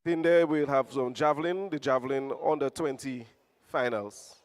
Then there we'll have some javelin, the javelin under 20 finals.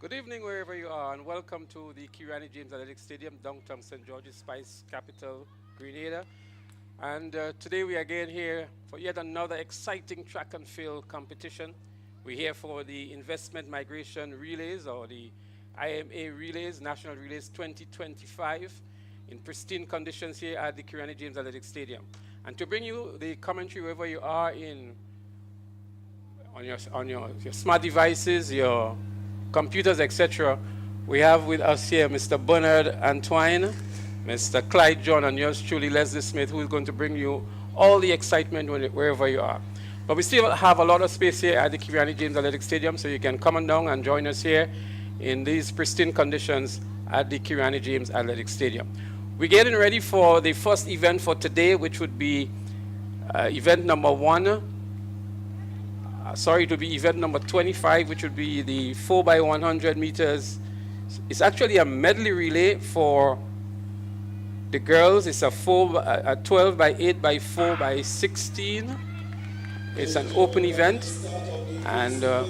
Good evening, wherever you are, and welcome to the Kirani James Athletic Stadium, downtown St. George's, Spice capital, Grenada. And today we are again here for yet another exciting track and field competition. We're here for the Investment Migration Relays, or the IMA Relays, National Relays 2025, in pristine conditions here at the Kirani James Athletic Stadium. And to bring you the commentary wherever you are on your smart devices, your computers, etc. We have with us here Mr. Bernard Antoine, Mr. Clyde John, and yours truly, Leslie Smith, who is going to bring you all the excitement wherever you are. But we still have a lot of space here at the Kirani James Athletic Stadium, so you can come on down and join us here in these pristine conditions at the Kirani James Athletic Stadium. We're getting ready for the first event for today, which would be event number 1. Sorry, it will be event number 25, which would be the 4x100 meters. It's actually a medley relay for the girls. It's a 12 by 8 by 4 by 16. It's an open event, and the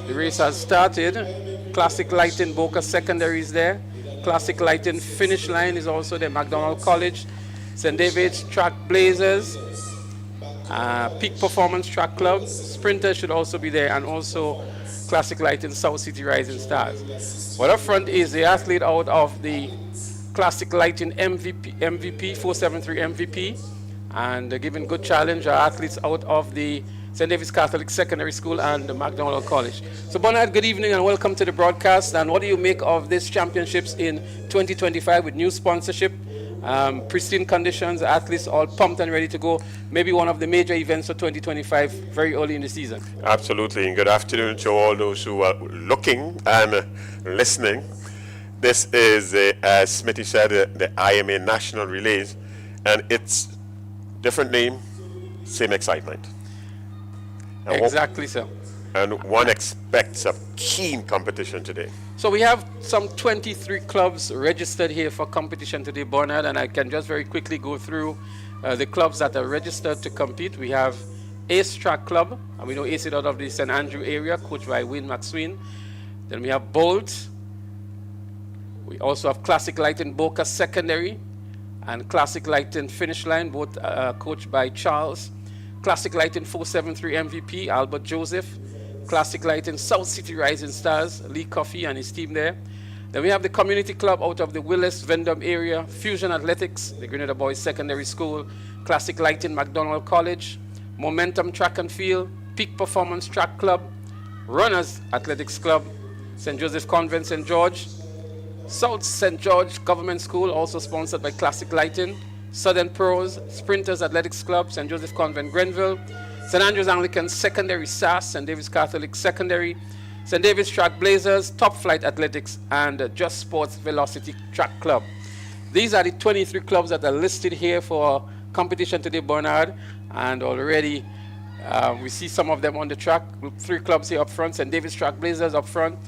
race has started. Classic Lighting Boca Secondary is there. Classic Lighting Finish Line is also there. McDonald College, St. David's Track Blazers, Peak Performance Track Club, Sprinters should also be there, and also Classic Lighting South City Rising Stars. Well, up front is the athlete out of the Classic Lighting MVP 473 MVP, and giving good challenge are athletes out of the St. David's Catholic Secondary School and the McDonald College. So Bernard, good evening and welcome to the broadcast. And what do you make of these championships in 2025 with new sponsorship? Pristine conditions, athletes all pumped and ready to go. Maybe one of the major events for 2025 very early in the season. Absolutely, and good afternoon to all those who are looking and listening. This is, as Smithy said, the IMA National Relays, and it's different name, same excitement. And exactly so. And one expects a keen competition today. So we have some 23 clubs registered here for competition today, Bernard, and I can just very quickly go through the clubs that are registered to compete. We have Ace Track Club, and we know Ace is out of the St. Andrew area, coached by Wayne McSween. Then we have Bolt. We also have Classic Lighting Boca Secondary and Classic Lighting Finish Line, both coached by Charles. Classic Lighting 473 MVP, Albert Joseph. Classic Lighting South City Rising Stars, Lee Coffey and his team there. Then we have the community club out of the Willis Vendome area, Fusion Athletics, the Grenada Boys Secondary School, Classic Lighting McDonald College, Momentum Track and Field, Peak Performance Track Club, Runners Athletics Club, St. Joseph Convent St. George, South St. George Government School, also sponsored by Classic Lighting, Southern Pros, Sprinters Athletics Club, St. Joseph Convent Grenville, St. Andrew's Anglican Secondary SAS, St. David's Catholic Secondary, St. David's Track Blazers, Top Flight Athletics, and Just Sports Velocity Track Club. These are the 23 clubs that are listed here for competition today, Bernard, and already we see some of them on the track. 3 clubs here up front, St. David's Track Blazers up front,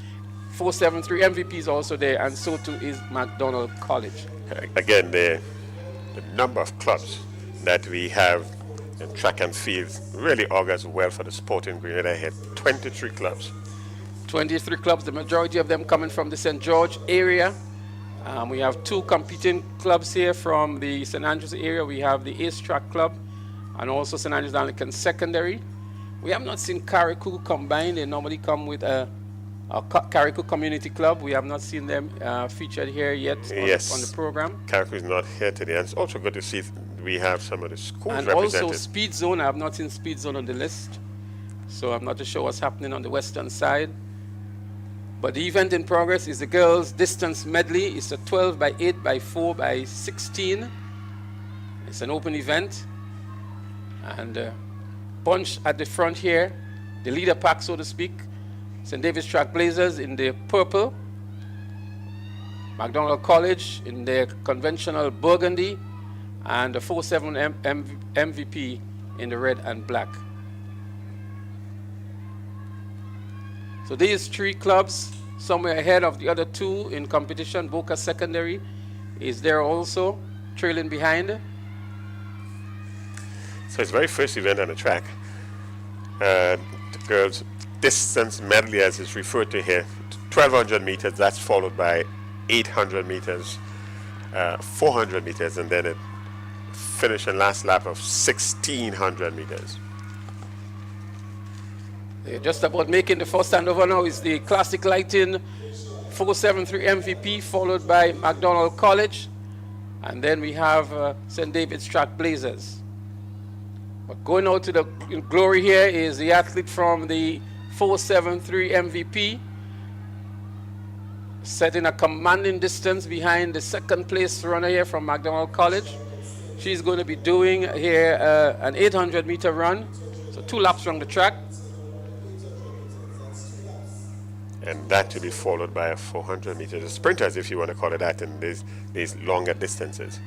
473 MVP is also there, and so too is McDonald College. Again, the number of clubs that we have in track and field really augurs well for the sport in Grenada here. 23 clubs. 23 clubs, the majority of them coming from the St. George area. We have 2 competing clubs here from the St. Andrews area. We have the Ace Track Club and also St. Andrews Anglican Secondary. We have not seen Carriacou combined. They normally come with a Carriacou Community Club. We have not seen them featured here yet on the program. Carriacou is not here today, and it's also good to see we have some of the schools and represented. Also Speed Zone. I have not seen Speed Zone on the list, so I'm not too sure what's happening on the western side. But the event in progress is the girls' distance medley. It's a 12 by 8 by 4 by 16. It's an open event, and bunch at the front here, the leader pack, so to speak. St. David's Track Blazers in the purple, McDonald College in their conventional burgundy, and the 4-7 MVP in the red and black. So these 3 clubs, somewhere ahead of the other 2 in competition. Boca Secondary is there also, trailing behind. So it's the very first event on the track. The girls distance medley, as it's referred to here, 1,200 meters. That's followed by 800 meters, 400 meters, and then it finish and last lap of 1,600 meters. Just about making the first handover now is the Classic Lighting 473 MVP, followed by McDonald College, and then we have St. David's Track Blazers. But going out to the glory here is the athlete from the 473 MVP, setting a commanding distance behind the second place runner here from McDonald College. She's going to be doing here an 800 meter run, so 2 laps from the track. And that to be followed by a 400 meters. The sprinters, if you want to call it that, in these longer distances.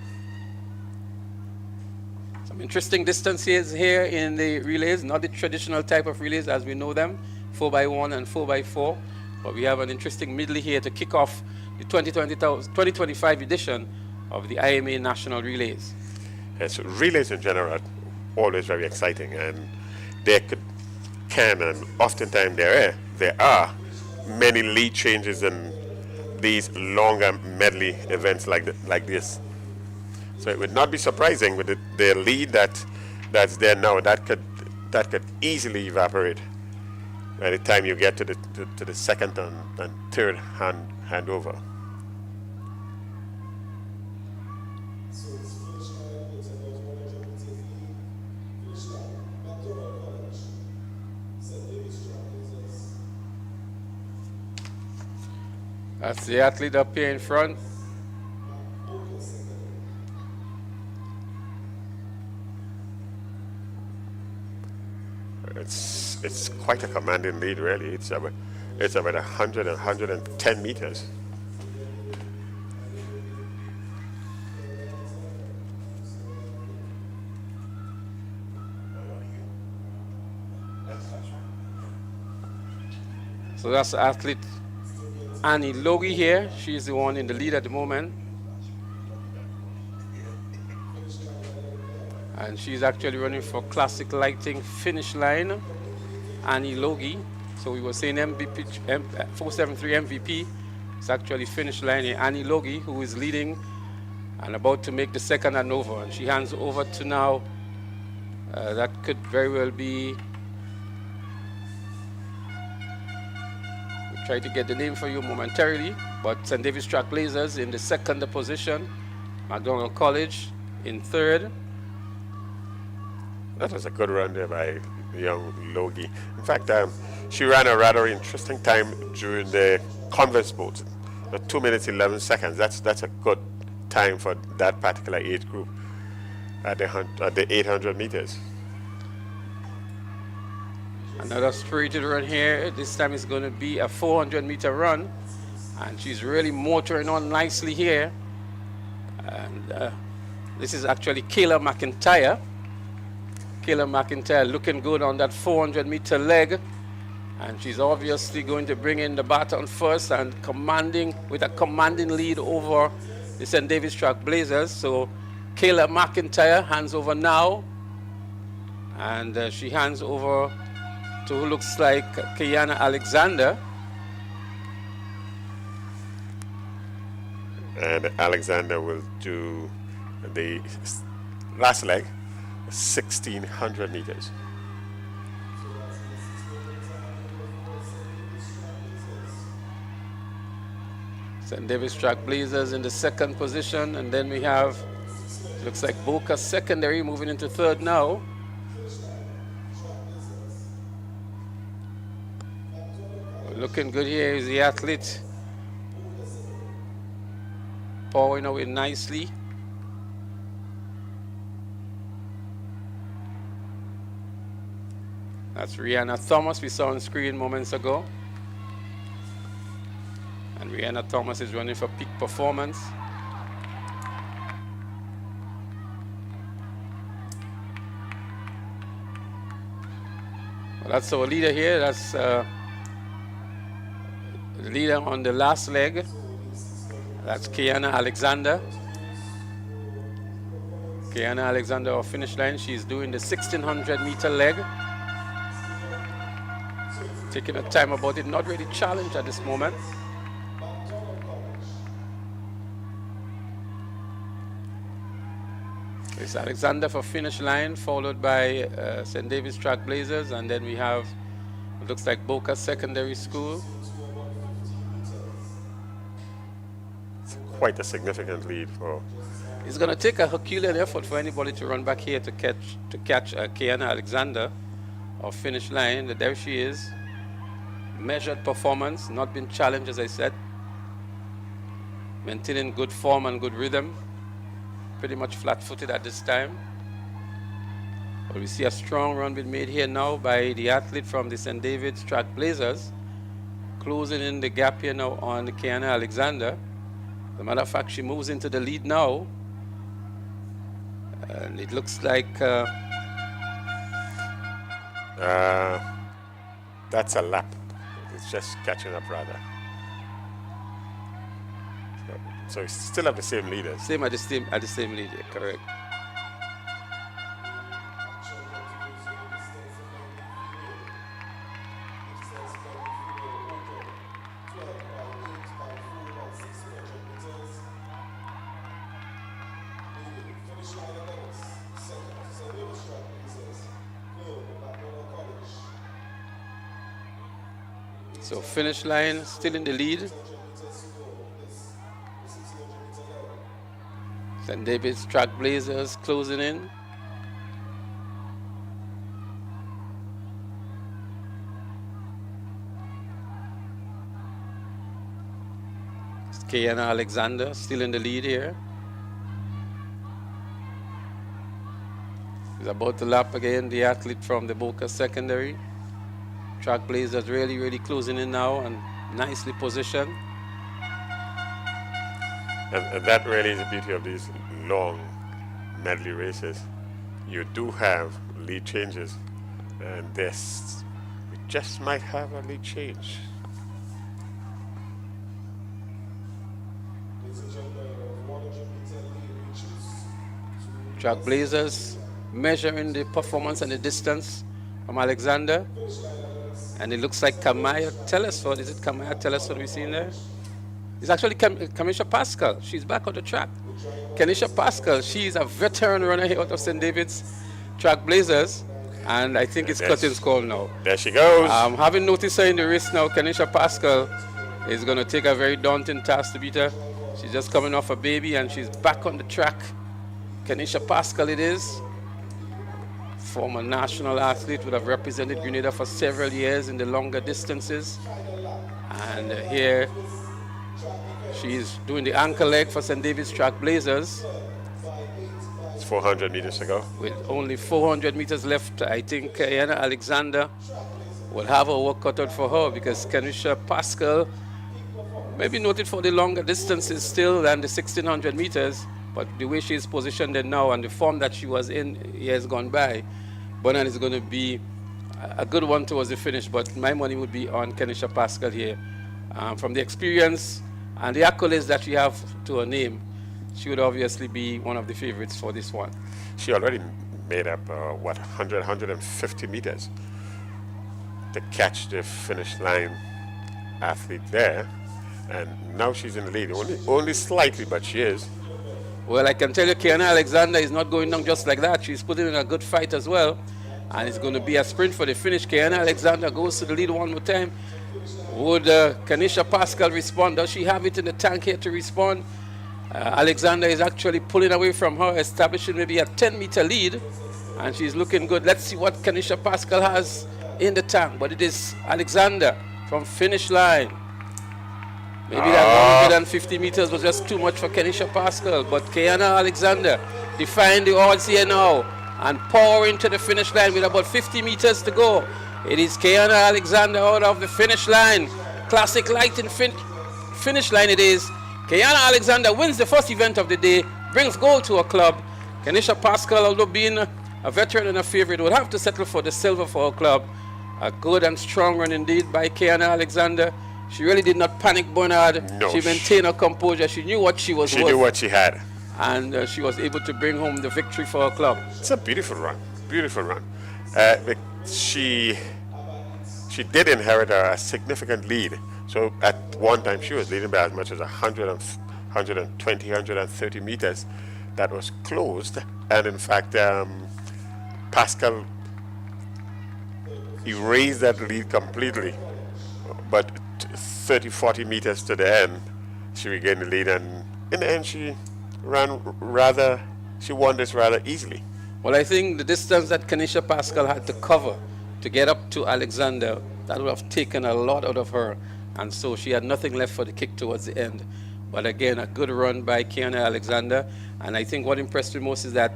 Some interesting distances here in the relays, not the traditional type of relays as we know them, 4x1 and 4x4. But we have an interesting medley here to kick off the 2025 edition of the IMA National Relays. Yes, relays in general are always very exciting, and and oftentimes there are many lead changes in these longer medley events like this. So it would not be surprising with the lead that's there now, that could easily evaporate by the time you get to the second and third handover. That's the athlete up here in front. It's quite a commanding lead, really. It's about 110 meters. So that's the athlete Annie Logie here. She's the one in the lead at the moment. And she's actually running for Classic Lighting finish line. Annie Logie. So we were saying MVP, 473 MVP. It's actually finish line here. Annie Logie, who is leading and about to make the second handover. And she hands over to now. That could very well be. Try to get the name for you momentarily, but St. David's Track Blazers in the second position, McDonald College in third. That was a good run there by young Logie. In fact, she ran a rather interesting time during the converse boat, 2 minutes 11 seconds. That's a good time for that particular age group at the 800 meters. Another spirited run here. This time it's going to be a 400-meter run. And she's really motoring on nicely here. And this is actually Kayla McIntyre. Kayla McIntyre looking good on that 400-meter leg. And she's obviously going to bring in the baton first and with a commanding lead over the St. David's Track Blazers. So Kayla McIntyre hands over now. And she hands over to who looks like Kiana Alexander. And Alexander will do the last leg, 1,600 meters. St. David's Track Blazers in the second position, and then we have, looks like Boca Secondary moving into third now. Looking good here is the athlete, powering away nicely. That's Rihanna Thomas we saw on screen moments ago. And Rihanna Thomas is running for peak performance. Well, that's our leader here. That's the leader on the last leg. That's Kiana Alexander. Kiana Alexander off finish line. She's doing the 1,600 meter leg. taking her time about it, not really challenged at this moment. It's Alexander for finish line, followed by St. David's Trailblazers, and then we have, it looks like Boca Secondary School. It's quite a significant lead for. It's going to take a Herculean effort for anybody to run back here to catch Kiana Alexander off finish line. There she is. Measured performance, not been challenged, as I said. Maintaining good form and good rhythm. Pretty much flat-footed at this time. But we see a strong run being made here now by the athlete from the St. David's Trailblazers, closing in the gap here now on Kiana Alexander. As a matter of fact, she moves into the lead now. And it looks like that's a lap. It's just catching up rather. So we still have the same leaders. Same at the same lead, correct. So finish line still in the lead. St. David's Trailblazers closing in. Kiana Alexander still in the lead here. He's about to lap again the athlete from the Boca Secondary. Trailblazers really closing in now and nicely positioned. And that really is the beauty of these long medley races. You do have lead changes, and this, we just might have a lead change. Trailblazers measuring the performance and the distance from Alexander. And it looks like Kamaya Telesford. Is it Kamaya Telesford we see in there? It's actually Kanisha Pascal. She's back on the track. Kanisha Pascal, she's a veteran runner here out of St. David's Trailblazers. And I think it's curtain's call now. There she goes. Having noticed her in the race now, Kanisha Pascal is going to take a very daunting task to beat her. She's just coming off a baby and she's back on the track. Kanisha Pascal it is. Former national athlete, would have represented Grenada for several years in the longer distances. And here she's doing the anchor leg for St. David's Trailblazers. It's 400 meters to go. With only 400 meters left, I think Kiana Alexander will have her work cut out for her, because Kanisha Pascal may be noted for the longer distances still than the 1600 meters, but the way she's positioned there now and the form that she was in years gone by, Bonan is going to be a good one towards the finish, but my money would be on Kanisha Pascal here. From the experience and the accolades that she have to her name, she would obviously be one of the favorites for this one. She already made up, 150 meters to catch the finish line athlete there. And now she's in the lead, only slightly, but she is. Well, I can tell you Kiana Alexander is not going down just like that. She's putting in a good fight as well. And it's going to be a sprint for the finish. Kiana Alexander goes to the lead one more time. Would Kanisha Pascal respond? Does she have it in the tank here to respond? Alexander is actually pulling away from her, establishing maybe a 10-meter lead. And she's looking good. Let's see what Kanisha Pascal has in the tank. But it is Alexander from finish line. Maybe that 150 meters was just too much for Kanisha Pascal. But Kiana Alexander defying the odds here now and powering to the finish line with about 50 meters to go. It is Kiana Alexander out of the finish line. Classic lighting finish line it is. Kiana Alexander wins the first event of the day, brings gold to her club. Kanisha Pascal, although being a veteran and a favorite, would have to settle for the silver for her club. A good and strong run indeed by Kiana Alexander. She really did not panic, Bernard. No, she maintained her composure. She knew what she was worth. She knew what she had. And she was able to bring home the victory for her club. It's a beautiful run, beautiful run. She she did inherit a significant lead. So at one time she was leading by as much as 120, 130 meters. That was closed, and in fact, Pascal erased that lead completely. But 30, 40 meters to the end, she regained the lead, and in the end, she won this rather easily. Well, I think the distance that Kenisha Pascal had to cover to get up to Alexander, that would have taken a lot out of her, and so she had nothing left for the kick towards the end. But again, a good run by Kiana Alexander, and I think what impressed me most is that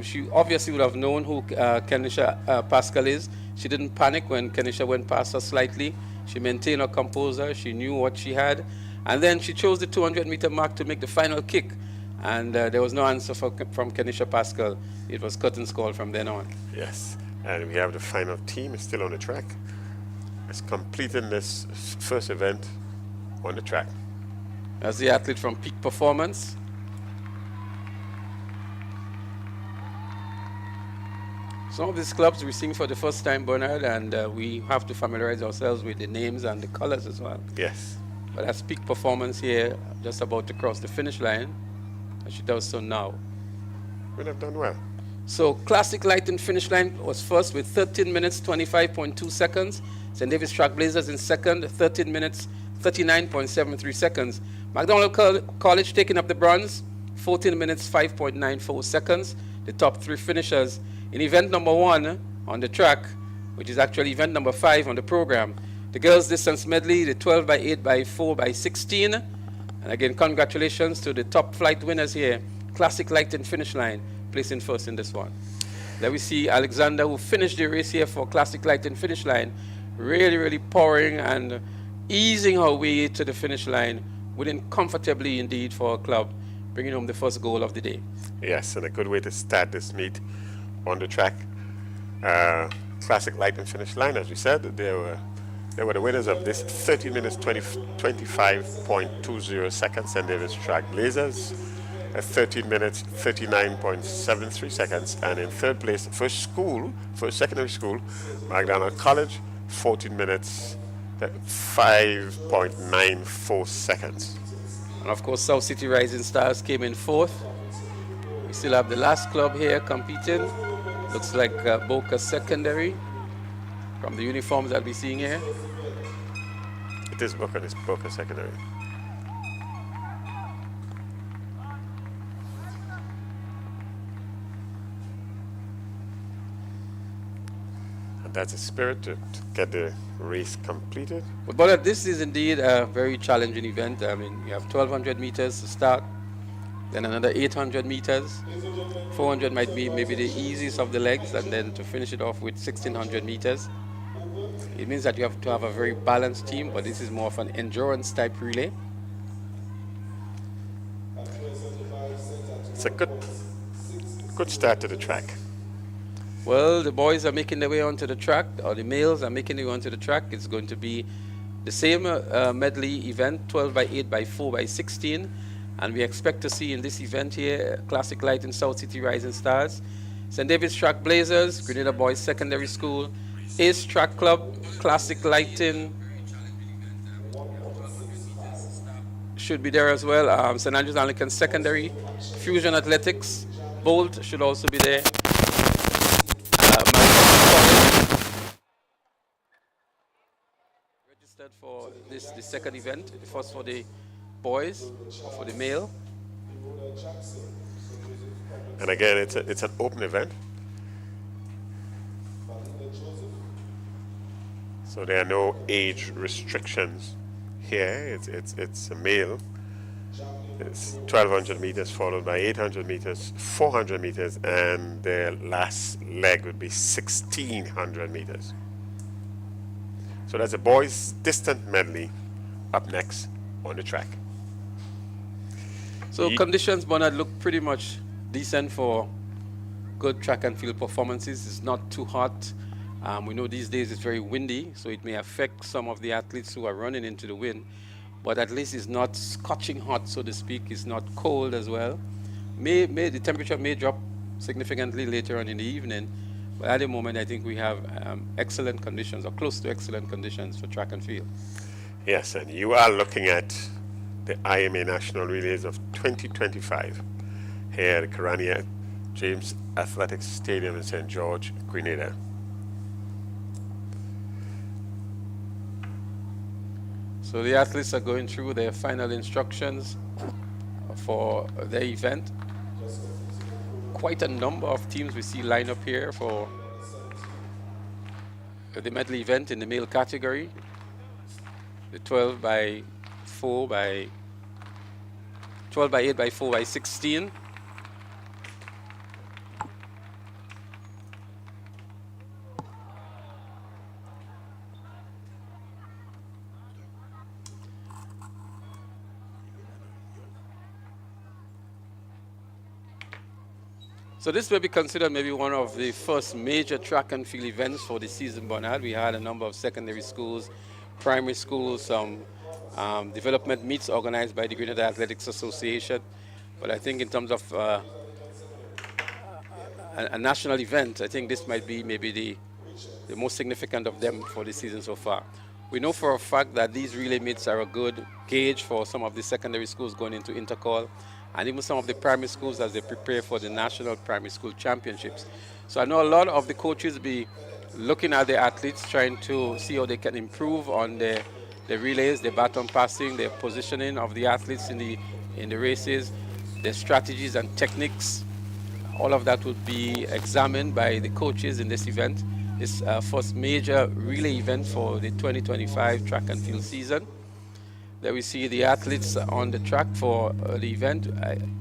she obviously would have known who Kenisha Pascal is. She didn't panic when Kenisha went past her slightly. She maintained her composure. She knew what she had, and then she chose the 200-meter mark to make the final kick. And there was no answer from Kenisha Pascal. It was curtains call from then on. Yes, and we have the final team still on the track. It's completing this first event on the track. As the athlete from Peak Performance. Some of these clubs we're seeing for the first time, Bernard, and we have to familiarize ourselves with the names and the colors as well. Yes. But that's Peak Performance here, just about to cross the finish line. And she does so now. Would have done well. So Classic Lighting finish line was first with 13 minutes, 25.2 seconds. St. David's Trailblazers in second, 13 minutes, 39.73 seconds. McDonald College taking up the bronze, 14 minutes, 5.94 seconds. The top three finishers in event number 1 on the track, which is actually event number 5 on the program. The girls' distance medley, the 12 by 8 by 4 by 16. And again, congratulations to the top flight winners here. Classic Lighting finish line, placing first in this one. There we see Alexander, who finished the race here for Classic Lighting finish line, really, really pouring and easing her way to the finish line, winning comfortably indeed for her club, bringing home the first goal of the day. Yes, and a good way to start this meet on the track. Classic Lighting finish line, as we said, they were the winners of this 13 minutes 25.20 seconds, St. David's Trailblazers, 13 minutes 39.73 seconds, and in third place for secondary school, McDonald College, 14 minutes 5.94 seconds. And of course, South City Rising Stars came in fourth. We still have the last club here competing. Looks like Boca Secondary from the uniforms that we're seeing here. It is Boca Secondary. And that's the spirit to get the race completed. But this is indeed a very challenging event. I mean, you have 1,200 meters to start, then another 800 meters. 400 might be maybe the easiest of the legs, and then to finish it off with 1,600 meters. It means that you have to have a very balanced team, but this is more of an endurance type relay. It's a good start to the track. Well, the boys are making their way onto the track, or the males are making their way onto the track. It's going to be the same medley event, 12 by 8 by 4 by 16. And we expect to see in this event here, Classic Lighting South City Rising Stars, St. David's Trailblazers, Grenada Boys Secondary School, Ace Track Club, Classic Lighting should be there as well. St. Andrews Anglican Secondary, Fusion Athletics, Bolt should also be there. Registered for the second event, the first for the boys, or for the male. And again, it's an open event. So there are no age restrictions here. It's a male. It's 1,200 meters followed by 800 meters, 400 meters, and the last leg would be 1,600 meters. So that's a boys' distant medley up next on the track. So conditions, Bernard, look pretty much decent for good track and field performances. It's not too hot. We know these days it's very windy, so it may affect some of the athletes who are running into the wind. But at least it's not scorching hot, so to speak. It's not cold as well. The temperature may drop significantly later on in the evening, But at the moment, I think we have excellent conditions, or close to excellent conditions for track and field. Yes, and you are looking at the IMA National Relays of 2025 here at Grenada James Athletics Stadium in St. George, Grenada. So the athletes are going through their final instructions for their event. Quite a number of teams we see line up here for the medley event in the male category. The 12 by 4 by 12 by 8 by 4 by 16. So this may be considered maybe one of the first major track and field events for the season, Bernard. We had a number of secondary schools, primary schools, some development meets organized by the Grenada Athletics Association. But I think in terms of a national event, I think this might be maybe the most significant of them for the season so far. We know for a fact that these relay meets are a good gauge for some of the secondary schools going into intercall, and even some of the primary schools as they prepare for the National Primary School Championships. So I know a lot of the coaches be looking at the athletes, trying to see how they can improve on the relays, the baton passing, the positioning of the athletes in the races, their strategies and techniques. All of that will be examined by the coaches in this event. This first major relay event for the 2025 track and field season. There we see the athletes on the track for the event.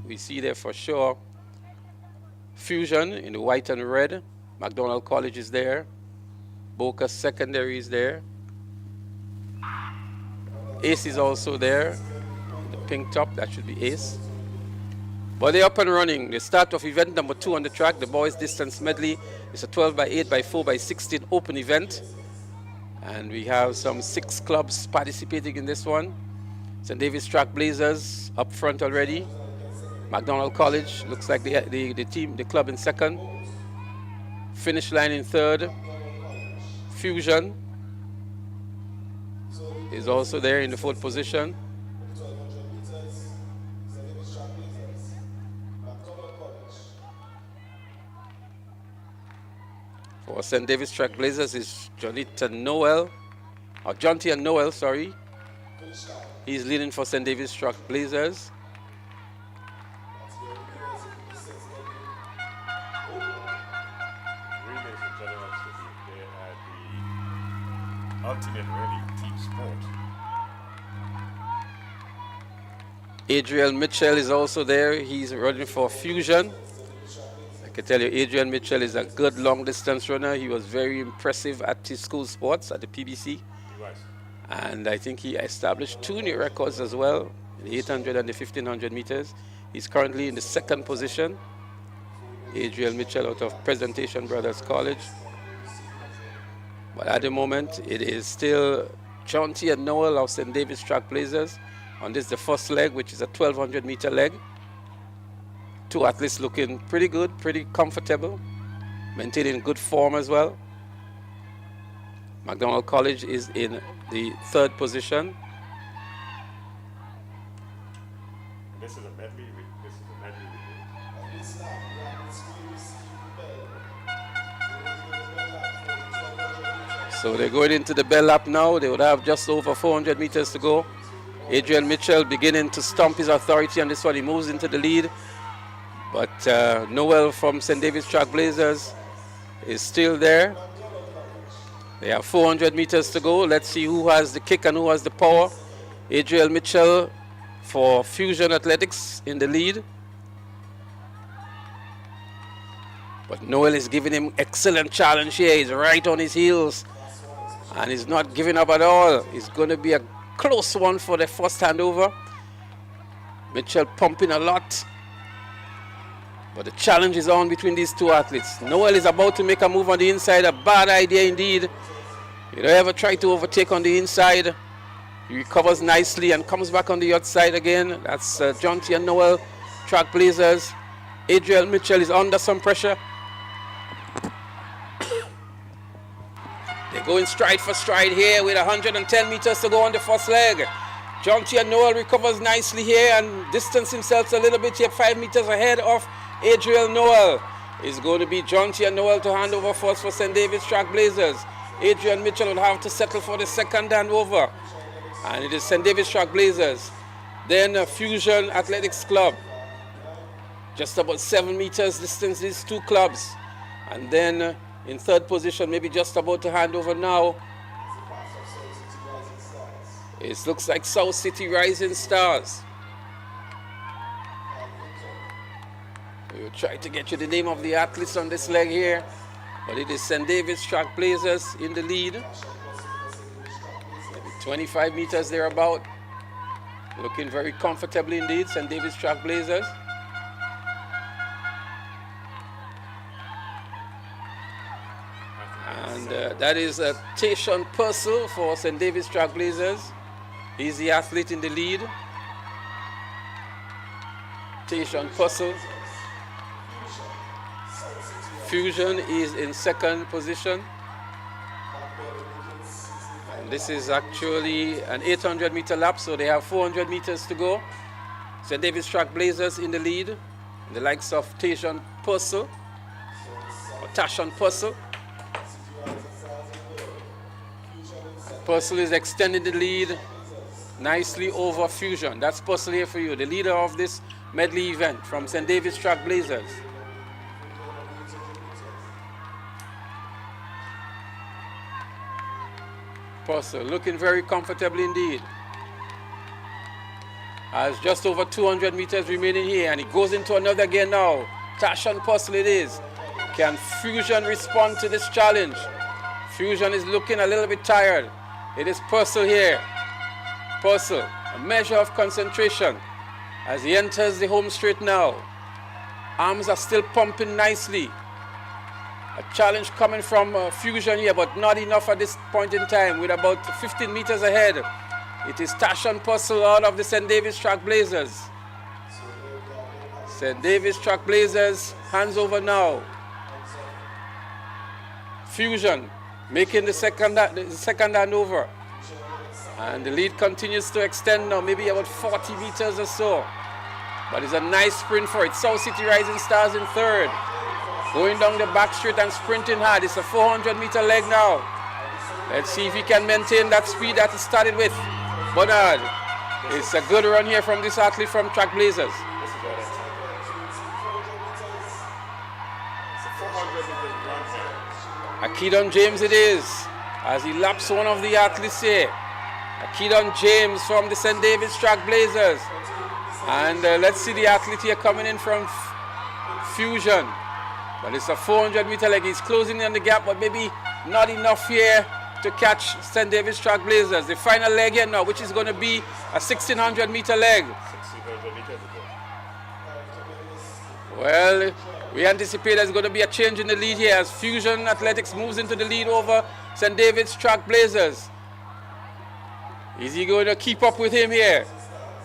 We see there for sure Fusion in the white and red. McDonald College is there. Boca Secondary is there. Ace is also there. The pink top, that should be Ace. But they're up and running. The start of event number 2 on the track, the boys distance medley. It's a 12 by 8 by 4 by 16 open event. And we have some 6 clubs participating in this one. St. David's Track Blazers up front already. McDonald College looks like the club in second. Finish line in third. Fusion is also there in the 4th position. For St. David's Track Blazers is Jonathan Noel, or Jonty and Noel, sorry. He's leading for St. David's Track Blazers. Relays in general, they are the ultimate really team sport. Adriel Mitchell is also there. He's running for Fusion. I can tell you, Adrian Mitchell is a good long distance runner. He was very impressive at his school sports at the PBC. He was. And I think he established 2 new records as well, the 800 and the 1500 meters. He's currently in the 2nd position. Adriel Mitchell out of Presentation Brothers College. But at the moment, it is still Jonty and Noel of St. David's Track Blazers. On this, the first leg, which is a 1200 meter leg. 2 athletes looking pretty good, pretty comfortable, maintaining good form as well. McDonald College is in the 3rd position. This is a medley. This is a medley. So they're going into the bell lap now. They would have just over 400 meters to go. Adrian Mitchell beginning to stomp his authority on this one. He moves into the lead. But Noel from St. David's Track Blazers is still there. They have 400 meters to go. Let's see who has the kick and who has the power. Adriel Mitchell for Fusion Athletics in the lead. But Noel is giving him excellent challenge here. He's right on his heels. And he's not giving up at all. It's going to be a close one for the first handover. Mitchell pumping a lot. But the challenge is on between these 2 athletes. Noel is about to make a move on the inside. A bad idea indeed. You don't ever try to overtake on the inside. He recovers nicely and comes back on the outside again. That's Jonty and Noel, Track Blazers. Adriel Mitchell is under some pressure. They're going stride for stride here with 110 meters to go on the first leg. John T. Noel recovers nicely here and distance himself a little bit here, 5 meters ahead of Adriel Noel. It's going to be John T. Noel to hand over first for St. David's Trailblazers. Adrian Mitchell will have to settle for the second handover. And it is St. David's Trailblazers. Then Fusion Athletics Club. Just about 7 meters distance, these two clubs. And then in third position, maybe just about to hand over now, it looks like South City Rising Stars. We will try to get you the name of the athletes on this leg here, but it is St. David's Trailblazers in the lead. Maybe 25 meters thereabout. Looking very comfortably indeed, St. David's Trailblazers. And that is Tayshawn Purcell for St. David's Trailblazers. He's the athlete in the lead. Tayshawn Purcell. Fusion is in second position. And this is actually an 800-meter lap, so they have 400 meters to go. St. David's Trailblazers in the lead. The likes of Tayshawn Purcell, or Tayshawn Purcell. Purcell is extending the lead nicely over Fusion. That's Purcell here for you, the leader of this medley event from St. David's Trailblazers. Purcell looking very comfortably indeed. Has just over 200 meters remaining here, and he goes into another again now. Tayshawn Purcell it is. Can Fusion respond to this challenge? Fusion is looking a little bit tired. It is Purcell here. Purcell, a measure of concentration as he enters the home straight now. Arms are still pumping nicely. A challenge coming from Fusion here, but not enough at this point in time. With about 15 meters ahead, it is Tayshawn Purcell out of the St. David's Trailblazers. St. David's Trailblazers hands over now. Fusion making the second handover. And the lead continues to extend now, maybe about 40 meters or so. But it's a nice sprint for it. South City Rising Stars in third. Going down the back straight and sprinting hard. It's a 400-meter leg now. Let's see if he can maintain that speed that he started with. Bernard, it's a good run here from this athlete from Trailblazers. Akedon James it is, as he laps one of the athletes here. Akedon James from the St. David's Trailblazers. And let's see the athlete here coming in from Fusion. But it's a 400-meter leg. He's closing in on the gap, but maybe not enough here to catch St. David's Trailblazers. The final leg here now, which is going to be a 1,600-meter leg. 1,600 meters ago. Well, we anticipate there's going to be a change in the lead here as Fusion Athletics moves into the lead over St. David's Trailblazers. Is he going to keep up with him here?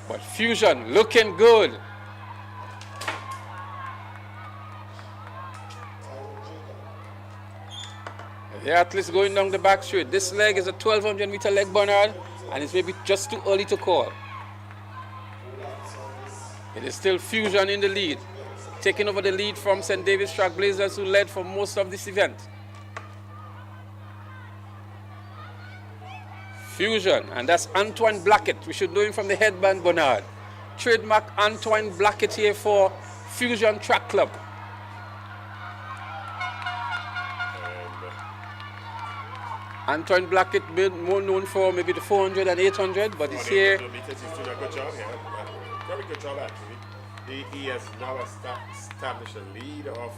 But Fusion looking good. The athletes going down the back straight. This leg is a 1,200-meter leg, Bernard, and it's maybe just too early to call. It is still Fusion in the lead, taking over the lead from St. David's Trailblazers, who led for most of this event. Fusion, and that's Antoine Blackett. We should know him from the headband, Bernard. Trademark Antoine Blackett here for Fusion Track Club. Antoine Blackett, more known for maybe the 400 and 800, but he's here. He's doing a good job here. Very good job, actually. He has now established a lead of,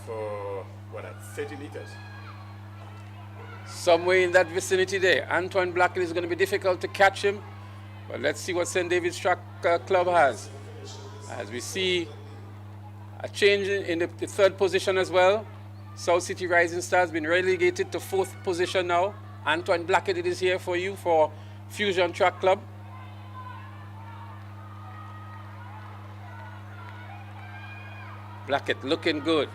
30 meters. Somewhere in that vicinity there. Antoine Blackett is going to be difficult to catch him, but let's see what St. David's Track Club has. As we see a change in the third position as well. South City Rising Stars been relegated to fourth position now. Antoine Blackett it is here for you for Fusion Track Club. Blackett looking good.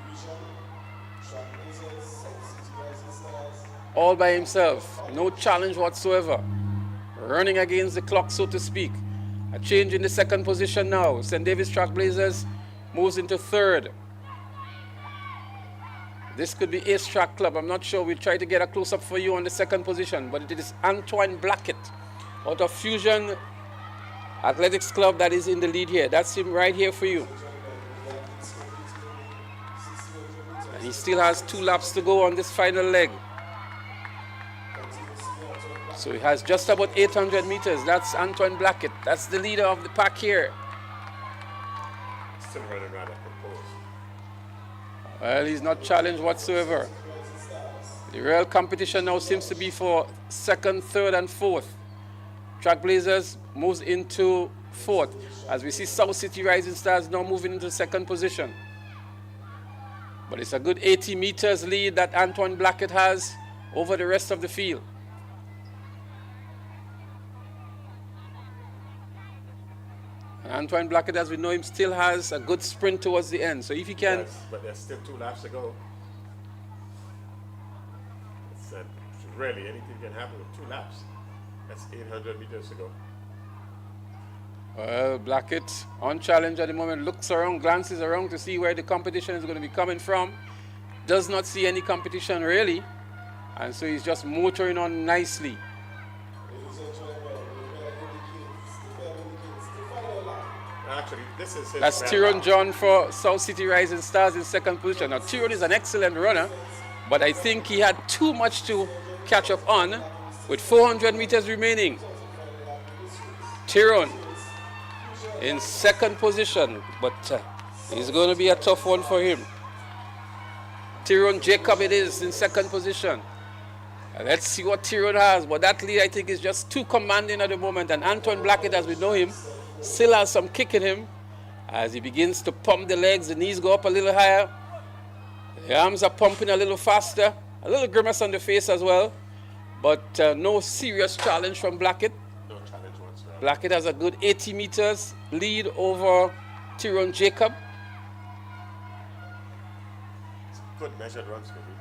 all by himself. No challenge whatsoever. Running against the clock, so to speak. A change in the second position now. St. David's Trailblazers moves into third. This could be Ace Track Club. I'm not sure. We'll try to get a close-up for you on the second position. But it is Antoine Blackett out of Fusion Athletics Club that is in the lead here. That's him right here for you. And he still has 2 laps to go on this final leg. So he has just about 800 meters. That's Antoine Blackett. That's the leader of the pack here. Still running rather composed. Well, he's not challenged whatsoever. The real competition now seems to be for second, third, and fourth. Trailblazers moves into fourth, as we see South City Rising Stars now moving into second position. But it's a good 80 meters lead that Antoine Blackett has over the rest of the field. And Antoine Blackett, as we know him, still has a good sprint towards the end. So if he can... Yes, but there's still 2 laps to go. It's, really, anything can happen with 2 laps. That's 800 meters to go. Well, Blackett on challenge at the moment, looks around, glances around to see where the competition is going to be coming from. Does not see any competition really. And so he's just motoring on nicely. Actually, this is his That's Tyrone John for South City Rising Stars in second position. Now, Tyrone is an excellent runner, but I think he had too much to catch up on with 400 meters remaining. Tyrone in second position, but it's going to be a tough one for him. Tyrone Jacob it is in second position. Let's see what Tyrone has, but that lead I think is just too commanding at the moment, and Antoine Blackett, as we know him, still has some kick in him as he begins to pump the legs. The knees go up a little higher. The arms are pumping a little faster. A little grimace on the face as well. But no serious challenge from Blackett. No challenge whatsoever. Blackett has a good 80 meters lead over Tyrone Jacob. Good measured runs for me.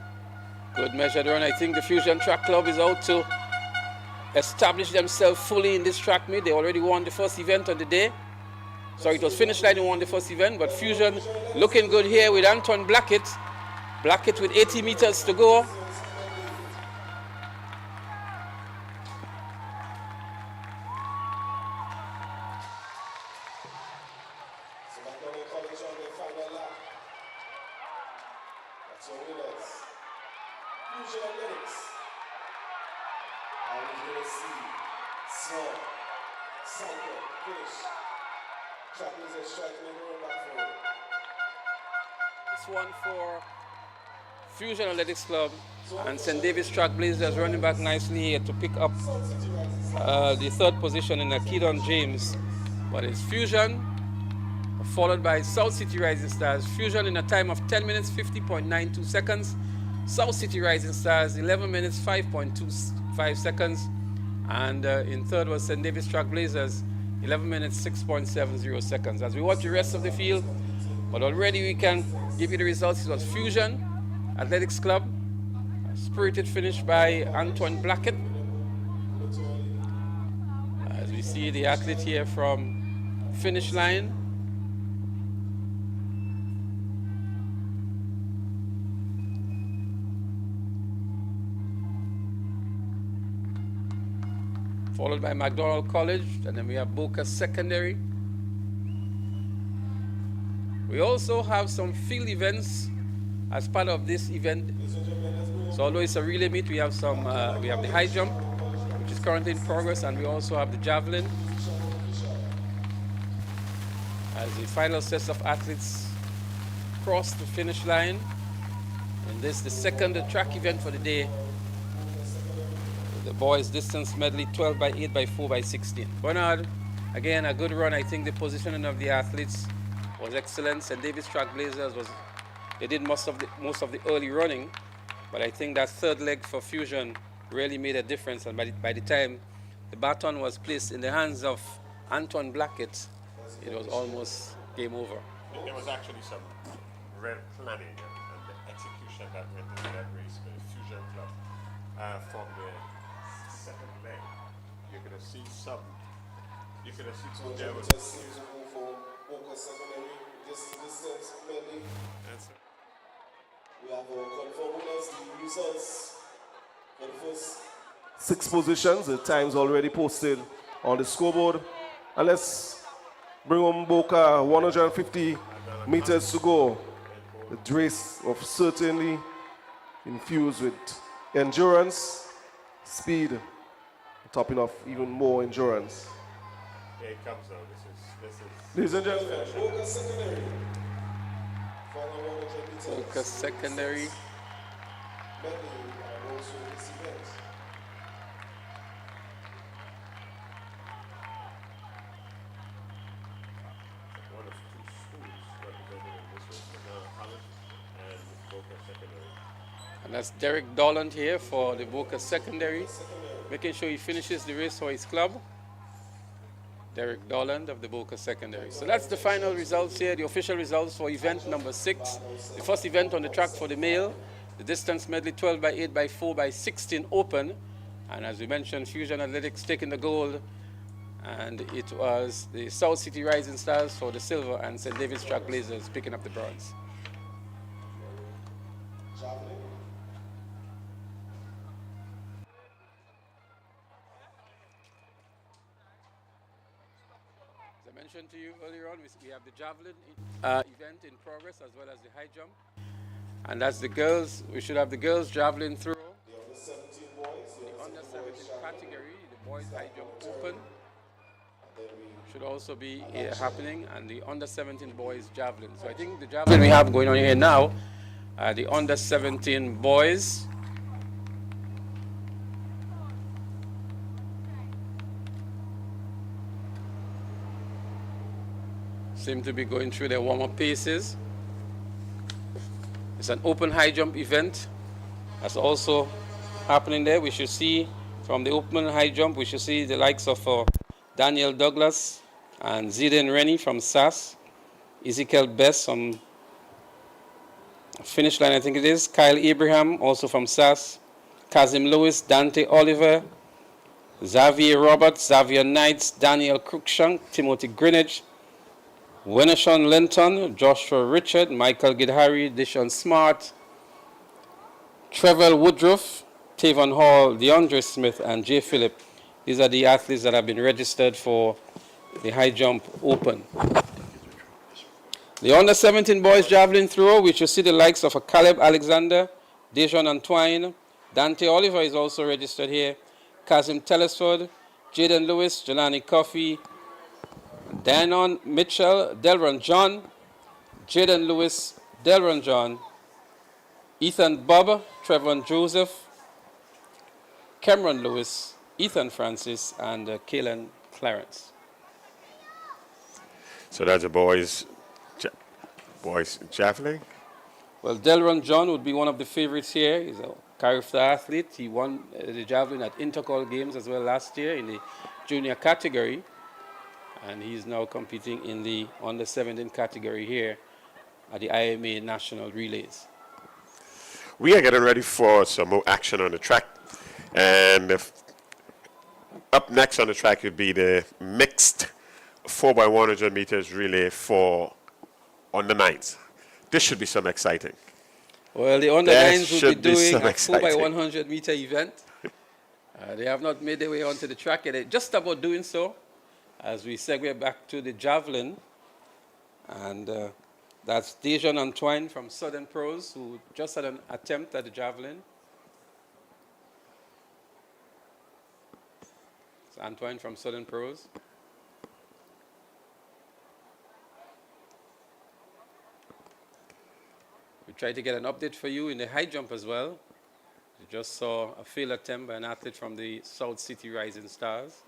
Good measured run. I think the Fusion Track Club is out to establish themselves fully in this track meet. They already won the first event on the day. Sorry, it was finish line who won the first event, but Fusion looking good here with Antoine Blackett. Blackett with 80 meters to go. This one for Fusion Athletics Club and St. David's Trailblazers running back nicely here to pick up the third position in Akedon James. But it's Fusion followed by South City Rising Stars. Fusion in a time of 10 minutes 50.92 seconds. South City Rising Stars 11 minutes 5.25 seconds. And in third was St. David's Trailblazers 11 minutes 6.70 seconds. As we watch the rest of the field, but already we can give you the results. It was Fusion Athletics Club, a spirited finish by Antoine Blackett. As we see the athlete here from finish line. Followed by McDonald College, and then we have Boca Secondary. We also have some field events as part of this event. So although it's a relay meet, we have we have the high jump, which is currently in progress, and we also have the javelin. As the final sets of athletes cross the finish line. And this is the second track event for the day. The boys distance medley 12 by 8 by 4 by 16. Bernard, again, a good run. I think the positioning of the athletes was excellent. St. David's Trailblazers they did most of the early running, but I think that third leg for Fusion really made a difference. And by the time the baton was placed in the hands of Antoine Blackett, it was almost game over. There was actually some real planning and the execution that went into that race for the Fusion Club. from the second leg. You're going to see some. You're going to see So some there. just seems to move for Boca Secondary. Distance medley. We have our confirmed winners, the results for the first 6 positions. The times already posted on the scoreboard. And let's bring on Boca 150 meters to go. The race of certainly infused with endurance, speed, topping off even more endurance. Here it comes now. This is. Ladies and gentlemen, Boca Secondary. Boca Secondary. Medley and also this event. One of 2 schools represented in this race, Grenada College and Boca Secondary. And that's Derek Dolland here for the Boca Secondary, making sure he finishes the race for his club. Derek Dolland of the Boca Secondary. So that's the final results here, the official results for event number 6. The first event on the track for the male, the distance medley 12 by 8 by 4 by 16 open. And as we mentioned, Fusion Athletics taking the gold. And it was the South City Rising Stars for the silver and St. David's Track Blazers picking up the bronze. Mentioned to you earlier on, we have the javelin event in progress as well as the high jump. And that's the girls, we should have the girls javelin throw. The under 17 boys. The under 17 category, the boys high jump open should also be happening, and the under 17 boys javelin. So I think the javelin we have going on here now, the under 17 boys. Seem to be going through their warm-up paces. It's an open high jump event that's also happening there. We should see from the open high jump, we should see the likes of Daniel Douglas and Zidane Rennie from SAS, Ezekiel Best from finish line, I think it is, Kyle Abraham also from SAS, Kazim Lewis, Dante Oliver, Xavier Roberts, Xavier Knights, Daniel Cruikshank, Timothy Greenwich, Winnershon Linton, Joshua Richard, Michael Gidhari, Dishon Smart, Trevor Woodruff, Tavon Hall, DeAndre Smith, and Jay Phillip. These are the athletes that have been registered for the high jump open. The under 17 boys javelin throw, we should see the likes of Caleb Alexander, Dejon Antoine, Dante Oliver is also registered here, Kazim Telesford, Jaden Lewis, Jelani Coffey, Danon Mitchell, Delron John, Jaden Lewis, Delron John, Ethan Bob, Trevon Joseph, Cameron Lewis, Ethan Francis, and Kalen Clarence. So that's the boys javelin. Well, Delron John would be one of the favorites here. He's a character athlete. He won the javelin at Intercol Games as well last year in the junior category. And he's now competing in the under 17 category here at the IMA National Relays. We are getting ready for some more action on the track. And up next on the track would be the mixed 4x100 meters relay for under 9s. This should be some exciting. Well, the under 9s will be doing a exciting 4x100 meter event. They have not made their way onto the track yet. They're just about doing so as we segue back to the javelin. And that's Dejon Antoine from Southern Pros, who just had an attempt at the javelin. It's Antoine from Southern Pros. We tried to get an update for you in the high jump as well. You just saw a failed attempt by an athlete from the South City Rising Stars.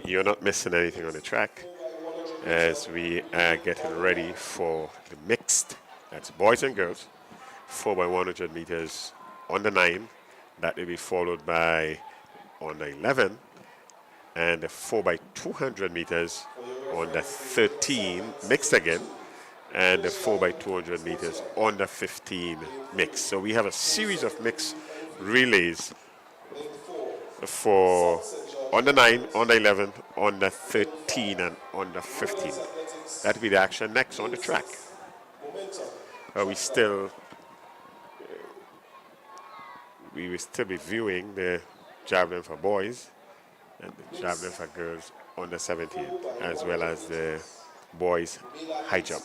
You're not missing anything on the track as we are getting ready for the mixed, that's boys and girls, 4x100 meters under 9 That will be followed by under 11 and the 4x200 meters on the 13 mixed again, and the 4x200 meters on the 15 mixed. So we have a series of mixed relays for on the 9, on the 11, on the 13, and on the 15. That will be the action next on the track. We will still be viewing the javelin for boys and the javelin for girls on the 17, as well as the boys high jump.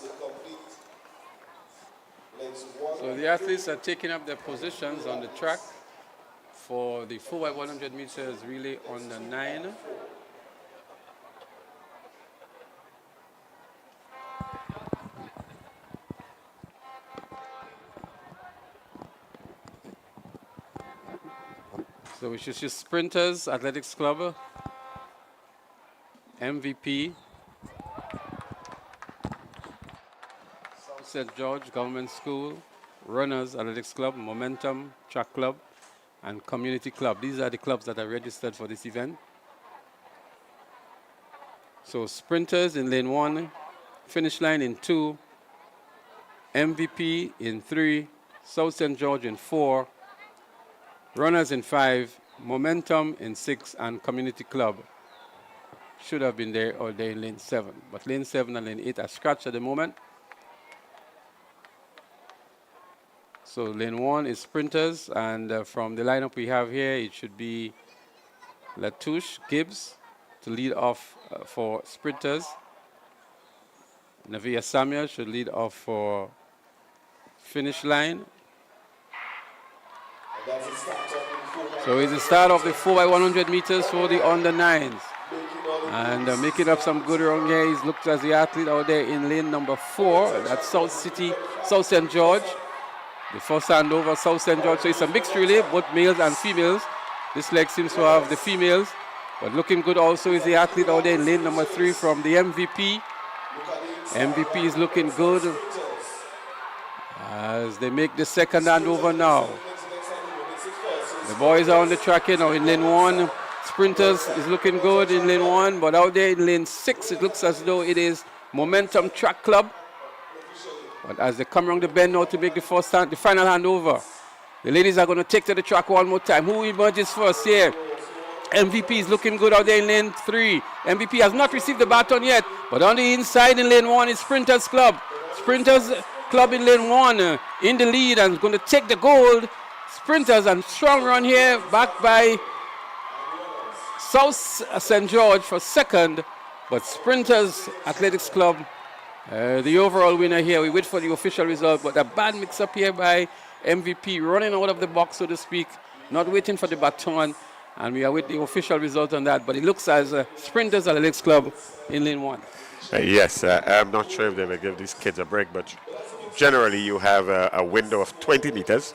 So the athletes are taking up their positions on the track for the 4x100 meters relay on the 9. So we should see Sprinters Athletics Club, MVP, St. George Government School, Runners Athletics Club, Momentum Track Club, and Community Club. These are the clubs that are registered for this event. So Sprinters in lane 1, finish line in 2, MVP in 3, South St. George in 4, Runners in 5, Momentum in 6, and Community Club should have been there all day in lane 7. But lane 7 and lane 8 are scratched at the moment. So lane 1 is Sprinters, and from the lineup we have here, it should be Latouche Gibbs to lead off for Sprinters. Navia Samuel should lead off for finish line. So it's the start of the 4x100 meters for the under 9s. And making up some good run here, he looks as the athlete out there in lane number 4. That's South St. George. The first handover, South St. George. So it's a mixed relay, both males and females. This leg seems to have the females. But looking good also is the athlete out there in lane number 3 from the MVP. MVP is looking good as they make the second handover now. The boys are on the track here now in lane 1. Sprinters is looking good in lane 1, but out there in lane 6, it looks as though it is Momentum Track Club. But as they come around the bend now to make the final handover, the ladies are going to take to the track one more time. Who emerges first here? MVP is looking good out there in lane 3. MVP has not received the baton yet, but on the inside in lane 1 is Sprinters Club. Sprinters Club in lane 1 in the lead and going to take the gold. Sprinters and strong run here, backed by South St. George for second, but Sprinters Athletics Club, the overall winner here. We wait for the official result, but a bad mix-up here by MVP, running out of the box, so to speak, not waiting for the baton, and we are with the official result on that. But it looks as Sprinters Athletics Club in lane 1. Yes, I'm not sure if they will give these kids a break, but generally you have a window of 20 meters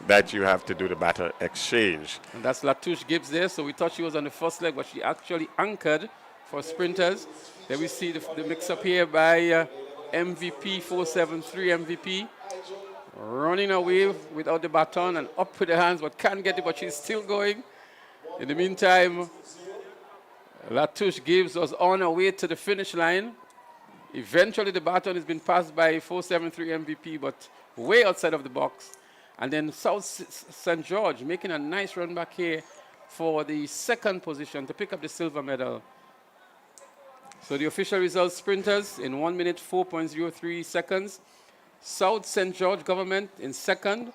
that you have to do the baton exchange. And that's Latouche Gibbs there, so we thought she was on the first leg, but she actually anchored for Sprinters. Then we see the mix-up here by MVP, 473 MVP, running away without the baton and up with the hands, but can't get it, but she's still going. In the meantime, Latouche Gibbs was on her way to the finish line. Eventually, the baton has been passed by 473 MVP, but way outside of the box. And then South St. George making a nice run back here for the second position to pick up the silver medal. So the official results: Sprinters in 1 minute 4.03 seconds. South St. George Government in second,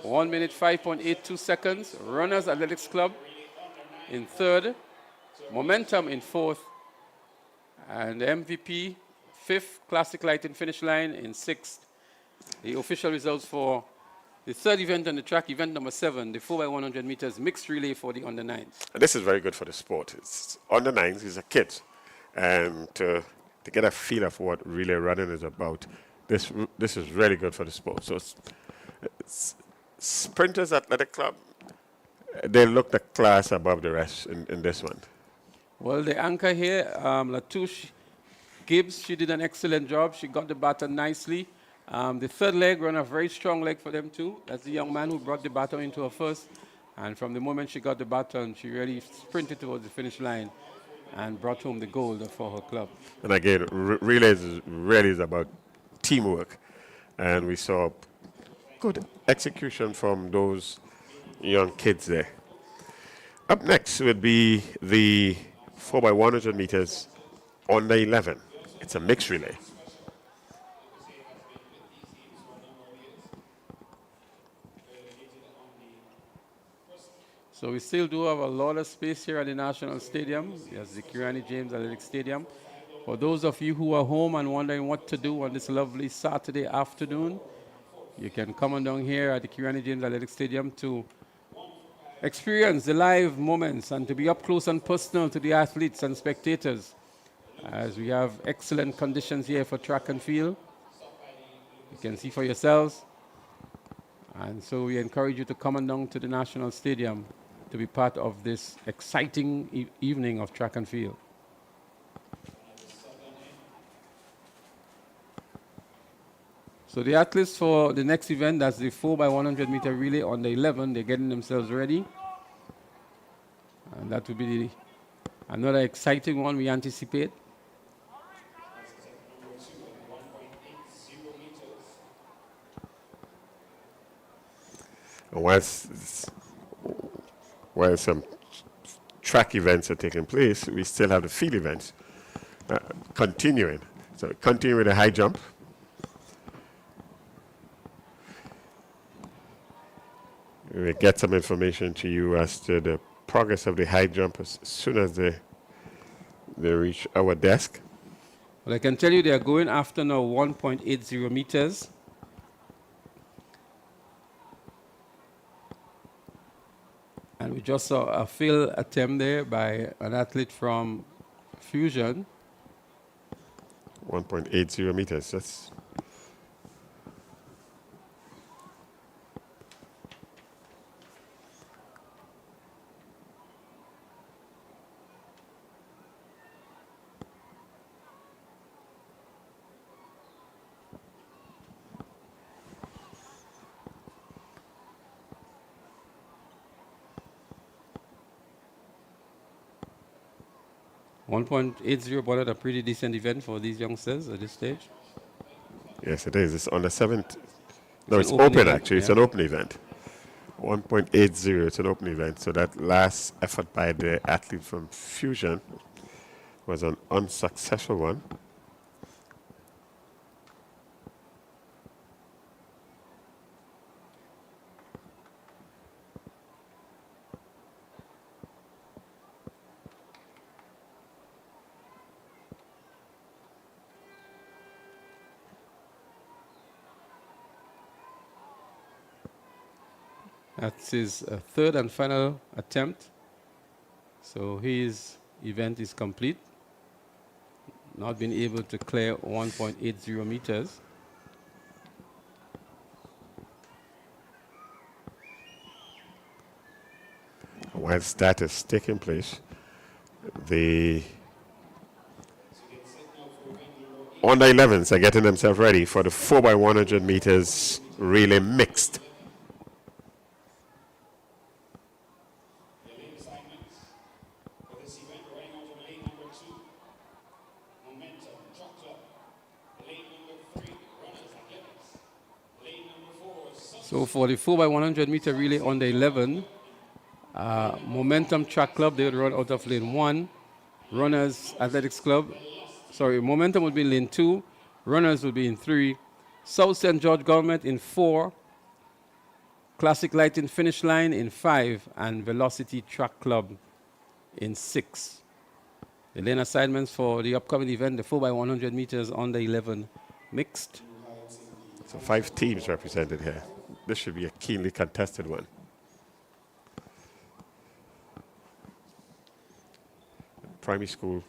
1 minute 5.82 seconds. Runners Athletics Club in third. Momentum in fourth. And MVP, fifth. Classic Lighting finish line in sixth. The official results for the third event on the track, event number 7, the 4x100 meters mixed relay for the under 9s. And this is very good for the sport. It's under 9s is a kid. And to get a feel of what relay running is about, this is really good for the sport. So it's Sprinters Athletic Club, they look the class above the rest in this one. Well, the anchor here, Latouche Gibbs, she did an excellent job. She got the baton nicely. The third leg ran a very strong leg for them too. That's the young man who brought the baton into her first. And from the moment she got the baton, she really sprinted towards the finish line and brought home the gold for her club. And again, relays really is about teamwork. And we saw good execution from those young kids there. Up next would be the 4x100 meters under 11. It's a mixed relay. So we still do have a lot of space here at the National Stadium. Yes, the Kirani James Athletic Stadium. For those of you who are home and wondering what to do on this lovely Saturday afternoon, you can come on down here at the Kirani James Athletic Stadium to experience the live moments and to be up close and personal to the athletes and spectators, as we have excellent conditions here for track and field. You can see for yourselves. And so we encourage you to come on down to the National Stadium to be part of this exciting evening of track and field. So the athletes for the next event, that's the 4x100 meter relay on the 11, they're getting themselves ready. And that will be another exciting one we anticipate. While some track events are taking place, we still have the field events continuing. So continue with the high jump. We'll get some information to you as to the progress of the high jump as soon as they reach our desk. Well, I can tell you they are going after now 1.80 meters. And we just saw a failed attempt there by an athlete from Fusion. 1.80 meters. That's $1.80, a pretty decent event for these youngsters at this stage. yes, it is. It's on the 7th. No, it's an open open event, actually. It's yeah. an open event. 1.80. It's an open event. So that last effort by the athlete from Fusion was an unsuccessful one. That's his third and final attempt. So his event is complete. Not been able to clear 1.80 meters. Whilst that is taking place, the under 11s are getting themselves ready for the 4x100 meters relay mixed. So for the 4x100 meter relay on the 11, Momentum Track Club, they would run out of lane 1. Runners Athletics Club, Momentum would be in lane 2. Runners would be in 3. South St. George Government in 4. Classic Lighting Finish Line in 5. And Velocity Track Club in 6. The lane assignments for the upcoming event, the 4x100 meters on the 11 mixed. So 5 teams represented here. This should be a keenly contested one. Primary school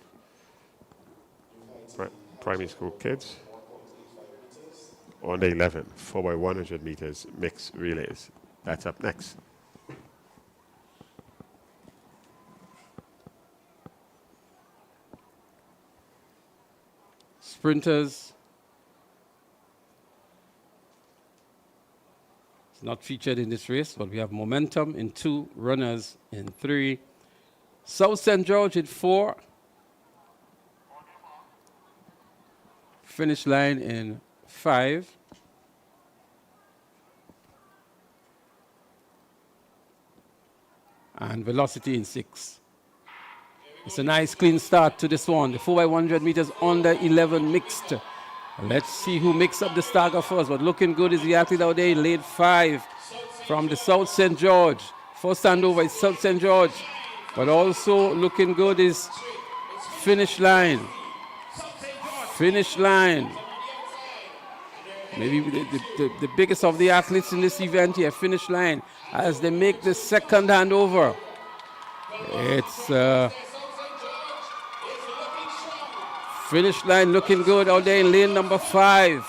kids on the 11, 4x100 meters mixed relays. That's up next. Sprinters It's not featured in this race, but we have Momentum in 2, Runners in 3, South St. George in 4, Finish Line in 5, and Velocity in 6. It's a nice clean start to this one. The 4x100 meters under 11 mixed. Let's see who mixes up the stagger first. But looking good is the athlete out there in lane 5 from the South St. George. First handover is South St. George. But also looking good is Finish Line. Finish Line. Maybe the biggest of the athletes in this event here, Finish Line, as they make the second handover. It's Finish Line looking good out there in lane number 5.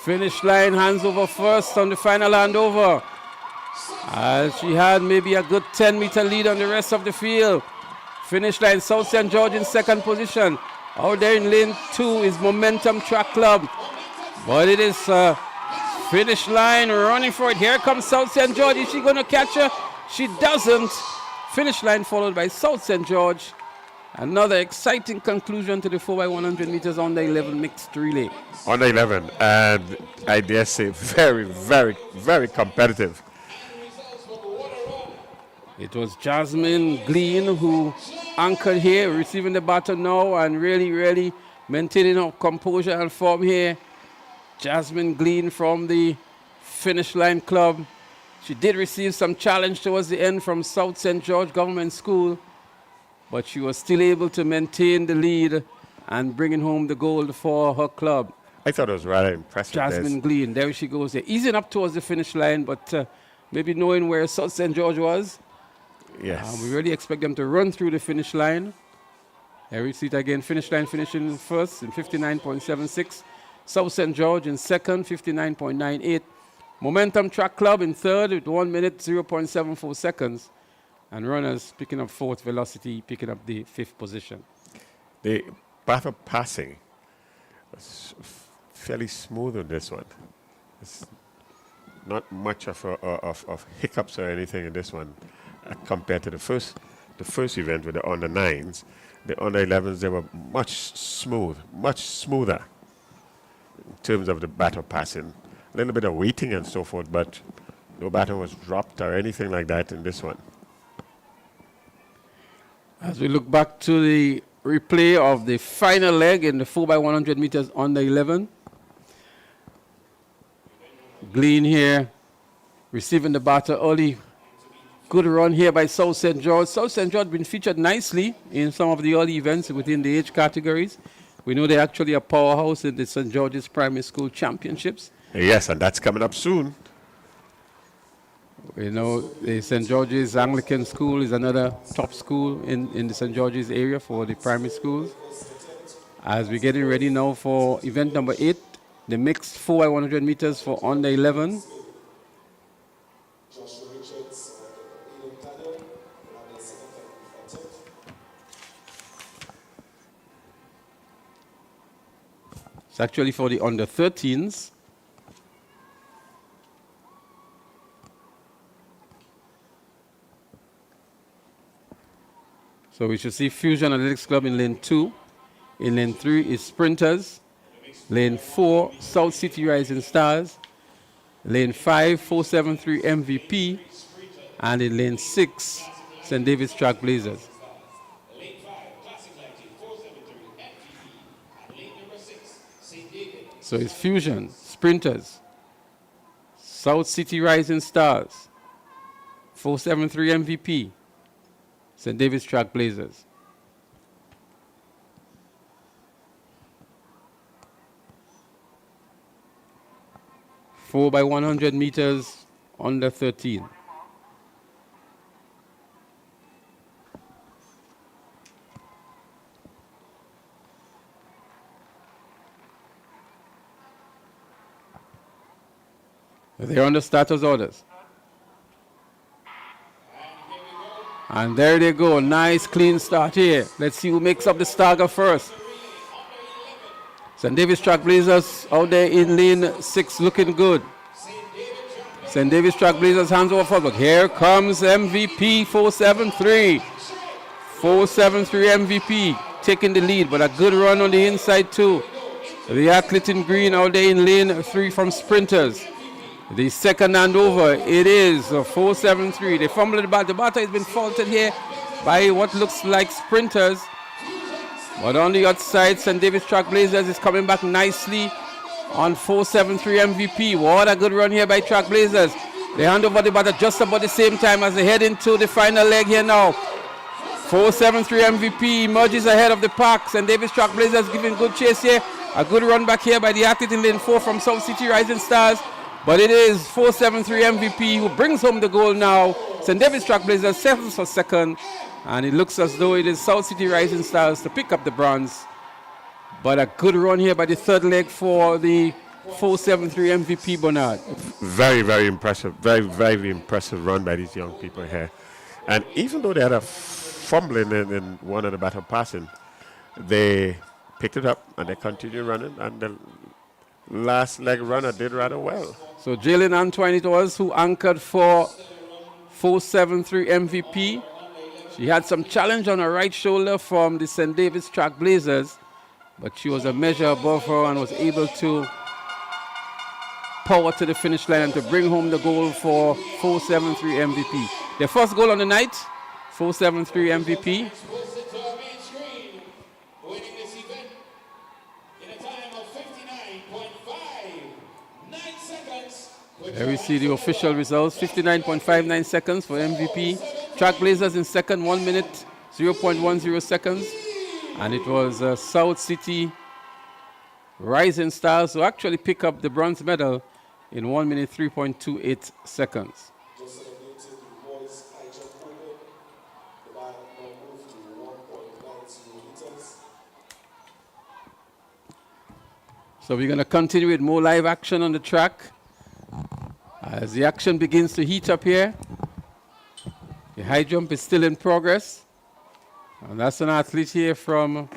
Finish Line hands over first on the final handover, as she had maybe a good 10-meter lead on the rest of the field. Finish Line, South St. George in second position. Out there in lane 2 is Momentum Track Club. But it is Finish Line running for it. Here comes South St. George. Is she going to catch her? She doesn't. Finish Line followed by South St. George. Another exciting conclusion to the 4x100 meters under 11 mixed relay. Under 11, and I dare say very, very, very competitive. It was Jasmine Glean who anchored here, receiving the baton now and really maintaining her composure and form here. Jasmine Glean from the Finish Line Club. She did receive some challenge towards the end from South St. George Government School, but she was still able to maintain the lead and bringing home the gold for her club. I thought it was rather impressive. Jasmine Glean, there she goes there, easing up towards the finish line, but maybe knowing where South St. George was. Yes. We really expect them to run through the finish line. There we see it again, Finish Line finishing first in 59.76. South St. George in second, 59.98. Momentum Track Club in third with 1 minute, 0.74 seconds. And Runners picking up fourth, Velocity picking up the 5th position. The path of passing was fairly smooth on this one. It's not much of hiccups or anything in this one compared to the first event with the under 9s. The under 11s, they were much smoother in terms of the baton passing. A little bit of waiting and so forth, but no baton was dropped or anything like that in this one. As we look back to the replay of the final leg in the 4x100 meters under 11, Glean here receiving the baton early. Good run here by South St. George. South St. George been featured nicely in some of the early events within the age categories. We know they're actually a powerhouse in the St. George's Primary School Championships. Yes, and that's coming up soon. You know, the St. George's Anglican School is another top school in the St. George's area for the primary schools. As we're getting ready now for event number 8, the mixed 4x100 meters for under 11. It's actually for the under 13s. So we should see Fusion Athletics Club in lane 2. In lane 3 is Sprinters. Lane 4, South City Rising Stars. Lane 5, 473 MVP. And in lane 6, St. David's Track Blazers. So it's Fusion, Sprinters, South City Rising Stars, 473 MVP, St. David's Track Blazers. Four by 100 meters under 13. They're under status orders. And there they go. Nice clean start here. Let's see who makes up the stagger first. St. David's Trailblazers out there in lane 6 looking good. St. David's Trailblazers hands over forward. Here comes MVP 473. 473 MVP taking the lead, but a good run on the inside too. The athlete in green out there in lane 3 from Sprinters. The second handover, it is 473. They fumbled the bat. The batter has been faulted here by what looks like Sprinters. But on the outside, St. David's Trailblazers is coming back nicely on 473 MVP. What a good run here by Trailblazers. They hand over the batter just about the same time as they head into the final leg here now. 473 MVP emerges ahead of the pack. St. David's Trailblazers giving good chase here. A good run back here by the athlete in lane 4 from South City Rising Stars. But it is 473 MVP who brings home the goal now. St. David's Trailblazers settles for second. And it looks as though it is South City Rising Stars to pick up the bronze. But a good run here by the third leg for the 473 MVP Bernard. Very, very impressive. Very, very impressive run by these young people here. And even though they had a fumbling in one of the battle passing, they picked it up and they continued running. And the last leg runner did rather well. So Jalen Antoine it was who anchored for 473 MVP. She had some challenge on her right shoulder from the St. David's Trailblazers, but she was a measure above her and was able to power to the finish line and to bring home the goal for 473 MVP. Their first goal on the night, 473 MVP. There we see the official results, 59.59 seconds for MVP. Trailblazers in second, 1 minute, 0.10 seconds. And it was South City Rising Stars who actually pick up the bronze medal in 1 minute, 3.28 seconds. So we're going to continue with more live action on the track. As the action begins to heat up here, the high jump is still in progress. And that's an athlete here from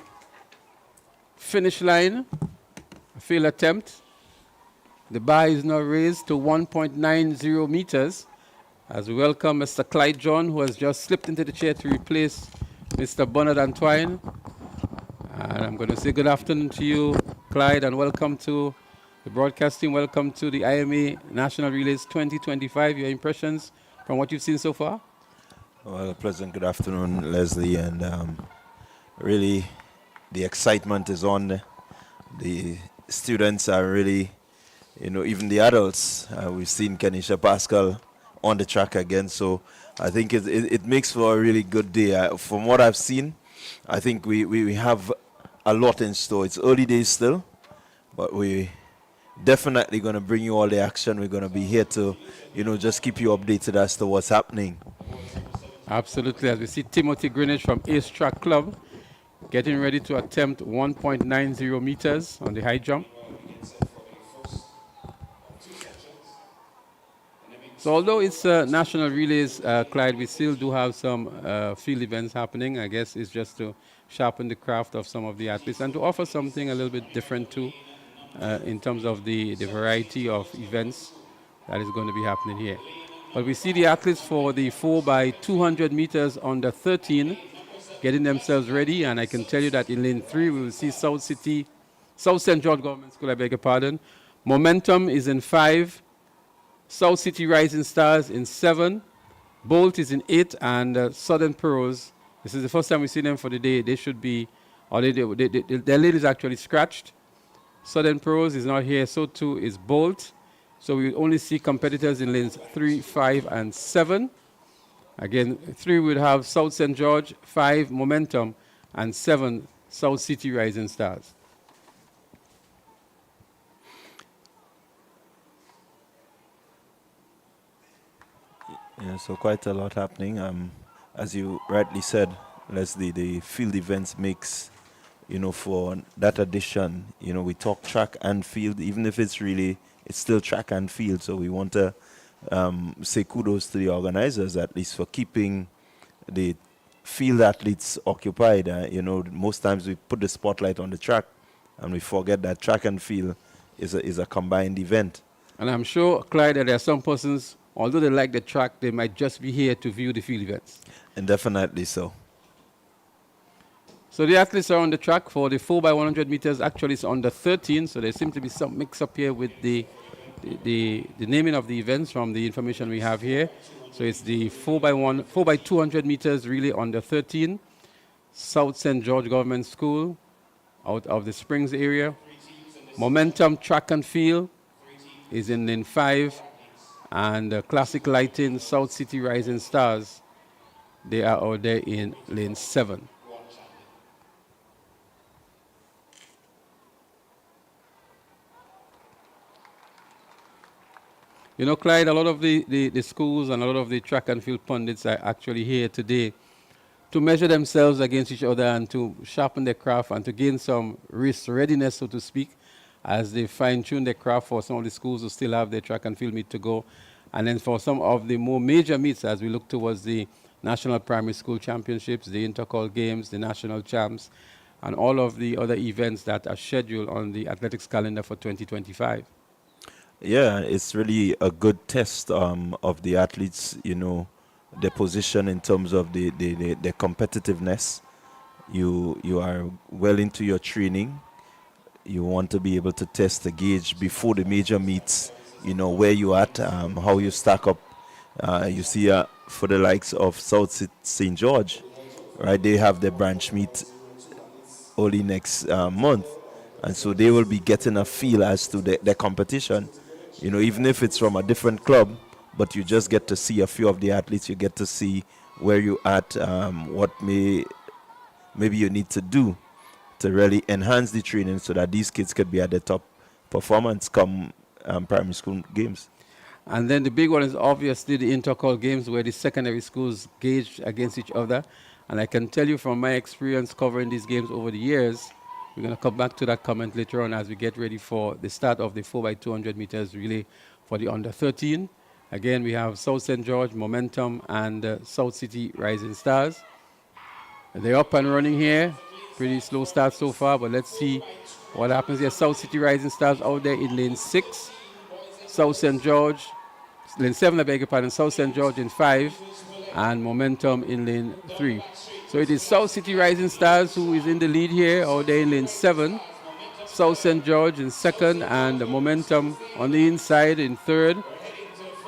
finish line, a failed attempt. The bar is now raised to 1.90 meters as we welcome Mr. Clyde John, who has just slipped into the chair to replace Mr. Bernard Antoine. And I'm going to say good afternoon to you, Clyde, and welcome to the broadcasting. Welcome to the IMA National Relays 2025. Your impressions from what you've seen so far? Well, a pleasant good afternoon, Leslie, and really the excitement is on. The students are really, even the adults. We've seen Kenisha Pascal on the track again, so I think it makes for a really good day. From what I've seen, I think we have a lot in store. It's early days still, but we definitely going to bring you all the action. We're going to be here to, just keep you updated as to what's happening. Absolutely. As we see Timothy Greenwich from Ace Track Club getting ready to attempt 1.90 meters on the high jump. So although it's national relays, Clyde, we still do have some field events happening. I guess it's just to sharpen the craft of some of the athletes and to offer something a little bit different too in terms of the variety of events that is going to be happening here. But we see the athletes for the 4x200 meters under 13 getting themselves ready. And I can tell you that in lane 3, we will see South St. George Government School, I beg your pardon. Momentum is in 5. South City Rising Stars in 7. Bolt is in 8. And Southern Pearls, this is the first time we see them for the day. They should be, or their lane is actually scratched. Southern Pearls is not here, so too is Bolt. So we only see competitors in lanes 3, 5, and 7. Again, 3 would have South St. George, 5 Momentum, and 7 South City Rising Stars. Yeah, so quite a lot happening. As you rightly said, Leslie, the field events makes, for that addition, we talk track and field, even if it's still track and field. So we want to say kudos to the organizers, at least for keeping the field athletes occupied. Most times we put the spotlight on the track and we forget that track and field is a combined event. And I'm sure, Clyde, that there are some persons, although they like the track, they might just be here to view the field events. And definitely so. So the athletes are on the track for the 4x100 meters. Actually, it's under 13, so there seems to be some mix-up here with the naming of the events from the information we have here. So it's the 4x200 meters really under 13. South St. George Government School out of the Springs area. Momentum track and field is in lane 5. And Classic Lighting, South City Rising Stars, they are out there in lane 7. You know, Clyde, a lot of the schools and a lot of the track and field pundits are actually here today to measure themselves against each other and to sharpen their craft and to gain some race readiness, so to speak, as they fine-tune their craft for some of the schools who still have their track and field meet to go. And then for some of the more major meets, as we look towards the National Primary School Championships, the Intercol Games, the National Champs, and all of the other events that are scheduled on the athletics calendar for 2025. Yeah, it's really a good test of the athletes, you know, their position in terms of their competitiveness. You are well into your training. You want to be able to test the gauge before the major meets, you know, where you at, how you stack up. You see for the likes of South St. George, right, they have their branch meet early next month. And so they will be getting a feel as to their competition. You know, even if it's from a different club, but you just get to see a few of the athletes, you get to see where you at, what maybe you need to do to really enhance the training so that these kids could be at the top performance come primary school games. And then the big one is obviously the intercol games where the secondary schools gauge against each other. And I can tell you from my experience covering these games over the years, we're going to come back to that comment later on as we get ready for the start of the 4x200 meters relay for the under 13. Again, we have South St. George, Momentum, and South City Rising Stars. They're up and running here. Pretty slow start so far, but let's see what happens here. South City Rising Stars out there in lane 6. South St. George, lane 7, I beg your pardon. South St. George in 5, and Momentum in lane 3. So it is South City Rising Stars who is in the lead here, out there in lane 7. South St. George in 2nd, and Momentum on the inside in 3rd.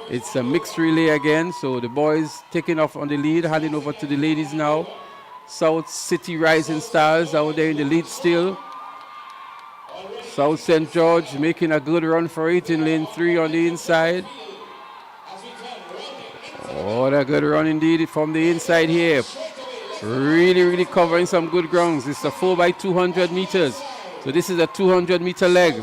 It's a mixed relay again, so the boys taking off on the lead, handing over to the ladies now. South City Rising Stars out there in the lead still. South St. George making a good run for it in lane 3 on the inside. What a good run indeed from the inside here. Really covering some good grounds. It's a 4x200 meters. So this is a 200-meter leg.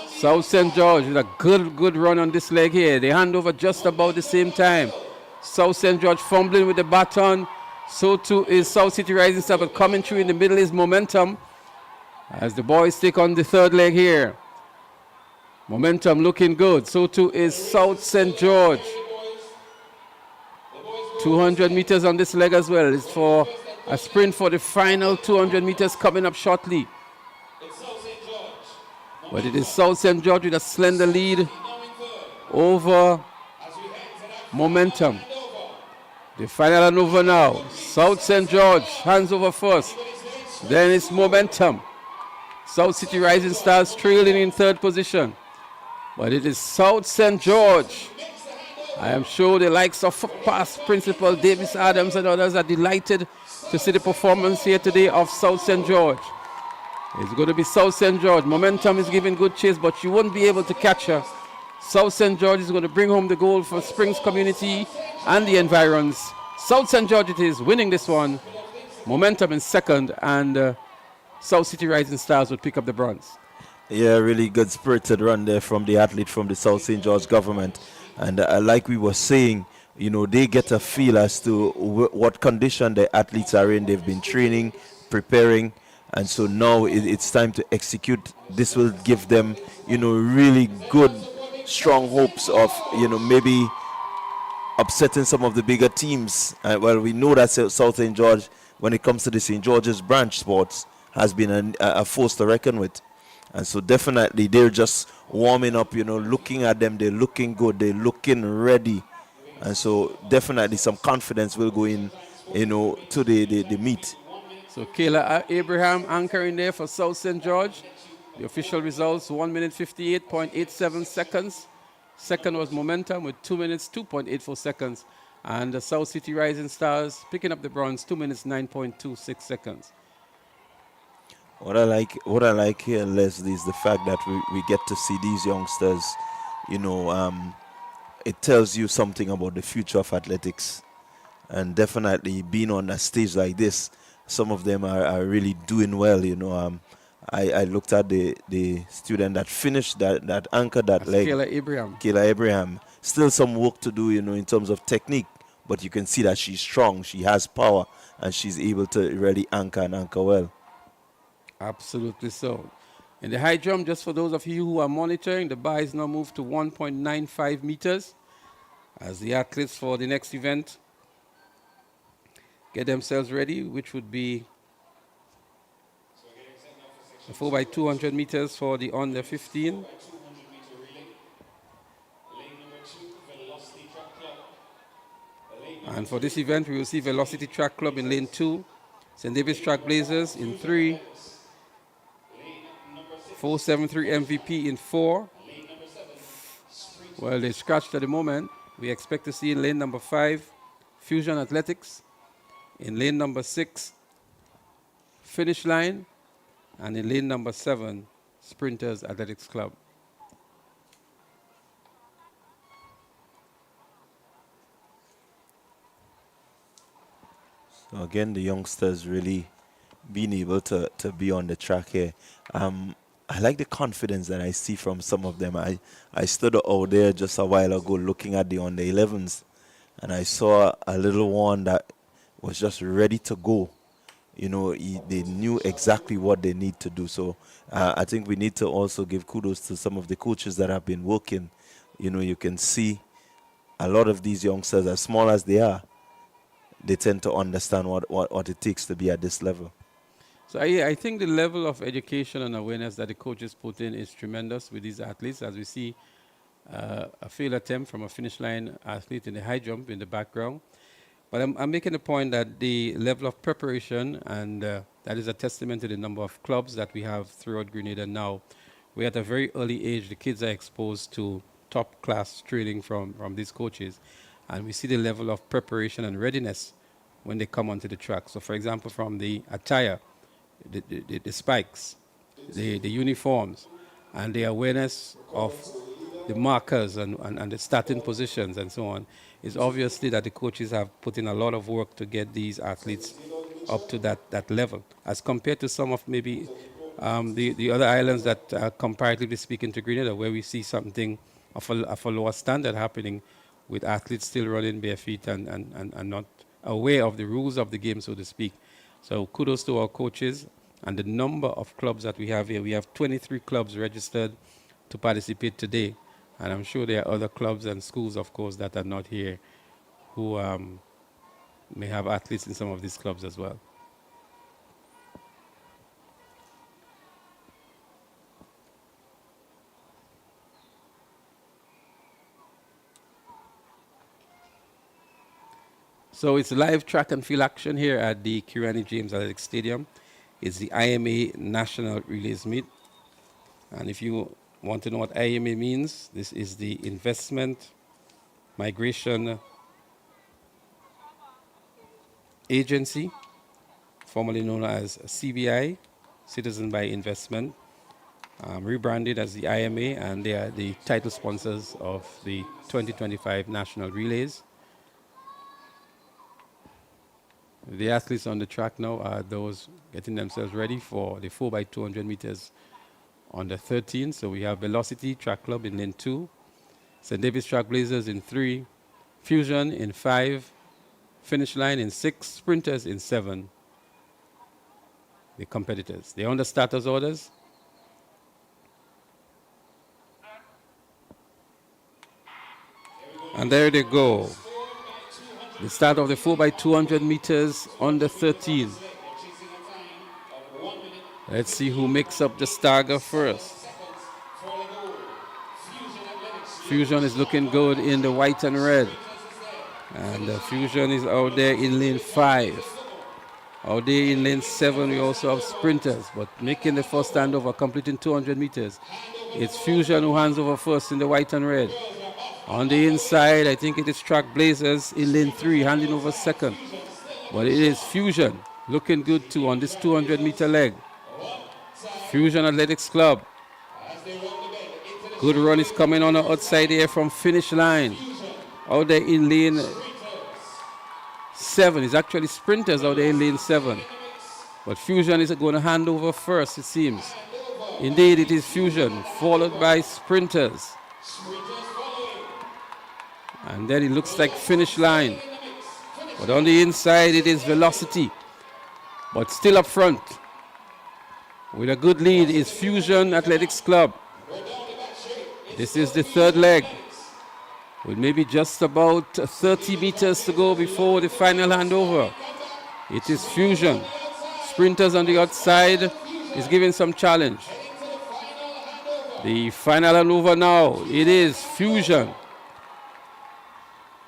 South St. George with a good run on this leg here. They hand over just about the same time. South St. George fumbling with the baton. So too is South City Rising Star, but coming through in the middle is Momentum as the boys take on the 3rd leg here. Momentum looking good. So too is South St. George. 200 meters on this leg as well. It's for a sprint for the final 200 meters coming up shortly. But it is South St. George with a slender lead over Momentum. The final and over now. South St. George hands over first. Then it's Momentum. South City Rising Stars trailing in 3rd position. But it is South St. George. I am sure the likes of past Principal Davis Adams and others are delighted to see the performance here today of South St. George. It's going to be South St. George. Momentum is giving good chase, but you won't be able to catch her. South St. George is going to bring home the gold for Springs community and the environs. South St. George it is winning this one. Momentum in 2nd, and South City Rising Stars would pick up the bronze. Yeah, really good spirited run there from the athlete from the South St. George government. And like we were saying, you know, they get a feel as to what condition the athletes are in. They've been training, preparing, and so now it's time to execute. This will give them, you know, really good, strong hopes of, you know, maybe upsetting some of the bigger teams. Well, we know that South St. George, when it comes to the St. George's branch sports, has been a force to reckon with. And so definitely they're just warming up, looking at them, they're looking good, they're looking ready. And so definitely some confidence will go in, to the meet. So Kayla Abraham anchoring there for South St. George. The official results, 1 minute 58.87 seconds. Second was Momentum with 2 minutes 2.84 seconds. And the South City Rising Stars picking up the bronze, 2 minutes 9.26 seconds. What I like here, Leslie, is the fact that we get to see these youngsters, it tells you something about the future of athletics. And definitely being on a stage like this, some of them are really doing well, I looked at the student that finished that anchored that leg. Kayla Abraham. Still some work to do, in terms of technique, but you can see that she's strong, she has power, and she's able to really anchor well. Absolutely so. In the high jump, just for those of you who are monitoring, the bar is now moved to 1.95 meters as the athletes for the next event get themselves ready, which would be the 4x200 meters for the under 15. And for this event, we will see Velocity Track Club in lane 2, St. David's Track Blazers in 3, 473 MVP in 4. Well, they scratched at the moment. We expect to see in lane number 5, Fusion Athletics. In lane number 6, Finish Line. And in lane number 7, Sprinters Athletics Club. So again, the youngsters really being able to be on the track here. I like the confidence that I see from some of them. I stood out there just a while ago looking at the under 11s, and I saw a little one that was just ready to go. They knew exactly what they need to do. So I think we need to also give kudos to some of the coaches that have been working. You can see a lot of these youngsters, as small as they are, they tend to understand what it takes to be at this level. So I think the level of education and awareness that the coaches put in is tremendous with these athletes. As we see a failed attempt from a finish line athlete in the high jump in the background. But I'm making the point that the level of preparation, and that is a testament to the number of clubs that we have throughout Grenada now. We're at a very early age. The kids are exposed to top-class training from these coaches. And we see the level of preparation and readiness when they come onto the track. So, for example, from the attire, the spikes, the uniforms, and the awareness of the markers and the starting positions and so on, is obviously that the coaches have put in a lot of work to get these athletes up to that level, as compared to some of maybe the other islands that are comparatively speaking to Grenada, where we see something of a lower standard happening with athletes still running bare feet and not aware of the rules of the game, so to speak. So kudos to our coaches and the number of clubs that we have here. We have 23 clubs registered to participate today. And I'm sure there are other clubs and schools, of course, that are not here who may have athletes in some of these clubs as well. So it's live track and field action here at the Kirani James Athletic Stadium. It's the IMA National Relays Meet. And if you want to know what IMA means, this is the Investment Migration Agency, formerly known as CBI, Citizen by Investment, rebranded as the IMA, and they are the title sponsors of the 2025 National Relays. The athletes on the track now are those getting themselves ready for the 4x200 meters on the 13th. So we have Velocity Track Club in lane 2, St. David's Track Blazers in 3, Fusion in 5, Finish Line in 6, Sprinters in 7. The competitors. They're on the starters orders. And there they go. The start of the 4x200 meters on the 13th. Let's see who makes up the stagger first. Fusion is looking good in the white and red. And Fusion is out there in lane 5. Out there in lane 7, we also have sprinters, but making the first handover, completing 200 meters. It's Fusion who hands over first in the white and red. On the inside, I think it is Trackblazers in lane 3, handing over second. But it is Fusion looking good too on this 200-meter leg. Fusion Athletics Club. Good run is coming on the outside here from finish line. Out there in lane 7. It's actually sprinters out there in lane 7. But Fusion is going to hand over first, it seems. Indeed, it is Fusion, followed by sprinters. And then it looks like finish line. But on the inside, it is Velocity. But still up front, with a good lead, is Fusion Athletics Club. This is the third leg, with maybe just about 30 meters to go before the final handover. It is Fusion. Sprinters on the outside is giving some challenge. The final handover now, it is Fusion.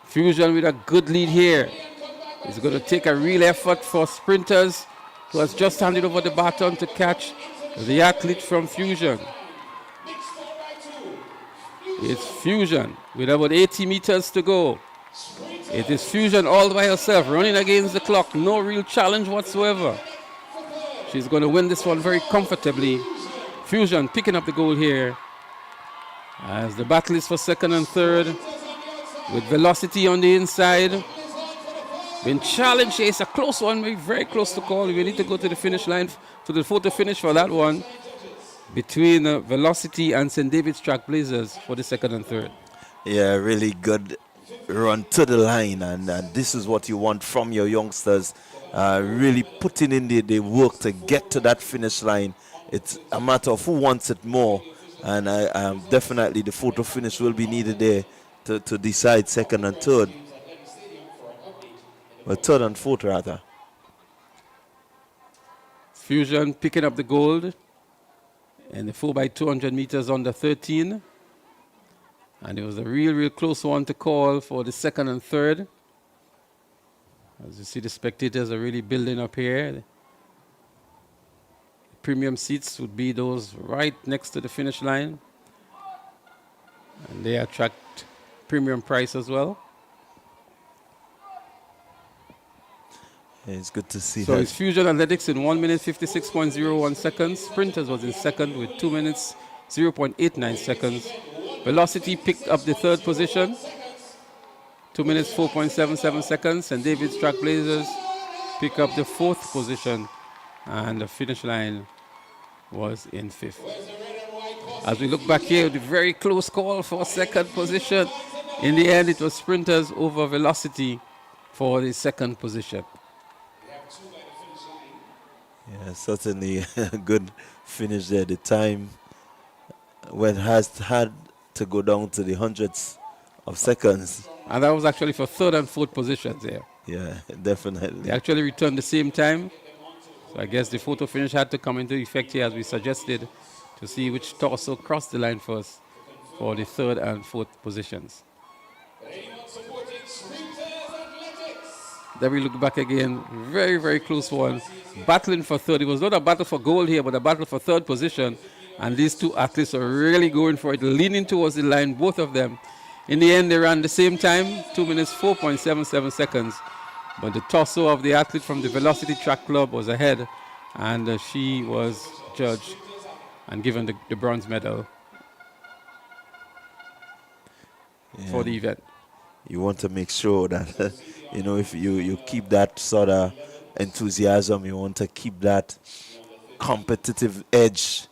Fusion with a good lead here. It's going to take a real effort for sprinters, who has just handed over the baton to catch the athlete from Fusion. It's Fusion with about 80 meters to go. It is Fusion all by herself, running against the clock. No real challenge whatsoever. She's going to win this one very comfortably. Fusion picking up the goal here, as the battle is for second and third, with Velocity on the inside. Been challenged here. It's a close one, very close to call. We need to go to the finish line, to the photo finish for that one, between Velocity and St. David's Trackblazers for the second and third. Yeah, really good run to the line, and this is what you want from your youngsters. Really putting in the work to get to that finish line. It's a matter of who wants it more, and definitely the photo finish will be needed there to decide second and third. Well, third and fourth, rather. Fusion picking up the gold in the 4x200 meters under 13. And it was a real close one to call for the second and third. As you see, the spectators are really building up here. The premium seats would be those right next to the finish line. And they attract premium price as well. Yeah, it's good to see so that. It's Fusion Athletics in 1 minute 56.01 seconds. Sprinters was in second with 2 minutes 0.89 seconds. Velocity picked up the third position, 2 minutes 4.77 seconds. And David's Trackblazers pick up the fourth position, and the finish line was in fifth. As we look back here, the very close call for second position. In the end, it was sprinters over Velocity for the second position. Yeah, certainly a good finish there. The time when has had to go down to the hundreds of seconds. And that was actually for third and fourth positions there. Yeah, definitely. They actually returned the same time. So I guess the photo finish had to come into effect here, as we suggested, to see which torso crossed the line first for the third and fourth positions. Then we look back again, very close one. Battling for third. It was not a battle for gold here, but a battle for third position. And these two athletes are really going for it, leaning towards the line, both of them. In the end, they ran the same time, 2 minutes 4.77 seconds. But the torso of the athlete from the Velocity Track Club was ahead, and she was judged and given the bronze medal for the event. You want to make sure that, if you keep that sort of enthusiasm, you want to keep that competitive edge.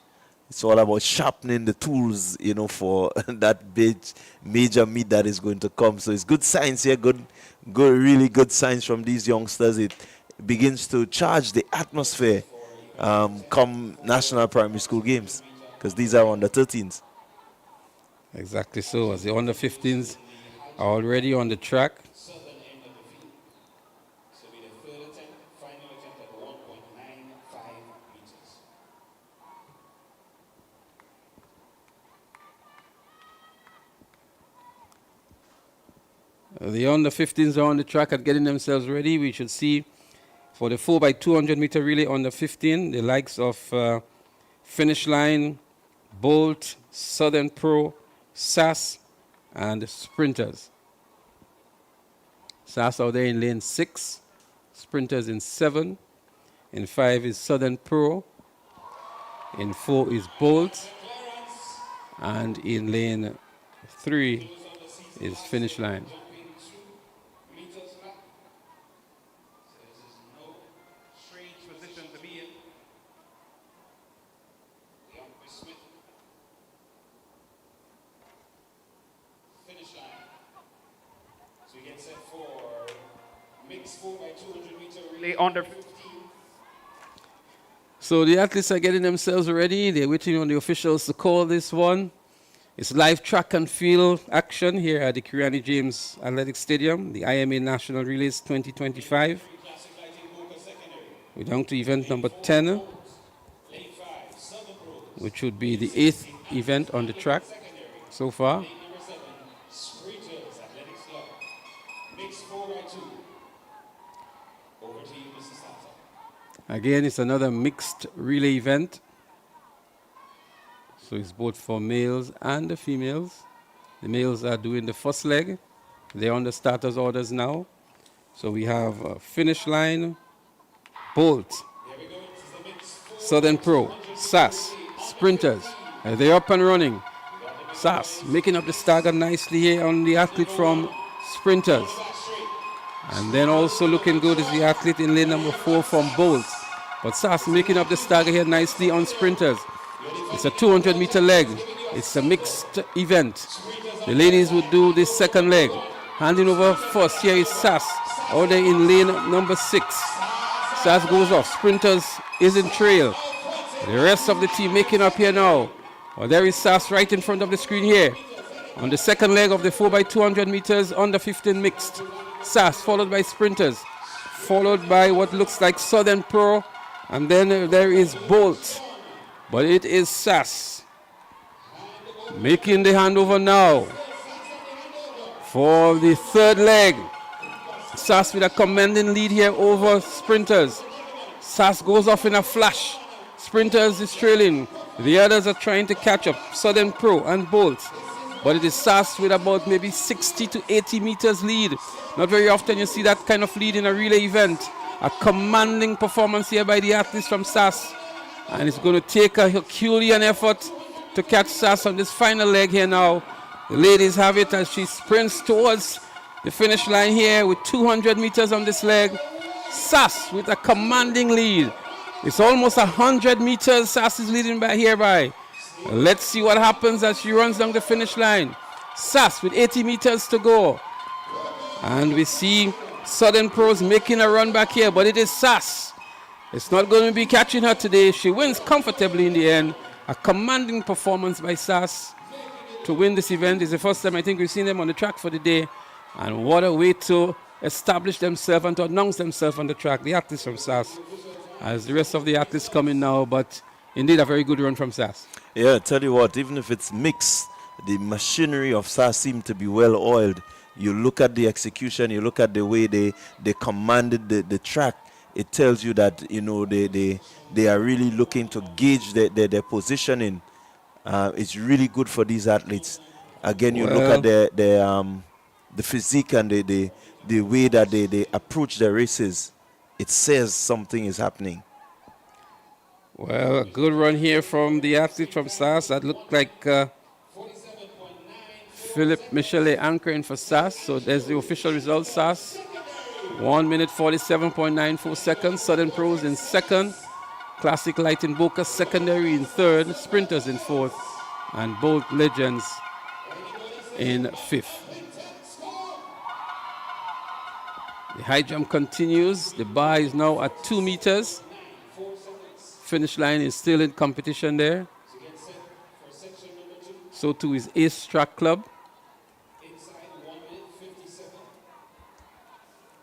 It's all about sharpening the tools, for that big major meet that is going to come. So it's good signs here, really good signs from these youngsters. It begins to charge the atmosphere come National Primary School Games, because these are under 13s. Exactly so, as the under 15s are already on the track. The under 15s are on the track at getting themselves ready. We should see for the 4x200 meter relay under 15, the likes of Finish Line, Bolt, Southern Pro, SAS, and Sprinters. SAS out there in lane 6, Sprinters in 7, in 5 is Southern Pro, in 4 is Bolt, and in lane 3 is Finish Line. Under 15. So the athletes are getting themselves ready. They're waiting on the officials to call this one. It's live track and field action here at the Kirani James Athletic Stadium, the IMA National Relays 2025. We're down to event number 10, which would be the 8th event on the track so far. Again, it's another mixed relay event. So it's both for males and the females. The males are doing the first leg. They're on the starters orders now. So we have Finish Line, Bolt, Southern Pro, SAS, Sprinters. They're up and running. SAS making up the stagger nicely here on the athlete from Sprinters. And then also looking good is the athlete in lane number 4 from Bolt. But SAS making up the stagger here nicely on Sprinters. It's a 200 meter leg. It's a mixed event. The ladies would do this second leg. Handing over first, here is SAS. Out there in lane number 6. SAS goes off. Sprinters is in trail. The rest of the team making up here now. Well, there is SAS right in front of the screen here. On the second leg of the 4x200 meters under 15 mixed. SAS followed by Sprinters. Followed by what looks like Southern Pro. And then there is Bolt. But it is SAS making the handover now for the third leg. SAS with a commanding lead here over Sprinters. SAS goes off in a flash. Sprinters is trailing. The others are trying to catch up. Southern Pro and Bolt. But it is SAS with about maybe 60 to 80 meters lead. Not very often you see that kind of lead in a relay event. A commanding performance here by the athletes from SAS. And it's going to take a Herculean effort to catch SAS on this final leg here now. The ladies have it as she sprints towards the finish line here with 200 meters on this leg. SAS with a commanding lead. It's almost 100 meters SAS is leading by hereby. Let's see what happens as she runs down the finish line. SAS with 80 meters to go. And we see Southern Pros making a run back here, but it is SAS. It's not going to be catching her today. She wins comfortably in the end. A commanding performance by SAS to win this event. It's the first time I think we've seen them on the track for the day. And what a way to establish themselves and to announce themselves on the track. The athletes from SAS, as the rest of the athletes come in now, but indeed a very good run from SAS. Yeah, tell you what, even if it's mixed, the machinery of SAS seemed to be well oiled. You look at the execution, you look at the way they commanded the track, it tells you that, you know, they are really looking to gauge their positioning. It's really good for these athletes. Again, you look at the physique and the way that they approach their races. It says something is happening. Well, a good run here from the athlete from SAS. That looked like Philip Michelet anchoring for SAS. So there's the official result. SAS 1 minute 47.94 seconds. Southern Pros in second. Classic Light in Boca secondary in third. Sprinters in fourth. And Bolt Legends in fifth. The high jump continues. The bar is now at 2 meters. Finish line is still in competition there. So too is Ace Track Club.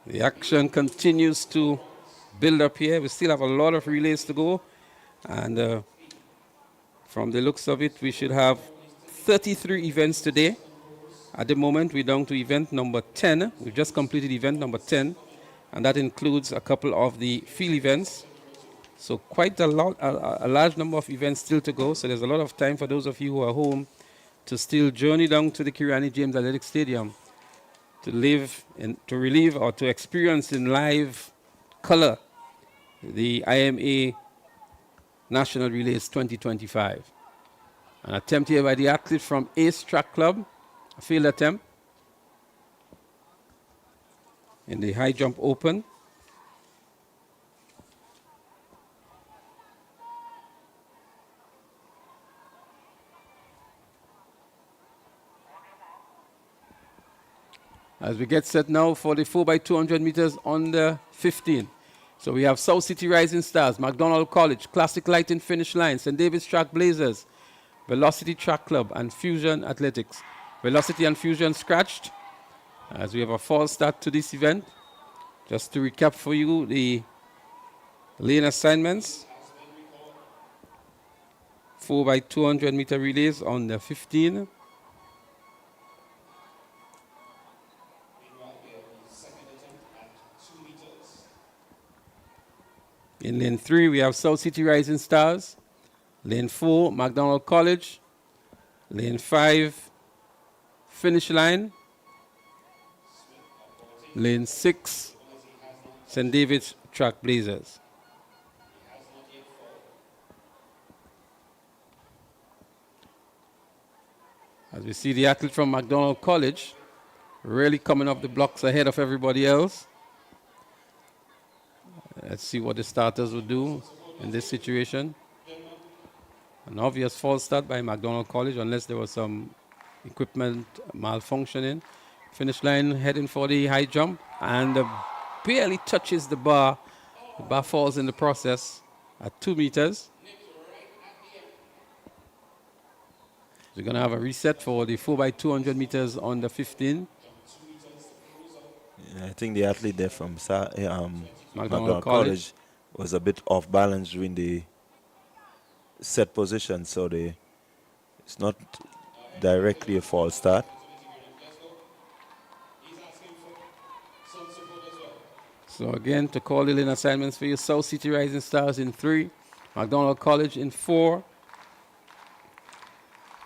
The action continues to build up here. We still have a lot of relays to go. And from the looks of it, we should have 33 events today At the moment, we're down to event number 10. We've just completed event number 10, and that includes a couple of the field events. So quite a large number of events still to go. So there's a lot of time for those of you who are home to still journey down to the Kirani James Athletic Stadium to relive or to experience in live color the IMA National Relays 2025. An attempt here by the athlete from Ace Track Club, a field attempt in the high jump open. As we get set now for the 4x200 meters on the 15. So we have South City Rising Stars, McDonald College, Classic Lighting Finish Line, St. David's Track Blazers, Velocity Track Club, and Fusion Athletics. Velocity and Fusion scratched as we have a false start to this event. Just to recap for you the lane assignments. 4x200 meter relays on the 15. In lane 3, we have South City Rising Stars. Lane 4, McDonald College. Lane 5, Finish Line. Lane 6, St. David's Track Blazers. As we see the athlete from McDonald College really coming up the blocks ahead of everybody else. Let's see what the starters will do in this situation. An obvious false start by McDonald College unless there was some equipment malfunctioning. Finish line heading for the high jump and barely touches the bar. The bar falls in the process at 2 meters. We're going to have a reset for the 4x200 meters on the 15. I think the athlete there from McDonald College was a bit off balance during the set position, so it's not directly a false start. So again, to call the lane assignments for you, South City Rising Stars in 3, McDonald College in 4,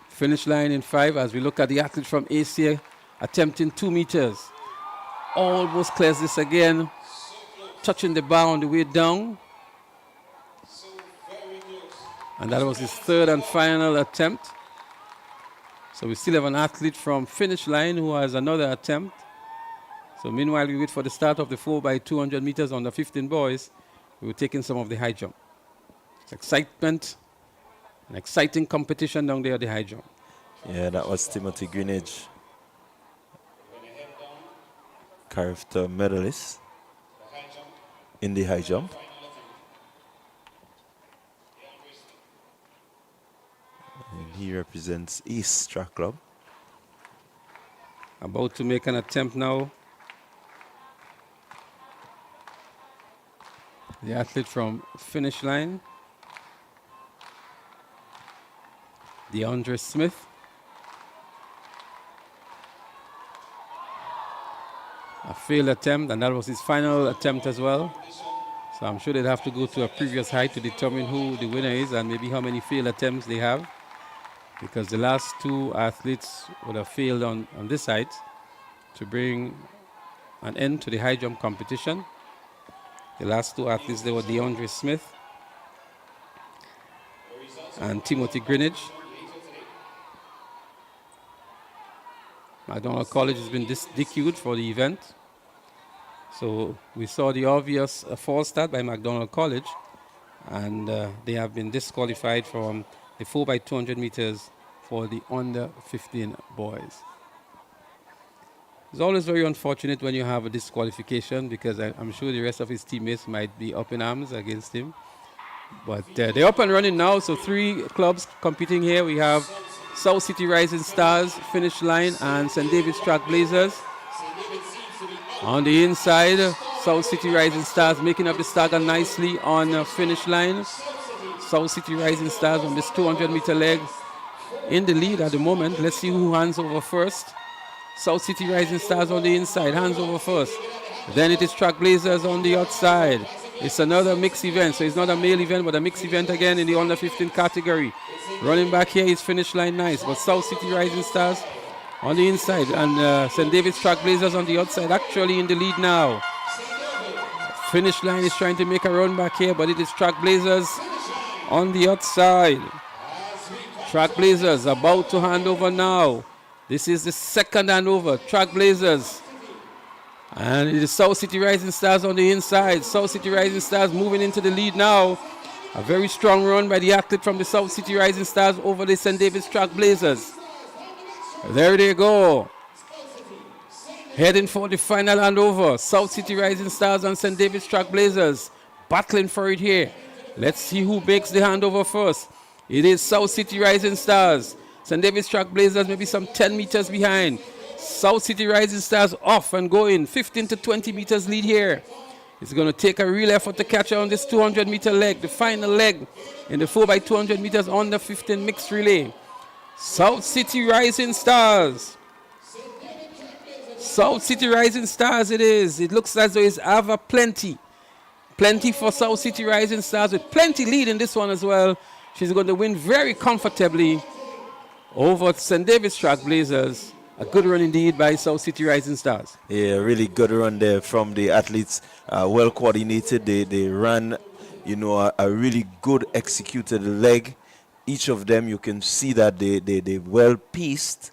Finish Line in 5, as we look at the athlete from Asia attempting 2 meters. Almost clears this again, touching the bar on the way down. And that was his third and final attempt. So we still have an athlete from Finish Line who has another attempt. So meanwhile, we wait for the start of the 4x200 meters on the 15 boys. We were taking some of the high jump. It's excitement, an exciting competition down there at the high jump. Yeah, that was Timothy Greenidge, character medalist in the high jump. And he represents East Track Club. About to make an attempt now. The athlete from Finish Line, DeAndre Smith. A failed attempt, and that was his final attempt as well. So I'm sure they'd have to go to a previous height to determine who the winner is and maybe how many failed attempts they have, because the last 2 athletes would have failed on this height to bring an end to the high jump competition. The last 2 athletes, they were DeAndre Smith and Timothy Greenidge. McDonald College has been DQ'd for the event. So we saw the obvious false start by McDonald College, and they have been disqualified from the 4x200 meters for the under 15 boys. It's always very unfortunate when you have a disqualification, because I'm sure the rest of his teammates might be up in arms against him. But they're up and running now, so 3 clubs competing here. We have South City Rising Stars, Finish Line, and St. David's Track Blazers. On the inside, South City Rising Stars making up the stagger nicely on Finish Line. South City Rising Stars on this 200-meter leg in the lead at the moment. Let's see who hands over first. South City Rising Stars on the inside, hands over first. Then it is Trailblazers on the outside. It's another mixed event, so it's not a male event, but a mixed event again in the under 15 category. Running back here is finish line nice, but South City Rising Stars on the inside and St. David's Trailblazers on the outside, actually in the lead now. Finish line is trying to make a run back here, but it is Trailblazers on the outside. Trailblazers about to hand over now. This is the second handover. Trailblazers. And it is South City Rising Stars on the inside. South City Rising Stars moving into the lead now. A very strong run by the athlete from the South City Rising Stars over the St. David's Trailblazers. There they go. Heading for the final handover. South City Rising Stars and St. David's Trailblazers battling for it here. Let's see who makes the handover first. It is South City Rising Stars. St. David's Trailblazers maybe some 10 meters behind. South City Rising Stars off and going. 15 to 20 meters lead here. It's going to take a real effort to catch her on this 200-meter leg, the final leg in the 4x200 meters under 15 mixed relay. South City Rising Stars. South City Rising Stars it is. It looks as though it's ever plenty. Plenty for South City Rising Stars with plenty lead in this one as well. She's going to win very comfortably over St. David's Trailblazers. A good run indeed by South City Rising Stars. Yeah, really good run there from the athletes. Well coordinated. They ran, a really good executed leg. Each of them, you can see that they well pieced.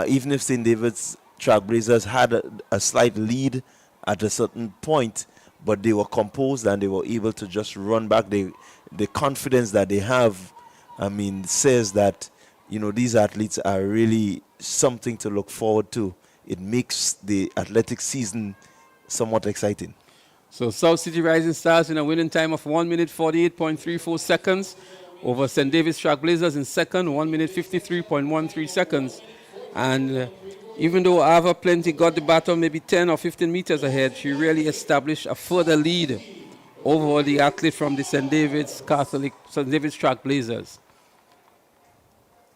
Even if St. David's Trailblazers had a slight lead at a certain point, but they were composed and they were able to just run back. The confidence that they have, says that, these athletes are really something to look forward to. It makes the athletic season somewhat exciting. So South City Rising Stars in a winning time of 1 minute 48.34 seconds over St. David's Trailblazers in second, 1 minute 53.13 seconds. And even though Ava Plenty got the baton maybe 10 or 15 meters ahead, she really established a further lead over the athlete from the St. David's Trailblazers.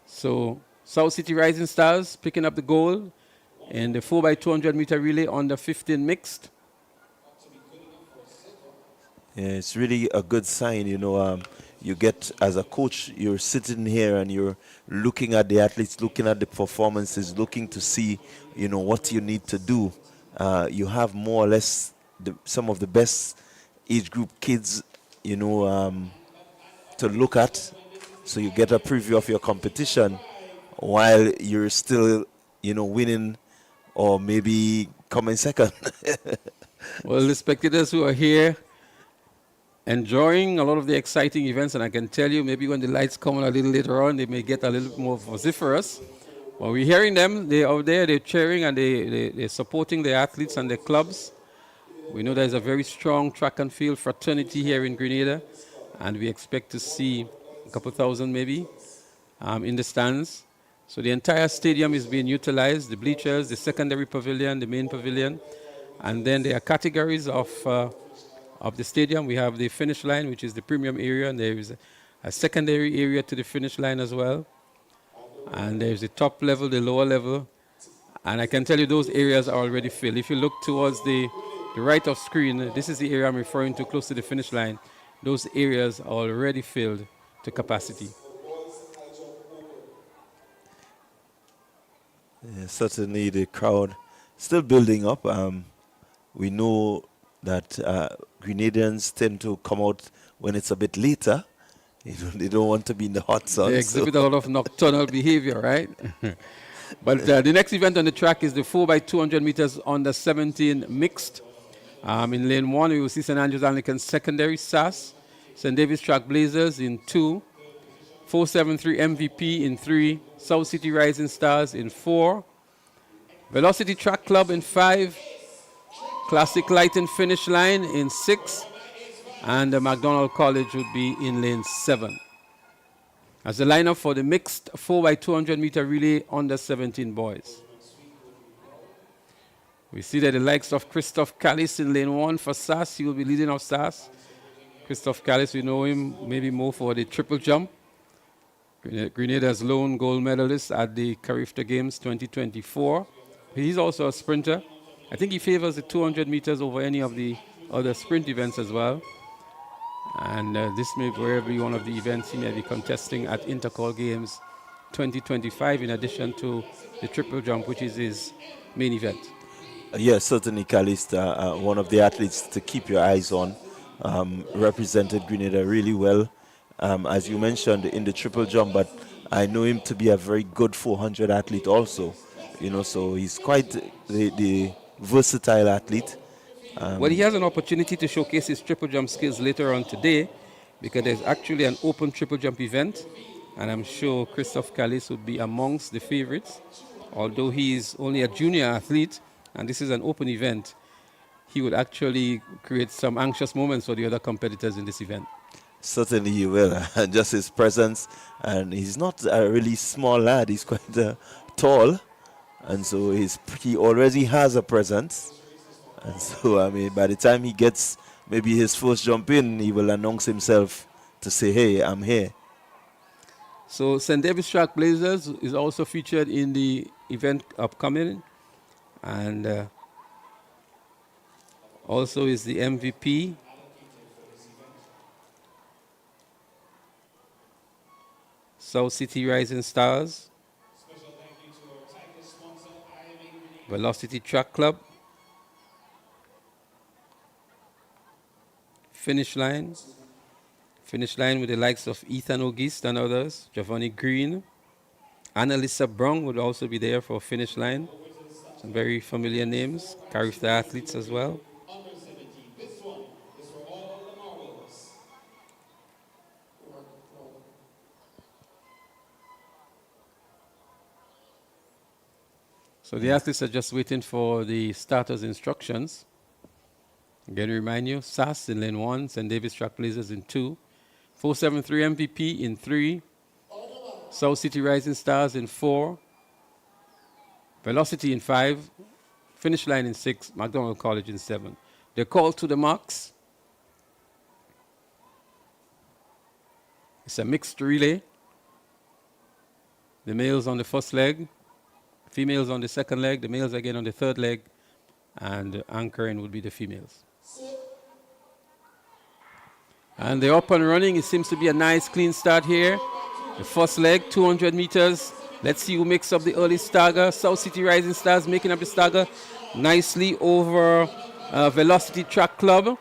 So South City Rising Stars picking up the gold in the 4x200 meter relay under 15 mixed. Yeah, it's really a good sign, you get, as a coach, you're sitting here and you're looking at the athletes, looking at the performances, looking to see, what you need to do. You have more or less some of the best age group kids, to look at. So you get a preview of your competition while you're still, winning or maybe coming second. Well, the spectators who are here enjoying a lot of the exciting events, and I can tell you maybe when the lights come on a little later on, they may get a little more vociferous. But we're hearing them, they're out there, they're cheering and they're supporting the athletes and their clubs. We know there's a very strong track and field fraternity here in Grenada, and we expect to see a couple thousand maybe in the stands. So the entire stadium is being utilized, the bleachers, the secondary pavilion, the main pavilion, and then there are categories of the stadium. We have the finish line, which is the premium area, and there is a secondary area to the finish line as well. And there's the top level, the lower level, and I can tell you those areas are already filled. If you look towards the right of screen, this is the area I'm referring to close to the finish line. Those areas are already filled to capacity. Yeah, certainly the crowd still building up. We know that Grenadians tend to come out when it's a bit later. They don't want to be in the hot sun. They exhibit a lot of nocturnal behavior, right? But the next event on the track is the 4x200 meters under 17 mixed. In lane 1, we will see St. Andrews Anglican Secondary, SAS. St. David's Trailblazers in 2. 473 MVP in 3. South City Rising Stars in 4. Velocity Track Club in 5. Classic Light and Finish Line in 6. And the McDonald College would be in lane 7. As the lineup for the mixed 4x200 meter relay under 17 boys. We see that the likes of Christoph Callis in lane 1 for SAS. He will be leading off SAS. Christoph Callis, we know him maybe more for the triple jump. Grenada's lone gold medalist at the Carifta Games 2024. He's also a sprinter. I think he favors the 200 meters over any of the other sprint events as well. And this may very be one of the events he may be contesting at Intercol Games 2025, in addition to the triple jump, which is his main event. Yes, certainly, Calista, one of the athletes to keep your eyes on. Represented Grenada really well, as you mentioned, in the triple jump, but I know him to be a very good 400 athlete also. You know, so he's quite the versatile athlete. Well, he has an opportunity to showcase his triple jump skills later on today, because there's actually an open triple jump event, and I'm sure Christophe Callis would be amongst the favorites. Although he is only a junior athlete, and this is an open event, he would actually create some anxious moments for the other competitors in this event. Certainly he will. Just his presence, and he's not a really small lad, he's quite tall, and so he already has a presence. And so, I mean, by the time he gets maybe his first jump in, he will announce himself to say, hey, I'm here. So St. David's Track Blazers is also featured in the event upcoming, and also is the MVP. South City Rising Stars, Velocity Track Club, Finish Line with the likes of Ethan Auguste and others, Giovanni Green. Annalisa Brown would also be there for Finish Line. Some very familiar names, Carifta athletes as well. So the athletes are just waiting for the starters' instructions. Again, remind you, SAS in lane 1, St. David's Track Blazers in 2, 473 MVP in 3, South City Rising Stars in 4, Velocity in 5, Finish Line in 6, McDonald College in 7. They're called to the marks. It's a mixed relay. The males on the first leg, females on the second leg, the males again on the third leg, and anchoring would be the females. And they're up and running. It seems to be a nice clean start here. The first leg, 200 meters. Let's see who makes up the early stagger. South City Rising Stars making up the stagger nicely over Velocity Track Club.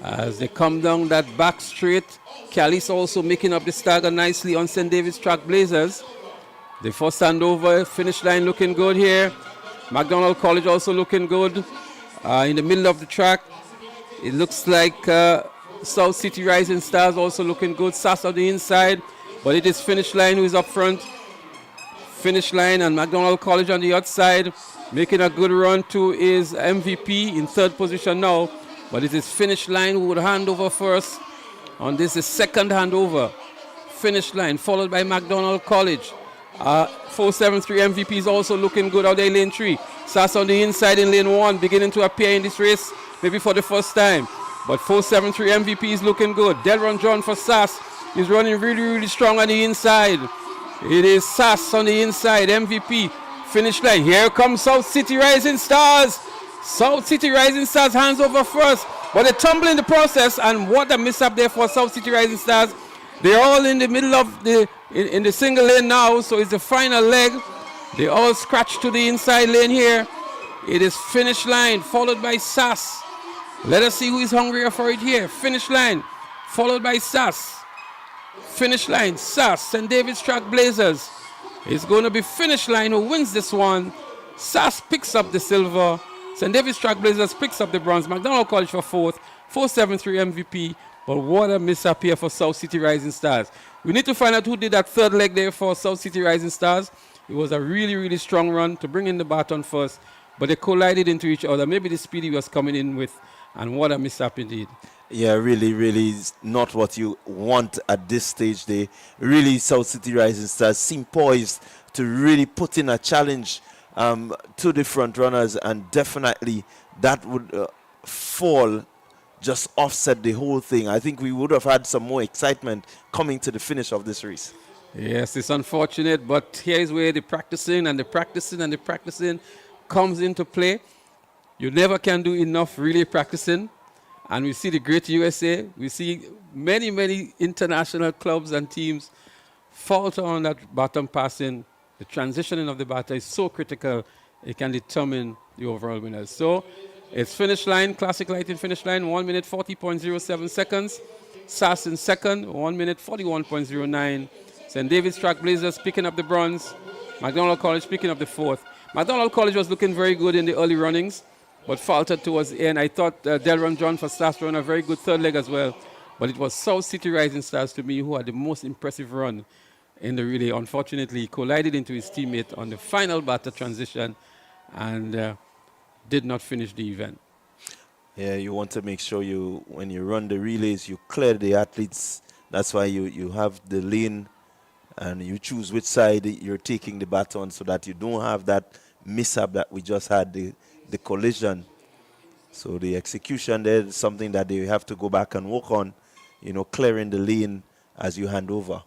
As they come down that back straight, Callis also making up the stagger nicely on St. David's Track Blazers. The first handover, Finish Line looking good here. McDonald College also looking good. In the middle of the track, it looks like South City Rising Stars also looking good. SAS on the inside, but it is Finish Line who is up front. Finish Line and McDonald College on the outside, making a good run to his MVP in third position now. But it is Finish Line who would hand over first. On this is second handover. Finish Line followed by McDonald College. 473 MVP is also looking good out there in lane 3. SAS on the inside in lane 1, beginning to appear in this race, maybe for the first time. But 473 MVP is looking good. Delron John for SAS is running really, really strong on the inside. It is SAS on the inside, MVP. Finish Line. Here comes South City Rising Stars. South City Rising Stars hands over first, but they tumble in the process, and what a mishap there for South City Rising Stars. They're all in the middle of in the single lane now, so it's the final leg. They all scratch to the inside lane here. It is Finish Line followed by SAS. Let us see who is hungrier for it here. Finish Line followed by SAS. Finish Line, SAS, St. David's Track Blazers. It's going to be Finish Line who wins this one. SAS picks up the silver. St. David's Track Blazers picks up the bronze. McDonald College for fourth. 473 MVP. But what a mishap here for South City Rising Stars. We need to find out who did that third leg there for South City Rising Stars. It was a really, really strong run to bring in the baton first, but they collided into each other. Maybe the speed he was coming in with, and what a mishap indeed. Yeah, really, really not what you want at this stage. They really, South City Rising Stars seem poised to really put in a challenge to the front runners, and definitely that would fall just offset the whole thing. I think we would have had some more excitement coming to the finish of this race. Yes, it's unfortunate, but here is where the practicing and the practicing and the practicing comes into play. You never can do enough really practicing. And we see the great USA. We see many, many international clubs and teams falter on that bottom passing. The transitioning of the batter is so critical, it can determine the overall winners. So it's finish line, classic lighting finish line, 1 minute 40.07 seconds. SAS in second, 1 minute 41.09. St. David's Trailblazers picking up the bronze. McDonald College picking up the fourth. McDonald College was looking very good in the early runnings, but faltered towards the end. I thought Delron John for SAS ran a very good third leg as well, but it was South City Rising Stars to me who had the most impressive run in the relay. Unfortunately, he collided into his teammate on the final batter transition and did not finish the event. Yeah, you want to make sure you, when you run the relays, you clear the athletes. That's why you have the lane and you choose which side you're taking the baton so that you don't have that mishap that we just had, the collision. So the execution there is something that they have to go back and work on, clearing the lane as you hand over.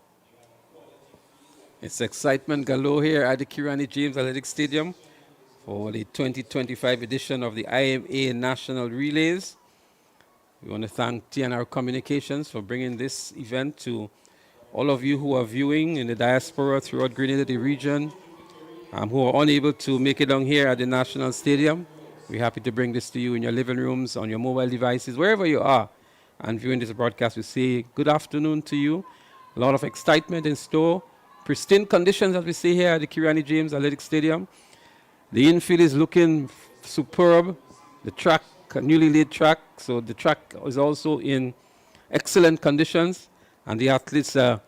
It's excitement galore here at the Kirani James Athletic Stadium for the 2025 edition of the IMA National Relays. We want to thank TNR Communications for bringing this event to all of you who are viewing in the diaspora throughout Grenada, the region, who are unable to make it down here at the National Stadium. We're happy to bring this to you in your living rooms, on your mobile devices, wherever you are. And viewing this broadcast, we say good afternoon to you. A lot of excitement in store. Pristine conditions, as we see here at the Kirani James Athletic Stadium. The infield is looking superb. The track, newly laid track, so the track is also in excellent conditions. And the athletes at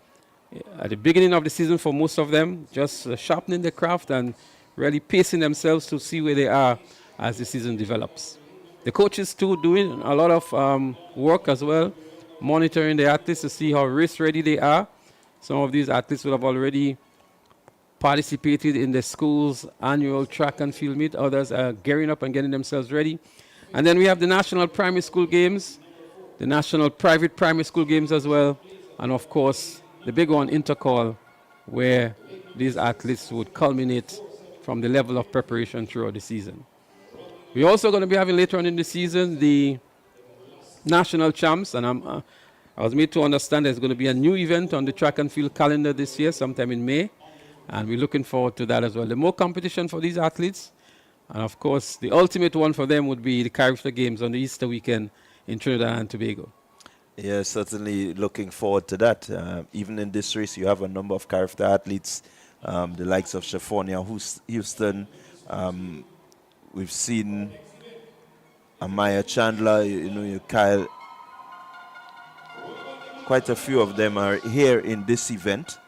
the beginning of the season, for most of them, just sharpening their craft and really pacing themselves to see where they are as the season develops. The coaches too doing a lot of work as well, monitoring the athletes to see how race ready they are. Some of these athletes will have already participated in the school's annual track and field meet. Others are gearing up and getting themselves ready. And then we have the National Primary School Games, the National Private Primary School Games as well, and of course, the big one, Intercall, where these athletes would culminate from the level of preparation throughout the season. We're also going to be having later on in the season the National Champs, and I was made to understand there's going to be a new event on the track and field calendar this year, sometime in May, and we're looking forward to that as well. The more competition for these athletes, and of course, the ultimate one for them would be the Caribbean Games on the Easter weekend in Trinidad and Tobago. Yeah, certainly looking forward to that. Even in this race, you have a number of character athletes, the likes of Shaffonia Houston. We've seen Amaya Chandler, Kyle. Quite a few of them are here in this event.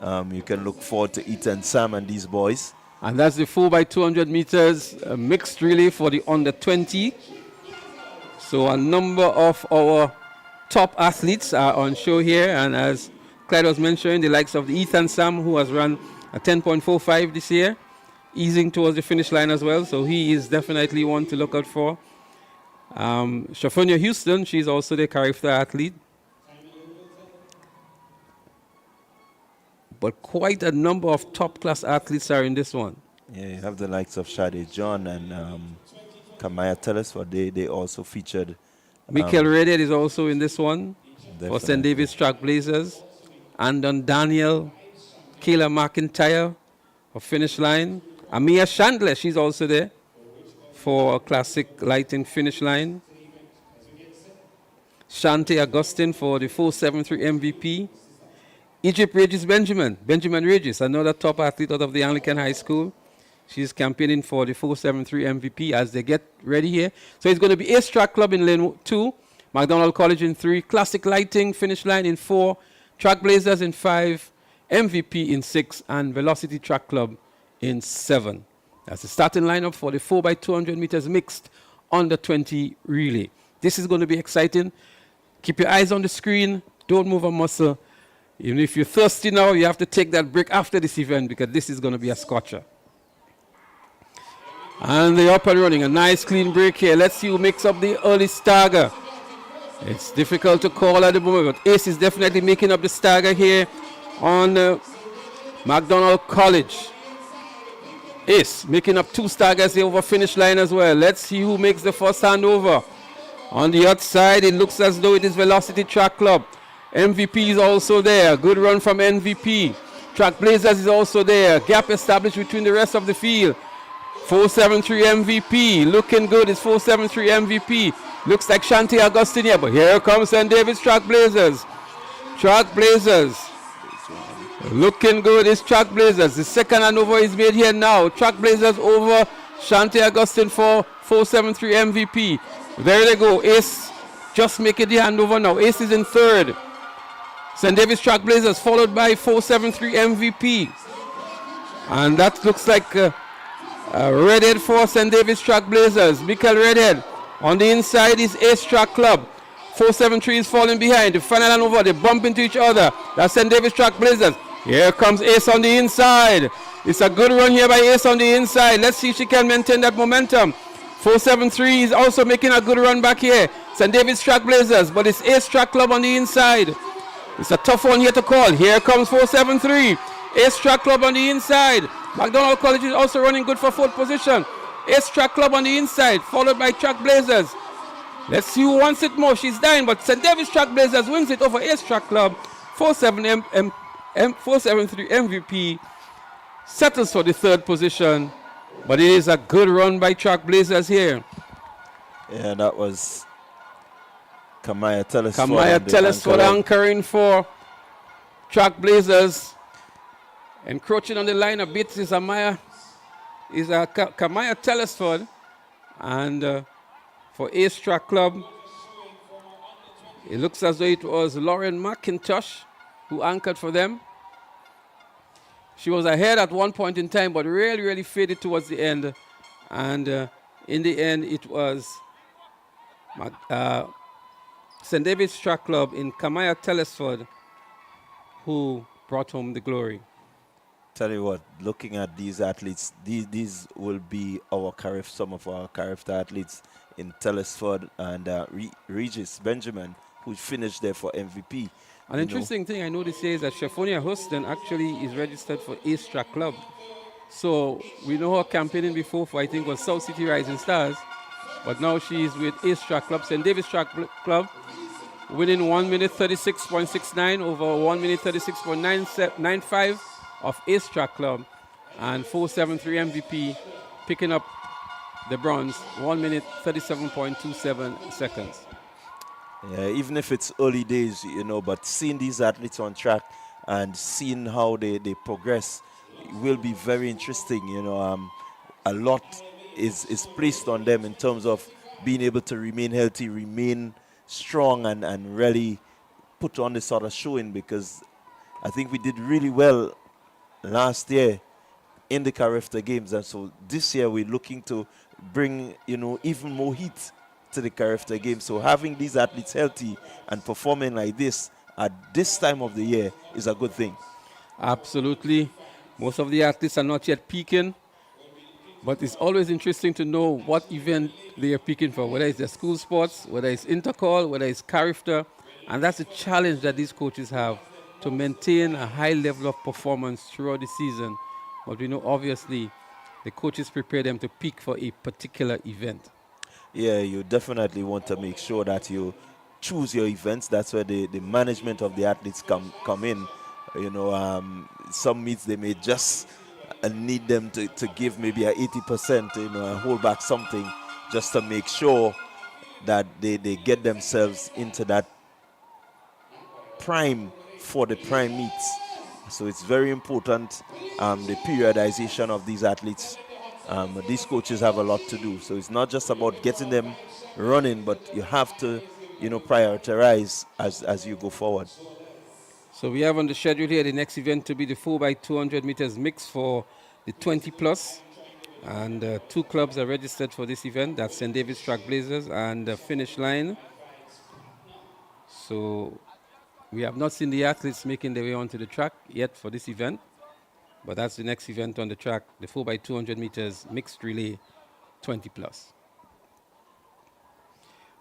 You can look forward to Ethan Sam and these boys. And that's the 4x200 meters mixed relay for the under 20. So a number of our top athletes are on show here, and as Clyde was mentioning, the likes of the Ethan Sam, who has run a 10.45 this year, easing towards the finish line as well, so he is definitely one to look out for. Shaffonia Houston, she's also the character athlete. But quite a number of top-class athletes are in this one. Yeah, you have the likes of Shade John and Kamaya Tellis, but they also featured. Michael Reddit is also in this one for St. David's Trailblazers. Andon Daniel, Kayla McIntyre for finish line. Amia Chandler, she's also there for a classic lighting finish line. Shante Augustine for the 473 MVP. Egypt Regis Benjamin Regis, another top athlete out of the Anglican High School. She's campaigning for the 473 MVP as they get ready here. So it's going to be Ace Track Club in lane 2, McDonald College in 3, Classic Lighting finish line in 4, Trailblazers in 5, MVP in 6, and Velocity Track Club in 7. That's the starting lineup for the 4x200 meters mixed under 20 relay. This is going to be exciting. Keep your eyes on the screen. Don't move a muscle. Even if you're thirsty now, you have to take that break after this event because this is going to be a scorcher. And they're up and running. A nice clean break here. Let's see who makes up the early stagger. It's difficult to call at the moment, but Ace is definitely making up the stagger here on McDonald College. Ace making up 2 staggers here over finish line as well. Let's see who makes the first handover. On the outside, it looks as though it is Velocity Track Club. MVP is also there. Good run from MVP. Track Blazers is also there. Gap established between the rest of the field. 473 MVP. Looking good. It's 473 MVP. Looks like Shanti Augustine here, but here comes St. David's Track Blazers. Track Blazers. Looking good is Track Blazers. The second handover is made here now. Track Blazers over Shanti Augustine for 473 MVP. There they go. Ace just making the handover now. Ace is in third. St. David's Track Blazers followed by 473 MVP. And that looks like Redhead for St. David's Track Blazers. Michael Redhead. On the inside is Ace Track Club. 473 is falling behind. The final handover, they bump into each other. That's St. David's Track Blazers. Here comes Ace on the inside. It's a good run here by Ace on the inside. Let's see if she can maintain that momentum. 473 is also making a good run back here. St. David's Track Blazers, but it's Ace Track Club on the inside. It's a tough one here to call. Here comes 473. Ace Track Club on the inside. McDonald College is also running good for 4th position. Ace Track Club on the inside, followed by Track Blazers. Let's see who wants it more. She's dying, but St. David's Track Blazers wins it over Ace Track Club. 473 MVP settles for the 3rd position, but it is a good run by Track Blazers here. Yeah, that was Kamaya Telesford. Kamaya Telesford anchoring for Track Blazers. Encroaching on the line a bit is Kamaya Telesford. And for Ace Track Club, it looks as though it was Lauren McIntosh who anchored for them. She was ahead at one point in time, but really faded towards the end. And in the end, it was St. David's Track Club in Kamaya Telesford who brought home the glory. Tell you what, looking at these athletes, these will be some of our Carifta athletes in Telesford and Regis Benjamin, who finished there for MVP. An interesting thing I noticed here is that Shephonia Huston actually is registered for Ace Track Club. So we know her campaigning before for, I think, was South City Rising Stars. But now she is with Ace Track Club, St. David's Track Club, winning 1 minute 36.69 over 1 minute 36.95 of Ace Track Club. And 473 MVP picking up the bronze, 1 minute 37.27 seconds. Yeah, even if it's early days, but seeing these athletes on track and seeing how they progress will be very interesting. A lot is placed on them in terms of being able to remain healthy, remain strong, and really put on this sort of showing, because I think we did really well last year in the Carifta Games, and so this year we're looking to bring even more heat to the Carifta Games. So having these athletes healthy and performing like this at this time of the year is a good thing. Absolutely. Most of the athletes are not yet peaking, but it's always interesting to know what event they are peaking for, whether it's their school sports, whether it's intercall, whether it's Carifta, and that's a challenge that these coaches have, to maintain a high level of performance throughout the season. But we know obviously the coaches prepare them to peak for a particular event. Yeah, you definitely want to make sure that you choose your events. That's where the management of the athletes come in. Some meets they may just need them to give maybe a 80%, and hold back something just to make sure that they get themselves into that prime for the prime meets. So it's very important, the periodization of these athletes. These coaches have a lot to do. So it's not just about getting them running, but you have to, prioritize as you go forward. So we have on the schedule here the next event to be the 4x200 meters mix for the 20 plus. And 2 clubs are registered for this event. That's St. David's Track Blazers and Finish Line. So we have not seen the athletes making their way onto the track yet for this event. But that's the next event on the track, the 4x200 meters mixed relay 20 plus.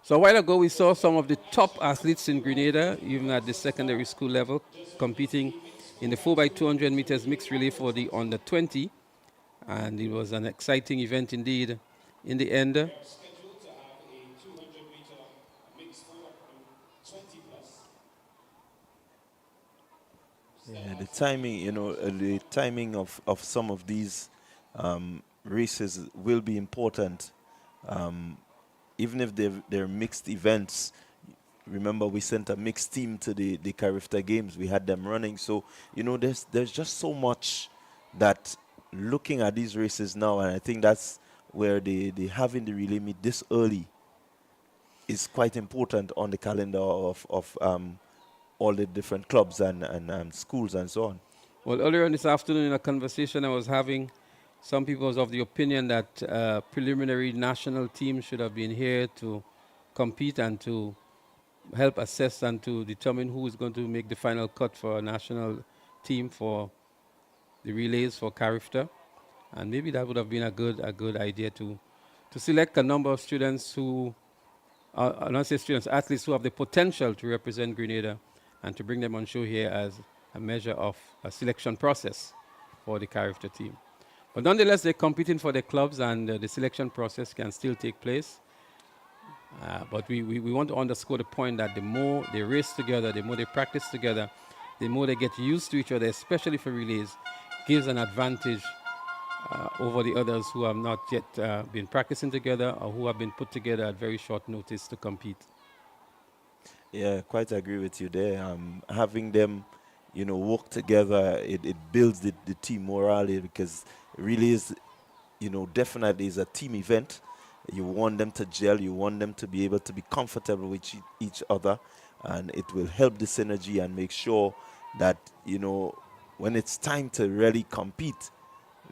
So a while ago, we saw some of the top athletes in Grenada, even at the secondary school level, competing in the 4x200 meters mixed relay for the under 20. And it was an exciting event indeed in the end. Yeah, the timing, the timing of some of these races will be important. Even if they're mixed events, remember we sent a mixed team to the Carifta Games. We had them running. So, there's just so much that looking at these races now, and I think that's where they having the relay meet this early is quite important on the calendar of all the different clubs and schools and so on. Well, earlier on this afternoon in a conversation I was having, some people was of the opinion that preliminary national teams should have been here to compete and to help assess and to determine who is going to make the final cut for a national team for the relays for Carifta. And maybe that would have been a good idea to select a number of students who, not say students, athletes who have the potential to represent Grenada and to bring them on show here as a measure of a selection process for the Carifta team. But nonetheless, they're competing for their clubs and the selection process can still take place. But we want to underscore the point that the more they race together, the more they practice together, the more they get used to each other, especially for relays, gives an advantage over the others who have not yet been practicing together or who have been put together at very short notice to compete. Yeah, quite agree with you there. Having them, work together, it builds the team morale because really is, definitely is a team event. You want them to gel, you want them to be able to be comfortable with each other, and it will help the synergy and make sure that, when it's time to really compete,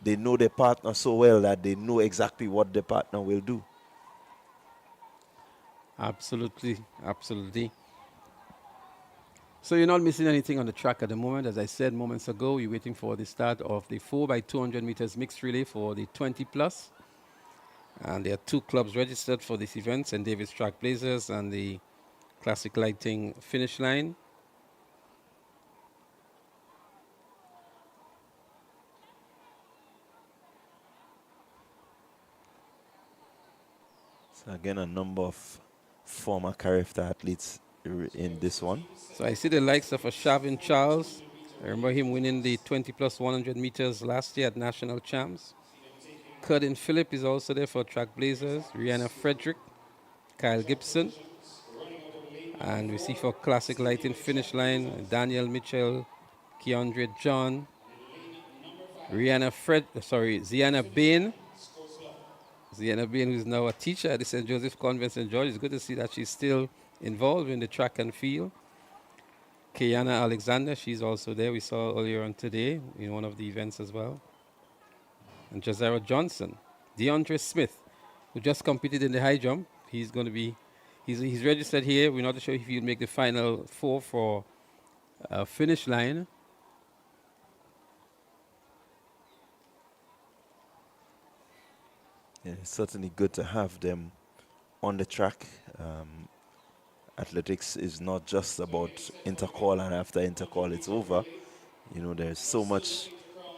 they know their partner so well that they know exactly what their partner will do. Absolutely, absolutely. So you're not missing anything on the track at the moment. As I said moments ago, you're waiting for the start of the 4x200 meters mixed relay for the 20 plus. And there are two clubs registered for this event, St. David's Track Blazers and the Classic Lighting Finish Line. So again, a number of former Carifta athletes in this one. So I see the likes of Shavin Charles. I remember him winning the 20 plus 100 meters last year at National Champs. Curtin Phillip is also there for Track Blazers. Rihanna Frederick, Kyle Gibson. And we see for Classic Lighting Finish Line, Daniel Mitchell, Keandre John, Ziana Bain. Ziana Bain, who's now a teacher at the St. Joseph Convent St. George. It's good to see that she's still involved in the track and field. Kayana Alexander, she's also there. We saw earlier on today in one of the events as well. And Jazara Johnson. DeAndre Smith, who just competed in the high jump. He's going to be, he's registered here. We're not sure if he'll make the final four for finish line. Yeah, it's certainly good to have them on the track. Athletics is not just about intercall, and after intercall it's over. There's so much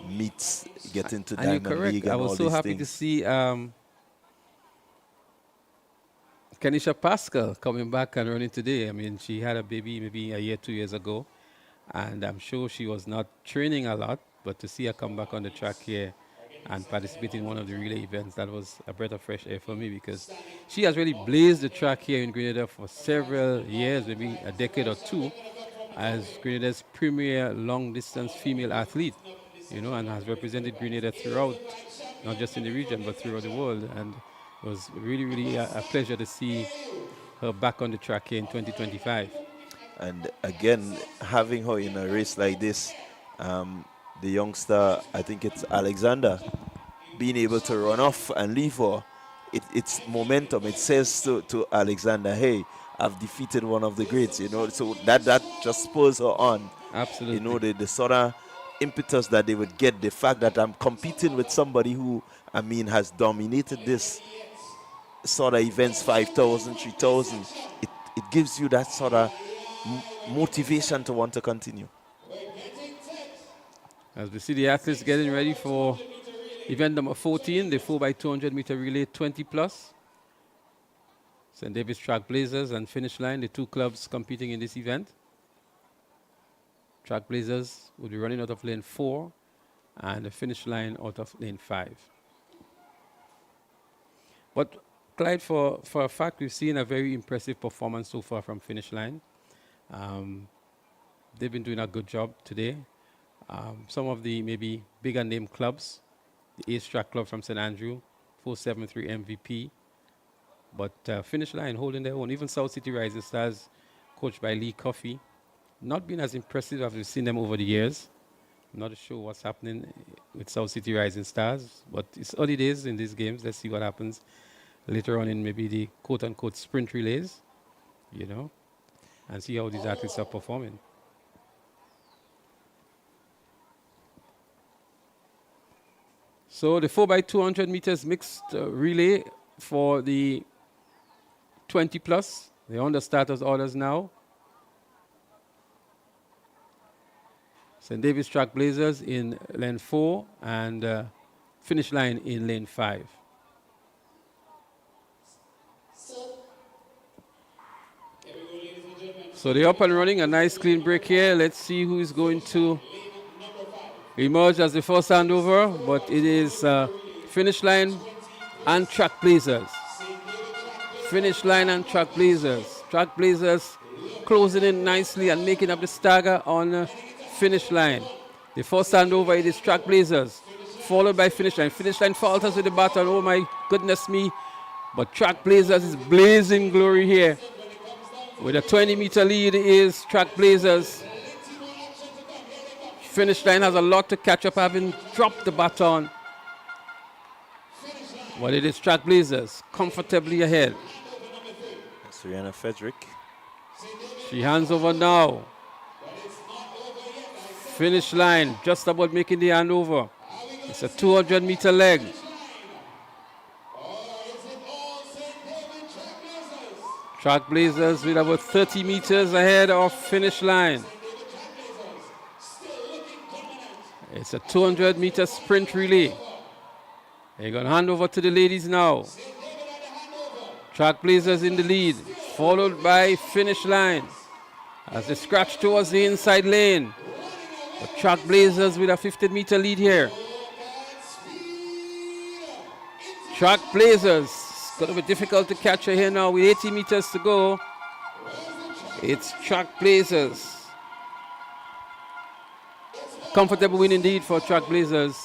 meets getting to Diamond League and I all was so these happy things. to see Kenisha Pascal coming back and running today. I mean, she had a baby maybe a year, 2 years ago, and I'm sure she was not training a lot, but to see her come back on the track here and participate in one of the relay events, that was a breath of fresh air for me because she has really blazed the track here in Grenada for several years, maybe a decade or two, as Grenada's premier long-distance female athlete, and has represented Grenada throughout, not just in the region, but throughout the world. And it was really, really a pleasure to see her back on the track here in 2025. And again, having her in a race like this, the youngster, I think it's Alexander, being able to run off and leave her, it's momentum. It says to Alexander, hey, I've defeated one of the greats, so that just spurs her on. Absolutely. The sort of impetus that they would get, the fact that I'm competing with somebody who, has dominated this sort of events, 5,000, 3,000. It gives you that sort of motivation to want to continue. As we see the athletes getting ready for event number 14, the 4x200 meter relay 20 plus. St. David's Trailblazers and Finish Line, the two clubs competing in this event. Trailblazers will be running out of lane 4 and the Finish Line out of lane 5. But Clyde, for a fact, we've seen a very impressive performance so far from Finish Line. They've been doing a good job today. Some of the maybe bigger name clubs, the Ace Track Club from St. Andrew, 473 MVP. But Finish Line holding their own. Even South City Rising Stars, coached by Lee Coffey, not been as impressive as we've seen them over the years. I'm not sure what's happening with South City Rising Stars, but it's early days in these games. Let's see what happens later on in maybe the quote-unquote sprint relays, you know, and see how these athletes are performing. So the 4x200 meters mixed relay for the 20 plus. They're on the starters orders now. St. David's Trailblazers in lane 4 and Finish Line in lane 5. So they're up and running, a nice clean break here. Let's see who is going to emerge as the first handover, but it is Finish Line and Trailblazers. Finish Line and Trailblazers. Trailblazers closing in nicely and making up the stagger on Finish Line. The first handover, it is Trailblazers, followed by Finish Line. Finish Line falters with the baton, oh my goodness me. But Trailblazers is blazing glory here. With a 20-meter lead is Trailblazers. Finish Line has a lot to catch up, having dropped the baton. But it is Trailblazers comfortably ahead. Rihanna Frederick. She hands over now. Finish Line just about making the handover. It's a 200-meter leg. Trailblazers with about 30 meters ahead of Finish Line. It's a 200-meter sprint relay. They're going to hand over to the ladies now. Trailblazers in the lead, followed by Finish Line as they scratch towards the inside lane. But Trailblazers with a 50-meter lead here. Trailblazers, it's going to be difficult to catch her here now with 80 meters to go. It's Trailblazers. Comfortable win indeed for Trailblazers.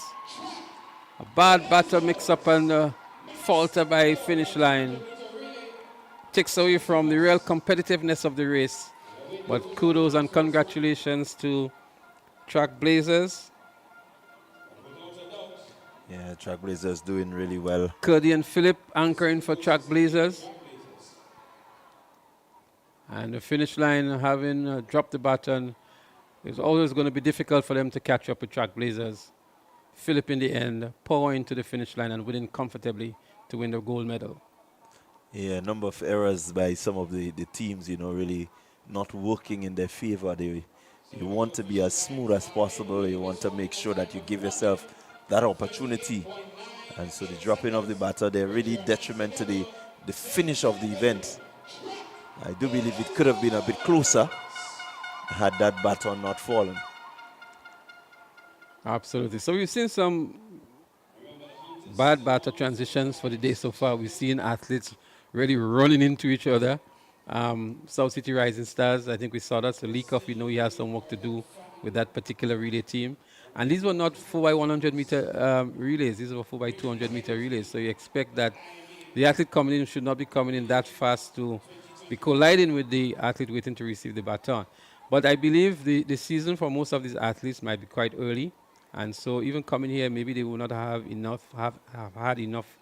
A bad batter mix-up and falter by Finish Line. Takes away from the real competitiveness of the race. But kudos and congratulations to Trailblazers. Yeah, Trailblazers doing really well. Cuddy and Phillip anchoring for Trailblazers. And the Finish Line having dropped the baton. It's always going to be difficult for them to catch up with Trailblazers. Phillip in the end, powering to the Finish Line and winning comfortably to win the gold medal. Yeah, a number of errors by some of the teams, you know, really not working in their favor. You want to be as smooth as possible. You want to make sure that you give yourself that opportunity. And so the dropping of the batter, they're really detriment to the finish of the event. I do believe it could have been a bit closer had that baton not fallen. Absolutely. So we've seen some bad batter transitions for the day so far. We've seen athletes really running into each other. South City Rising Stars, I think we saw that. So Lee Coffey, we know he has some work to do with that particular relay team. And these were not 4x100 meter relays. These were 4x200 meter relays. So you expect that the athlete coming in should not be coming in that fast to be colliding with the athlete waiting to receive the baton. But I believe the season for most of these athletes might be quite early. And so even coming here, maybe they will not have had enough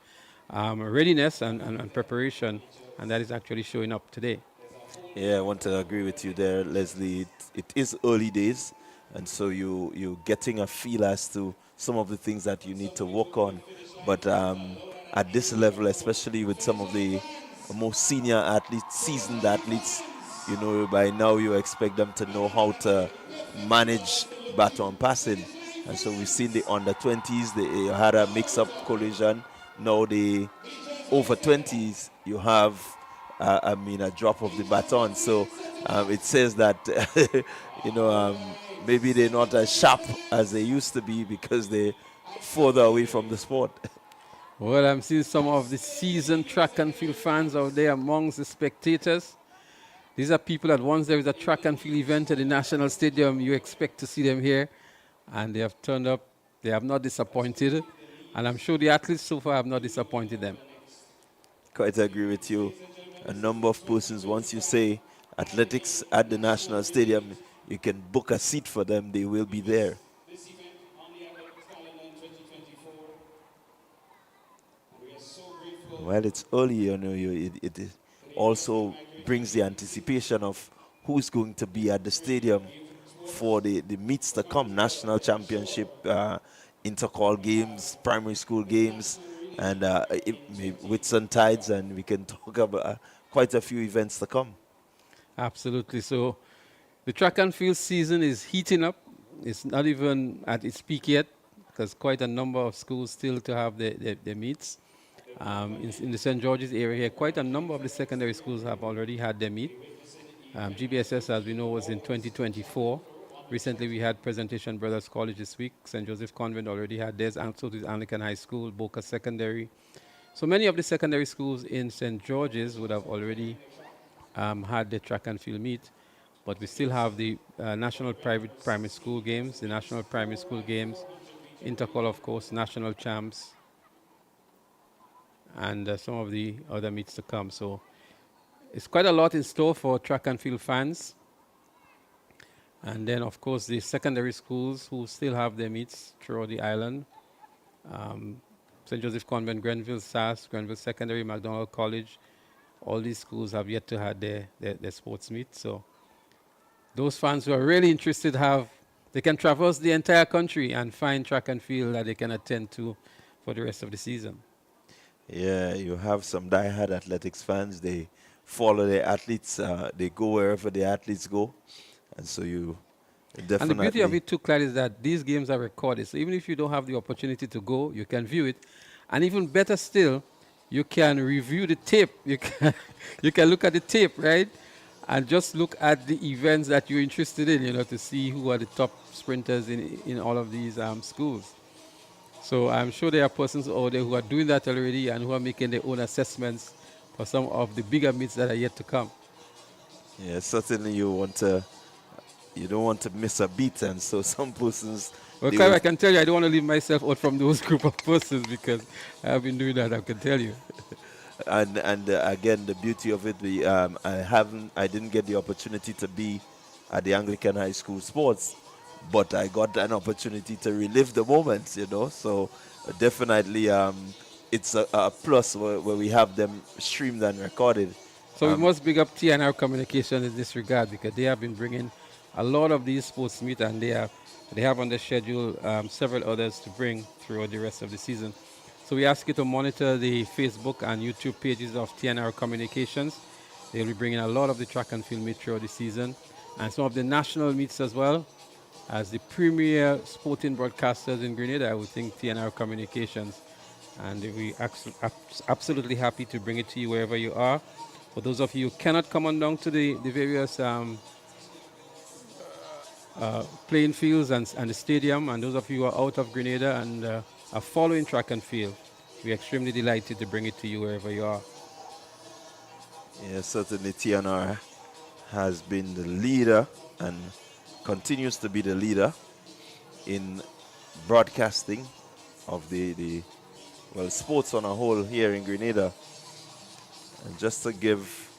readiness and preparation. And that is actually showing up today. Yeah, I want to agree with you there, Leslie. It is early days. And so you're getting a feel as to some of the things that you need to work on. But at this level, especially with some of the more senior athletes, seasoned athletes, you know, by now you expect them to know how to manage baton passing. And so we've seen the under 20s, they had a mix-up collision. Now the over 20s, you have, a drop of the baton. So it says that, maybe they're not as sharp as they used to be because they're further away from the sport. Well, I'm seeing some of the seasoned track and field fans out there amongst the spectators. These are people that once there is a track and field event at the National Stadium, you expect to see them here. And they have turned up. They have not disappointed. And I'm sure the athletes so far have not disappointed them. Quite agree with you. A number of persons, once you say athletics at the National Stadium, you can book a seat for them, they will be there. Well, it's early, it also brings the anticipation of who's going to be at the stadium for the meets to come, national championship, intercall games, primary school games, and Whits and Tides, and we can talk about quite a few events to come. Absolutely. So the track and field season is heating up. It's not even at its peak yet because quite a number of schools still to have their meets. In the St. George's area here, quite a number of the secondary schools have already had their meet. GBSS, as we know, was in 2024. Recently, we had Presentation Brothers College this week. St. Joseph Convent already had theirs, and so did Anglican High School, Boca Secondary. So many of the secondary schools in St. George's would have already had their track and field meet. But we still have the National Private Primary School Games, the National Primary School Games, Intercall, of course, National Champs, and some of the other meets to come. So it's quite a lot in store for track and field fans. And then, of course, the secondary schools who still have their meets throughout the island. St. Joseph Convent, Grenville SAS, Grenville Secondary, MacDonald College, all these schools have yet to have their sports meet. So those fans who are really interested they can traverse the entire country and find track and field that they can attend to for the rest of the season. Yeah, you have some diehard athletics fans. They follow their athletes. They go wherever the athletes go. And so you definitely... And the beauty of it too, Clyde, is that these games are recorded. So even if you don't have the opportunity to go, you can view it. And even better still, you can review the tape. You can look at the tape, right? And just look at the events that you're interested in, to see who are the top sprinters in all of these schools. So I'm sure there are persons out there who are doing that already and who are making their own assessments for some of the bigger meets that are yet to come. Yeah, certainly you don't want to miss a beat, and so some persons... Well, Clive, I can tell you, I don't want to leave myself out from those group of persons because I have been doing that, I can tell you. And again, the beauty of it, I didn't get the opportunity to be at the Anglican High School Sports, but I got an opportunity to relive the moments, So definitely, it's a plus where we have them streamed and recorded. So we must big up TNR Communication in this regard because they have been bringing a lot of these sports meet, and they have on their schedule several others to bring throughout the rest of the season. So we ask you to monitor the Facebook and YouTube pages of TNR Communications. They'll be bringing a lot of the track and field meet throughout the season, and some of the national meets as well. As the premier sporting broadcasters in Grenada, I would think TNR Communications. And we're absolutely happy to bring it to you wherever you are. For those of you who cannot come on down to the various playing fields and the stadium, and those of you who are out of Grenada and are following track and field, we're extremely delighted to bring it to you wherever you are. Yeah, certainly TNR has been the leader and continues to be the leader in broadcasting of the sports on a whole here in Grenada. And just to give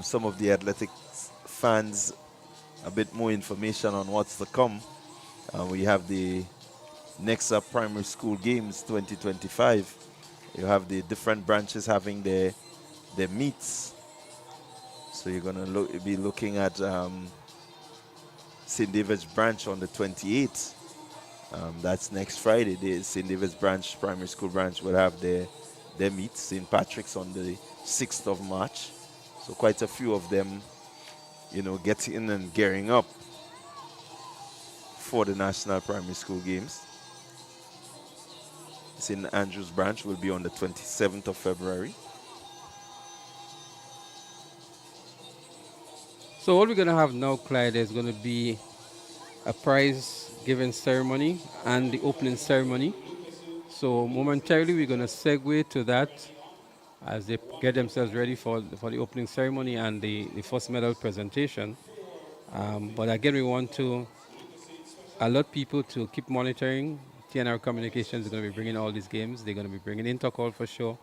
some of the athletics fans a bit more information on what's to come, we have the next up Primary School Games 2025. You have the different branches having their meets. So you're going to be looking at St. David's branch on the 28th. That's next Friday. The St. David's branch, primary school branch, will have their meet. St. Patrick's on the 6th of March. So quite a few of them, getting in and gearing up before the National Primary School Games. It's in Andrews Branch, will be on the 27th of February. So what we're going to have now, Clyde, is going to be a prize giving ceremony and the opening ceremony. So momentarily we're going to segue to that as they get themselves ready for the opening ceremony and the first medal presentation. But again, we want to alert people to keep monitoring. TNR Communications is going to be bringing all these games. They're going to be bringing Intercall for sure,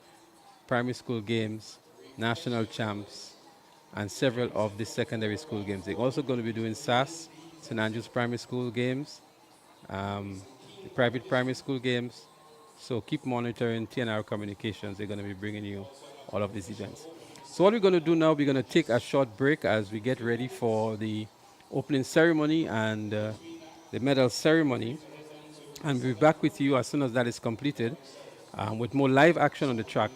primary school games, national champs, and several of the secondary school games. They're also going to be doing SAS, St. Andrews Primary School games, the private primary school games. So keep monitoring TNR Communications. They're going to be bringing you all of these events. So what we're going to do now, we're going to take a short break as we get ready for the opening ceremony and the medal ceremony. And we'll be back with you as soon as that is completed with more live action on the track.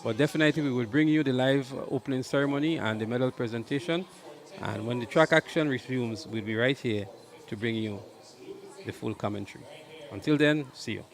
But definitely we will bring you the live opening ceremony and the medal presentation. And when the track action resumes, we'll be right here to bring you the full commentary. Until then, see you.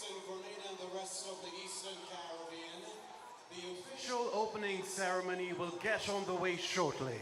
In Grenada and the rest of the Eastern Caribbean. The official opening ceremony will get on the way shortly.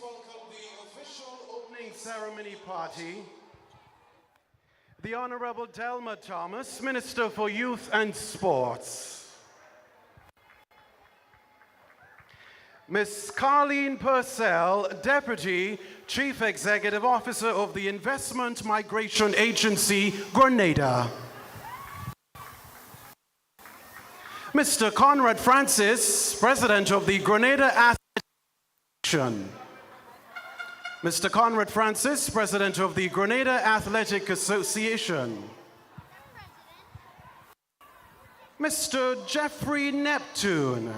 welcome the official opening ceremony party. The Honorable Delma Thomas, Minister for Youth and Sports. Ms. Carleen Purcell, Deputy Chief Executive Officer of the Investment Migration Agency, Grenada. Mr. Conrad Francis, President of the Grenada Athletic Association. Mr. Conrad Francis, President of the Grenada Athletic Association. Mr. Jeffrey Neptune,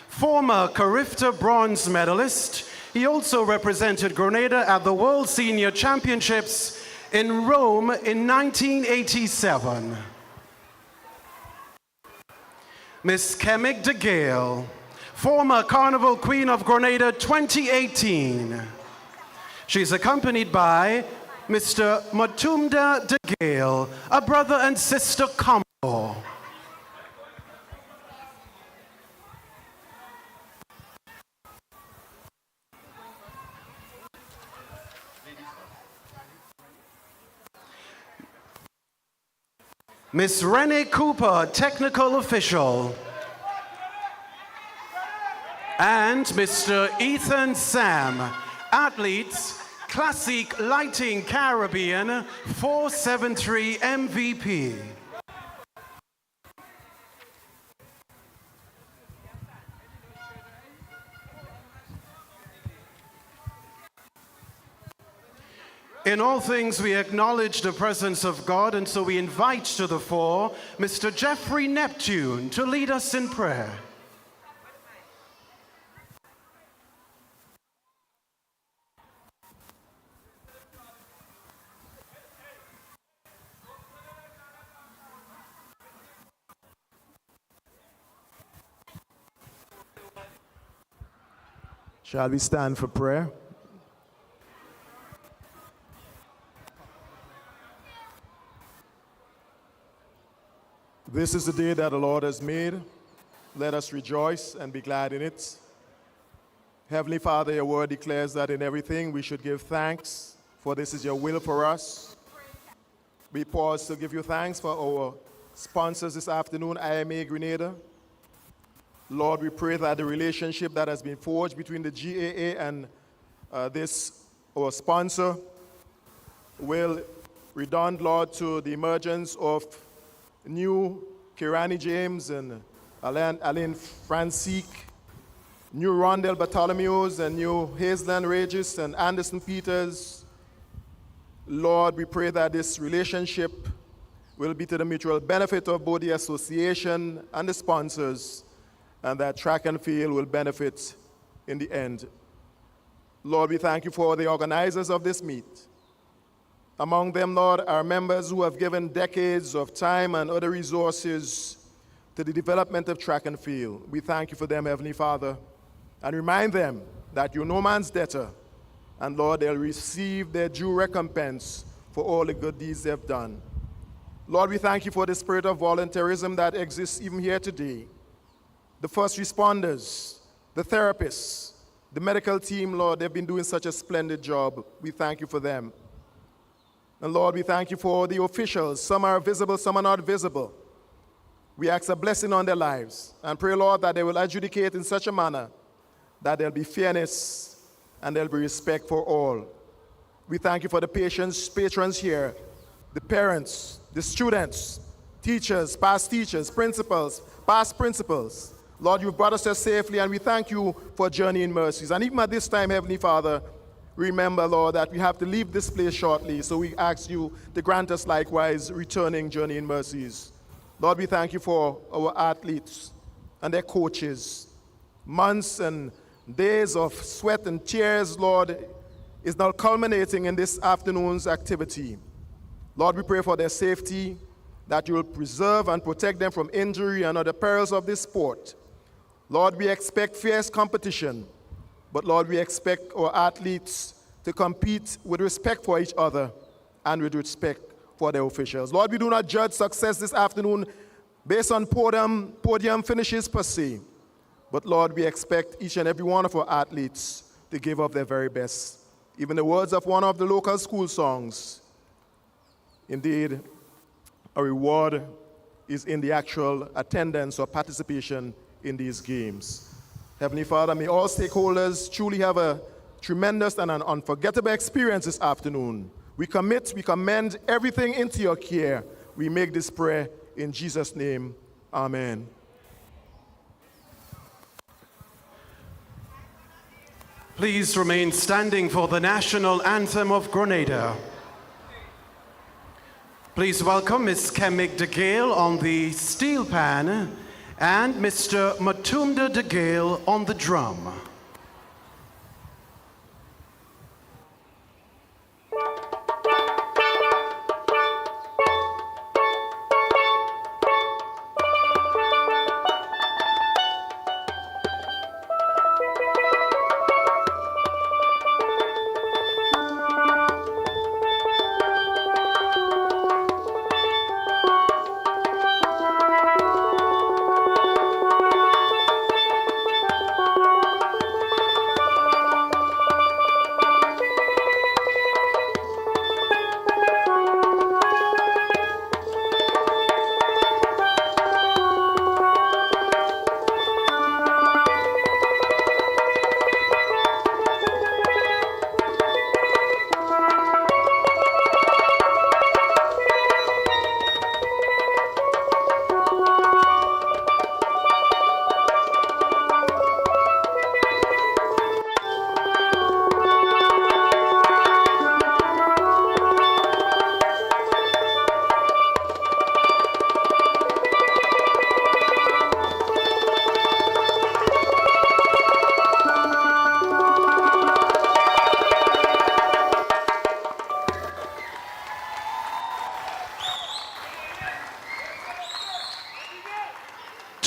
former Carifta bronze medalist. He also represented Grenada at the World Senior Championships in Rome in 1987. Miss Kemig de Gale, former Carnival Queen of Grenada 2018. She's accompanied by Mr. Matumda de Gale, a brother and sister combo. Miss Renee Cooper, technical official. And Mr. Ethan Sam, athletes, Classic Lighting Caribbean 473 MVP. In all things, we acknowledge the presence of God, and so we invite to the fore Mr. Jeffrey Neptune to lead us in prayer. Shall we stand for prayer? This is the day that the Lord has made. Let us rejoice and be glad in it. Heavenly Father, your word declares that in everything we should give thanks, for this is your will for us. We pause to give you thanks for our sponsors this afternoon, IMA Grenada. Lord, we pray that the relationship that has been forged between the GAA and our sponsor will redound, Lord, to the emergence of new Kirani James and Alain Francique, new Rondell Bartholomews and new Hazeland Regis and Anderson Peters. Lord, we pray that this relationship will be to the mutual benefit of both the association and the sponsors, and that track and field will benefit in the end. Lord, we thank you for the organizers of this meet. Among them, Lord, are members who have given decades of time and other resources to the development of track and field. We thank you for them, Heavenly Father, and remind them that you're no man's debtor, and Lord, they'll receive their due recompense for all the good deeds they've done. Lord, we thank you for the spirit of volunteerism that exists even here today. The first responders, the therapists, the medical team, Lord, they've been doing such a splendid job. We thank you for them. And Lord, we thank you for the officials. Some are visible, some are not visible. We ask a blessing on their lives and pray, Lord, that they will adjudicate in such a manner that there'll be fairness and there'll be respect for all. We thank you for the patrons here, the parents, the students, teachers, past teachers, principals, past principals. Lord, you've brought us here safely, and we thank you for journeying mercies. And even at this time, Heavenly Father, remember, Lord, that we have to leave this place shortly, so we ask you to grant us likewise returning journeying mercies. Lord, we thank you for our athletes and their coaches. Months and days of sweat and tears, Lord, is now culminating in this afternoon's activity. Lord, we pray for their safety, that you will preserve and protect them from injury and other perils of this sport. Lord, we expect fierce competition, but Lord, we expect our athletes to compete with respect for each other and with respect for their officials. Lord, we do not judge success this afternoon based on podium finishes per se, but Lord, we expect each and every one of our athletes to give up their very best. Even the words of one of the local school songs, indeed, a reward is in the actual attendance or participation in these games. Heavenly Father, may all stakeholders truly have a tremendous and an unforgettable experience this afternoon. We commend everything into your care. We make this prayer in Jesus' name. Amen. Please remain standing for the national anthem of Grenada. Please welcome Ms. Kemik de Gale on the steel pan and Mr. Matumda de Gale on the drum.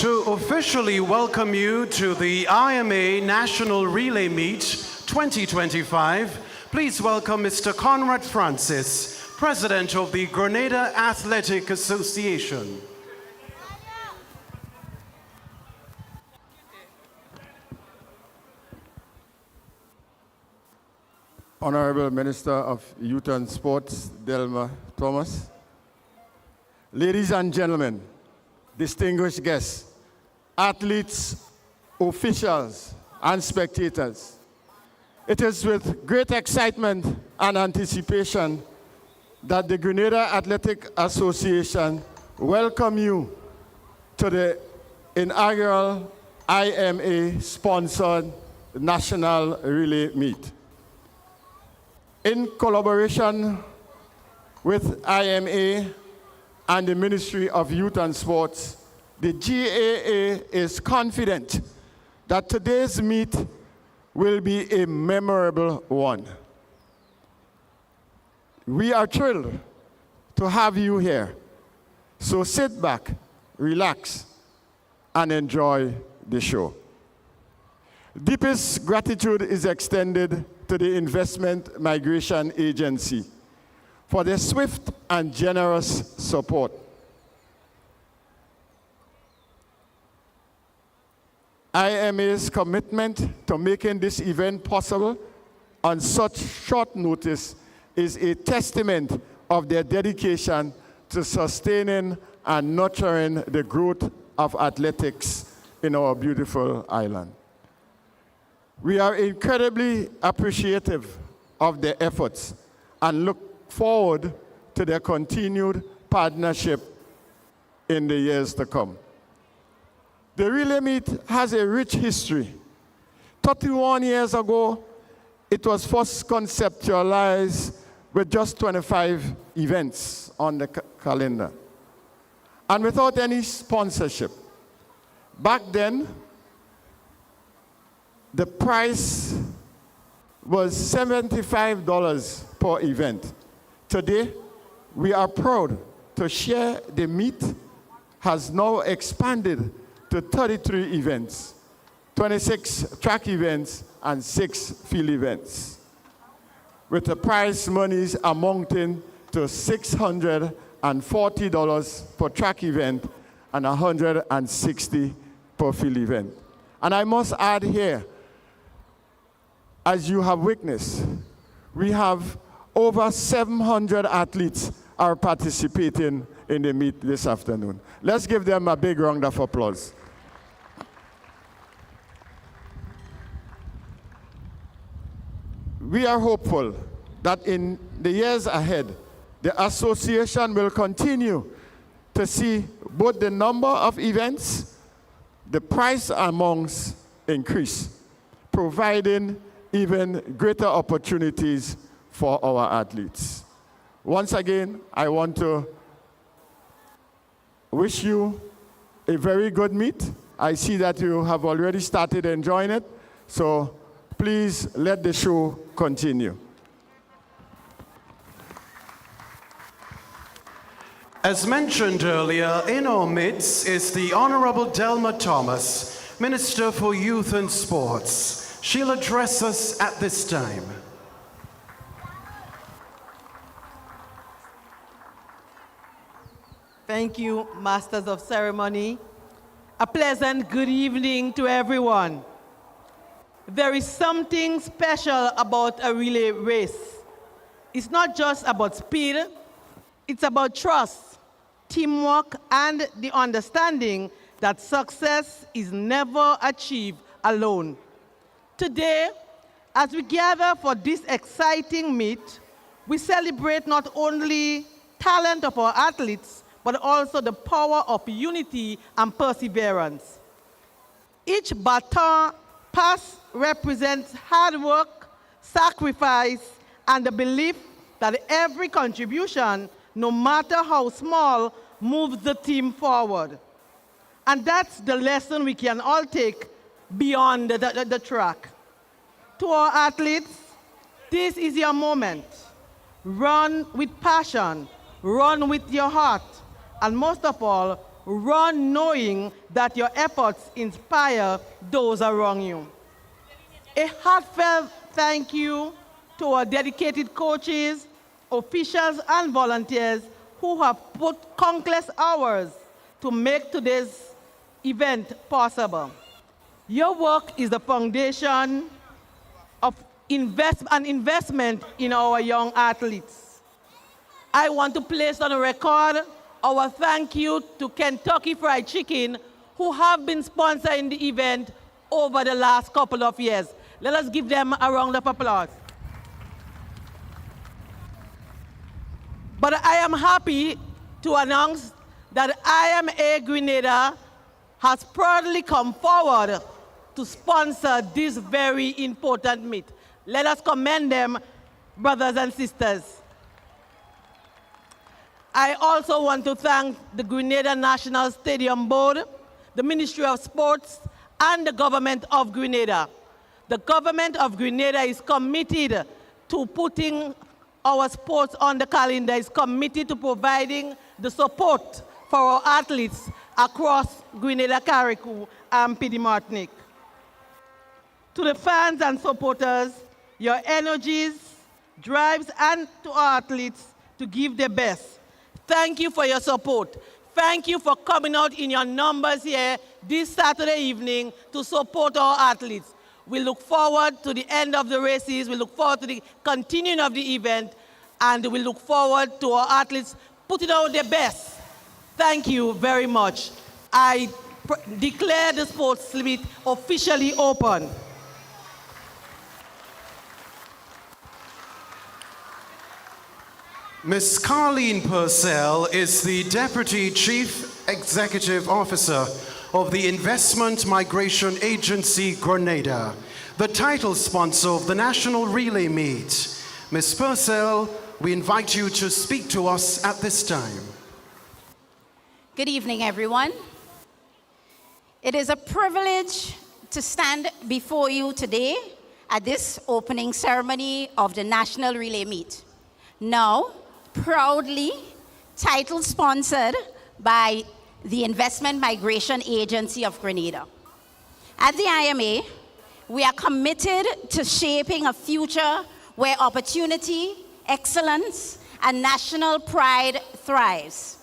To officially welcome you to the IMA National Relay Meet 2025, please welcome Mr. Conrad Francis, President of the Grenada Athletic Association. Honorable Minister of Youth and Sports, Delma Thomas. Ladies and gentlemen, distinguished guests, athletes, officials, and spectators. It is with great excitement and anticipation that the Grenada Athletic Association welcome you to the inaugural IMA-sponsored National Relay Meet. In collaboration with IMA and the Ministry of Youth and Sports, the GAA is confident that today's meet will be a memorable one. We are thrilled to have you here. So sit back, relax, and enjoy the show. Deepest gratitude is extended to the Investment Migration Agency for their swift and generous support. IMA's commitment to making this event possible on such short notice is a testament of their dedication to sustaining and nurturing the growth of athletics in our beautiful island. We are incredibly appreciative of their efforts and look forward to their continued partnership in the years to come. The Relay Meet has a rich history. 31 years ago, it was first conceptualized with just 25 events on the calendar and without any sponsorship. Back then, the price was $75 per event. Today, we are proud to share the meet has now expanded to 33 events, 26 track events, and 6 field events, with the prize monies amounting to $640 per track event and $160 per field event. And I must add here, as you have witnessed, we have over 700 athletes are participating in the meet this afternoon. Let's give them a big round of applause. We are hopeful that in the years ahead, the association will continue to see both the number of events, the prize amounts increase, providing even greater opportunities for our athletes. Once again, I want to wish you a very good meet. I see that you have already started enjoying it, so please let the show continue. As mentioned earlier, in our midst is the Honorable Delma Thomas, Minister for Youth and Sports. She'll address us at this time. Thank you, Masters of Ceremony. A pleasant good evening to everyone. There is something special about a relay race. It's not just about speed, it's about trust, teamwork, and the understanding that success is never achieved alone. Today, as we gather for this exciting meet, we celebrate not only talent of our athletes, but also the power of unity and perseverance. Each baton pass represents hard work, sacrifice, and the belief that every contribution, no matter how small, moves the team forward. And that's the lesson we can all take beyond the track. To our athletes, this is your moment. Run with passion, run with your heart, and most of all, run knowing that your efforts inspire those around you. A heartfelt thank you to our dedicated coaches, officials, and volunteers who have put countless hours to make today's event possible. Your work is the foundation of an investment in our young athletes. I want to place on record our thank you to Kentucky Fried Chicken, who have been sponsoring the event over the last couple of years. Let us give them a round of applause. But I am happy to announce that IMA Grenada has proudly come forward to sponsor this very important meet. Let us commend them, brothers and sisters. I also want to thank the Grenada National Stadium Board, the Ministry of Sports, and the government of Grenada. The government of Grenada is committed to putting our sports on the calendar, is committed to providing the support for our athletes across Grenada, Carriacou, and Pidi Martinique. To the fans and supporters, your energies, drives, and to our athletes to give their best. Thank you for your support. Thank you for coming out in your numbers here this Saturday evening to support our athletes. We look forward to the end of the races. We look forward to the continuing of the event. And we look forward to our athletes putting out their best. Thank you very much. I declare the sports meet officially open. Ms. Carleen Purcell is the Deputy Chief Executive Officer of the Investment Migration Agency, Grenada, the title sponsor of the National Relay Meet. Ms. Purcell, we invite you to speak to us at this time. Good evening, everyone. It is a privilege to stand before you today at this opening ceremony of the National Relay Meet. Now, proudly title sponsored by the Investment Migration Agency of Grenada. At the IMA, we are committed to shaping a future where opportunity, excellence, and national pride thrives.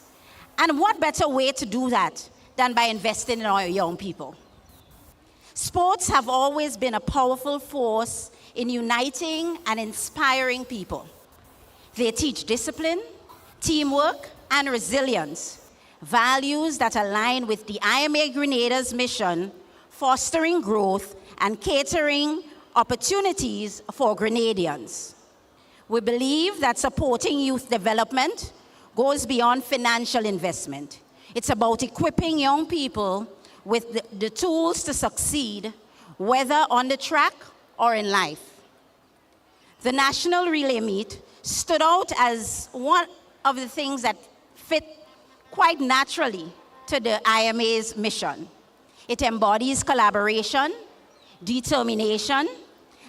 And what better way to do that than by investing in our young people? Sports have always been a powerful force in uniting and inspiring people. They teach discipline, teamwork, and resilience, values that align with the IMA Grenada's mission, fostering growth and catering opportunities for Grenadians. We believe that supporting youth development goes beyond financial investment. It's about equipping young people with the tools to succeed, whether on the track or in life. The National Relay Meet stood out as one of the things that fit quite naturally to the IMA's mission. It embodies collaboration, determination,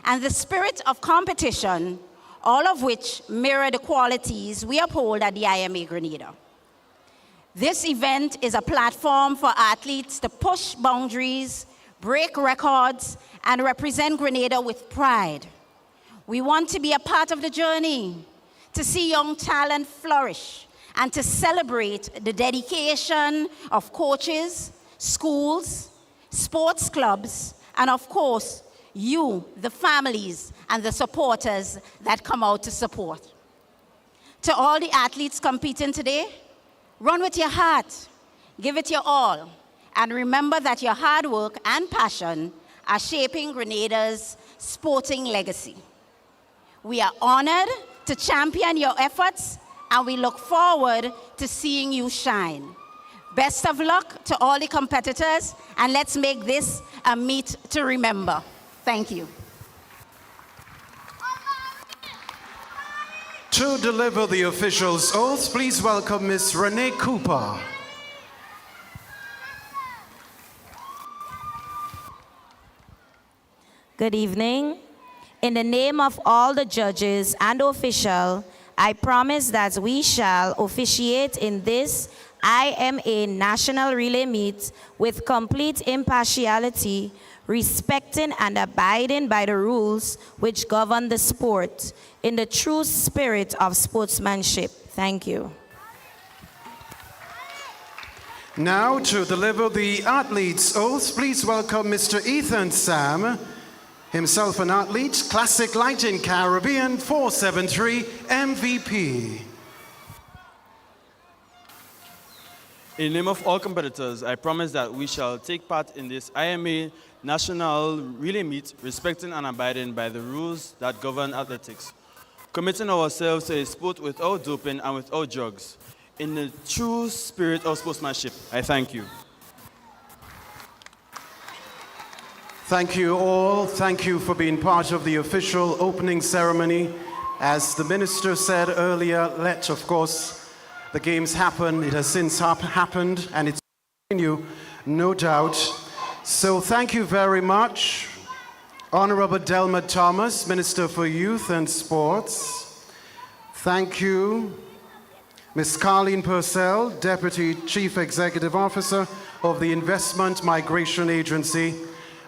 and the spirit of competition, all of which mirror the qualities we uphold at the IMA Grenada. This event is a platform for athletes to push boundaries, break records, and represent Grenada with pride. We want to be a part of the journey, to see young talent flourish, and to celebrate the dedication of coaches, schools, sports clubs, and of course, you, the families, and the supporters that come out to support. To all the athletes competing today, run with your heart, give it your all, and remember that your hard work and passion are shaping Grenada's sporting legacy. We are honored to champion your efforts, and we look forward to seeing you shine. Best of luck to all the competitors, and let's make this a meet to remember. Thank you. To deliver the official's oath, please welcome Ms. Renee Cooper. Good evening. In the name of all the judges and official, I promise that we shall officiate in this IMA National Relay Meet with complete impartiality, respecting and abiding by the rules which govern the sport in the true spirit of sportsmanship. Thank you. Now to deliver the athlete's oath, please welcome Mr. Ethan Sam, himself an athlete, Classic Lighting Caribbean 473 MVP. In the name of all competitors, I promise that we shall take part in this IMA National Relay Meet, respecting and abiding by the rules that govern athletics, committing ourselves to a sport without doping and without drugs, in the true spirit of sportsmanship. I thank you. Thank you all. Thank you for being part of the official opening ceremony. As the minister said earlier, let, of course, the games happen. It has since happened, and it's continue, no doubt. So thank you very much, Honorable Delma Thomas, Minister for Youth and Sports. Thank you, Ms. Carleen Purcell, Deputy Chief Executive Officer of the Investment Migration Agency.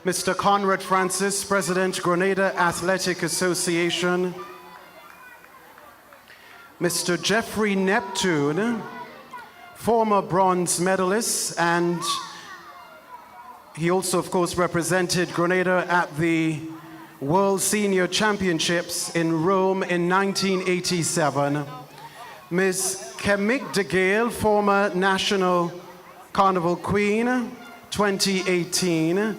Mr. Conrad Francis, President, Grenada Athletic Association. Mr. Jeffrey Neptune, former bronze medalist, and he also, of course, represented Grenada at the World Senior Championships in Rome in 1987. Ms. Kemik de Gale, former National Carnival Queen, 2018.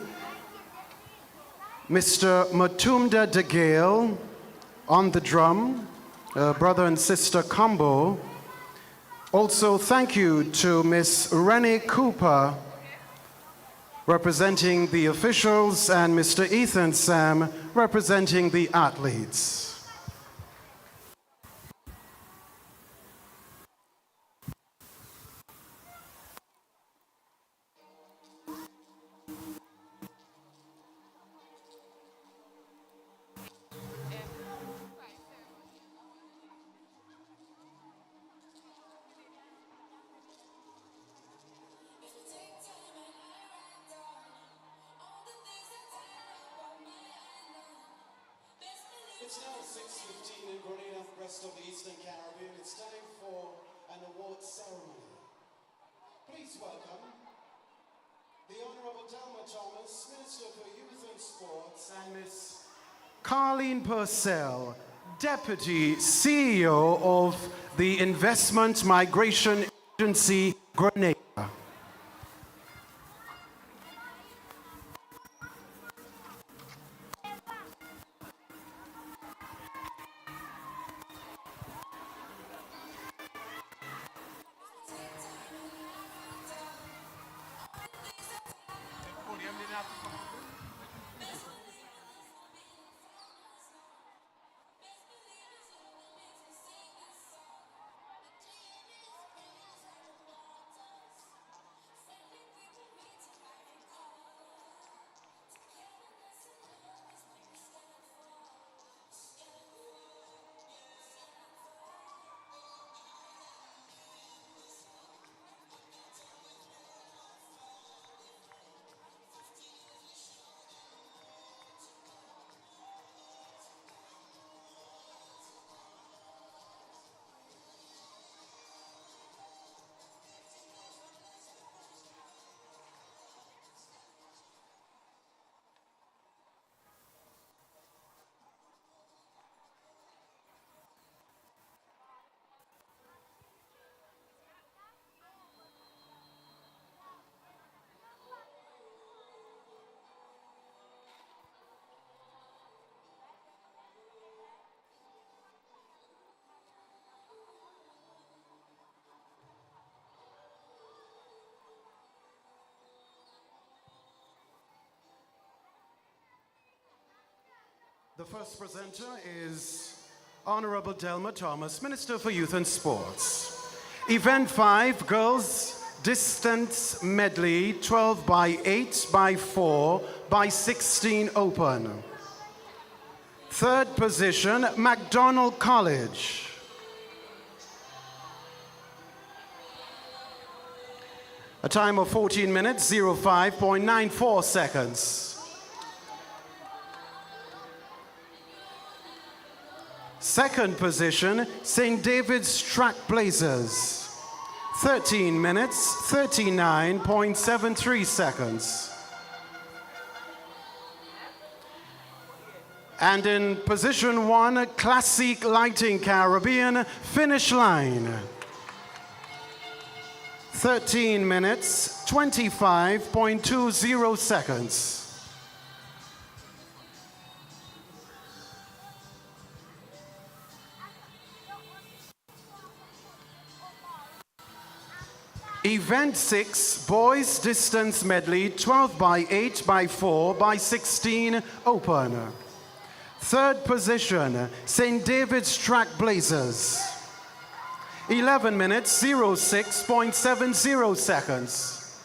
Mr. Matumda de Gale on the drum, brother and sister combo. Also, thank you to Ms. Renee Cooper, representing the officials, and Mr. Ethan Sam, representing the athletes. It's now 6:15 in Grenada, rest of the Eastern Caribbean. It's time for an awards ceremony. Please welcome the Honorable Delma Thomas, Minister for Youth and Sports, And Ms. Carleen Purcell, Deputy CEO of the Investment Migration Agency, Grenada. The first presenter is Honorable Delma Thomas, Minister for Youth and Sports. Event 5, Girls Distance Medley, 12 by 8 by 4 by 16 open. Third position, MacDonald College. A time of 14 minutes, 05.94 seconds. Second position, St. David's Track Blazers. 13 minutes, 39.73 seconds. And in position 1, Classic Lighting Caribbean, finish line. 13 minutes, 25.20 seconds. Event 6, Boys Distance Medley, 12 by 8 by 4 by 16 open. Third position, St. David's Track Blazers. 11 minutes, 06.70 seconds.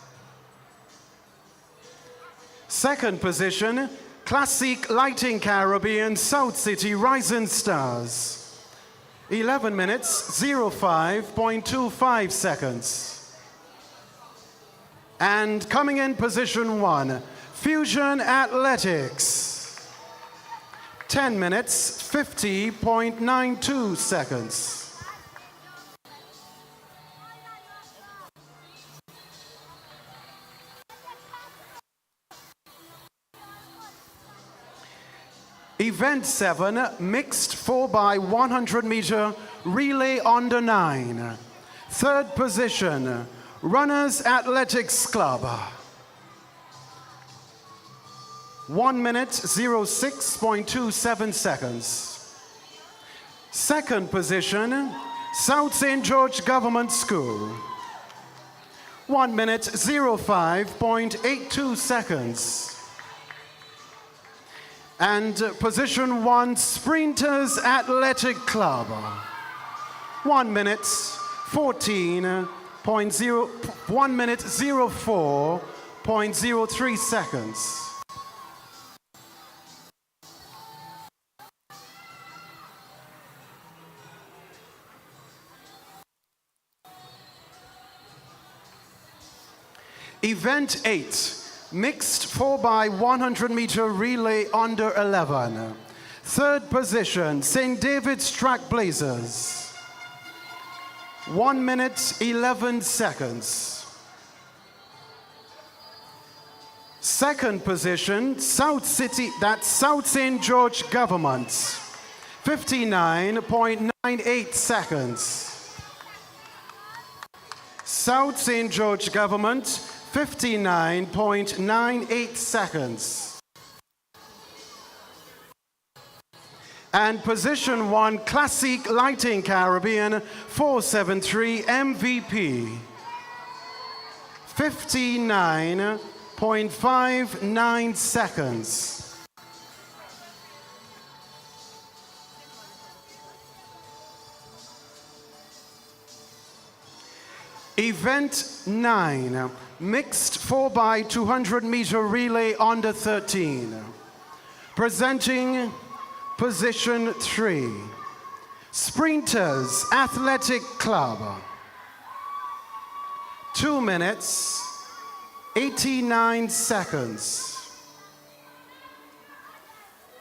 Second position, Classic Lighting Caribbean, South City Rising Stars. 11 minutes, 05.25 seconds. And coming in position 1, Fusion Athletics. 10 minutes, 50.92 seconds. Event 7, Mixed 4 by 100 meter relay under 9. Third position, Runners Athletics Club. 1 minute, 06.27 seconds. Second position, South St. George Government School. 1 minute, 05.82 seconds. And position 1, Sprinters Athletic Club. 1 minute, 1 minute, 04.03 seconds. Event 8, Mixed 4 by 100 meter relay under 11. Third position, St. David's Track Blazers. 1 minute, 11 seconds. Second position, South St. George Government, 59.98 seconds. South St. George Government, 59.98 seconds. And position 1, Classic Lighting Caribbean, 473 MVP, 59.59 seconds. Event 9, mixed 4x200 meter relay under 13. Presenting position 3, Sprinters Athletic Club. 2 minutes, 89 seconds.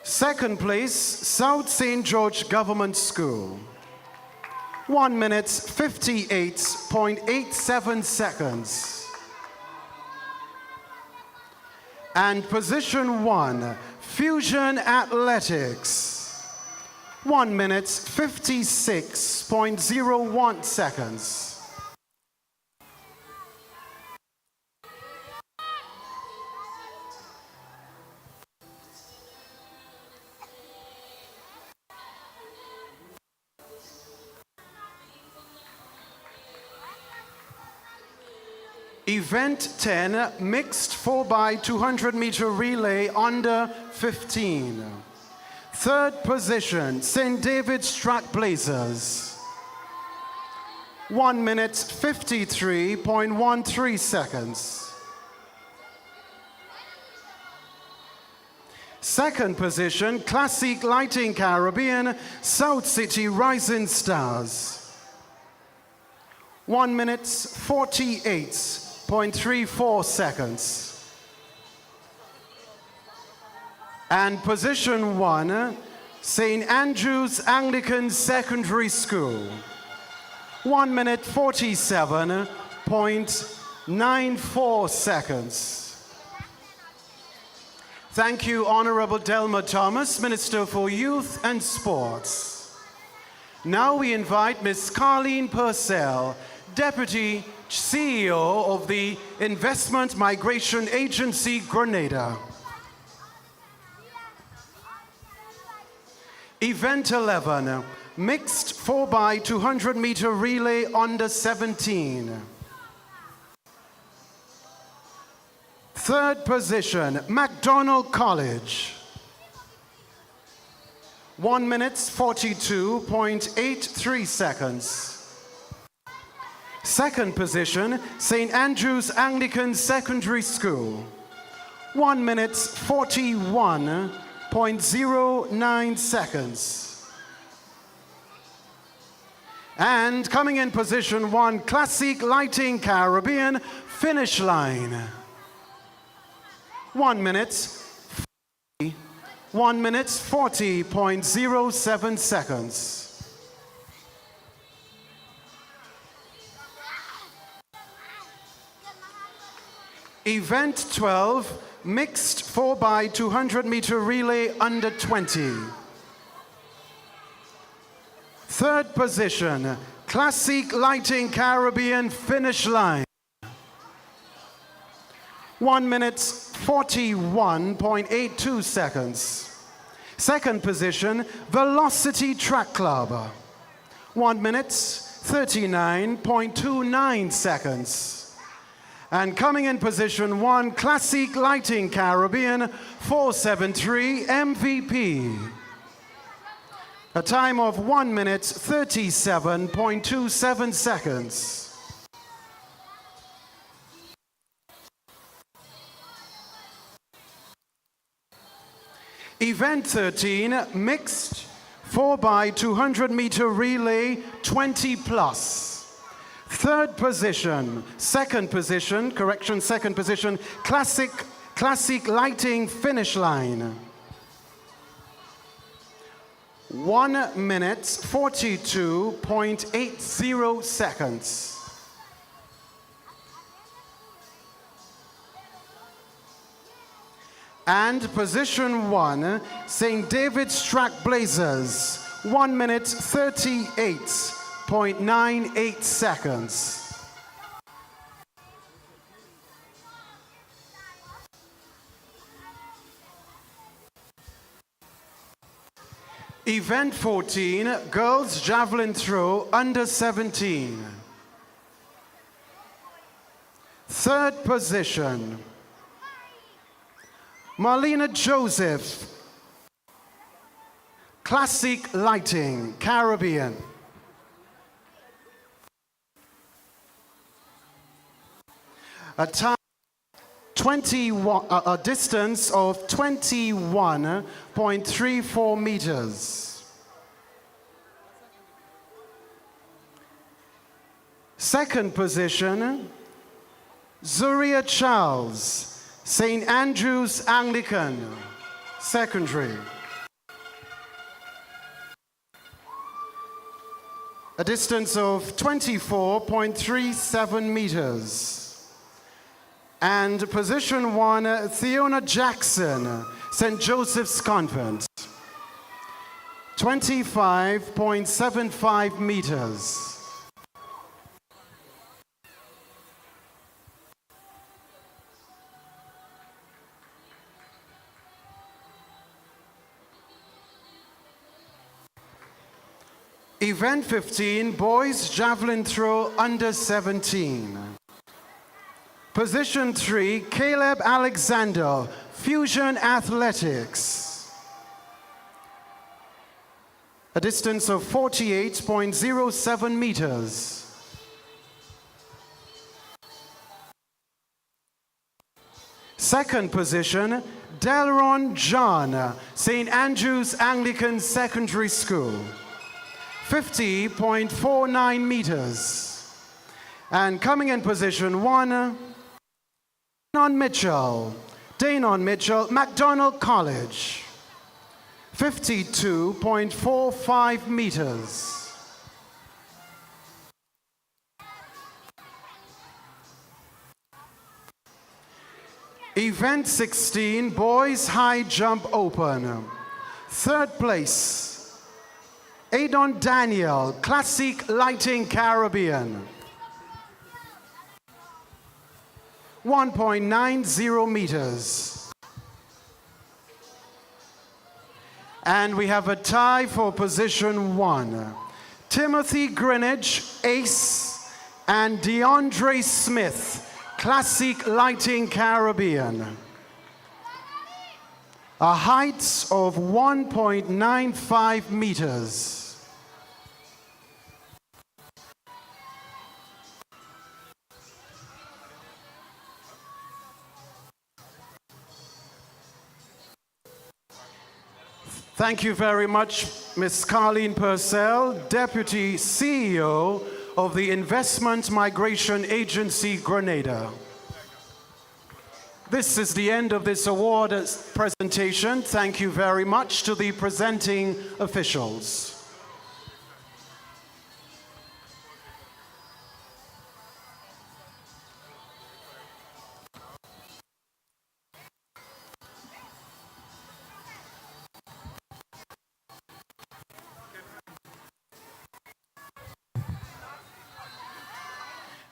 Second place, South St. George Government School. 1 minute, 58.87 seconds. And position 1, Fusion Athletics. 1 minute, 56.01 seconds. Event 10, mixed 4x200 meter relay under 15. Third position, St. David's Track Blazers. 1 minute, 53.13 seconds. Second position, Classic Lighting Caribbean, South City Rising Stars. 1 minute, 48.34 seconds. And position 1, St. Andrew's Anglican Secondary School. 1 minute, 47.94 seconds. Thank you, Honorable Delma Thomas, Minister for Youth and Sports. Now we invite Ms. Carleen Purcell, Deputy CEO of the Investment Migration Agency, Grenada. Event 11, mixed 4x200 meter relay under 17. Third position, MacDonald College. 1 minute, 42.83 seconds. Second position, St. Andrew's Anglican Secondary School. 1 minute, 41.09 seconds. And coming in position 1, Classic Lighting Caribbean, finish line. 1 minute, 1 minute, 40.07 seconds. Event 12, mixed 4x200 meter relay under 20. Third position, Classic Lighting Caribbean, finish line. 1 minute, 41.82 seconds. Second position, Velocity Track Club. 1 minute, 39.29 seconds. And coming in position 1, Classic Lighting Caribbean, 473 MVP. A time of 1 minute, 37.27 seconds. Event 13, mixed 4x200 meter relay, 20 plus. Third position, second position, Classic Lighting finish line. 1 minute, 42.80 seconds. And position 1, St. David's Track Blazers, 1 minute 38.98 seconds. Event 14, Girls Javelin Throw, under 17. Third position, Marlena Joseph, Classic Lighting, Caribbean. A time 21, a distance of 21.34 meters. Second position, Zuria Charles, St. Andrew's Anglican, Secondary. A distance of 24.37 meters. And position 1, Theona Jackson, St. Joseph's Convent, 25.75 meters. Event 15, Boys Javelin Throw, under 17. Position 3, Caleb Alexander, Fusion Athletics. A distance of 48.07 meters. Second position, Delron John, St. Andrew's Anglican Secondary School, 50.49 meters. And coming in position 1, Danon Mitchell, MacDonald College, 52.45 meters. Event 16, Boys High Jump Open. Third place, Adon Daniel, Classic Lighting Caribbean, 1.90 meters. And we have a tie for position 1. Timothy Greenwich, Ace, and DeAndre Smith, Classic Lighting Caribbean. A height of 1.95 meters. Thank you very much, Ms. Carleen Purcell, Deputy CEO of the Investment Migration Agency, Grenada. This is the end of this award presentation. Thank you very much to the presenting officials.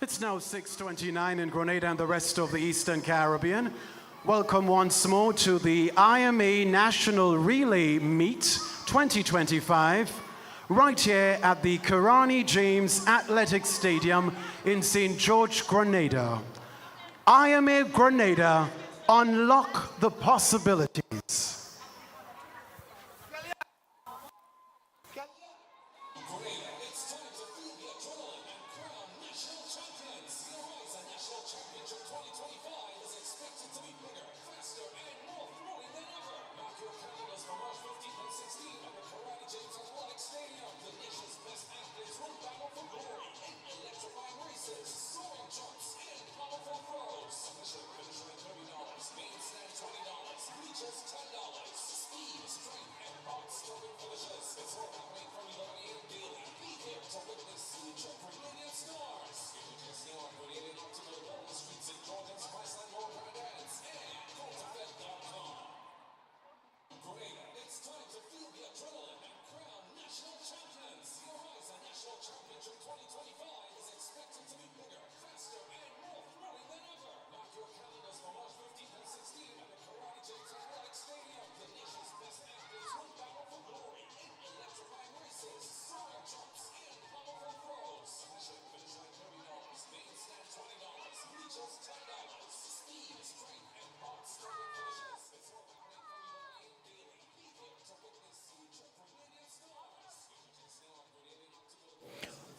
It's now 6:29 in Grenada and the rest of the Eastern Caribbean. Welcome once more to the IMA National Relay Meet 2025, right here at the Karani James Athletic Stadium in St. George, Grenada. IMA Grenada, unlock the possibilities. $20.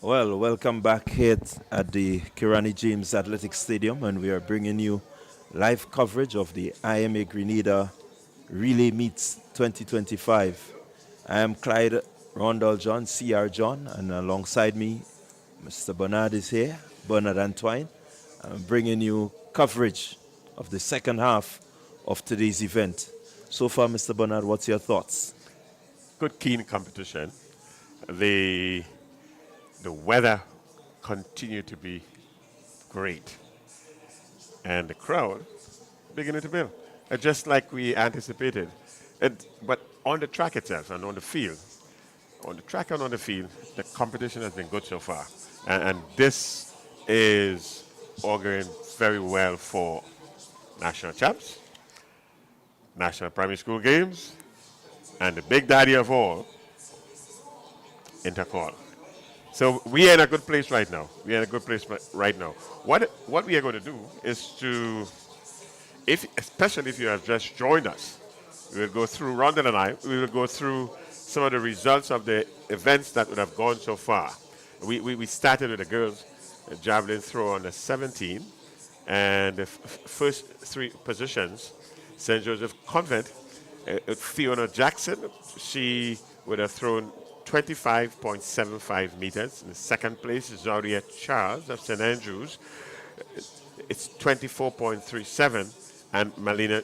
Well, welcome back here at the Kirani James Athletic Stadium, and we are bringing you live coverage of the IMA Grenada Relay Meets 2025. I am Clyde Rondell John, CR John, and alongside me, Mr. Bernard is here, Bernard Antoine. I'm bringing you coverage of the second half of today's event. So far, Mr. Bernard, what's your thoughts? Good, keen competition. The weather continued to be great, and the crowd beginning to build, just like we anticipated. But on the track itself and on the field, the competition has been good so far, and this is auguring very well for national champs, national primary school games, and the big daddy of all, intercall. So we are in a good place right now. What we are going to do is to, especially if you have just joined us, we will go through, Rondell and I, we will go through some of the results of the events that would have gone so far. We started with the girls javelin throw on the 17, and the first three positions, St. Joseph Convent, Fiona Jackson, she would have thrown 25.75 meters. In the second place is Zoria Charles of St. Andrews. It's 24.37. And Malina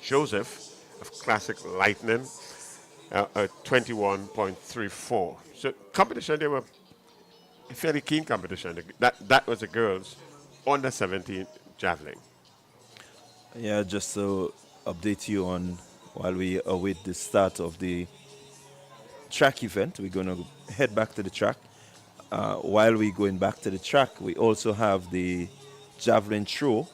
Joseph of Classic Lightning, 21.34. So competition, they were a fairly keen competition. That was the girls under 17 javelin. Yeah, just to update you on while we await the start of the track event, we're going to head back to the track. While we're going back to the track, we also have the javelin throw,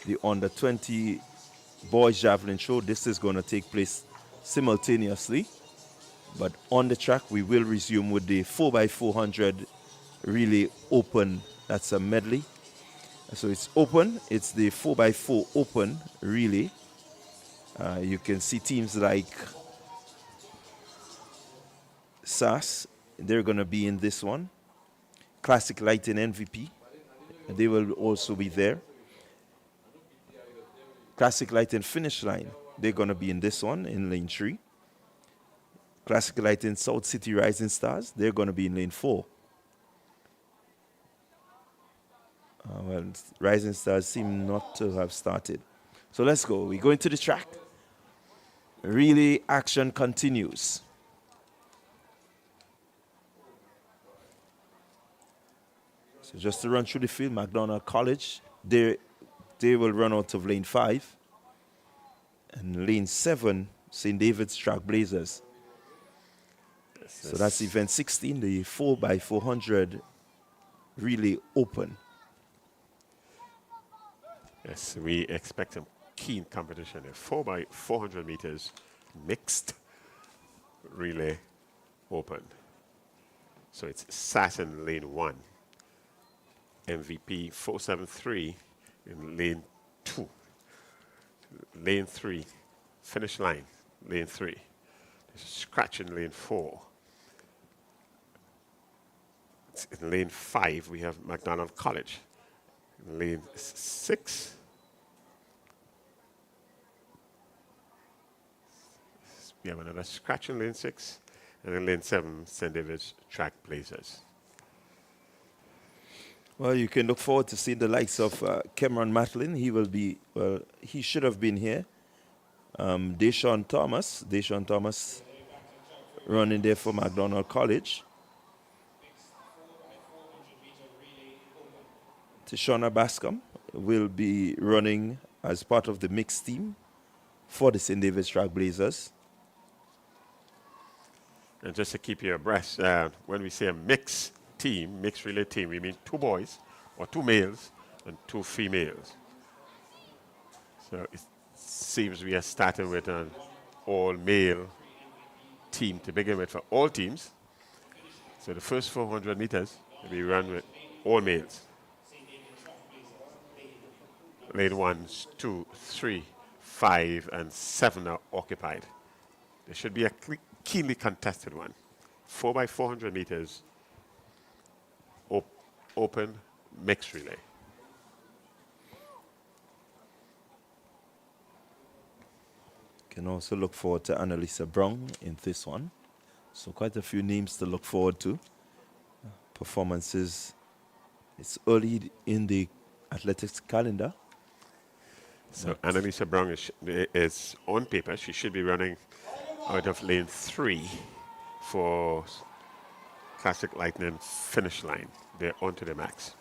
the under 20 boys javelin throw. This is going to take place simultaneously, but on the track we will resume with the 4x400 relay open. That's a medley, so it's open. It's the 4x4 open relay. You can see teams like SAS, they're going to be in this one. Classic Lighting MVP, they will also be there. Classic Lighting Finish Line, they're going to be in this one, in lane 3. Classic Lighting South City Rising Stars, they're going to be in lane 4. Well, Rising Stars seem not to have started. So let's go. We go into the track. Relay action continues. So just to run through the field, McDonald College, they will run out of lane 5. And lane 7, St. David's Trailblazers. So that's event 16, the 4x400 relay open. Yes, we expect some keen competition. A 4x400 meters mixed relay open. So it's SAS in lane 1. MVP 473 in lane 2. Lane 3, finish line, lane 3. There's a scratch in lane 4. In lane 5, we have McDonald College. In lane 6, we have another scratch in lane 6. And in lane 7, St. David's Trailblazers. Well, you can look forward to seeing the likes of Cameron Matlin. He will be, well, he should have been here. Deshaun Thomas running there for McDonald College. Tishona Bascom will be running as part of the mixed team for the St. David's Trailblazers. And just to keep you abreast, when we say a mixed team, mixed relay team, we mean 2 boys or 2 males and 2 females. So it seems we are starting with an all-male team to begin with for all teams. So the first 400 meters will be run with all males. Lane 1, 2, 3, 5, and 7 are occupied. There should be a keenly contested one. 4x400 meters open mixed relay. Can also look forward to Annalisa Brown in this one. So quite a few names to look forward to. Performances. It's early in the athletics calendar. So Annalisa Brown is on paper. She should be running out of lane 3 for Classic Lightning finish line. They're onto the max.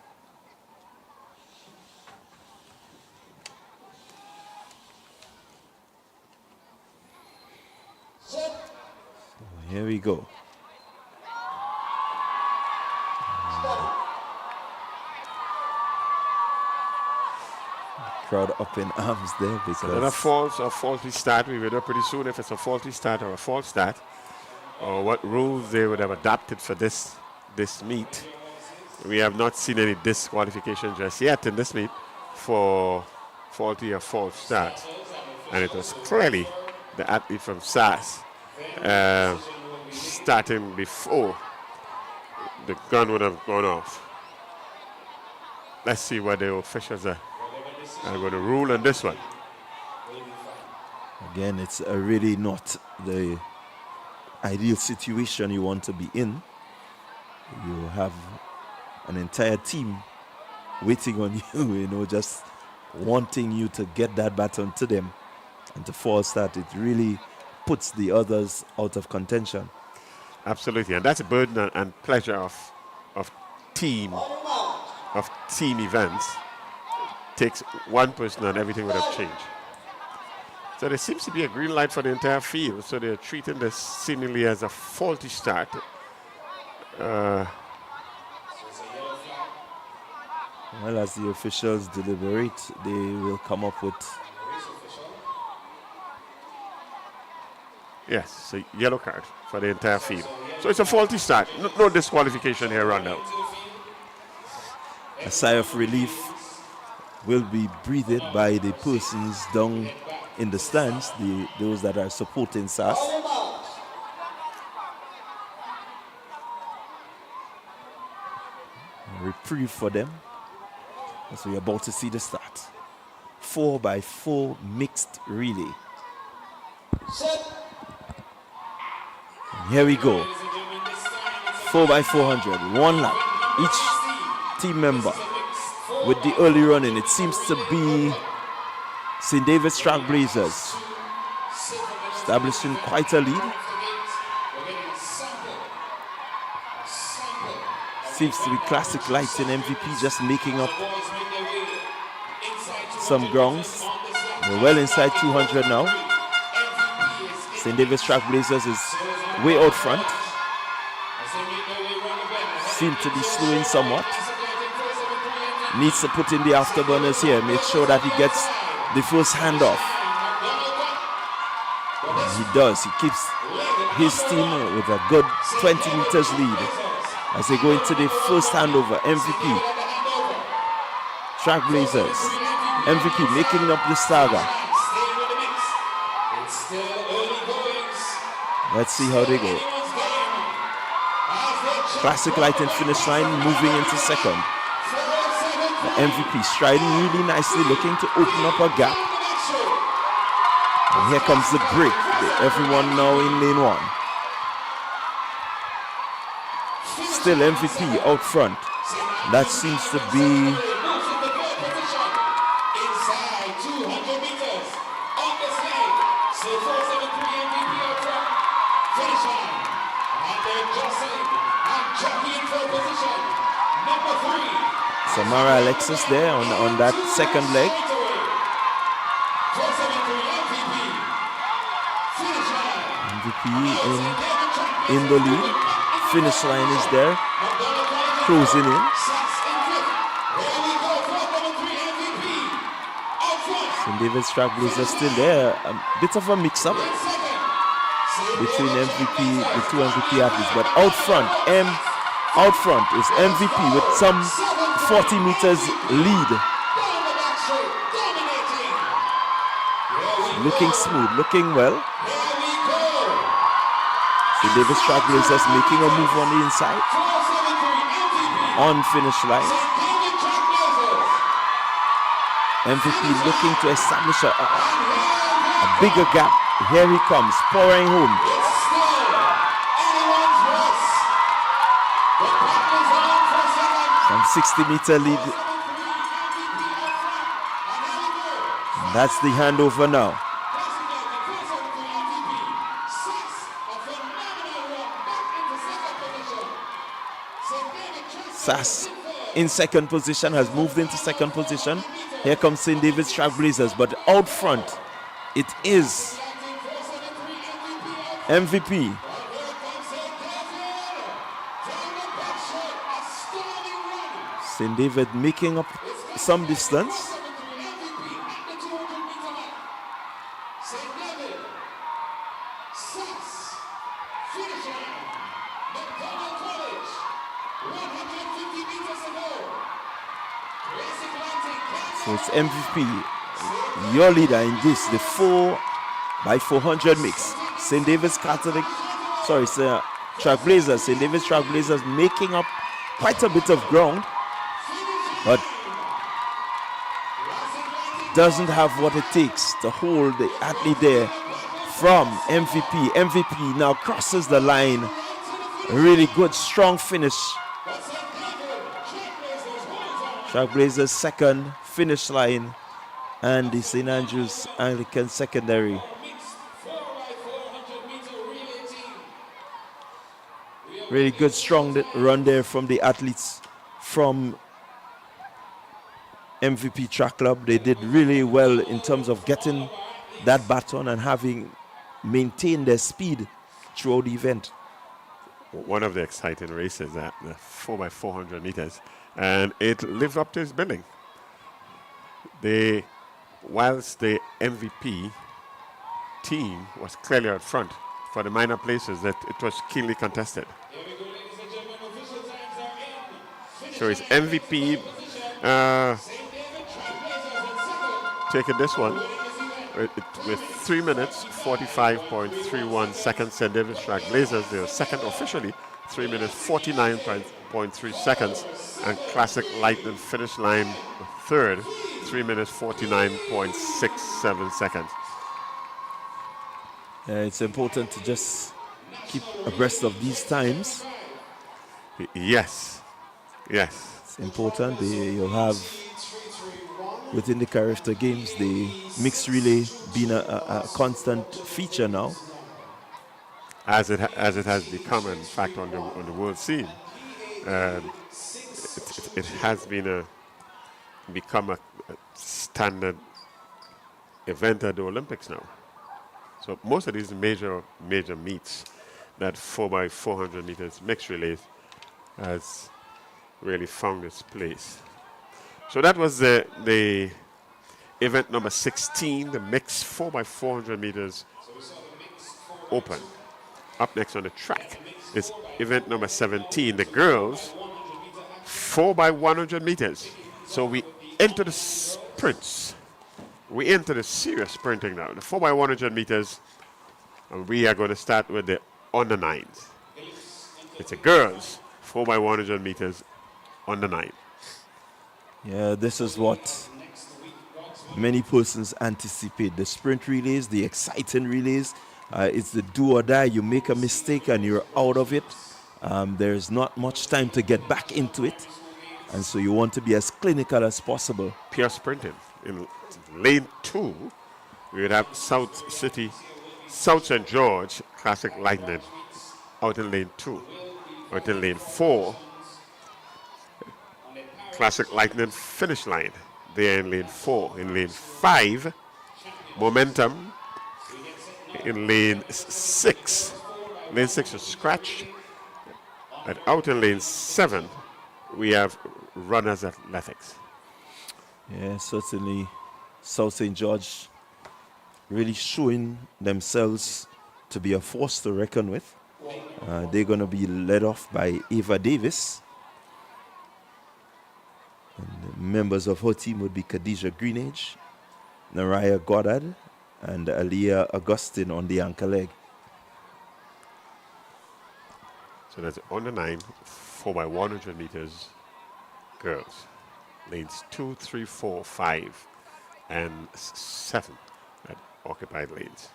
So here we go. Crowd up in arms there because Another false or faulty start. We will know pretty soon if it's a faulty start or a false start, or what rules they would have adapted for this meet. We have not seen any disqualification just yet in this meet for faulty or false start, and it was clearly the athlete from SAS starting before the gun would have gone off. Let's see what the officials are going to rule on this one. again, it's really not the ideal situation you want to be in. You have an entire team waiting on you, just wanting you to get that baton to them, and to false start, it really puts the others out of contention. Absolutely, and that's a burden and pleasure of team events. Takes one person and everything would have changed. So there seems to be a green light for the entire field, so they're treating this seemingly as a faulty start. Well, as the officials deliberate, they will come up with... Yes, a yellow card for the entire field. So it's a faulty start. No disqualification here run out. A sigh of relief will be breathed by the persons down in the stands, those that are supporting SAS. A reprieve for them. So we're about to see the start. 4x4 mixed relay. And here we go. 4x400, one lap. Each team member with the early running. It seems to be St. David's Trailblazers establishing quite a lead. Seems to be Classic Lights and MVP just making up some grounds. We're well inside 200 now. St. David's Trailblazers is way out front. Seem to be slowing somewhat. Needs to put in the afterburners here. Make sure that he gets the first handoff. And he does. He keeps his team with a good 20 meters lead as they go into the first handover. MVP. Trailblazers. MVP making up the saga. Let's see how they go. Classic Lighting finish line, moving into second. The MVP striding really nicely, looking to open up a gap. And here comes the break. Everyone now in lane 1. Still MVP out front. That seems to be Samara Alexis there on that second leg. MVP in the lead. Finish line is there. Closing in. St. David's Trailblazers still there. A bit of a mix-up between MVP, the two MVP athletes. But out front is MVP with some 40 meters lead. Looking smooth, looking well. St. David's Trailblazers making a move on the inside. On finish line. MVP looking to establish a bigger gap. Here he comes, pouring home. Some 60-meter lead. And that's the handover now. Sass in second position, has moved into second position. Here comes St. David's Trailblazers, but out front, it is MVP. St. David making up some distance. So it's MVP, your leader in this, the 4x400 mix. St. David's Trailblazers, St. David's Trailblazers making up quite a bit of ground, but doesn't have what it takes to hold the athlete there from MVP. MVP now crosses the line. A really good, strong finish. Trailblazers second finish line, and the St. Andrews Anglican secondary. Really good, strong run there from the athletes from MVP Track Club. They did really well in terms of getting that baton and having maintained their speed throughout the event. One of the exciting races at the 4x400 meters, and it lived up to its billing. Whilst the MVP team was clearly out front for the minor places, that it was keenly contested. So it's MVP taking this one with 3 minutes 45.31 seconds. St. David's Trailblazers, they are second officially, 3 minutes 49.3 seconds, and Classic Lightning finish line third, 3 minutes 49.67 seconds. It's important to just keep abreast of these times. Yes, yes. It's important. You'll have within the character games the mixed relay being a constant feature now, as it has become, in fact, on the world scene. It has become a standard event at the Olympics now. So most of these major meets, that 4x400 meters mixed relays, has really found its place. So that was the event number 16, the mixed 4x400 meters open. Up next on the track is event number 17, the girls 4x100 meters. So we enter the sprints. We enter the serious sprinting now. The 4x100 meters, and we are going to start with the under 9s. It's a girls 4x100 meters under 9. Yeah, this is what many persons anticipate. The sprint relays, the exciting relays. It's the do or die. You make a mistake and you're out of it. There's not much time to get back into it. And so you want to be as clinical as possible. Pure sprinting. In lane 2, we would have South St. George Classic Lightning out in lane 2. Out in lane 4, Classic Lightning finish line. They are in lane 4. In lane 5, Momentum. In lane 6, lane 6 is scratched. And out in lane 7, we have Runners Athletics. Yeah, certainly South St. George really showing themselves to be a force to reckon with. They're going to be led off by Ava Davis. And the members of her team would be Khadijah Greenage, Naraya Goddard, and Aliyah Augustine on the anchor leg. So that's under 9, 4x100 meters girls. Lanes 2, 3, 4, 5, and 7 at occupied lanes.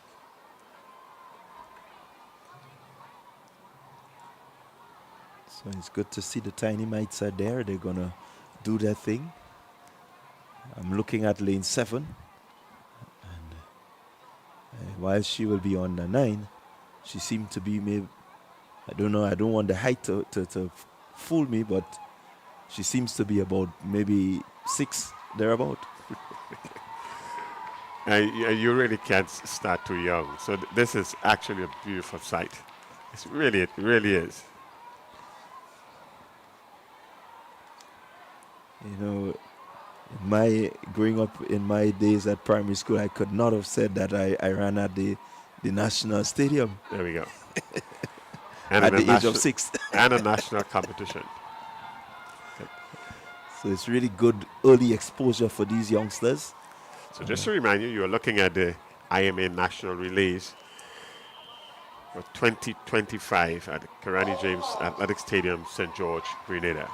So it's good to see the tiny mites are there. They're going to do their thing. I'm looking at lane 7. And while she will be on the 9, she seemed to be maybe, I don't know, I don't want the height to fool me, but she seems to be about maybe 6, thereabout. You really can't start too young. So this is actually a beautiful sight. It really is. You know, growing up in my days at primary school, I could not have said that I ran at the national stadium. There we go. At the age of 6. And a national competition. So it's really good early exposure for these youngsters. So just to remind you, you are looking at the IMA National Relays for 2025 at the Karani James Athletic Stadium, St. George, Grenada.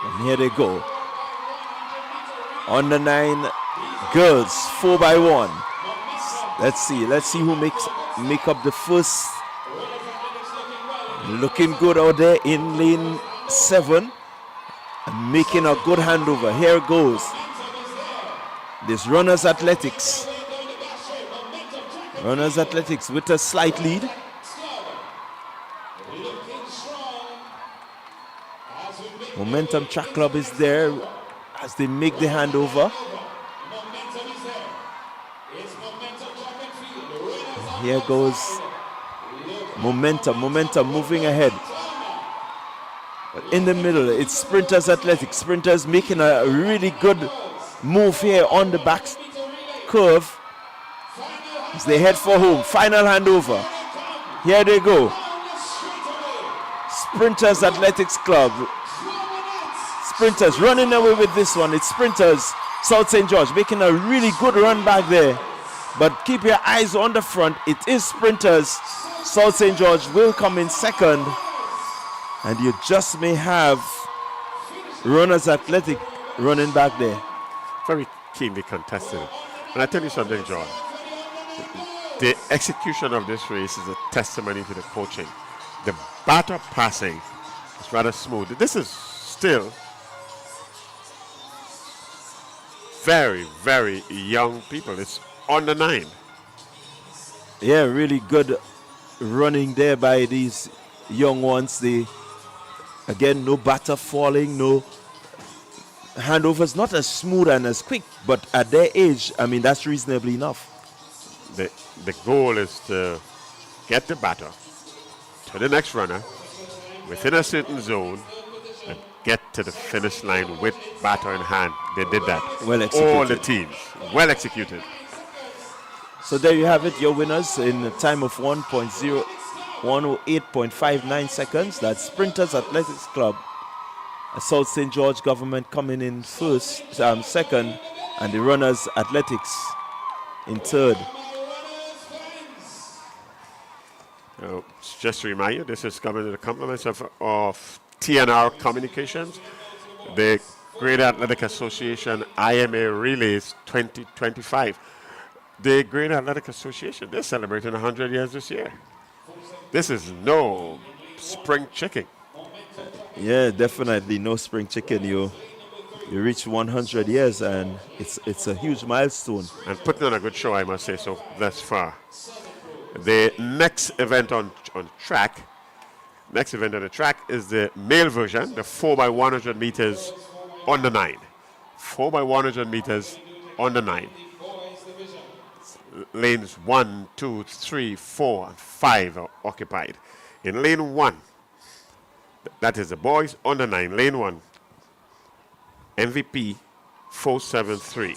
And here they go. On the 9 girls, 4x1. Let's see who make up the first. Looking good out there in lane 7. And making a good handover. Here goes. This runners athletics. Runners athletics with a slight lead. Momentum Track Club is there as they make the handover. Here goes Momentum moving ahead. But in the middle, it's Sprinters Athletics. Sprinters making a really good move here on the back curve as they head for home. Final handover. Here they go. Sprinters Athletics Club. Sprinters running away with this one. It's Sprinters South St. George making a really good run back there. But keep your eyes on the front. It is Sprinters South St. George will come in second. And you just may have Runners Athletic running back there. Very keenly contested. And I tell you something, John. The execution of this race is a testimony to the coaching. The batter passing is rather smooth. This is still very, very young people. It's on the 9. Yeah, really good running there by these young ones. They, again, no batter falling, no handovers, not as smooth and as quick, but at their age, I mean, that's reasonably enough. The goal is to get the batter to the next runner within a certain zone and get to the finish line with batter in hand. They did that. Well executed. All the teams. Well executed. So there you have it, your winners in a time of 1:08.59 seconds. That's Sprinters Athletics Club. South St. George Government coming in second, and the Runners Athletics in third. Just to remind you, this is coming to the compliments of TNR Communications, the Grenada Athletic Association IMA Relays 2025. The Grenada Athletic Association, they're celebrating 100 years this year. This is no spring chicken. Yeah, definitely no spring chicken. You reach 100 years, and it's a huge milestone. And putting on a good show, I must say so, thus far. The next event on track, is the male version, the 4x100 meters on the 9. 4x100 meters on the 9. Lanes 1, 2, 3, 4, and 5 are occupied. In lane 1, that is the boys on the 9. Lane 1, MVP 473.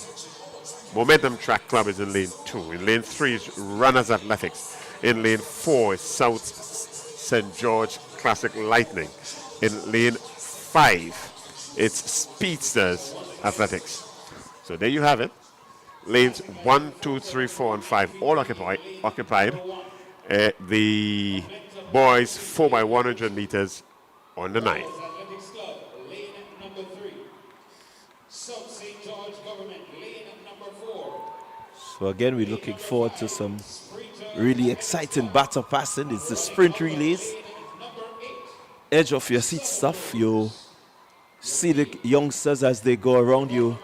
Momentum Track Club is in lane 2. In lane 3 is Runners Athletics. In lane 4 is South St. George Classic Lightning. In lane 5 It's Speedsters Athletics. So there you have it. Lanes 1, 2, 3, 4, and 5 all occupied. The boys 4x100 meters on the 9. Athletics Club, lane number 3. South St. George Government, lane number 4. So again, we're looking forward to some really exciting battle passing. It's the sprint relays. Edge of your seat stuff. You see the youngsters as they go around you.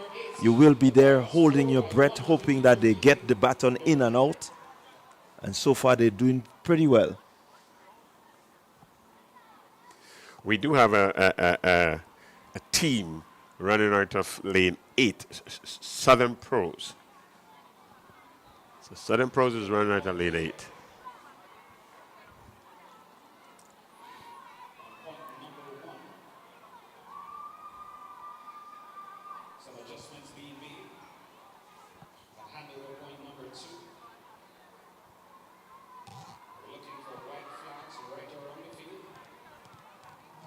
You will be there holding your breath, hoping that they get the baton in and out. And so far, they're doing pretty well. We do have a team running out of lane 8, Southern Pros. So Southern Pros is running out of lane 8. Some adjustments being made. A handover point number 2. We're looking for white flags right around the field.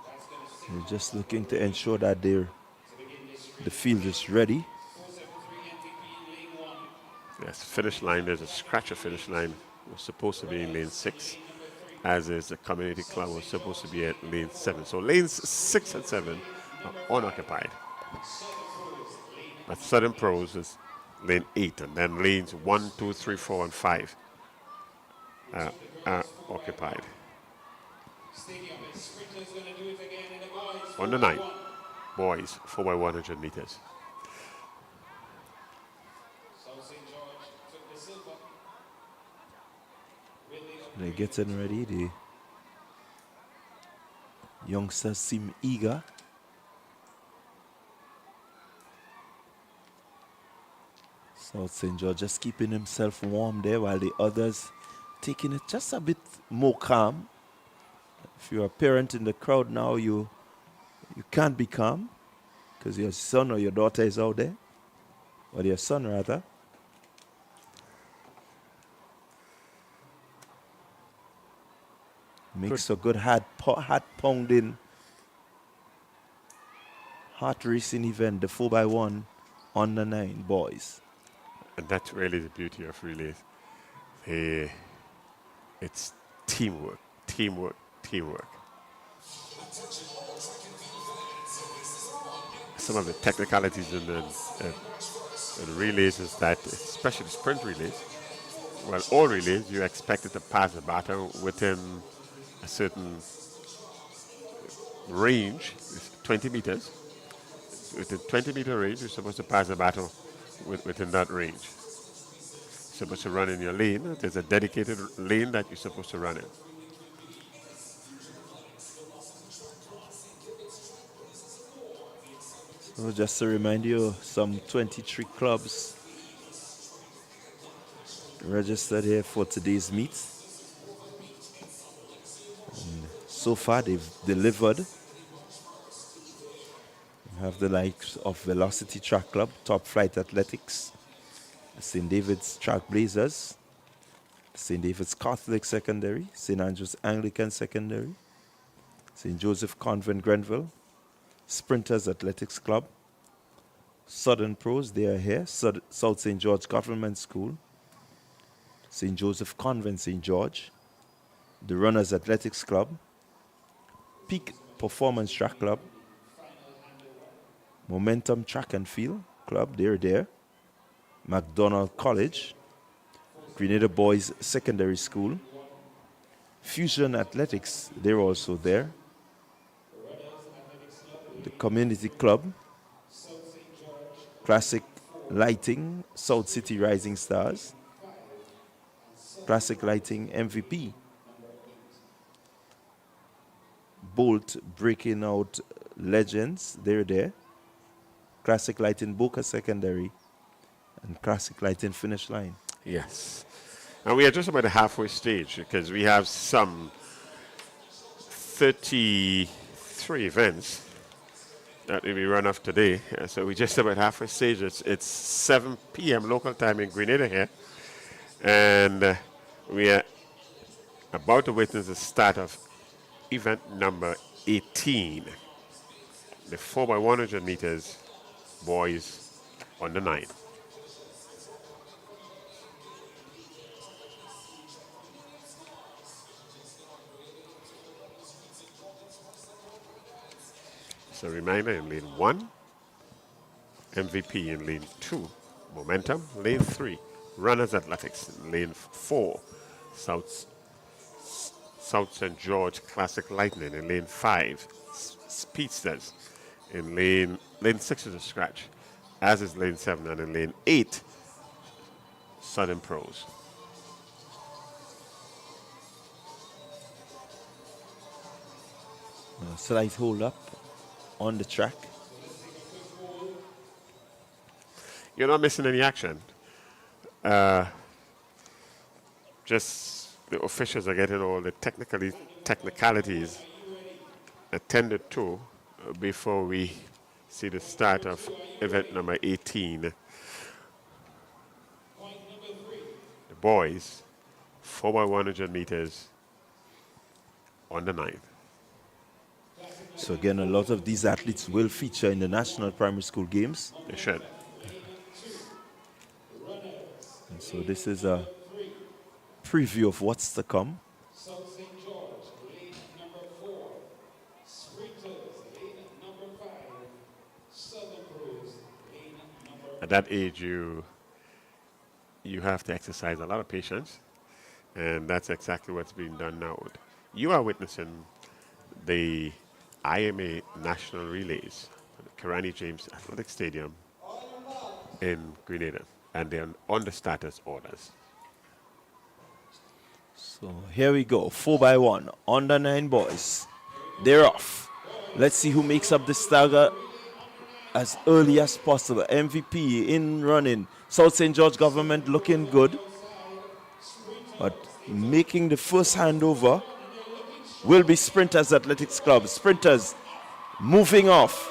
That's going to signal They're just looking to ensure that the field is ready. 473 NTP lane 1. Yes, finish line, there's a scratcher finish line. Was supposed to be in lane 6, as is the community club was supposed to be at lane 7. So lanes 6 and 7 are unoccupied. But Southern Pros is lane 8, and then lanes 1, 2, 3, 4, and 5 are occupied. Stadium is sprinters going to do it again in the boys. On the 9, boys 4x100 meters. South St. George took the silver. They're getting ready. The youngsters seem eager. South St. George just keeping himself warm there while the others taking it just a bit more calm. If you're a parent in the crowd now, you can't be calm because your son or your daughter is out there, or your son rather. Makes a good heart pounding, heart racing event, the 4x1 on the 9 boys. And that's really the beauty of relays. It's teamwork, teamwork, teamwork. Some of the technicalities in the relays is that, especially sprint relays, well, all relays, you expect it to pass the baton within a certain range, 20 meters. Within 20-meter range, you're supposed to pass the baton within that range. You're supposed to run in your lane. There's a dedicated lane that you're supposed to run in. So just to remind you, some 23 clubs registered here for today's meet. And so far, they've delivered. We have the likes of Velocity Track Club, Top Flight Athletics, St. David's Track Blazers, St. David's Catholic Secondary, St. Andrew's Anglican Secondary, St. Joseph Convent Grenville, Sprinters Athletics Club, Southern Pros, they are here, South St. George Government School, St. Joseph Convent St. George, the Runners Athletics Club, Peak Performance Track Club, Momentum Track and Field Club, they're there, McDonald College, Grenada Boys Secondary School, Fusion Athletics, they're also there, the Community Club, Classic Lighting, South City Rising Stars, Classic Lighting MVP, Bolt Breaking Out Legends, they're there, Classic Lighting Boca Secondary, and Classic Lighting Finish Line. Yes. And we are just about the halfway stage because we have some 33 events that will be run off today. So we're just about halfway stage. It's 7 p.m. local time in Grenada here. And we are about to witness the start of event number 18. the 4x100 meters, boys under 9. So reminder, in lane 1, MVP in lane 2, momentum, lane 3, runners athletics, in lane 4, South St. George Classic Lightning, in lane 5, Speedsters, in lane 6 is a scratch, as is lane 7, and in lane 8, Southern Pros. Slight hold up on the track. You're not missing any action. Just the officials are getting all the technicalities attended to before we see the start of event number 18. The boys, 4x100 meters on the 9. So again, a lot of these athletes will feature in the National Primary School Games. They should. And so this is a preview of what's to come. South St. George, lane number 4. Sprinters, lane number 5. Southern Pros, lane number 1. At that age, you have to exercise a lot of patience, and that's exactly what's being done now. You are witnessing the IMA National Relays at the Karani James Athletic Stadium in Grenada, and they're on the starters orders. So here we go, 4x1, under 9 boys. They're off. Let's see who makes up the stagger as early as possible. MVP in running. South St. George government looking good. But making the first handover will be Sprinters Athletics Club. Sprinters moving off.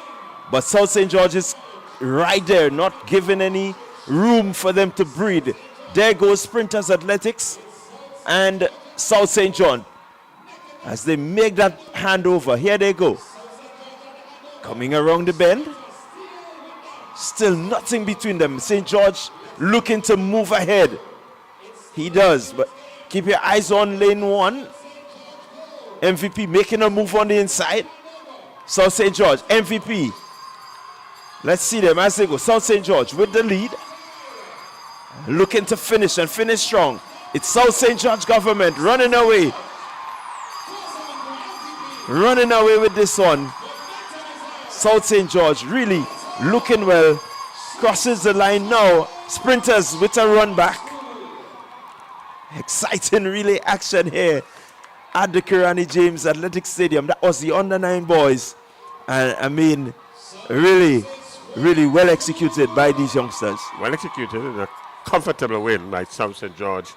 But South St. George is right there, not giving any room for them to breathe. There goes Sprinters Athletics and South St. John as they make that handover. Here they go. Coming around the bend. Still nothing between them. St. George looking to move ahead. He does, but keep your eyes on lane 1. MVP making a move on the inside. South St. George, MVP. Let's see them as they go. South St. George with the lead. Looking to finish and finish strong. It's South St. George government running away. Running away with this one. South St. George really looking well. Crosses the line now. Sprinters with a run back. Exciting relay action here at the Karani James Athletic Stadium. That was the under 9 boys. And I mean, really, really well executed by these youngsters. Well executed in a comfortable win by South St. George.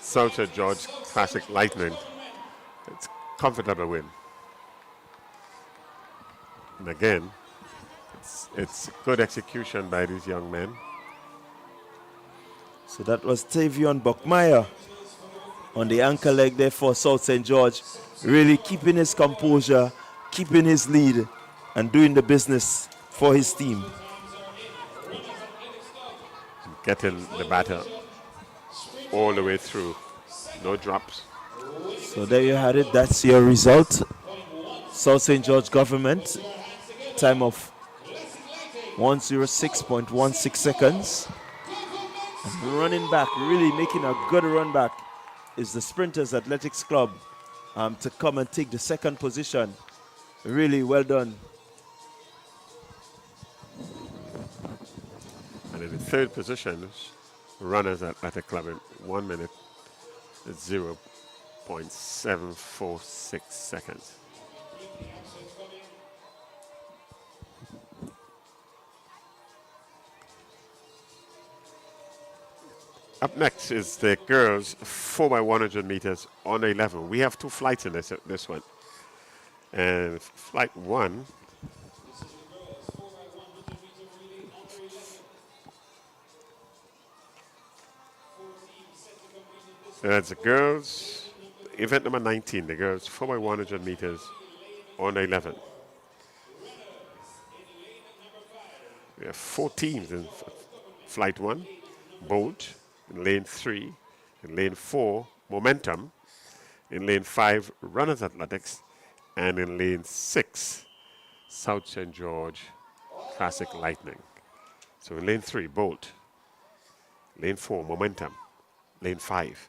South St. George Classic Lightning. It's a comfortable win. And again, it's good execution by these young men. So that was Tavion Buckmeyer on the anchor leg there for South St. George. Really keeping his composure, keeping his lead, and doing the business for his team. Getting the batter all the way through. No drops. So there you had it. That's your result. South St. George government. Time of 1:06.16 seconds. And running back, really making a good run back, is the Sprinters Athletics Club to come and take the second position. Really well done. And in the third position, runners at the club in 1 minute, 0.746 seconds. Up next is the girls 4x100 meters on 11. We have 2 flights in this one. And flight 1 that's the girls, event number 19, the girls 4x100 meters on 11. We have 4 teams in flight 1. Bolt in lane 3. In lane 4, Momentum. In lane 5, Runners Athletics. And in lane 6, South St. George Classic Lightning. So in lane 3, Bolt. Lane 4, Momentum. Lane 5,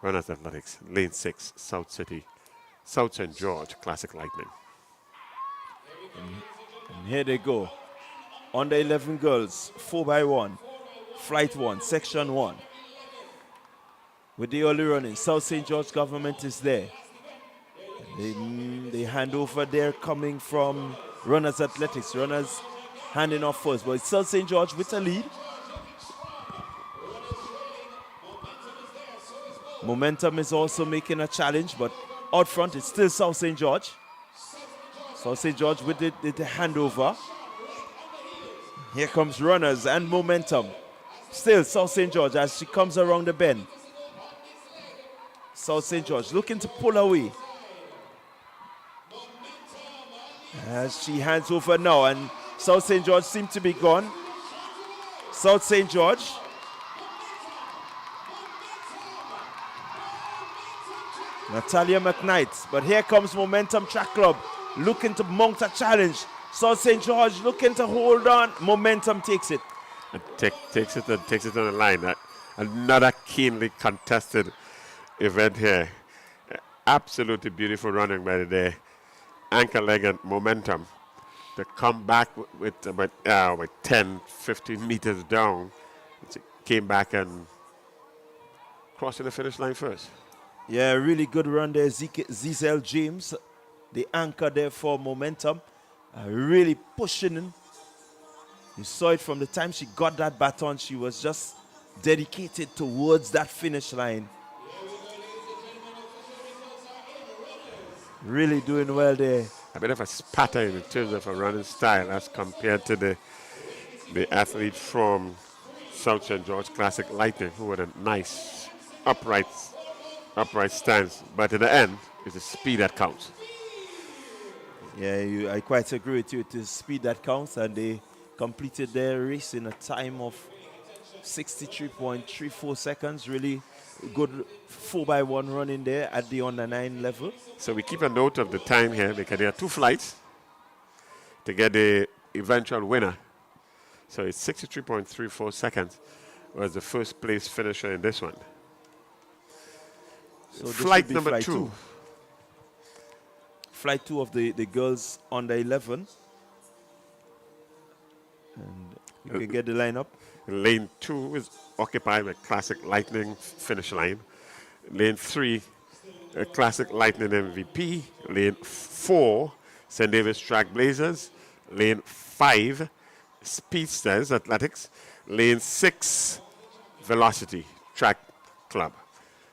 Runners Athletics. Lane 6, South St. George Classic Lightning. And here they go. Under 11 girls, 4x1, flight 1, section 1. With the early running, South St. George government is there. They hand over there coming from Runners Athletics. Runners handing off first, but it's South St. George with a lead. Momentum is also making a challenge, but out front it's still South St. George. South St. George with the handover. Here comes Runners and Momentum. Still South St. George as she comes around the bend. South St. George looking to pull away. As she hands over now, and South St. George seems to be gone. South St. George. Natalia McKnight, but here comes Momentum Track Club looking to mount a challenge. South St. George looking to hold on. Momentum takes it. And takes it on the line. Another keenly contested event here. Absolutely beautiful running by the anchor leg and Momentum to come back with about 10, 15 meters down. It came back and crossing the finish line first. Yeah, really good run there. Zizel James, the anchor there for Momentum, really pushing in. You saw it from the time she got that baton. She was just dedicated towards that finish line. Really doing well there. A bit of a spatter in terms of a running style as compared to the athlete from South St. George Classic Lightning, who had a nice upright stance. But in the end, it's the speed that counts. Yeah, I quite agree with you. It is speed that counts, and they completed their race in a time of 63.34 seconds. Really good 4x1 run in there at the under 9 level. So we keep a note of the time here because there are 2 flights to get the eventual winner. So it's 63.34 seconds was the first place finisher in this one. So this flight should be number flight 2. Flight 2 of the girls under 11. And you can get the lineup. Lane 2 is occupied by Classic Lightning finish line. Lane 3, Classic Lightning MVP. Lane 4, St. David's Track Blazers. Lane 5, Speedsters Athletics. Lane 6, Velocity Track Club.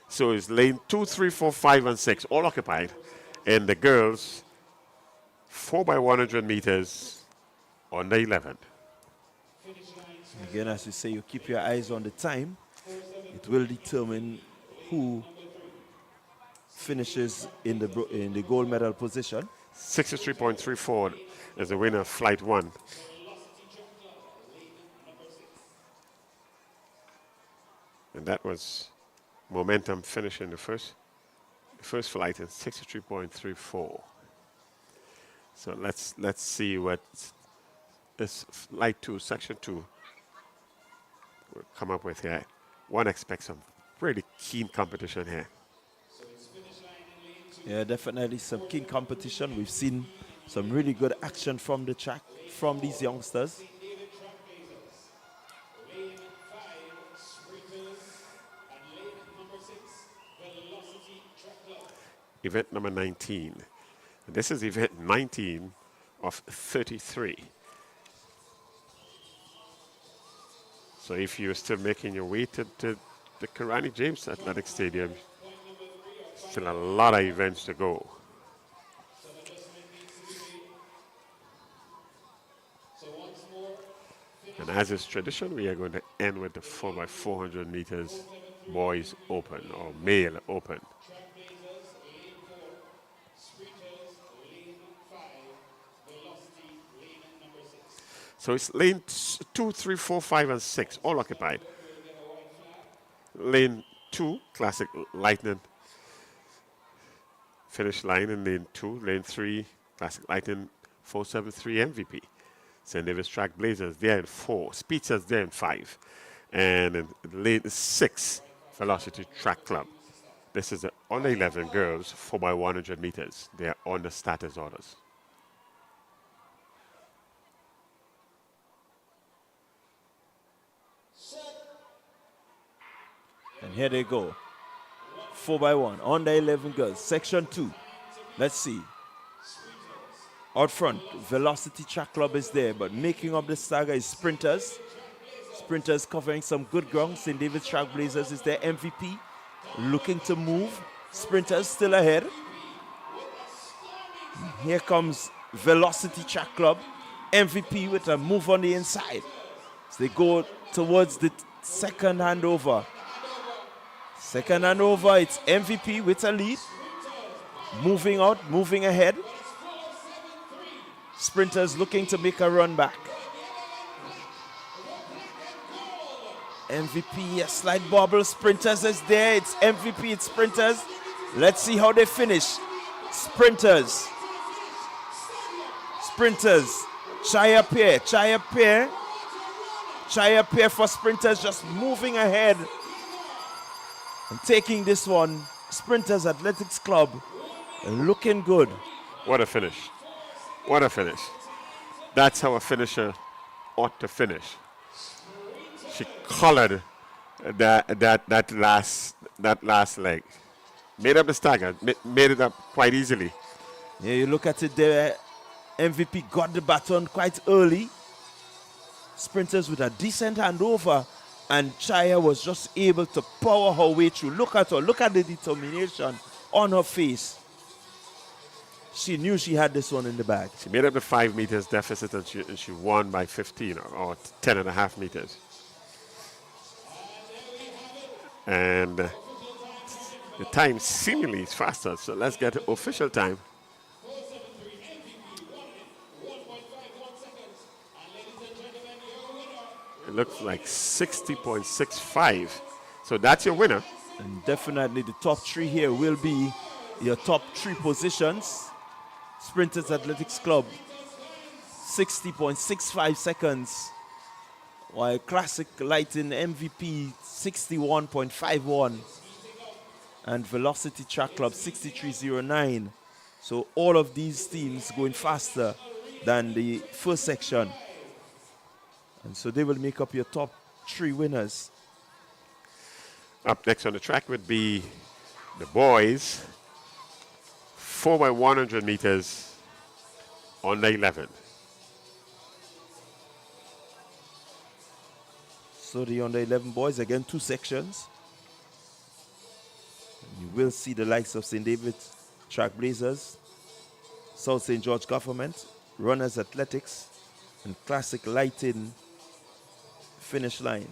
So it's lane 2, 3, 4, 5, and 6, all occupied. And the girls, 4x100 meters under 11. Again, as you say, you keep your eyes on the time. It will determine who finishes in the gold medal position. 63.34 is the winner of flight 1. And that was Momentum finishing the first flight at 63.34. So let's see what this flight 2, section 2 will come up with here. One expects some pretty keen competition here. Yeah, definitely some keen competition. We've seen some really good action from the track from these youngsters. Event number 19. This is event 19 of 33. So if you're still making your way to the Karani James Athletic Stadium, still a lot of events to go. And as is tradition, we are going to end with the 4x400 meters boys open or male open. So So it's lane 2, 3, 4, 5, and 6, all occupied. Lane 2, Classic Lightning, finish line in lane 2. Lane 3, Classic Lightning, 473 MVP. St. David's Track Blazers there in 4. Speedsters there in 5. And in lane 6, Velocity Track Club. This is the under 11 girls 4x100 meters. They are on the status orders. And here they go. 4x1, under 11 girls, section 2. Let's see. Out front, Velocity Track Club is there, but making up the stagger is sprinters. Sprinters covering some good ground. St. David's Track Blazers is their MVP, looking to move. Sprinters still ahead. Here comes Velocity Track Club, MVP with a move on the inside. So they go towards the second handover. Second handover, it's MVP with a lead. Moving out, moving ahead. Sprinters looking to make a run back. MVP, a slight bobble. Sprinters is there. It's MVP, it's Sprinters. Let's see how they finish. Sprinters. Sprinters. Chaya Pair for Sprinters, just moving ahead and taking this one. Sprinters Athletics Club looking good. What a finish. What a finish. That's how a finisher ought to finish. She colored that last leg. Made up the stagger, made it up quite easily. Yeah, you look at it there. MVP got the baton quite early. Sprinters with a decent handover, and Chaya was just able to power her way through. Look at her, look at the determination on her face. She knew she had this one in the bag. She made up the 5 meters deficit, and she won by 15 or 10 and a half meters. And the time seemingly is faster, so let's get official time. It looks like 60.65. So that's your winner. And definitely the top 3 here will be your top 3 positions. Sprinters Athletics Club, 60.65 seconds. While Classic Lighting MVP, 61.51. And Velocity Track Club, 63.09. So all of these teams going faster than the first section. And so they will make up your top 3 winners. Up next on the track would be the boys, 4x100 meters on the 11. So the under 11 boys, again 2 sections. You will see the likes of St. David's Track Blazers, South St. George Government, Runners Athletics, and Classic Lighting finish line.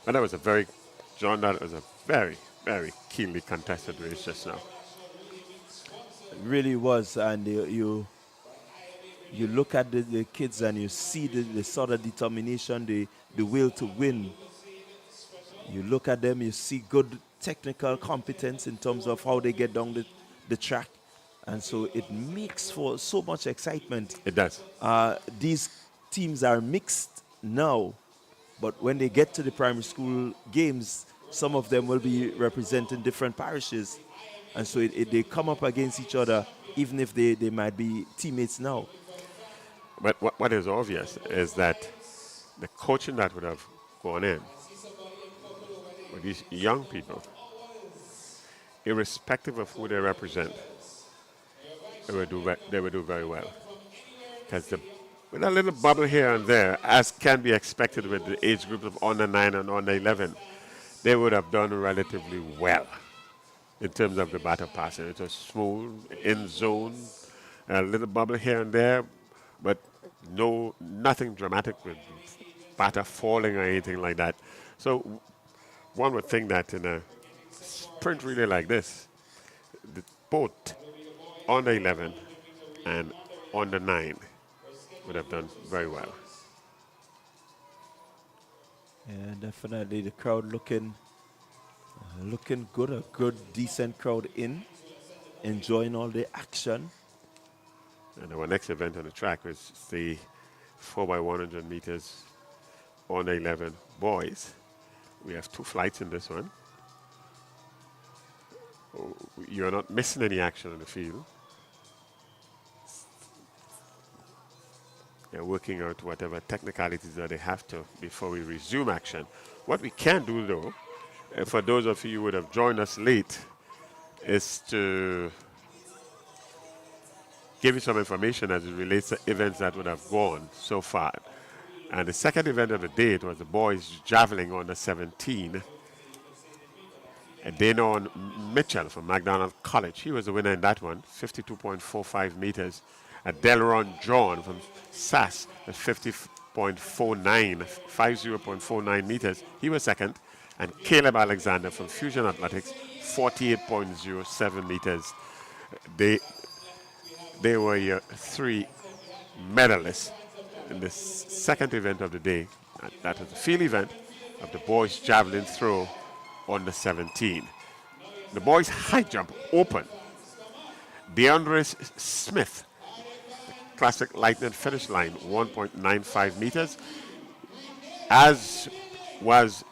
And that was a very, very keenly contested race just now. It really was, and you look at the kids and you see the sort of determination, the will to win. You look at them, you see good technical competence in terms of how they get down the track. And so it makes for so much excitement. It does. These teams are mixed now, but when they get to the primary school games, some of them will be representing different parishes. And so they come up against each other, even if they might be teammates now. But what is obvious is that the coaching that would have gone in with these young people, irrespective of who they represent, they would do very well. Because with a little bubble here and there, as can be expected with the age group of under 9 and under 11, they would have done relatively well in terms of the batter passing. It was smooth, in zone, a little bubble here and there, but nothing dramatic with batter falling or anything like that. So one would think that in a sprint relay like this, both under 11 and under 9 would have done very well. Yeah, definitely the crowd looking good, a good, decent crowd enjoying all the action. And our next event on the track was the 4x100 meters under 11 boys. We have 2 flights in this one. You're not missing any action on the field. They're working out whatever technicalities that they have to before we resume action. What we can do, though, for those of you who would have joined us late, is to give you some information as it relates to events that would have gone so far. And the second event of the day was the boys javelin under 17. And Danon Mitchell from McDonald College, he was the winner in that one, 52.45 meters. And Delron John from SAS at 50.49 meters. He was second. And Caleb Alexander from Fusion Athletics, 48.07 meters. They were your 3 medalists in the second event of the day. And that was the field event of the boys javelin throw under 17. The boys high jump open. DeAndre Smith, Classic Lightning finish line, 1.95 meters, as was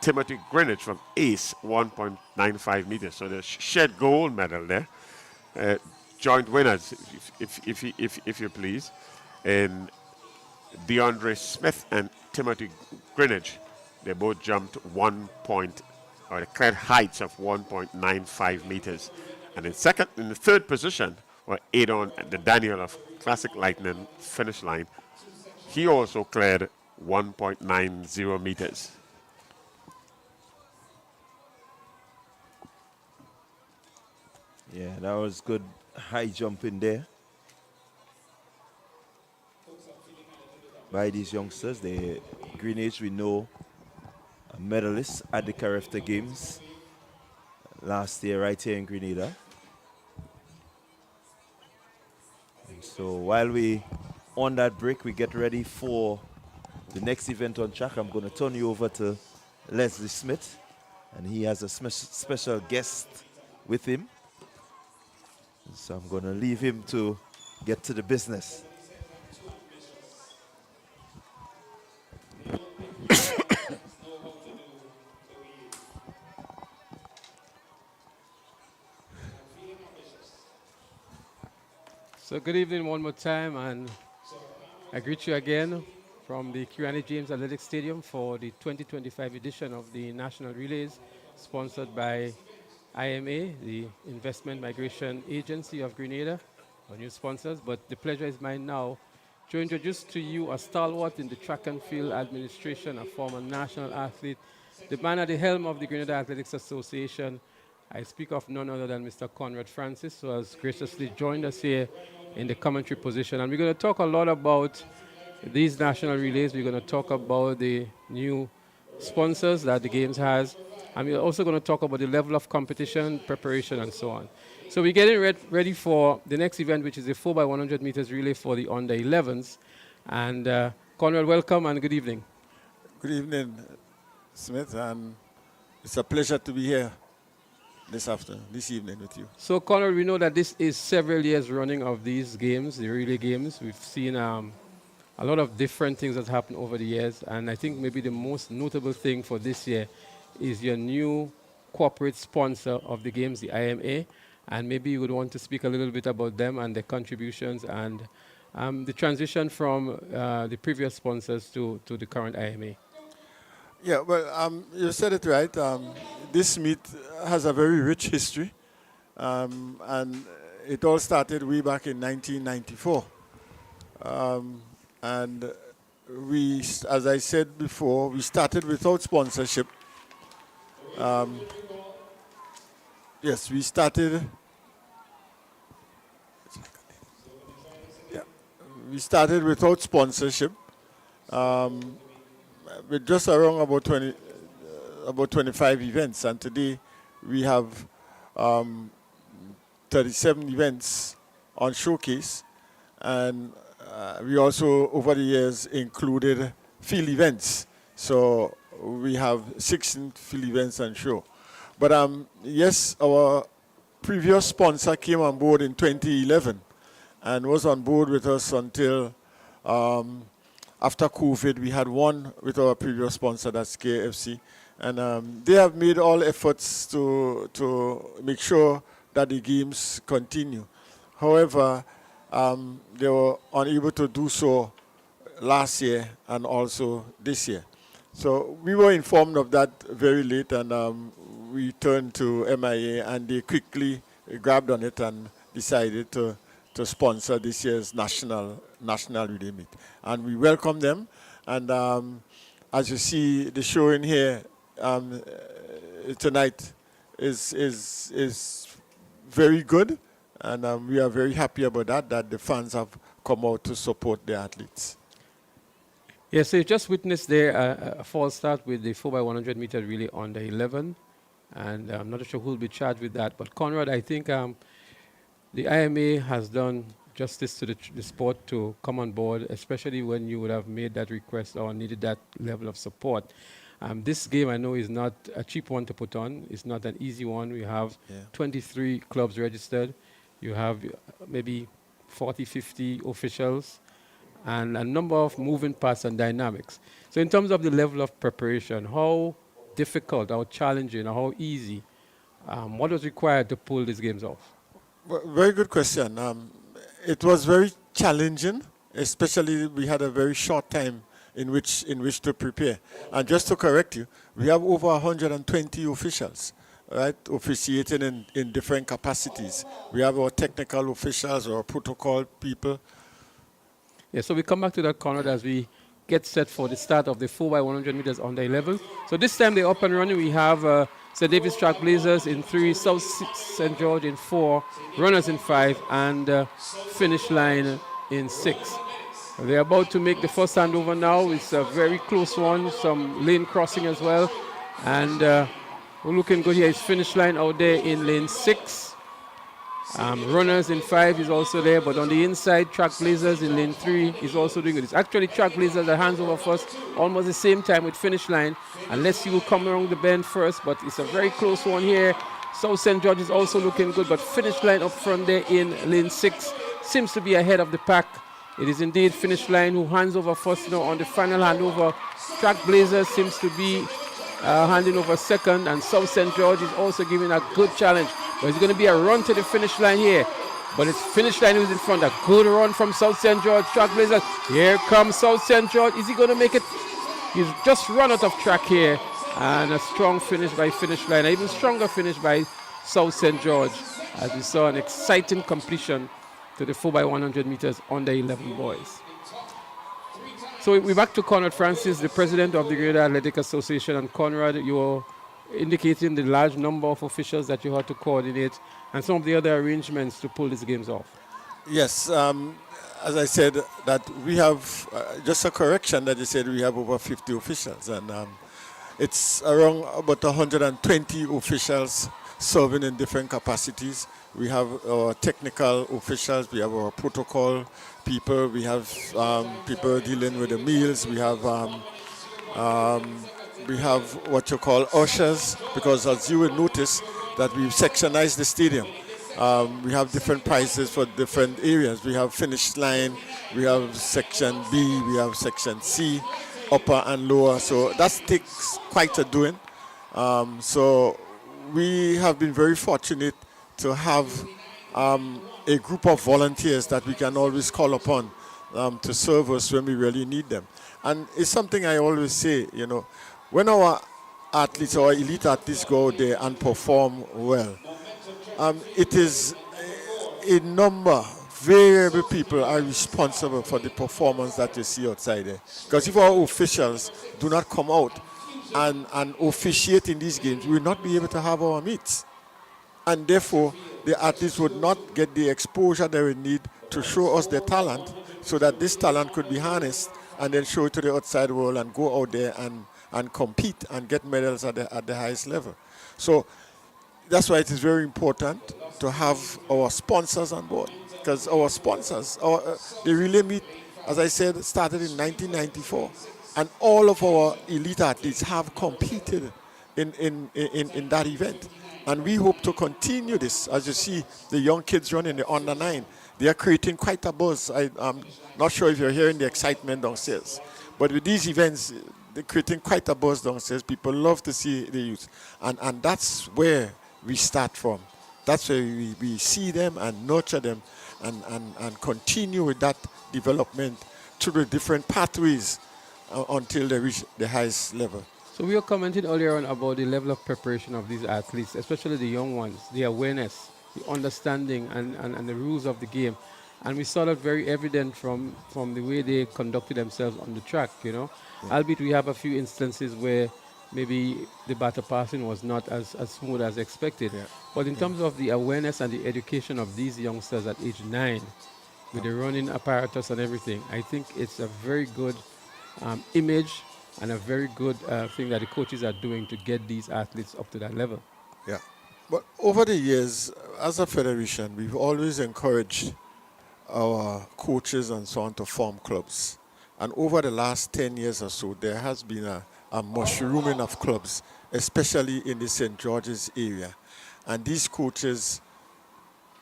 Timothy Greenwich from ACE, 1.95 meters. So the shared gold medal there. Joint winners, if you please, in DeAndre Smith and Timothy Greenwich. They both jumped declared heights of 1.95 meters. And in the third position were Adon the Daniel of Classic Lightning finish line. He also cleared 1.90 meters. Yeah, that was good high jumping there by these youngsters. The Greenwich, we know, a medalist at the Carafta Games last year right here in Grenada. And so while we on that break, we get ready for the next event on track. I'm going to turn you over to Leslie Smith, and he has a special guest with him. So I'm going to leave him to get to the business. So good evening one more time, and I greet you again from the Q&A James Athletic Stadium for the 2025 edition of the National Relays, sponsored by IMA, the Investment Migration Agency of Grenada, our new sponsors. But the pleasure is mine now to introduce to you a stalwart in the track and field administration, a former national athlete, the man at the helm of the Grenada Athletics Association. I speak of none other than Mr. Conrad Francis, who has graciously joined us here in the commentary position. And we're going to talk a lot about these national relays. We're going to talk about the new sponsors that the Games has. And we're also going to talk about the level of competition, preparation, and so on. So we're getting ready for the next event, which is the 4x100 meters relay for the under 11s. And Conrad, welcome and good evening. Good evening, Smith, and it's a pleasure to be here this evening with you. So, Conrad, we know that this is several years running of these games, the relay games. We've seen a lot of different things that happened over the years, and I think maybe the most notable thing for this year is your new corporate sponsor of the games, the IMA, and maybe you would want to speak a little bit about them and their contributions and the transition from the previous sponsors to the current IMA. Yeah, well, you said it right. This meet has a very rich history, and it all started way back in 1994. And we, as I said before, we started without sponsorship. Yes, we started. Yeah, we started without sponsorship. With just around about 25 events, and today we have 37 events on showcase, and we also, over the years, included field events. So we have 16 field events on show. But yes, our previous sponsor came on board in 2011 and was on board with us until after COVID. We had one with our previous sponsor, that's KFC. And they have made all efforts to make sure that the games continue. However, they were unable to do so last year and also this year. So we were informed of that very late, and we turned to MIA, and they quickly grabbed on it and decided to sponsor this year's national relay meet. And we welcome them. And as you see, the show in here tonight is very good, and we are very happy about that the fans have come out to support the athletes. Yes, so you just witnessed there a false start with the 4x100 meter relay under 11, and I'm not sure who will be charged with that. But Conrad, I think the IMA has done justice to the sport to come on board, especially when you would have made that request or needed that level of support. This game, I know, is not a cheap one to put on. It's not an easy one. We have 23 clubs registered. You have maybe 40, 50 officials, and a number of moving parts and dynamics. So in terms of the level of preparation, how difficult, how challenging, or how easy, what was required to pull these games off? Very good question. It was very challenging, especially we had a very short time in which to prepare. And just to correct you, we have over 120 officials, right, officiating in different capacities. We have our technical officials, our protocol people. Yeah, so we come back to that, Conrad, as we get set for the start of the 4x100 meters under 11. So this time they're up and running. We have St. David's Track Blazers in 3, South St. George in 4, Runners in 5, and Finish Line in 6. They're about to make the first handover now. It's a very close one, some lane crossing as well. And we're looking good here. It's Finish Line out there in lane 6. Runners in 5 is also there, but on the inside, Track Blazers in lane 3 is also doing it. It's actually Track Blazers that hands over first, almost the same time with Finish Line, unless you will come around the bend first, but it's a very close one here. South St. George is also looking good, but Finish Line up front there in lane 6 seems to be ahead of the pack. It is indeed Finish Line who hands over first now on the final handover. Track Blazers seems to be handing over second, and South St. George is also giving a good challenge. But it's going to be a run to the finish line here. But it's Finish Line who's in front. A good run from South St. George. Track Blazers. Here comes South St. George. Is he going to make it? He's just run out of track here. And a strong finish by Finish Line. An even stronger finish by South St. George, as we saw an exciting completion to the 4x100 meters under 11 boys. So we're back to Conrad Francis, the president of the Grenada Athletic Association. And Conrad, you're indicating the large number of officials that you had to coordinate and some of the other arrangements to pull these games off. Yes, as I said, that we have, just a correction that you said, we have over 50 officials, and it's around about 120 officials serving in different capacities. We have our technical officials, we have our protocol people, we have people dealing with the meals, we have what you call ushers, because as you will notice that we've sectionized the stadium. We have different prices for different areas. We have Finish Line, we have section B, we have section C, upper and lower. So that takes quite a doing. So we have been very fortunate to have a group of volunteers that we can always call upon to serve us when we really need them. And it's something I always say, you know, when our athletes, our elite athletes go out there and perform well, it is a number, variable people are responsible for the performance that you see outside there. Because if our officials do not come out and officiate in these games, we will not be able to have our meets. And therefore, the athletes would not get the exposure they would need to show us their talent, so that this talent could be harnessed and then show it to the outside world and go out there and compete and get medals at the highest level. So that's why it is very important to have our sponsors on board, because our sponsors, the relay meet, as I said, started in 1994, and all of our elite athletes have competed in that event. And we hope to continue this. As you see, the young kids running the under 9, they are creating quite a buzz. I'm not sure if you're hearing the excitement downstairs, but with these events, they're creating quite a buzz downstairs. People love to see the youth, and that's where we start from. That's where we see them and nurture them and continue with that development through the different pathways until they reach the highest level. So we were commenting earlier on about the level of preparation of these athletes, especially the young ones, the awareness, the understanding and the rules of the game. And we saw that very evident from the way they conducted themselves on the track, you know. Yeah. Albeit we have a few instances where maybe the batter passing was not as smooth as expected. Yeah. But in terms of the awareness and the education of these youngsters at age 9, with the running apparatus and everything, I think it's a very good image and a very good thing that the coaches are doing to get these athletes up to that level. Yeah. But over the years, as a federation, we've always encouraged our coaches and so on to form clubs. And over the last 10 years or so, there has been a mushrooming of clubs, especially in the St. George's area. And these coaches,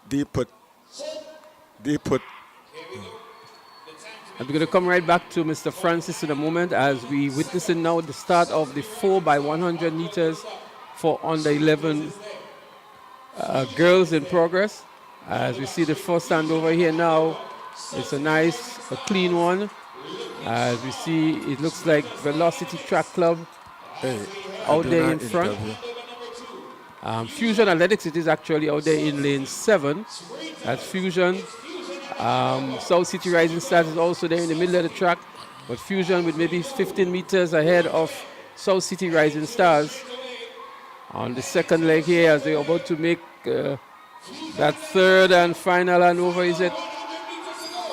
they put And we're going to come right back to Mr. Francis in a moment as we witnessing now the start of the 4x100 meters for under 11 girls in progress. As we see the first stand over here now, it's a clean one. As we see, it looks like Velocity Track Club out there in front. Fusion Athletics, it is actually out there in lane 7. That's Fusion. South City Rising Stars is also there in the middle of the track, but Fusion with maybe 15 meters ahead of South City Rising Stars. On the second leg here, as they're about to make that third and final handover, is it?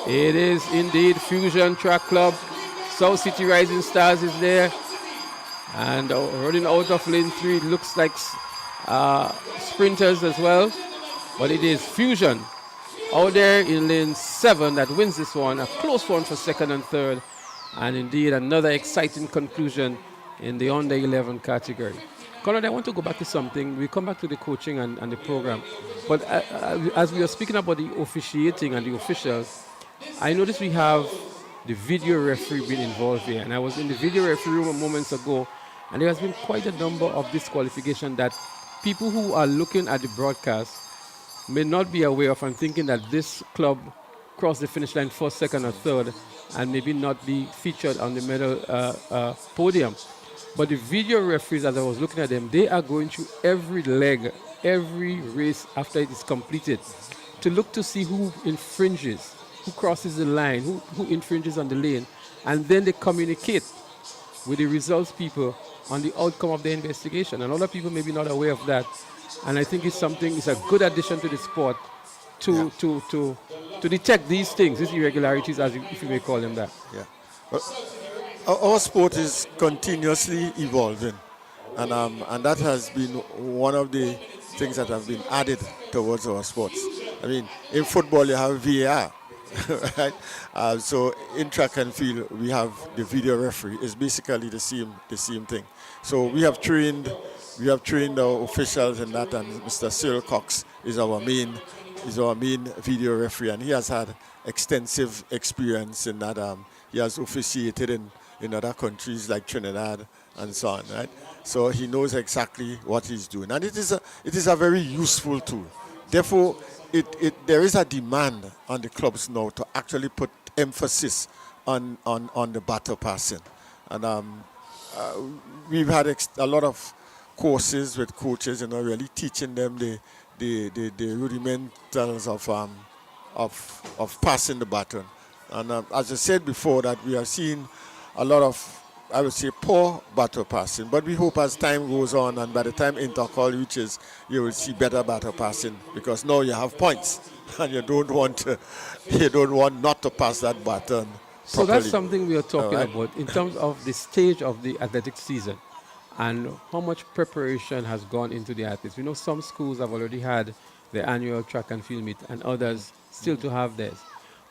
It is indeed Fusion Track Club. South City Rising Stars is there. And running out of lane 3, it looks like sprinters as well. But it is Fusion out there in lane 7 that wins this one. A close one for second and third. And indeed another exciting conclusion in the under 11 category. Conrad, I want to go back to something. We come back to the coaching and the program. But as we are speaking about the officiating and the officials, I noticed we have the video referee being involved here. And I was in the video referee room moments ago, and there has been quite a number of disqualification that people who are looking at the broadcast may not be aware of and thinking that this club crossed the finish line first, second, or third, and maybe not be featured on the medal podium. But the video referees, as I was looking at them, they are going through every leg, every race after it is completed to look to see who infringes, who crosses the line, who infringes on the lane, and then they communicate with the results people on the outcome of the investigation. And a lot of people may be not aware of that. And I think it's a good addition to the sport to detect these things, these irregularities, if you may call them that. Yeah. Our sport is continuously evolving, and that has been one of the things that have been added towards our sports. I mean, in football you have VAR, right? So in track and field we have the video referee. It's basically the same thing. So we have trained our officials in that, and Mr. Cyril Cox is our main video referee, and he has had extensive experience in that. He has officiated in other countries like Trinidad and so on, right? So he knows exactly what he's doing, and it is a very useful tool. Therefore, there is a demand on the clubs now to actually put emphasis on the batter passing, and we've had a lot of courses with coaches, really teaching them the rudimentals of passing the baton. And as I said before, that we are seeing a lot of, I would say, poor batter passing. But we hope as time goes on, and by the time intercall reaches, you will see better batter passing, because now you have points, and you don't want not to pass that baton So properly. that's something we are talking about in terms of the stage of the athletic season. and how much preparation has gone into the athletes. We know some schools have already had the annual track and field meet and others still to have theirs.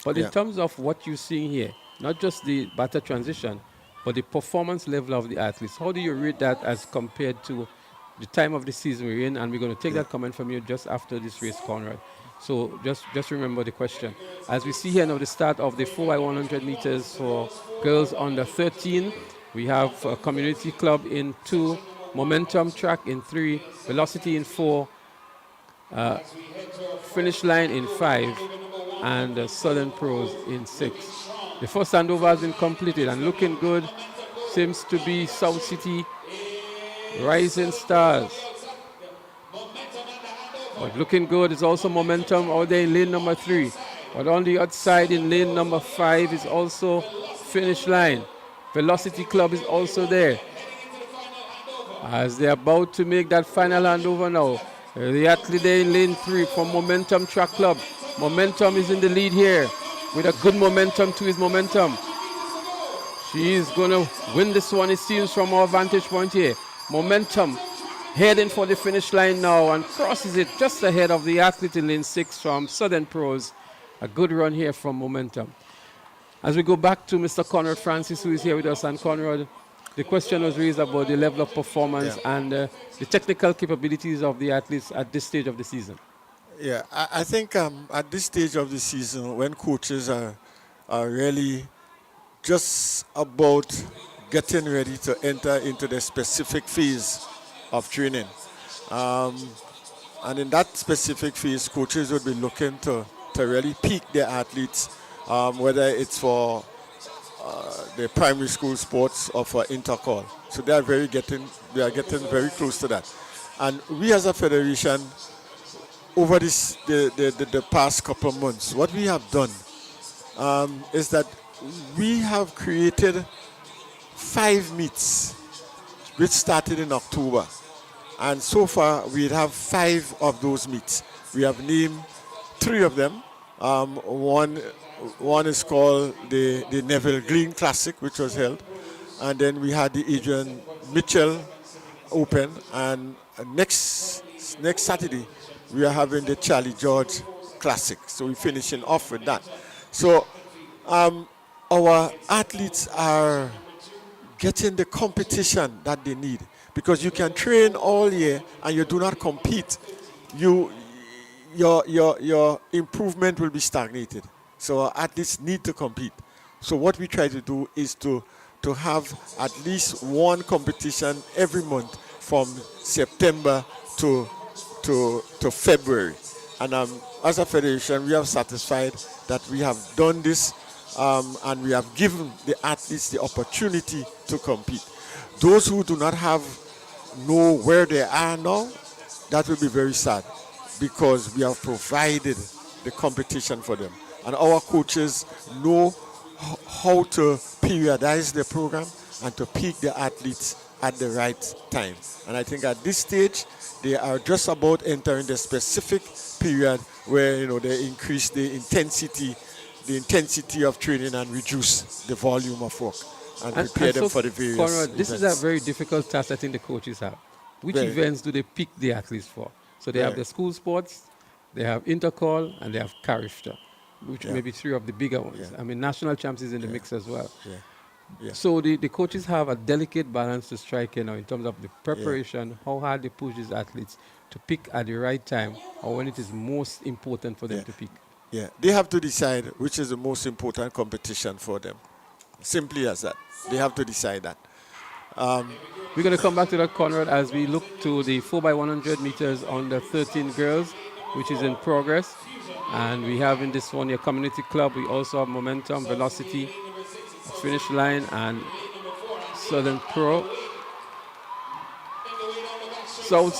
But in terms of what you're seeing here, not just the batter transition, but the performance level of the athletes, how do you rate that as compared to the time of the season we're in? And we're going to take that comment from you just after this race, Conrad. So just remember the question. As we see here now, the start of the 4x100 meters for girls under 13. We have a community club in 2, momentum track in 3, velocity in 4, finish line in 5, and Southern Pros in 6. The first handover has been completed and looking good. Seems to be South City Rising Stars. But looking good is also momentum out there in lane number 3. But on the outside in lane number 5 is also finish line. Velocity Club is also there. As they're about to make that final handover now. The athlete there in lane 3 from Momentum Track Club. Momentum is in the lead here with a good momentum to his momentum. She is going to win this one, it seems, from our vantage point here. Momentum heading for the finish line now and crosses it just ahead of the athlete in lane 6 from Southern Pros. A good run here from Momentum. As we go back to Mr. Conrad Francis, who is here with us, and Conrad, the question was raised about the level of performance and the technical capabilities of the athletes at this stage of the season. Yeah, I think at this stage of the season, when coaches are really just about getting ready to enter into the specific phase of training, and in that specific phase, coaches would be looking to really peak their athletes, whether it's for the primary school sports or for intercall. So they are getting very close to that. And we as a federation, over the past couple of months, what we have done is that we have created 5 meets, which started in October. And so far, we have 5 of those meets. We have named 3 of them. One is called the Neville Green Classic, which was held. And then we had the Adrian Mitchell Open. And next Saturday, we are having the Charlie George Classic. So we're finishing off with that. So our athletes are getting the competition that they need. Because you can train all year and you do not compete. Your improvement will be stagnated. So our athletes need to compete. So what we try to do is to have at least one competition every month from September to February. And as a federation, we are satisfied that we have done this and we have given the athletes the opportunity to compete. Those who do not know where they are now, that will be very sad, because we have provided the competition for them. And our coaches know how to periodize the program and to peak the athletes at the right time. And I think at this stage, they are just about entering the specific period where they increase the intensity of training and reduce the volume of work and prepare them for the various Conrad, this events. is a very difficult task I think the coaches have. Which events do they pick the athletes for? So they have the school sports, they have intercall, and they have Carifta, which may be 3 of the bigger ones. I mean, national champs is in the mix as well. So the coaches have a delicate balance to strike in terms of the preparation, how hard they push these athletes to pick at the right time, or when it is most important for them to pick. Yeah, they have to decide which is the most important competition for them. Simply as that. They have to decide that. We're going to come back to that, Conrad, as we look to the 4x100 meters under 13 girls, which is in progress. And we have in this one your community club. We also have momentum, velocity, finish line, and Southern Pro. South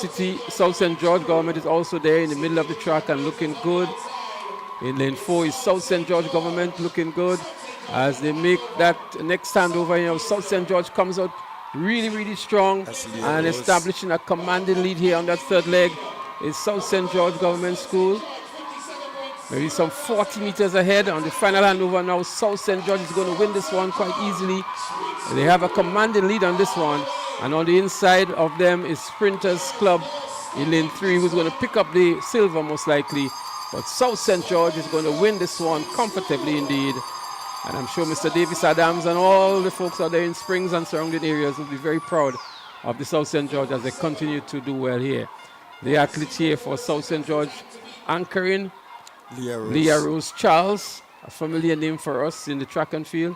St. George government is also there in the middle of the track and looking good. In lane 4 is South St. George government looking good. As they make that next handover, South St. George comes out really, really strong and establishing a commanding lead here on that third leg is South St. George Government School. Maybe some 40 meters ahead on the final handover now. South St. George is going to win this one quite easily. They have a commanding lead on this one. And on the inside of them is Sprinters Club in lane 3, who's going to pick up the silver most likely. But South St. George is going to win this one comfortably indeed. And I'm sure Mr. Davis Adams and all the folks out there in Springs and surrounding areas will be very proud of the South St. George as they continue to do well here. The athlete here for South St. George anchoring, Leah Rose Charles, a familiar name for us in the track and field.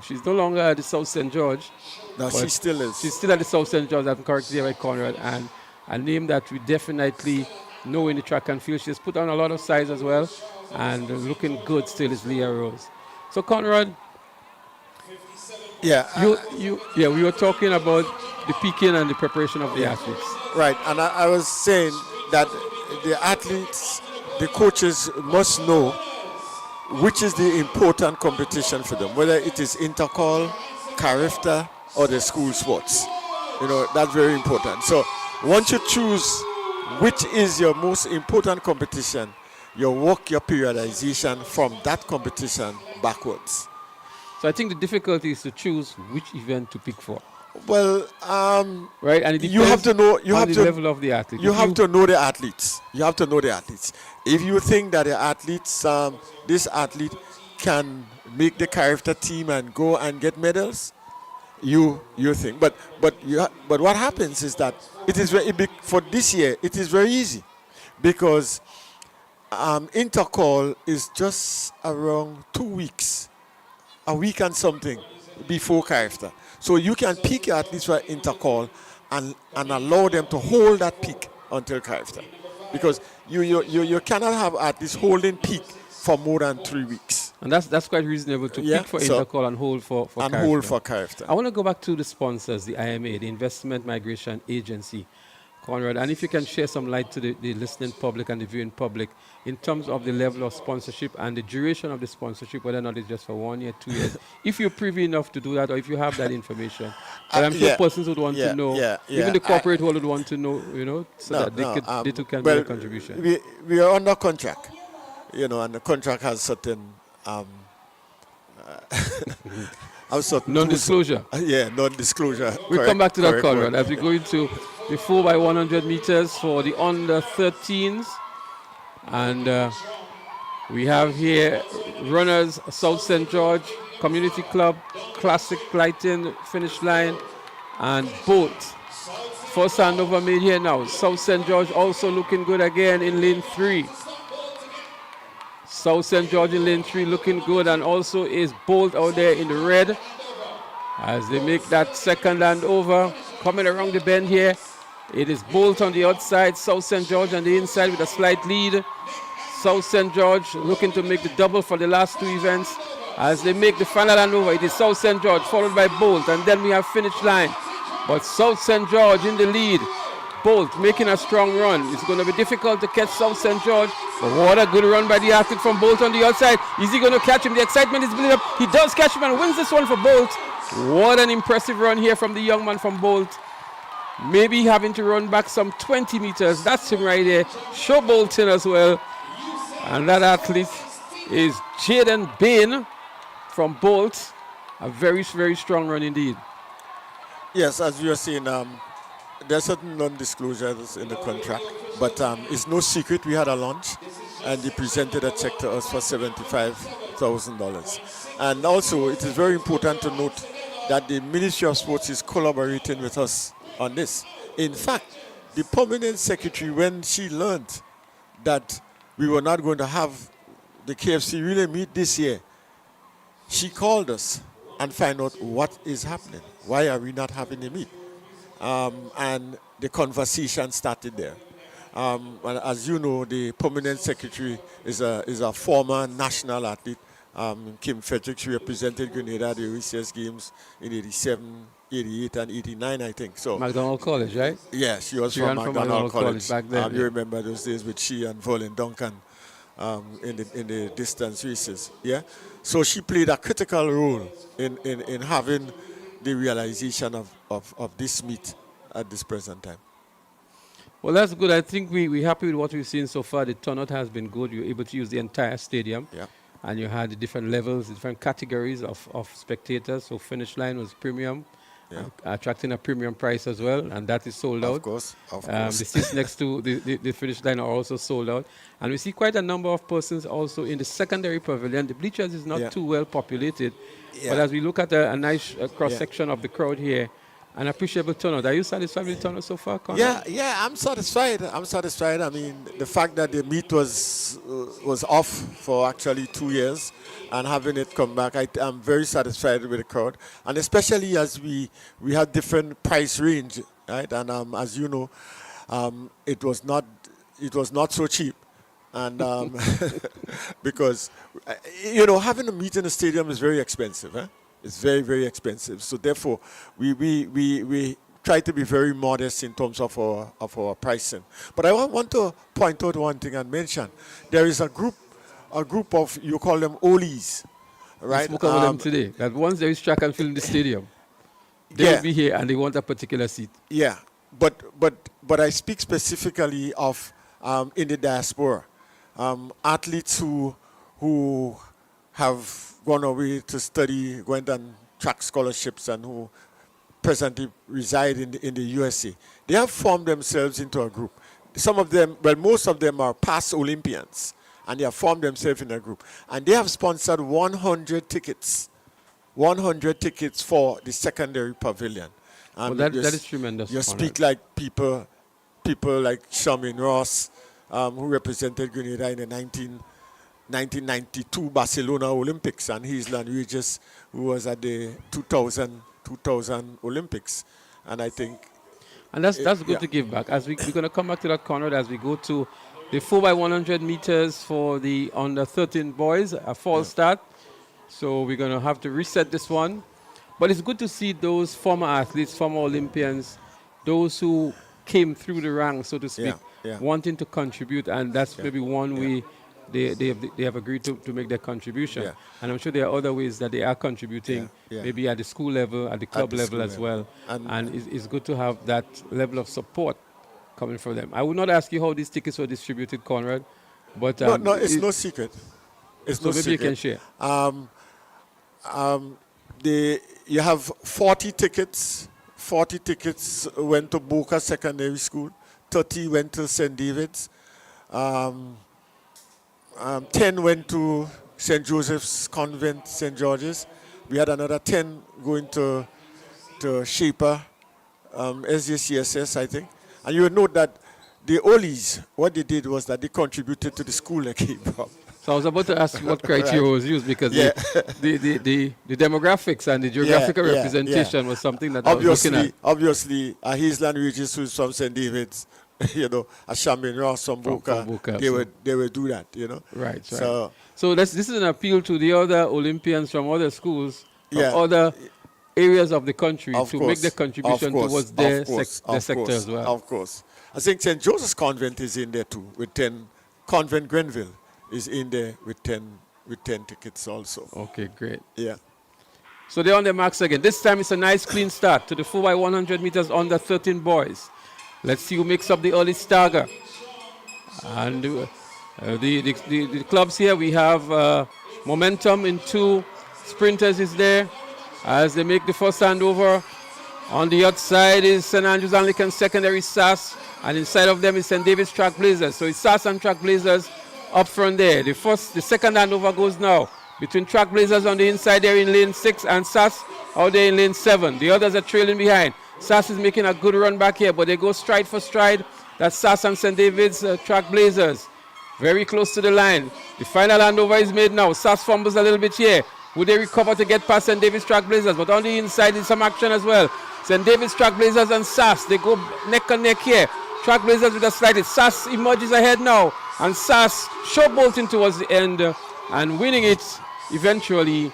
She's no longer at the South St. George. No, she still is. She's still at the South St. George, I'm correct there by Conrad, and a name that we definitely know in the track and field. She's put on a lot of size as well, and looking good still is Leah Rose. So Conrad, we were talking about the peaking and the preparation of the athletes. Right, and I was saying that the athletes, the coaches must know which is the important competition for them, whether it is intercall, CARIFTA, or the school sports. You know, that's very important. So once you choose which is your most important competition, you work your periodization from that competition backwards. So I think the difficulty is to choose which event to pick for. Well, right, and you have to know. You have the to level of the athlete. You have to know the athletes. You have to know the athletes. If you think that the athletes, this athlete can make the CARIFTA team and go and get medals, you think. But what happens is that it is very big for this year. It is very easy because intercall is just around 2 weeks, a week and something before CARIFTA. So you can pick your athletes for intercall and allow them to hold that peak until CARIFTA. Because you cannot have athletes holding peak for more than 3 weeks. And that's quite reasonable to pick for intercall and hold for and CARIFTA. Hold for CARIFTA. I want to go back to the sponsors, the IMA, the Investment Migration Agency, Conrad, and if you can share some light to the listening public and the viewing public in terms of the level of sponsorship and the duration of the sponsorship, whether or not it's just for 1 year, 2 years, if you're privy enough to do that, or if you have that information. But I'm sure persons would want to know, even the corporate world would want to know, so that they too can make a contribution. We are under contract, and the contract has certain non-disclosure. Non-disclosure. We'll come back to that, Conrad, as we go into the 4x100 meters for the under 13s. And we have here runners, South St. George Community Club, Classic Lighting, finish line, and both. First handover made here now. South St. George also looking good again in lane 3. South St. George in lane 3 looking good, and also is Bolt out there in the red as they make that second handover. Coming around the bend here, it is Bolt on the outside, South St. George on the inside with a slight lead. South St. George looking to make the double for the last 2 events. As they make the final handover, it is South St. George followed by Bolt, and then we have finish line. But South St. George in the lead. Bolt making a strong run. It's going to be difficult to catch South St. George, but what a good run by the athlete from Bolt on the outside. Is he going to catch him? The excitement is building up. He does catch him and wins this one for Bolt. What an impressive run here from the young man from Bolt. Maybe having to run back some 20 meters. That's him right there. Show Bolt in as well. And that athlete is Jaden Bain from Bolt. A very, very strong run indeed. Yes, as you are saying, there are certain non-disclosures in the contract, but it's no secret we had a launch, and they presented a check to us for $75,000. And also, it is very important to note that the Ministry of Sports is collaborating with us on this. In fact, the permanent secretary, when she learned that we were not going to have the KFC relay meet this year, she called us and find out what is happening. Why are we not having a meet? And the conversation started there. And as you know, the permanent secretary is a former national athlete. Kim Frederick, she represented Grenada at the OECS Games in 87, 88, and 89, I think. So McDonald College, right? Yeah, she was from McDonald College. Back then. You remember those days with she and Volin Duncan in the distance races. Yeah, so she played a critical role in having the realization of this meet at this present time. Well, that's good. I think we're happy with what we've seen so far. The turnout has been good. You're able to use the entire stadium. Yeah. And you had the different levels, different categories of spectators. So finish line was premium. attracting a premium price as well, and that is sold out. Of course. The seats next to the finish line are also sold out. And we see quite a number of persons also in the secondary pavilion. The bleachers is not too well populated, but as we look at a nice cross-section of the crowd here, an appreciable turnout. Are you satisfied with the turnout so far, Conrad? Yeah, I'm satisfied. I mean, the fact that the meet was off for actually 2 years and having it come back, I'm very satisfied with the crowd. And especially as we had different price range, right? And as you know, it was not so cheap. And because, having a meet in a stadium is very expensive, eh? It's very, very expensive. So therefore, we try to be very modest in terms of our pricing. But I want to point out one thing and mention. There is a group of, you call them Olies, right? We spoke about them today. That once there is track and field in the stadium, they will be here and they want a particular seat. Yeah, but I speak specifically of in the diaspora, athletes who have gone away to study, went on track scholarships, and who presently reside in the USA. They have formed themselves into a group. Some of them, most of them are past Olympians, and they have formed themselves in a group. And they have sponsored 100 tickets for the secondary pavilion. And that is tremendous. You speak like people like Charmaine Ross, who represented Grenada in the 1992 Barcelona Olympics, and Hazelland Regis, who was at the 2000 Olympics. And I think... And that's good to give back. As we're going to come back to that, Conrad, as we go to the 4x100 meters for the under 13 boys, a false start. So we're going to have to reset this one. But it's good to see those former athletes, former Olympians, those who came through the ranks, so to speak, wanting to contribute. And that's maybe one way they have agreed to make their contribution. Yeah. And I'm sure there are other ways that they are contributing, maybe at the school level, at the club level as well. And it's good to have that level of support coming from them. I would not ask you how these tickets were distributed, Conrad, but... no, it's no secret. It's so no maybe secret. You can share. You have 40 tickets. 40 tickets went to Boca Secondary School. 30 went to St. David's. 10 went to St. Joseph's Convent, St. George's. We had another 10 going to Shaper, SJCSS, I think. And you would note that the Olies, what they did was that they contributed to the school they came from. So I was about to ask what criteria was used, because the demographics and the geographical representation was something that I was looking at. Obviously, Hazelland Regis, who's from St. David's, a Charmaine Ross from Boca, they would do that, Right. So this is an appeal to the other Olympians from other schools, from other areas of the country to make their contribution towards their sector as well. Of course. I think St. Joseph's Convent is in there too, with 10. Convent Grenville is in there with 10 tickets also. Okay, great. Yeah. So they're on their marks again. This time it's a nice clean start to the 4x100 meters under 13 boys. Let's see who makes up the early stagger. And the clubs here, we have Momentum in 2. Sprinters is there as they make the first handover. On the outside is St. Andrews Anglican Secondary SAS, and inside of them is St. David's Track Blazers. So it's SAS and Track Blazers up front there. The second handover goes now between Track Blazers on the inside there in lane 6 and SAS out there in lane 7. The others are trailing behind. SAS is making a good run back here, but they go stride for stride. That's SAS and St. David's Track Blazers. Very close to the line. The final handover is made now. SAS fumbles a little bit here. Would they recover to get past St. David's Track Blazers? But on the inside is some action as well. St. David's Track Blazers and SAS, they go neck and neck here. Track Blazers with a slide. SAS emerges ahead now. And SAS showbolting towards the end and winning it eventually.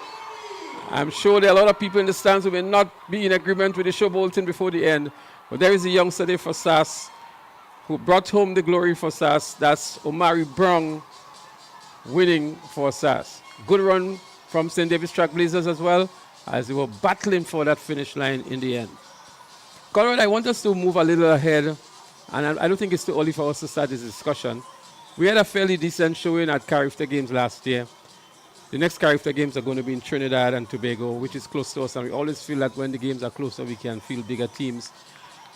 I'm sure there are a lot of people in the stands who may not be in agreement with the showbolting before the end. But there is a youngster there for SAS who brought home the glory for SAS. That's Omari Brown winning for SAS. Good run from St. David's Track Blazers as well, as they were battling for that finish line in the end. Conrad, I want us to move a little ahead, and I don't think it's too early for us to start this discussion. We had a fairly decent showing at Carifta Games last year. the next Caribbean Games are going to be in Trinidad and Tobago, which is close to us, and we always feel that when the games are closer, we can feel bigger teams.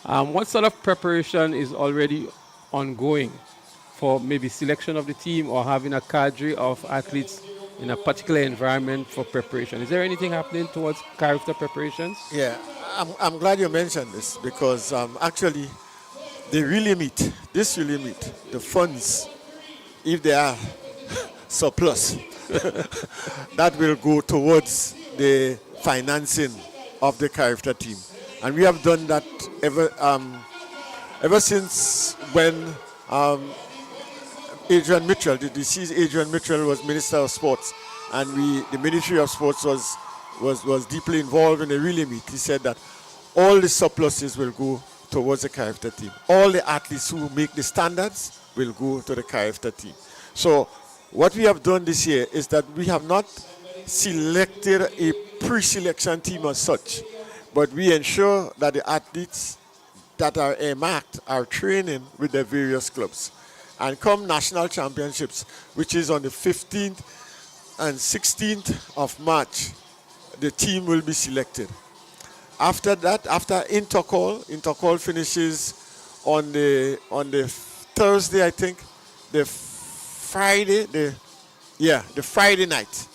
What sort of preparation is already ongoing for maybe selection of the team or having a cadre of athletes in a particular environment for preparation? Is there anything happening towards Caribbean preparations? Yeah, I'm glad you mentioned this because actually they really meet, this really meet, the funds, if they are surplus, that will go towards the financing of the Caribbean team. And we have done that ever since when Adrian Mitchell, the deceased Adrian Mitchell, was Minister of Sports, and the Ministry of Sports was deeply involved in the relay meet. He said that all the surpluses will go towards the Caribbean team. All the athletes who make the standards will go to the Caribbean team. So what we have done this year is that we have not selected a pre-selection team as such, but we ensure that the athletes that are earmarked are training with their various clubs. And come national championships, which is on the 15th and 16th of March, the team will be selected. After that, after intercall finishes on the Thursday, I think, the Friday night.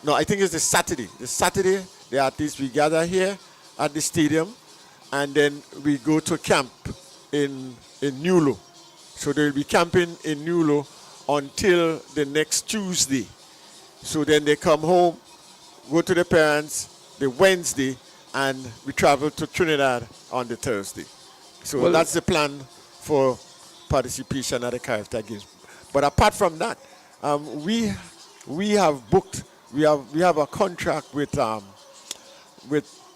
No, I think it's the Saturday. The Saturday, the athletes, we gather here at the stadium, and then we go to camp in Nulo. So they'll be camping in Nulo until the next Tuesday. So then they come home, go to the parents the Wednesday, and we travel to Trinidad on the Thursday. So that's the plan for participation at the Caribbean Games. But apart from that, we have booked, we have a contract with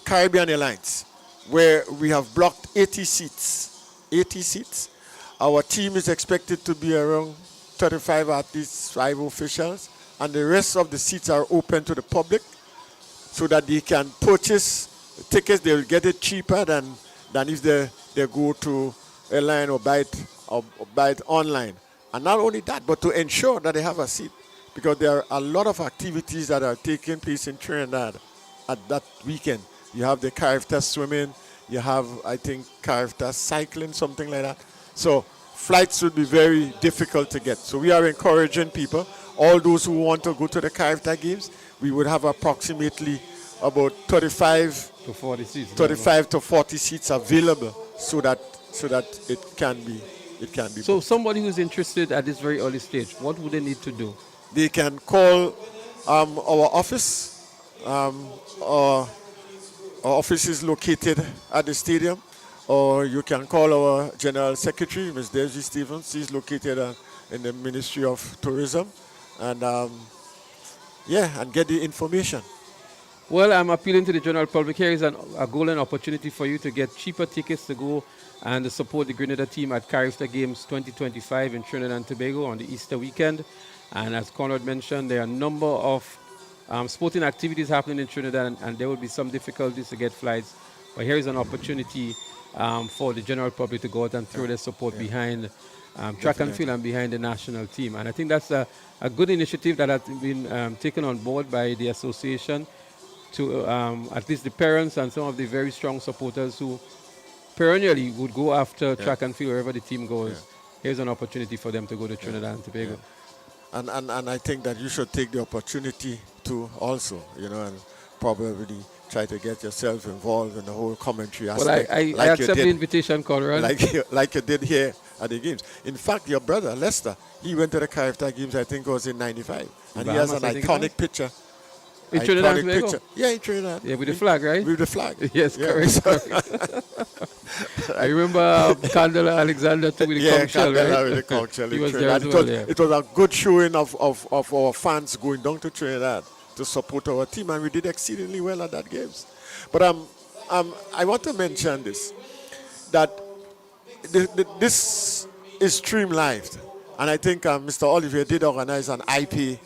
Caribbean Airlines where we have blocked 80 seats. 80 seats. Our team is expected to be around 35 athletes, 5 officials, and the rest of the seats are open to the public so that they can purchase tickets. They will get it cheaper than if they go to a line or buy it online. And not only that, but to ensure that they have a seat, because there are a lot of activities that are taking place in Trinidad at that weekend. You have the Caribbean swimming, you have, I think, Caribbean cycling, something like that. So flights would be very difficult to get. So we are encouraging people, all those who want to go to the Caribbean Games, we would have approximately about 35 to 40 seats, 35 to 40 seats available so that it can be. So somebody who's interested at this very early stage, what would they need to do? They can call our office. Our office is located at the stadium, or you can call our General Secretary, Ms. Deji Stevens. She's located in the Ministry of Tourism, and and get the information. Well, I'm appealing to the general public. Here is a golden opportunity for you to get cheaper tickets to go and support the Grenada team at Caribbean Games 2025 in Trinidad and Tobago on the Easter weekend. And as Conrad mentioned, there are a number of sporting activities happening in Trinidad, and there will be some difficulties to get flights. But here is an opportunity for the general public to go out and throw their support behind track and field and behind the national team. And I think that's a good initiative that has been taken on board by the association to at least the parents and some of the very strong supporters who perennially would go after track and field wherever the team goes. Here's an opportunity for them to go to Trinidad and Tobago. And I think that you should take the opportunity to also, and probably try to get yourself involved in the whole commentary aspect. Well, I accept the invitation, Conrad. Like you did here at the games. In fact, your brother, Lester, he went to the Caribbean Games, I think it was in 95. And Bahamas, he has an iconic picture. In Trinidad and Tobago? Yeah, in Trinidad. Yeah, with the flag, right? With the flag. Yes, correct. I remember Candela Alexander too with the conch shell, right? With the conch shell. He was there as well, It was a good showing of our fans going down to Trinidad to support our team, and we did exceedingly well at that games. But I want to mention this, that this is streamed live, and I think Mr. Olivier did organize an IP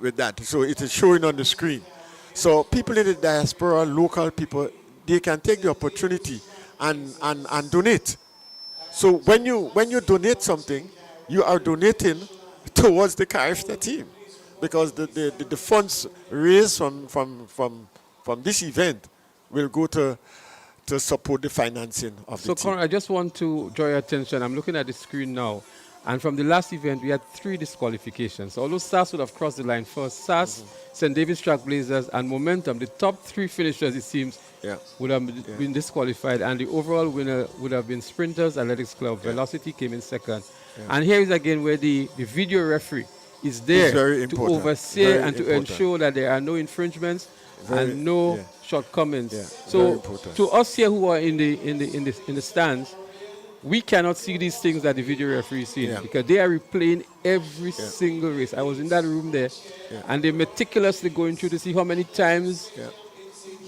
with that, so it is showing on the screen. So people in the diaspora, local people, they can take the opportunity and donate. So when you donate something, you are donating towards the Caribbean team, because the funds raised from this event will go to support the financing of the So, team. Conrad, I just want to draw your attention. I'm looking at the screen now. And from the last event, we had 3 disqualifications. Although SAS would have crossed the line first, SAS, St. David's Trailblazers, and Momentum, the top 3 finishers, it seems, would have been disqualified. And the overall winner would have been Sprinters Athletics Club. Velocity came in second. And here is again where the video referee is there to oversee and to ensure that there are no infringements and no shortcomings. So to us here who are in the stands, we cannot see these things that the video referee is seeing because they are replaying every single race. I was in that room there, and they're meticulously going through to see how many times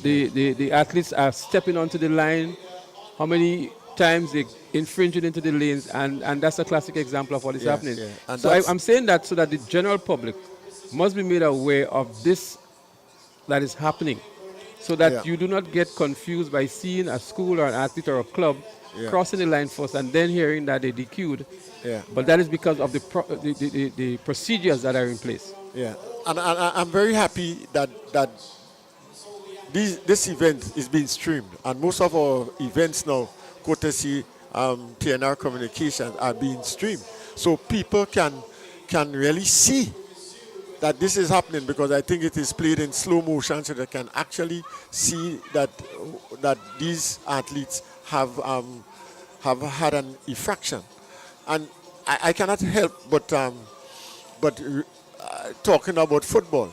the athletes are stepping onto the line, how many times they infringing into the lanes, and that's a classic example of what is happening. And so I'm saying that so that the general public must be made aware of this that is happening, so that you do not get confused by seeing a school or an athlete or a club crossing the line first and then hearing that they DQ'd. But that is because of the procedures that are in place. And I'm very happy that this event is being streamed, and most of our events now, courtesy TNR Communications, are being streamed, so people can really see that this is happening, because I think it is played in slow motion, so they can actually see that these athletes have had an infraction. And I cannot help but talking about football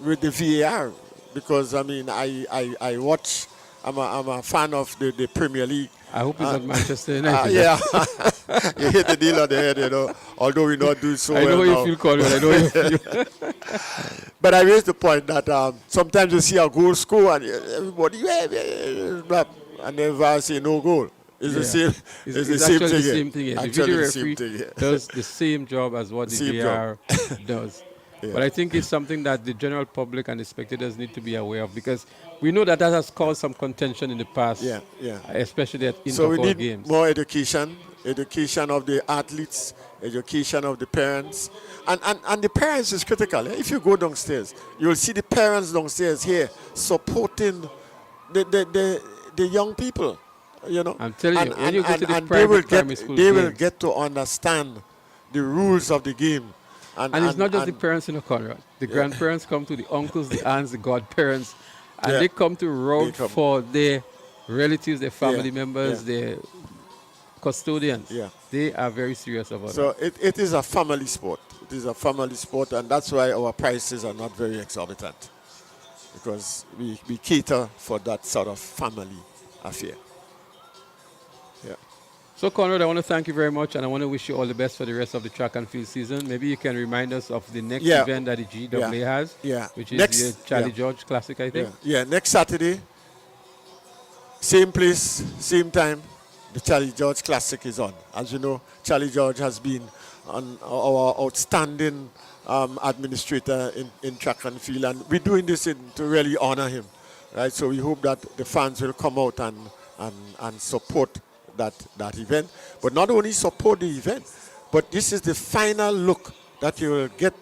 with the VAR, because I mean I watch. I'm a fan of the Premier League. I hope it's not Manchester United. You hit the deal on the head, you know. Although we're not doing so well. I know now. you feel, Colin. I know you feel. But I raised the point that sometimes you see a goal score and everybody, and then VAR say no goal. It's the same. It's the same actually thing. the same thing. The video referee does the same job as what the Same VAR does. But I think it's something that the general public and the spectators need to be aware of, because we know that has caused some contention in the past, especially at So we interval need games. more education of the athletes, education of the parents. And the parents is critical. If you go downstairs, you'll see the parents downstairs here supporting the young people. You know, I'm telling you, when you go to the primary school they games, will get to understand the rules of the game. And it's not just the parents in the corner. The grandparents come to, the uncles, the aunts, the godparents, and they come to root for their relatives, their family members, their custodians. They are very serious about it. So it is a family sport. It is a family sport, and that's why our prices are not very exorbitant, because we cater for that sort of family affair. So, Conrad, I want to thank you very much, and I want to wish you all the best for the rest of the track and field season. Maybe you can remind us of the next event that the GWA has, which is the Charlie George Classic, I think. Next Saturday, same place, same time, the Charlie George Classic is on. As you know, Charlie George has been our outstanding administrator in track and field, and we're doing this to really honor him, right? So we hope that the fans will come out and support that event, but not only support the event, but this is the final look that you will get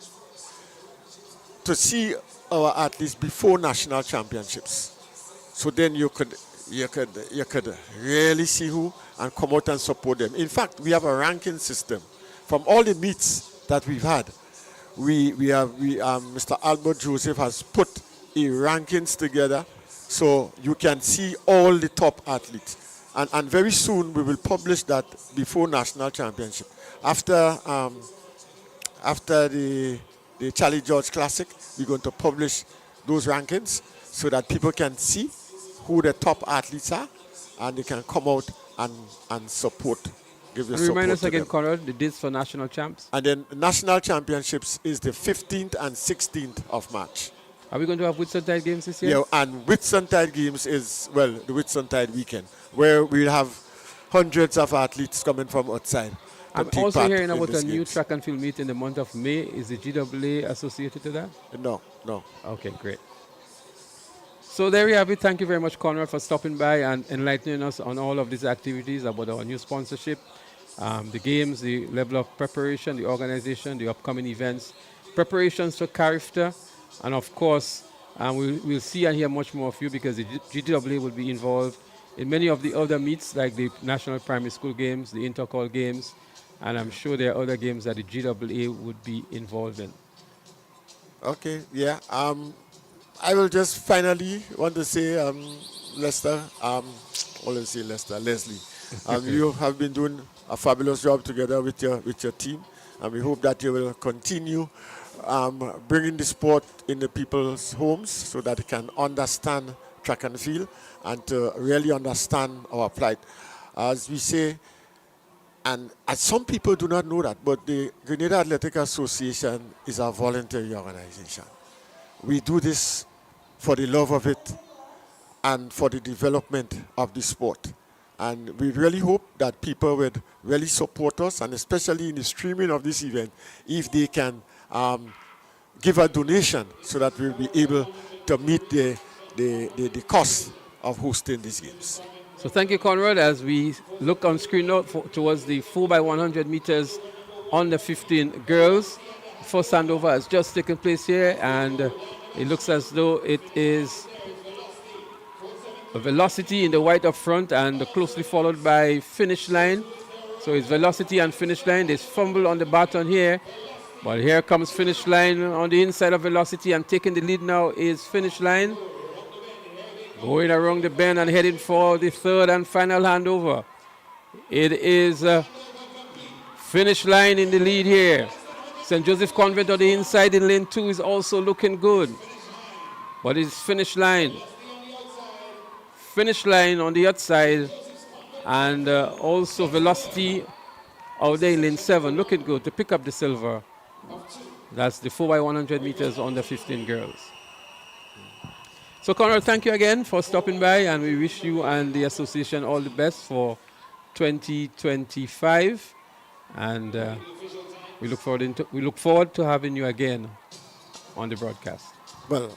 to see our athletes before national championships. So then you could really see who and come out and support them. In fact, we have a ranking system from all the meets that we've had. Mr. Albert Joseph has put a rankings together, so you can see all the top athletes. And very soon we will publish that before national championship. After the Charlie George Classic, we're going to publish those rankings so that people can see who the top athletes are, and they can come out and support. Remind us again, Conrad, the dates for national champs. And then national championships is the 15th and 16th of March. Are we going to have Whitsuntide games this year? Yeah, and Whitsuntide games is, well, the Whitsuntide weekend, where we'll have hundreds of athletes coming from outside. I'm also hearing about a new track and field meet in the month of May. Is the GWA associated to that? No. Okay, great. So there we have it. Thank you very much, Conrad, for stopping by and enlightening us on all of these activities, about our new sponsorship, the games, the level of preparation, the organization, the upcoming events. preparations for Carifta, and of course, we'll see and hear much more of you because the GWA will be involved in many of the other meets like the National Primary School Games, the Intercol Games, and I'm sure there are other games that the GWA would be involved in. Okay, yeah. I will just finally want to say, Lester, Leslie, you have been doing a fabulous job together with your team, and we hope that you will continue bringing the sport in the people's homes so that they can understand track and field and to really understand our plight. As we say, and as some people do not know that, but the Grenada Athletic Association is a voluntary organization. We do this for the love of it and for the development of the sport. And we really hope that people would really support us, and especially in the streaming of this event, if they can give a donation so that we'll be able to meet the cost of hosting these games. So thank you, Conrad. As we look on screen now towards the 4x100 meters on the 15 girls, first handover has just taken place here, and it looks as though it is a Velocity in the white up front and closely followed by Finish Line. So it's Velocity and Finish Line. There's fumble on the baton here, but here comes Finish Line on the inside of Velocity, and taking the lead now is Finish Line. Going around the bend and heading for the third and final handover. It is Finish Line in the lead here. St. Joseph Convent on the inside in lane 2 is also looking good. But it's Finish Line. Finish Line on the outside, and also Velocity out there in lane 7 looking good to pick up the silver. That's the 4x100 meters on the 15 girls. So Conrad, thank you again for stopping by, and we wish you and the association all the best for 2025, and we look forward to having you again on the broadcast. Well,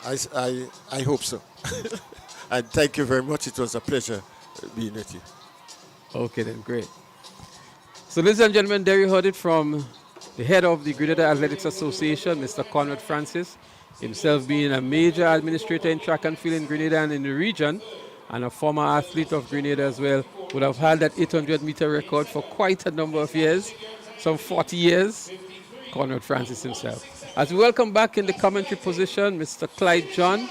I hope so. And thank you very much. It was a pleasure being with you. Okay then, great. So ladies and gentlemen, there you heard it from the head of the Grenada Athletics Association, Mr. Conrad Francis, himself being a major administrator in track and field in Grenada and in the region, and a former athlete of Grenada as well, would have had that 800-meter record for quite a number of years, some 40 years, Conrad Francis himself. As we welcome back in the commentary position, Mr. Clyde John,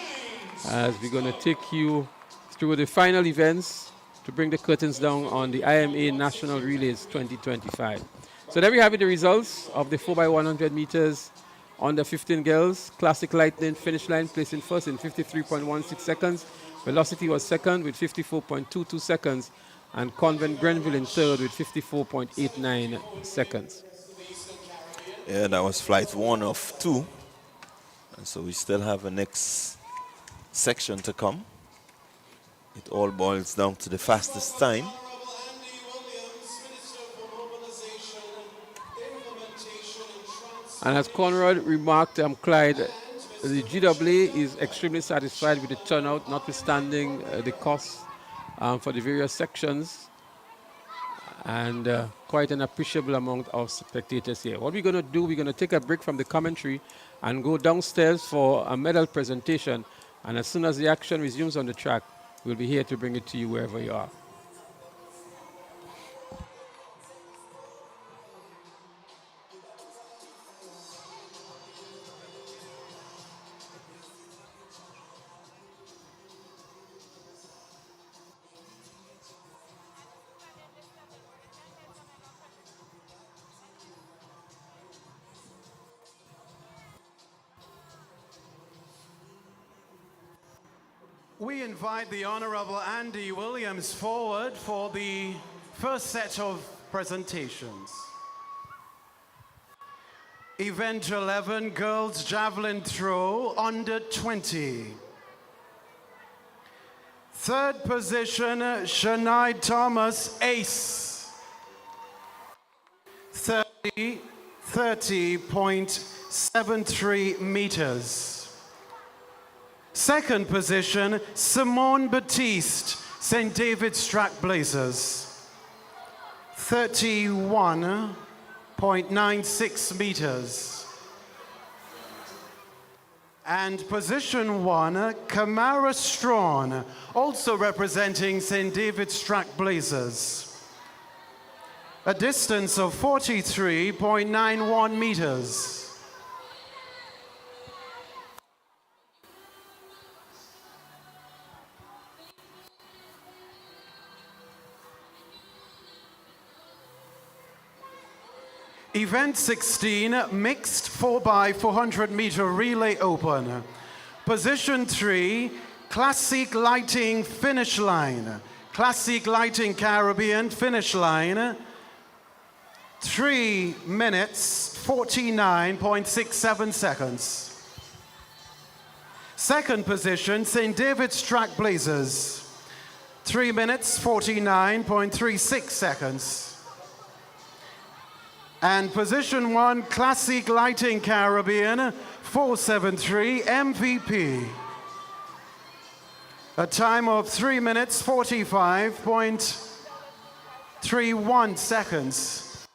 as we're going to take you through the final events to bring the curtains down on the IMA National Relays 2025. So there we have it, the results of the 4x100 meters on the 15 girls. Classic Lightning Finish Line placing first in 53.16 seconds. Velocity was second with 54.22 seconds. And Convent Grenville in third with 54.89 seconds. Yeah, that was flight 1 of 2. And so we still have a next section to come. It all boils down to the fastest time. And as Conrad remarked, Clyde, the GWA is extremely satisfied with the turnout, notwithstanding the cost for the various sections, and quite an appreciable amount of spectators here. What we're going to do, we're going to take a break from the commentary and go downstairs for a medal presentation. And as soon as the action resumes on the track, we'll be here to bring it to you wherever you are. We invite the Honorable Andy Williams forward for the first set of presentations. Event 11, Girls Javelin Throw, under 20. Third position, Shania Thomas, ace. 30.73 meters. Second position, Simone Batiste, St. David's Track Blazers. 31.96 meters. And position 1, Kamara Strawn, also representing St. David's Track Blazers. A distance of 43.91 meters. Event 16, mixed 4x400 meter relay open. Position 3, classic lighting finish line. Classic lighting Caribbean finish line. 3 minutes, 49.67 seconds. Second position, St. David's Track Blazers. 3 minutes, 49.36 seconds. And position 1, Classic Lighting Caribbean, 473 MVP. A time of 3 minutes, 45.31 seconds.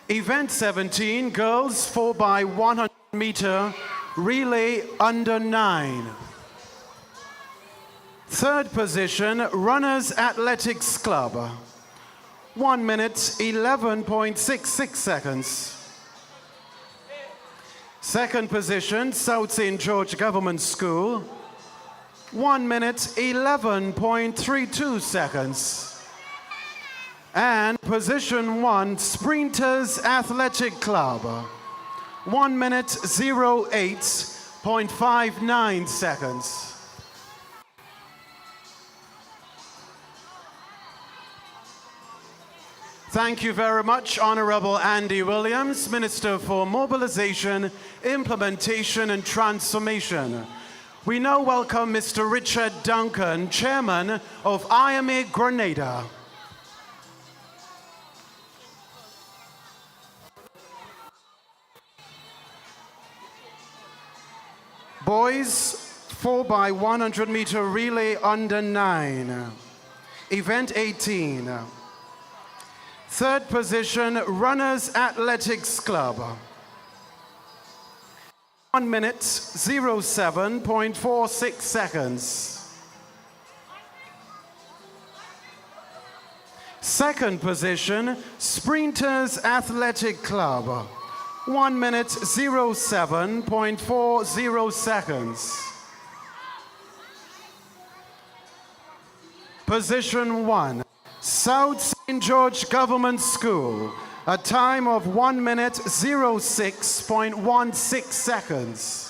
Event 17, girls 4x100 meter relay under 9. Third position, Runners Athletics Club. 1 minute, 11.66 seconds. Second position, South St. George Government School. 1 minute, 11.32 seconds. And position 1, Sprinters Athletic Club. 1 minute, 08.59 seconds. Thank you very much, Honorable Andy Williams, Minister for Mobilization, Implementation and Transformation. We now welcome Mr. Richard Duncan, Chairman of IMA Grenada. Boys 4x100 meter relay under 9. Event 18. Third position, Runners Athletics Club. 1 minute, 07.46 seconds. Second position, Sprinters Athletic Club. 1 minute, 07.40 seconds. Position 1. South St. George Government School, a time of 1 minute, 06.16 seconds.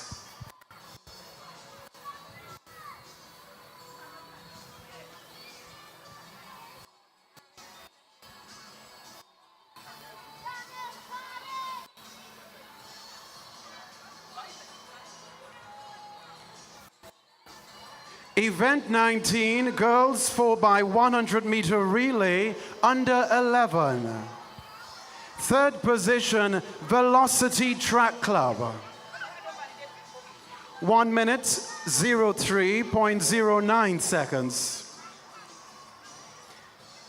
Event 19, girls 4x100 meter relay under 11. Third position, Velocity Track Club. 1 minute, 03.09 seconds.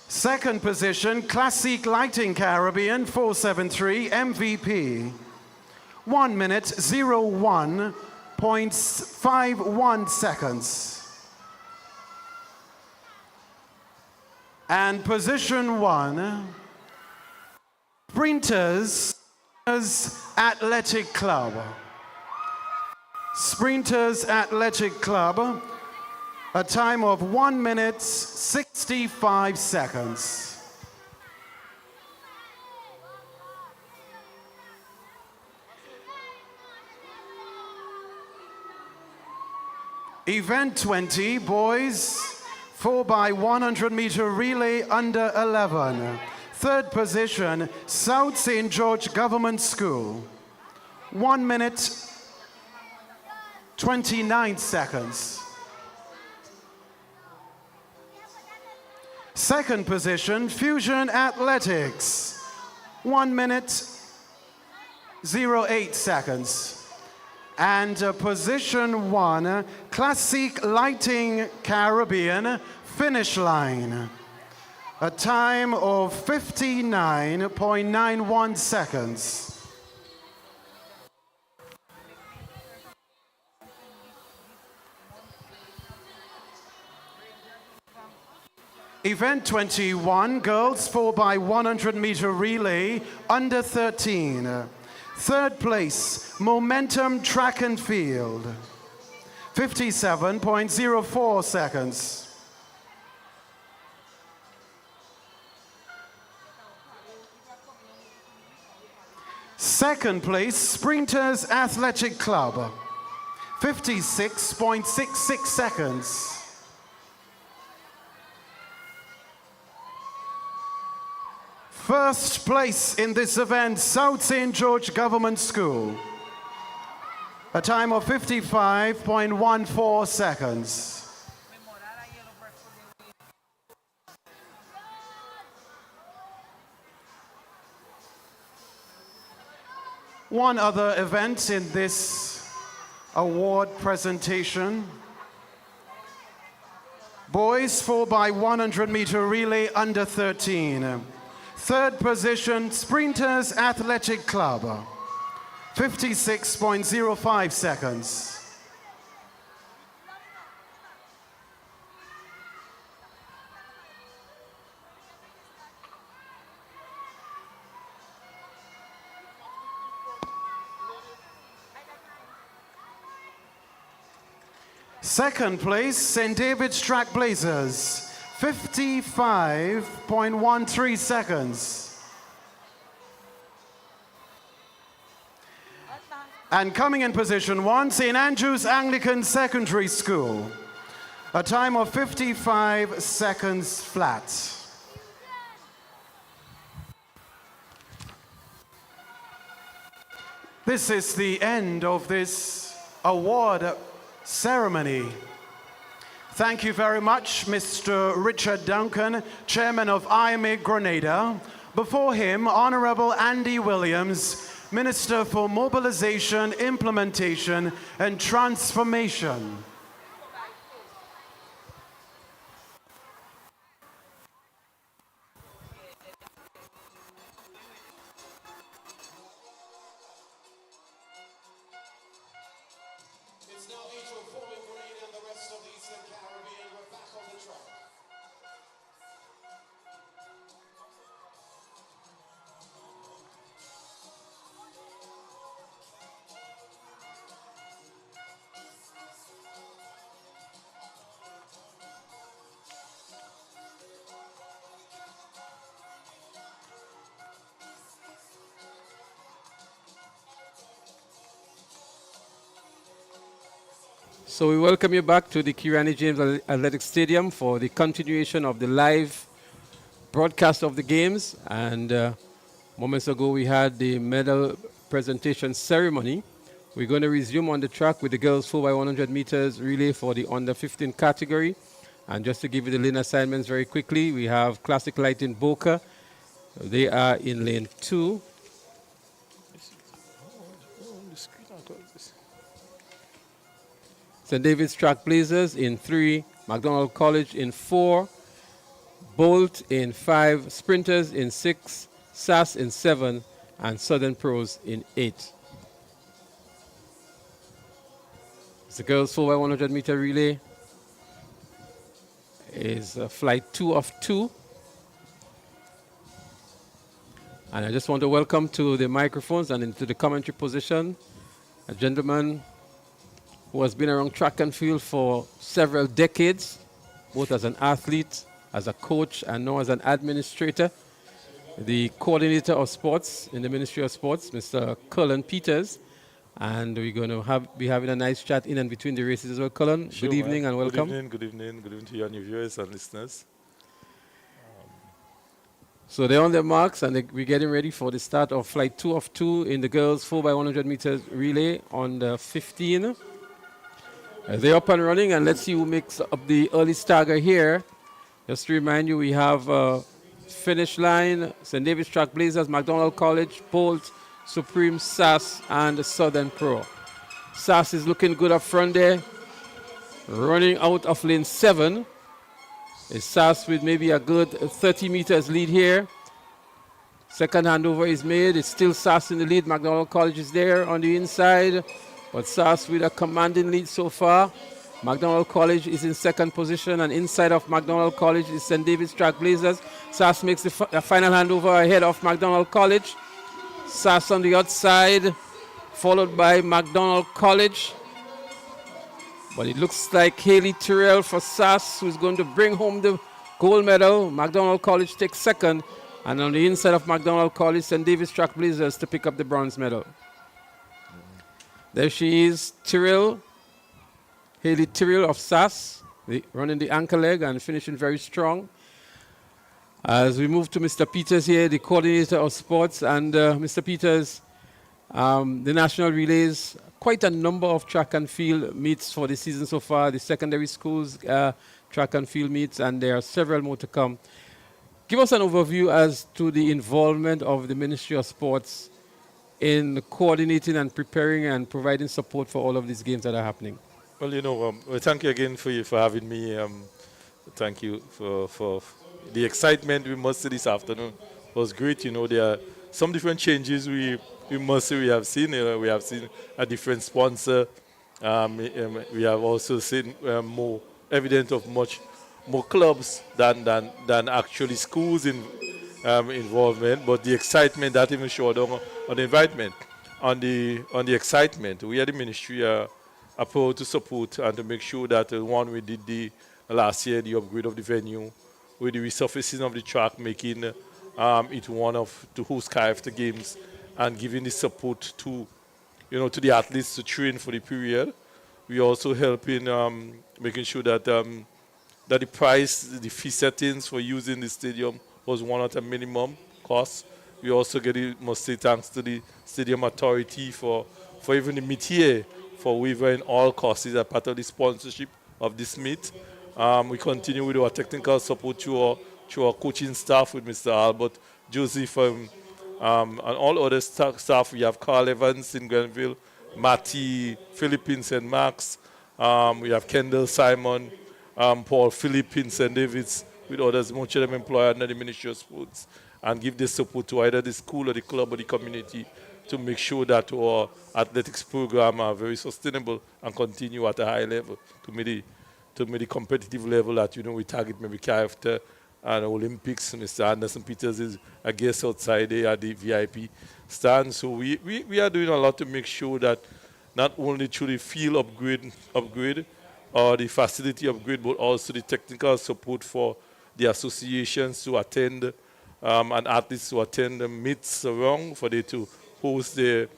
Second position, Classic Lighting Caribbean 473 MVP. 1 minute, 01.51 seconds. And position 1, Sprinters Athletic Club. Sprinters Athletic Club, a time of 1 minute, 65 seconds. Event 20, boys, 4x100 meter relay under 11. Third position, South St. George Government School. 1 minute, 29 seconds. Second position, Fusion Athletics. 1 minute, 08 seconds. And position 1, Classic Lighting Caribbean finish line. A time of 59.91 seconds. Event 21, girls 4x100 meter relay, under 13. Third place, momentum track and field, 57.04 seconds. Second place, sprinters athletic club, 56.66 seconds. First place in this event, South St. George Government School. A time of 55.14 seconds. One other event in this award presentation. Boys 4x100 meter relay under 13. Third position, Sprinters Athletic Club, 56.05 seconds. Second place, St. David's Track Blazers, 55.13 seconds. And coming in position one, St. Andrew's Anglican Secondary School, a time of 55 seconds flat. This is the end of this award ceremony. Thank you very much, Mr. Richard Duncan, Chairman of IMA Grenada. Before him, Honorable Andy Williams, Minister for Mobilization, Implementation, and Transformation. It's now 8:04 in Grenada and the rest of the Eastern Caribbean. We're back on the track. So we welcome you back to the Kirani James Athletic Stadium for the continuation of the live broadcast of the games. And moments ago we had the medal presentation ceremony. We're going to resume on the track with the girls 4x100 meters relay for the under 15 category. And just to give you the lane assignments very quickly, we have Classic Light in Boca. They are in lane 2. St. David's Track Blazers in 3, McDonald College in 4, Bolt in 5, Sprinters in 6, SAS in 7, and Southern Pros in 8. The girls 4x100 meter relay is flight 2 of 2. And I just want to welcome to the microphones and into the commentary position a gentleman who has been around track and field for several decades, both as an athlete, as a coach, and now as an administrator, the coordinator of sports in the Ministry of Sports, Mr. Cullen Peters. And we're going to be having a nice chat in and between the races as well. Cullen, sure, good evening and welcome. Good evening to you and your viewers and listeners. So they're on their marks and we're getting ready for the start of flight 2 of 2 in the girls 4x100 meters relay on the 15. They're up and running, and let's see who makes up the early stagger here. Just to remind you, we have finish line, St. David's Track Blazers, McDonald College, Bolt, Supreme, SAS, and the Southern Pro. SAS is looking good up front there, running out of lane 7. It's SAS with maybe a good 30 meters lead here. Second handover is made. It's still SAS in the lead. McDonald College is there on the inside, but SAS with a commanding lead so far. McDonald College is in second position, and inside of McDonald College is St. David's Trailblazers. SAS makes the final handover ahead of McDonald College. SAS on the outside, followed by McDonald College. But it looks like Haley Tyrrell for SAS, who's going to bring home the gold medal. McDonald College takes second. And on the inside of McDonald College, St. David's Trailblazers to pick up the bronze medal. There she is, Tyrrell, Haley Tyrrell of SAS, running the anchor leg and finishing very strong. As we move to Mr. Peters here, the coordinator of sports, and Mr. Peters, the national relays, quite a number of track and field meets for the season so far, the secondary schools track and field meets, and there are several more to come. Give us an overview as to the involvement of the Ministry of Sports in coordinating and preparing and providing support for all of these games that are happening. Well, well, thank you again for having me. Thank you for the excitement we must see this afternoon. It was great. There are some different changes we must say we have seen. We have seen a different sponsor. We have also seen more evidence of much more clubs than actually schools involvement, but the excitement that even showed on the invitement, on the excitement, we at the ministry are proud to support and to make sure that the one we did the last year, the upgrade of the venue, with the resurfacing of the track, making it one of the host KFT games, and giving the support to the athletes to train for the period. We also help in making sure that the price, the fee settings for using the stadium was one at a minimum cost. We also must say thanks to the Stadium Authority for even the métier for waiving all costs as part of the sponsorship of this meet. We continue with our technical support to our coaching staff with Mr. Albert, Joseph, and all other staff. We have Carl Evans in Grenville, Matty, Philippines and Max. We have Kendall Simon, Paul Philip in St. David's, with others, much of them employed under the Ministry of Sports, and give this support to either the school or the club or the community to make sure that our athletics program are very sustainable and continue at a high level to meet the competitive level that we target maybe KFT and Olympics. Mr. Anderson Peters is a guest outside there at the VIP stand. So we are doing a lot to make sure that not only through the field upgrade or the facility upgrade, but also the technical support for the associations to attend and athletes to attend the meets around for them to host the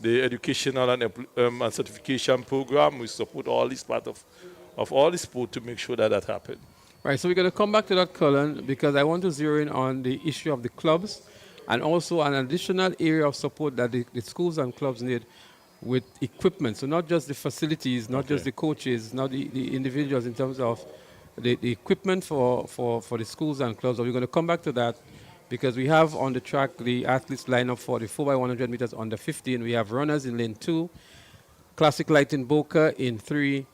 educational and certification program. We support all this part of all the sport to make sure that happens. Right, so we're going to come back to that, Colin, because I want to zero in on the issue of the clubs and also an additional area of support that the schools and clubs need with equipment. So not just the facilities, not just the coaches, not the individuals in terms of the equipment for the schools and clubs. So we're going to come back to that because we have on the track the athletes line up for the 4x100 meters under 15. We have runners in lane 2, Classic Light in Boca in 3,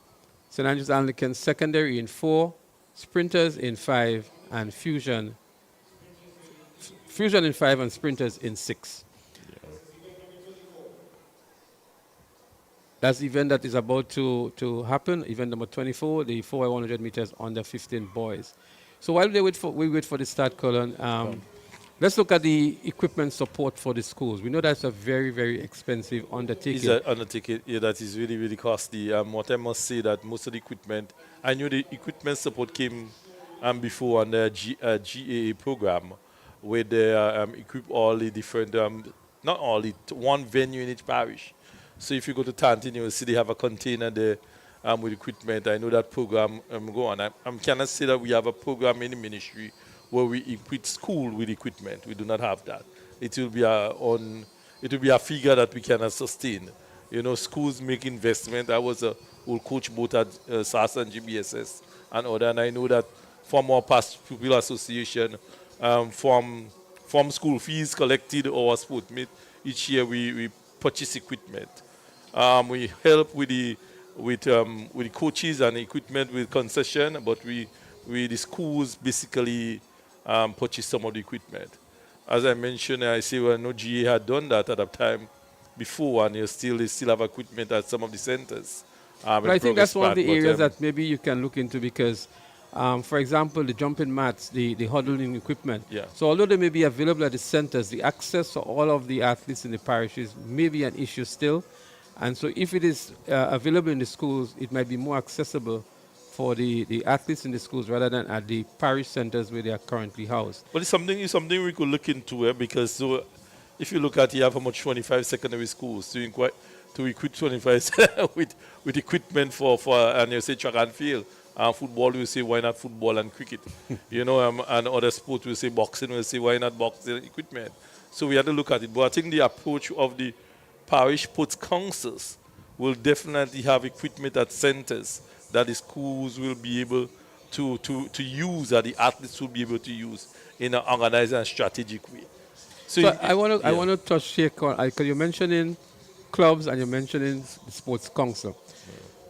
St. Andrews Anglican Secondary in 4, sprinters in 5, and fusion in 5 and sprinters in 6. That's the event that is about to happen, event number 24, the 4x100 meters under 15 boys. So while we wait for the start, Colin, let's look at the equipment support for the schools. We know that's a very, very expensive undertaking. It's an undertaking that is really, really costly. What I must say that most of the equipment, I knew the equipment support came before on the GAA program, where they equip all the different, not all, one venue in each parish. So if you go to Tantin, you will see they have a container there with equipment. I know that program go on. I cannot say that we have a program in the ministry where we equip school with equipment. We do not have that. It will be a figure that we cannot sustain. Schools make investment. I was a old coach both at SAS and GBSS and other, and I know that from our past pupil association, from school fees collected or sport meet, each year we purchase equipment. We help with the coaches and equipment with concession, but we the schools basically purchase some of the equipment. As I mentioned, I say, well, no GA had done that at that time before, and they still have equipment at some of the centers. But I think that's one of the areas that maybe you can look into because, for example, the jumping mats, the huddling equipment. Yeah. So although they may be available at the centers, the access for all of the athletes in the parishes may be an issue still. And so if it is available in the schools, it might be more accessible for the athletes in the schools rather than at the parish centers where they are currently housed. But it's something we could look into, because so if you look at, you have how much 25 secondary schools to equip 25 with equipment for and you say track and field. Football, we say why not football and cricket, and other sports we say boxing, we say why not boxing equipment. So we had to look at it. But I think the approach of the parish sports councils will definitely have equipment at centers that the schools will be able to use, that the athletes will be able to use in an organized and strategic way. So I want to touch here because you're mentioning clubs and you're mentioning the sports council.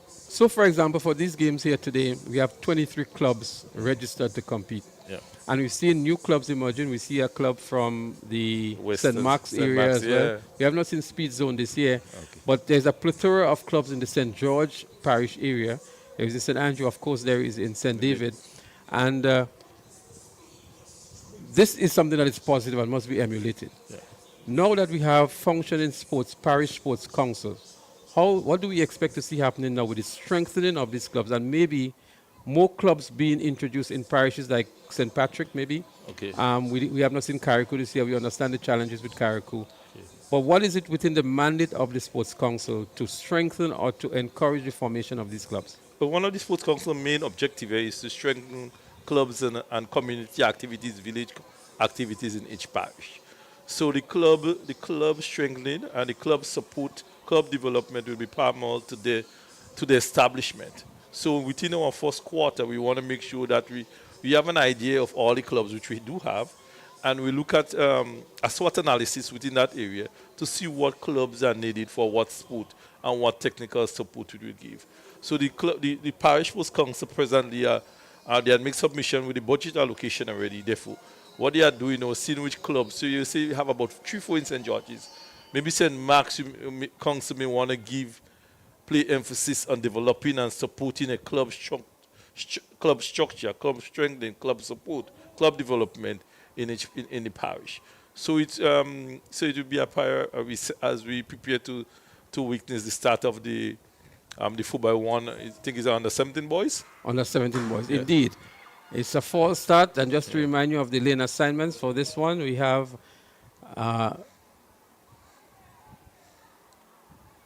So, for example, for these games here today, we have 23 clubs registered to compete. Yeah. And we've seen new clubs emerging. We see a club from the Western, St. Mark's area as well. We have not seen Speed Zone this year, but there's a plethora of clubs in the St. George parish area. There's the St. Andrew, of course, there is in St. David. And this is something that is positive and must be emulated. Yeah. Now that we have functioning parish sports councils, what do we expect to see happening now with the strengthening of these clubs and maybe more clubs being introduced in parishes like St. Patrick, maybe? Okay. We have not seen Carriacou this year. We understand the challenges with Carriacou. Okay. But what is it within the mandate of the Sports Council to strengthen or to encourage the formation of these clubs? But one of the Sports Council's main objectives is to strengthen clubs and community activities, village activities in each parish. So the club strengthening and the club support, club development will be paramount to the establishment. So within our first quarter, we want to make sure that we have an idea of all the clubs which we do have, and we look at a SWOT analysis within that area to see what clubs are needed for what sport and what technical support we will give. So the parish sports council presently they had made submission with the budget allocation already. Therefore, what they are doing now, seeing which clubs. So you say you have about 3-4 in St. George's. Maybe St. Mark's council may want to play emphasis on developing and supporting a club structure, club strengthening, club support, club development in the parish. So it will be a priority as we prepare to witness the start of the 4x1. I think it's under 17 boys. Under 17 boys, yeah. Indeed. It's a fall start, and just to remind you of the lane assignments for this one, we have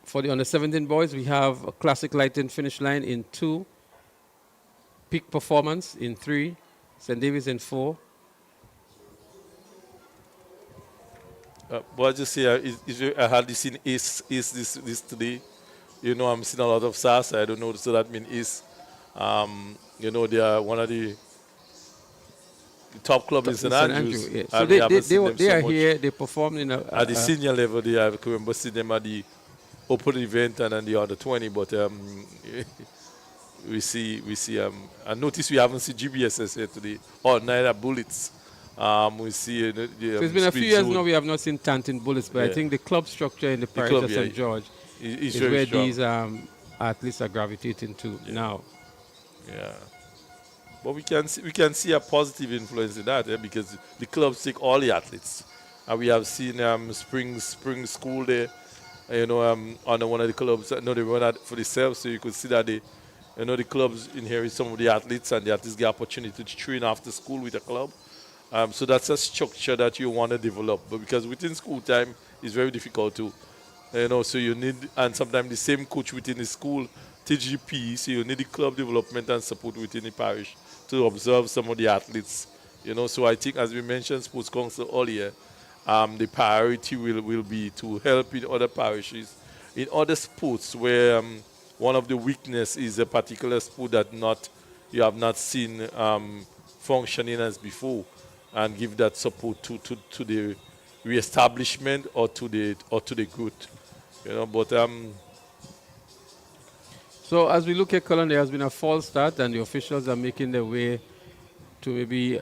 for the under 17 boys, we have a classic lighting finish line in 2, peak performance in 3, St. David's in 4. But I just say, I had this in East this today. I'm seeing a lot of SAS. I don't know, so that means East. They are one of the top clubs in St. Andrews. Yeah. So they are here. They perform at the senior level. I remember seeing them at the open event and then the under 20. But we see. I notice we haven't seen GBSS here today, or neither Bullets. We see. So it's been a few years now we have not seen Tantin Bullets, but I think the club structure in the parish of St. George is where strong. These athletes are gravitating to now. Yeah. But we can see a positive influence in that, because the clubs take all the athletes, and we have seen spring school there, on one of the clubs. They run out for themselves, so you could see that the clubs inherit some of the athletes, and the athletes get opportunity to train after school with a club. So that's a structure that you want to develop, but because within school time it's very difficult to, so you need, and sometimes the same coach within the school teach you PE, so you need the club development and support within the parish to observe some of the athletes, So I think, as we mentioned, Sports Council earlier, the priority will be to help in other parishes, in other sports where one of the weakness is a particular sport that you have not seen functioning as before, and give that support to the re-establishment or to the growth, But so as we look at Cullen, there has been a false start, and the officials are making their way to maybe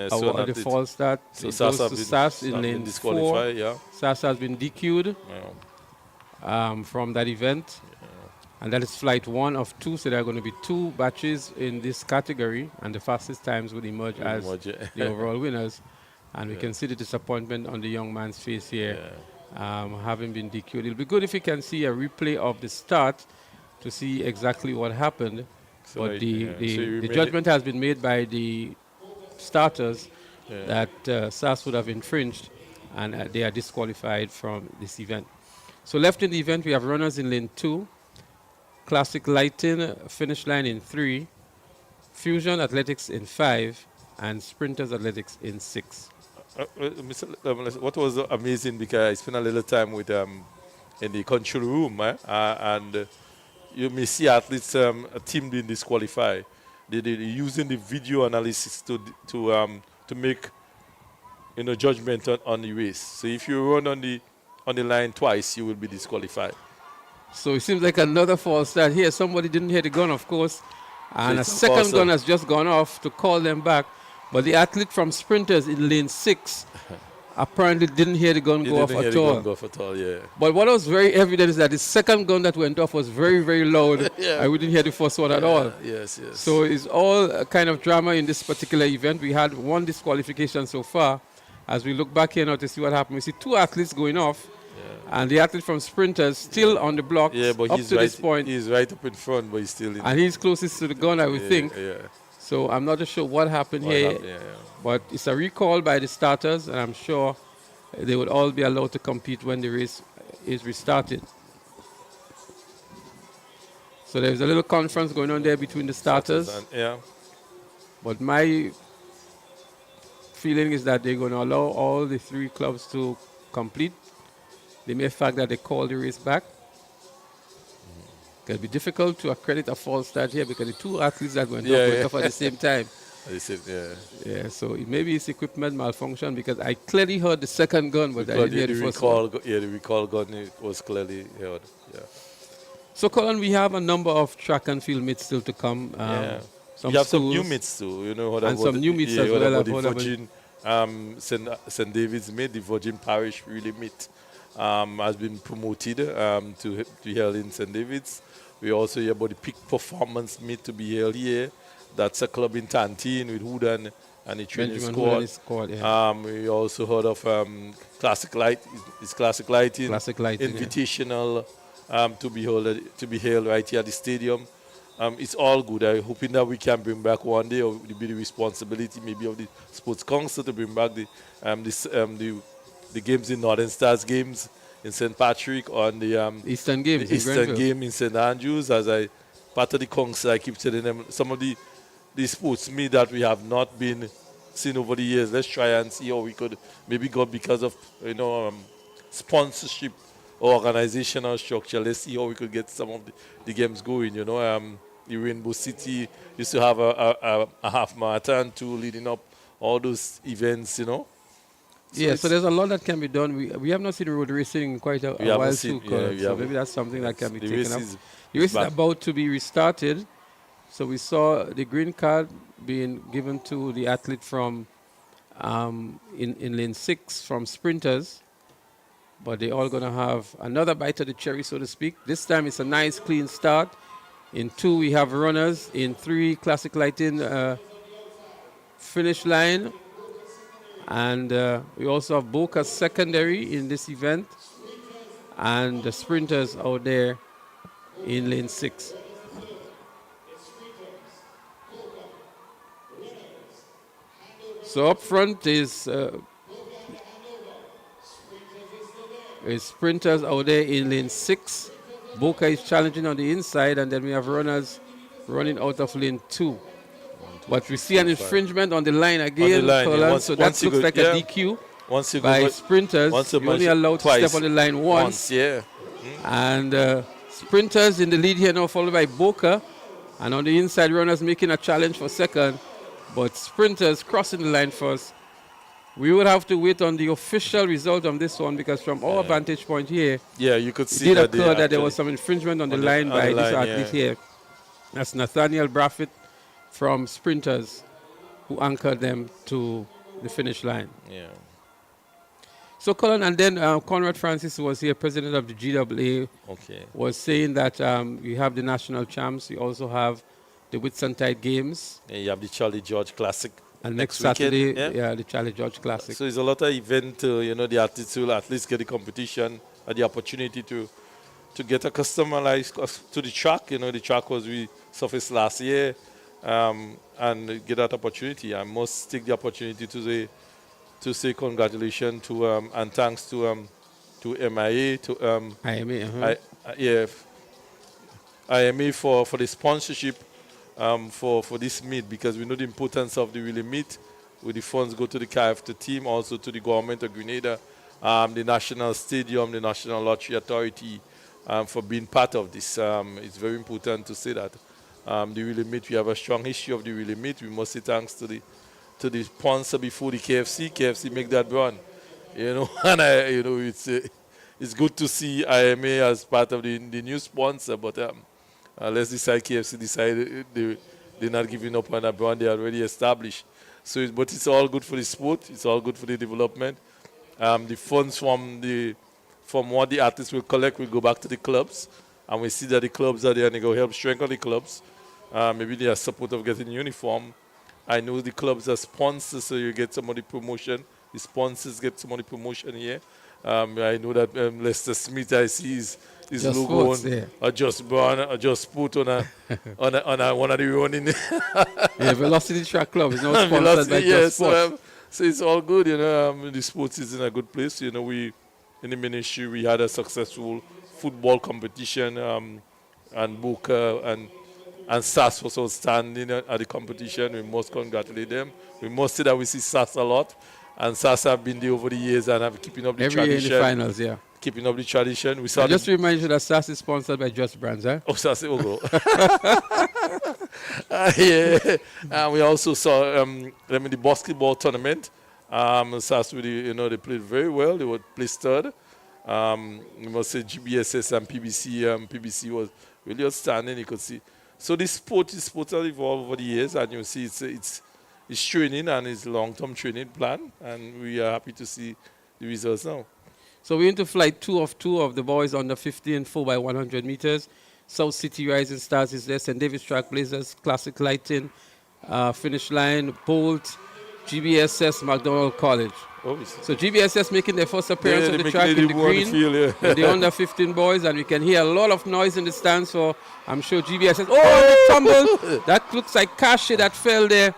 so award the false start. So it SAS goes have to SAS in been lane 4. disqualified, yeah. SAS has been DQ'd from that event. And that is flight 1 of 2, so there are going to be 2 batches in this category, and the fastest times will emerge as the overall winners. And we can see the disappointment on the young man's face here, having been DQ'd. It'll be good if we can see a replay of the start to see exactly what happened. So but the so judgment has been made by the starters that SAS would have infringed, and they are disqualified from this event. So left in the event, we have runners in lane 2, Classic Lighting, Finish Line in 3, Fusion Athletics in 5, and Sprinters Athletics in 6. What was amazing, because I spent a little time with in the control room, and you may see athletes, a team being disqualified. They're using the video analysis to make judgment on the race. So if you run on the line twice, you will be disqualified. So it seems like another false start here. Somebody didn't hear the gun, of course, and So a it's second gun also has just gone off to call them back. But the athlete from Sprinters in lane 6 apparently didn't hear the gun go off at all. Yeah. But what was very evident is that the second gun that went off was very, very loud. Yeah. And we didn't hear the first one at all. Yes. So it's all a kind of drama in this particular event. We had 1 disqualification so far. As we look back here now to see what happened, we see 2 athletes going off. And the athlete from Sprinters still on the block but up he's to right, this point. He's right up in front, but he's still in. And he's closest to the gun, I would think. Yeah. So I'm not sure what happened here. But it's a recall by the starters, and I'm sure they would all be allowed to compete when the race is restarted. So there's a little conference going on there between the starters. But my feeling is that they're going to allow all the 3 clubs to complete. The mere fact that they call the race back. It'll be difficult to accredit a false start here because the 2 athletes that went off at the same time. So maybe it's equipment malfunction, because I clearly heard the second gun, but I didn't hear the first one. The recall gun was clearly heard. Yeah. So, Colin, we have a number of track and field meets still to come. We have some new meets too. And some new meets as well. The Virgin St. David's meet, the Virgin Parish really meet. Has been promoted to be held in St. David's. We also hear about the peak performance meet to be held here. That's a club in Tantine with Houdan and the training squad. We also heard of Classic Lighting Invitational to be held right here at the stadium. It's all good. I'm hoping that we can bring back one day, or it will be the responsibility maybe of the Sports Council to bring back the games in Northern Stars games in St. Patrick, on the Eastern Games, the Eastern game in St. Andrews. As part of the council, I keep telling them some of the sports meet that we have not been seen over the years. Let's try and see how we could maybe go, because of sponsorship or organizational structure. Let's see how we could get some of the games going. The Rainbow City used to have a half marathon too, leading up all those events. So there's a lot that can be done. We have not seen road racing in quite a while too, so maybe that's something that can be taken up. The race is about to be restarted. So we saw the green card being given to the athlete from in lane 6 from Sprinters. But they're all going to have another bite of the cherry, so to speak. This time it's a nice, clean start. In 2, we have runners. In 3, Classic Lighting Finish Line. And we also have Boca Secondary in this event. And the Sprinters out there in lane 6. So up front is Sprinters out there in lane 6. Boca is challenging on the inside, and then we have runners running out of lane 2. But we see an infringement on the line again, so that looks like a DQ by Sprinters. You're only allowed to step on the line once. And Sprinters in the lead here now, followed by Boca. And on the inside, runners making a challenge for second. But Sprinters crossing the line first. We would have to wait on the official result on this one, because from our vantage point here, you could see it did occur that there was some infringement on the line by this athlete here. That's Nathaniel Braffett from Sprinters. who anchored them to the finish line. Yeah. So, Colin, and then Conrad Francis was here, president of the GAA, Okay. was saying that you have the national champs, you also have the Whitsuntide Games. Yeah, you have the Charlie George Classic. And next weekend, Saturday, yeah, the Charlie George Classic. So it's a lot of event, the athletes will at least get the competition and the opportunity to get accustomed to the track. The track was resurfaced last year, and get that opportunity. I must take the opportunity to say congratulations to and thanks to MIA, to IMA, IMA for the sponsorship for this meet, because we know the importance of the relay meet. With the funds go to the KFT team, also to the government of Grenada, the National Stadium, the National Lottery Authority, for being part of this. It's very important to say that. The relay meet, we have a strong history of the relay meet. We must say thanks to the sponsor before the KFC. KFC make that run, and it's good to see IMA as part of the new sponsor, but let's decide KFC decided they're not giving up on a brand they already established. So, but it's all good for the sport. It's all good for the development. The funds from what the artists will collect will go back to the clubs, and we see that the clubs are there and they go help strengthen the clubs. Maybe they are support of getting uniform. I know the clubs are sponsors, so you get some of the promotion. The sponsors get some of the promotion here. I know that Lester Smith, I see his Just logo Sports, on, yeah. or Just Brown, or Just Put on one of the running. Yeah, Velocity Track Club is now sponsored by Just Sports. So it's all good, the sports is in a good place. We in the ministry we had a successful football competition, and Booker and SAS was outstanding at the competition. We must congratulate them. We must say that we see SAS a lot, and SAS have been there over the years and have keeping up the Every tradition. year in the finals, yeah. Keeping up the tradition. We saw Just to remind you that SAS is sponsored by Just Brands, eh? Oh, SAS, go. Yeah. And we also saw them in the basketball tournament. SAS really, they played very well. They were placed third. We must say GBSS and PBC. PBC was really outstanding. You could see. So this sport has evolved over the years, and you see it's training and it's long-term training plan, and we are happy to see the results now. So we're into flight 2 of the boys under 15 4x100 meters. South City Rising Stars is there. St. David's Track Blazers, Classic Lighting, Finish Line, Bolt, GBSS, McDonald College. So GBSS making their first appearance on the track in the green, with the under 15 boys, and we can hear a lot of noise in the stands. So I'm sure GBSS. Oh, the tumble! That looks like Kashe that fell there.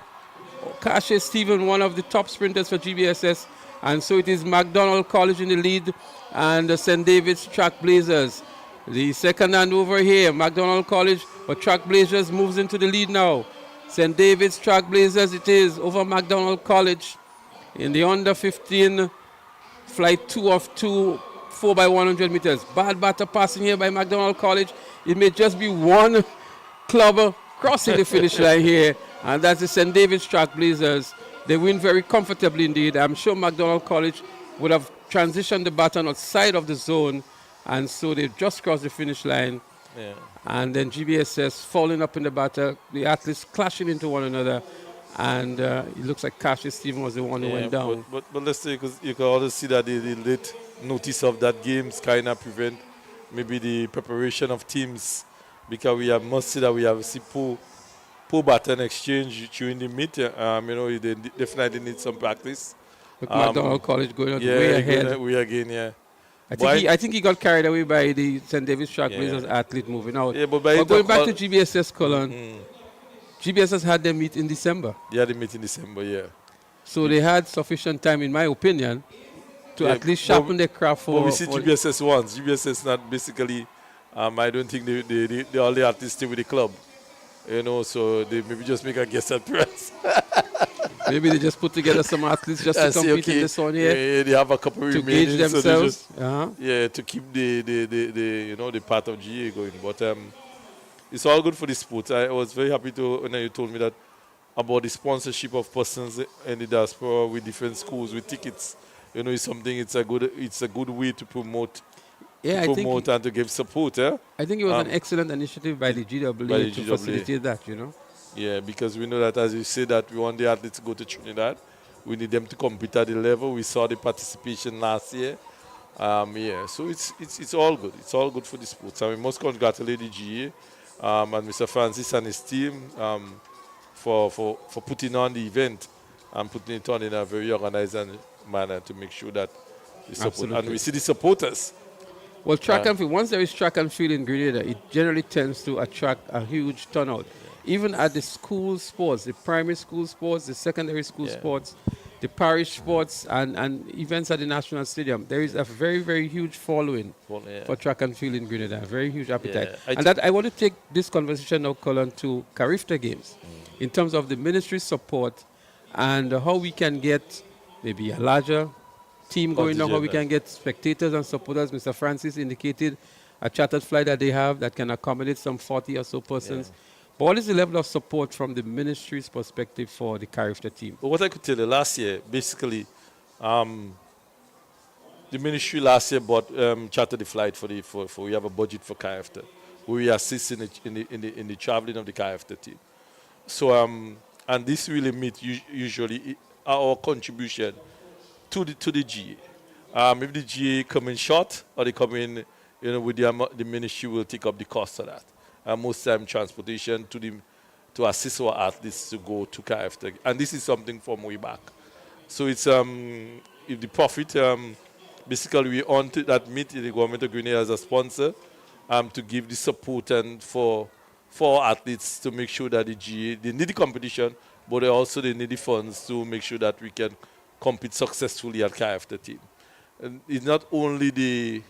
Kashe Stephen, one of the top sprinters for GBSS. And so it is McDonald College in the lead and the St. David's Track Blazers. The second hand over here, McDonald College, but Track Blazers moves into the lead now. St. David's Track Blazers it is over McDonald College in the under 15 flight 2 of 2 4x100 meters. Bad batter passing here by McDonald College. It may just be one club crossing the finish line here, and that's the St. David's Track Blazers. They win very comfortably indeed. I'm sure McDonald College would have transitioned the baton outside of the zone, and so they just crossed the finish line. Yeah. And then GBSS falling up in the battle, the athletes clashing into one another, and it looks like Cassius Stephen was the one who went down. But let's say, because you can always see that the late notice of that games kind of prevent maybe the preparation of teams, because we must see that we have poor baton exchange during the meet. They definitely need some practice. With McDonald College going on way ahead. We again, yeah. I think he got carried away by the St. David's Track Blazers athlete moving out. Yeah, but going back to GBSS, Colin, GBSS had their meet in December. They had the meet in December, yeah. So they had sufficient time, in my opinion, to at least sharpen their craft for... But we see GBSS once. GBSS not basically... I don't think they all the athletes stay with the club. So they maybe just make a guest appearance. Maybe they just put together some athletes just to compete in this one here. Yeah, they have a couple to remaining, gauge themselves. So to keep the part of GA going. But it's all good for the sport. I was very happy when you told me that about the sponsorship of persons in the diaspora with different schools with tickets. It's something. It's a good way to promote. Yeah, and to give support. I think it was an excellent initiative by the GAA to facilitate that. Yeah, because we know that, as you say, that we want the athletes to go to Trinidad. We need them to compete at the level. We saw the participation last year. Yeah, so it's all good. It's all good for the sports. And we must congratulate the GA and Mr. Francis and his team for putting on the event and putting it on in a very organized manner to make sure that the support. Absolutely. And we see the supporters. Well, track and field, once there is track and field in Grenada, it generally tends to attract a huge turnout. Even at the school sports, the primary school sports, the secondary school sports, the parish sports, and events at the National Stadium, there is a very, very huge following for track and field in Grenada, a very huge appetite. And that I want to take this conversation now, Colin, to Carifta Games in terms of the ministry support and how we can get maybe a larger team going on, how we can get spectators and supporters. Mr. Francis indicated a chartered flight that they have that can accommodate some 40 or so persons. But what is the level of support from the ministry's perspective for the Carifta team? But what I could tell you, last year, basically, the ministry last year bought chartered the flight for we have a budget for Carifta. We assist in the traveling of the Carifta team. So and this really meets usually our contribution to the GA. If the GA come in short or they come in, with the ministry will take up the cost of that. Most time transportation to assist our athletes to go to Carifta. And this is something from way back. So it's if the profit basically we on to that meet the government of Grenada as a sponsor to give the support and for athletes to make sure that the GA they need the competition, but also they need the funds to make sure that we can compete successfully at Carifta team. And it's not only the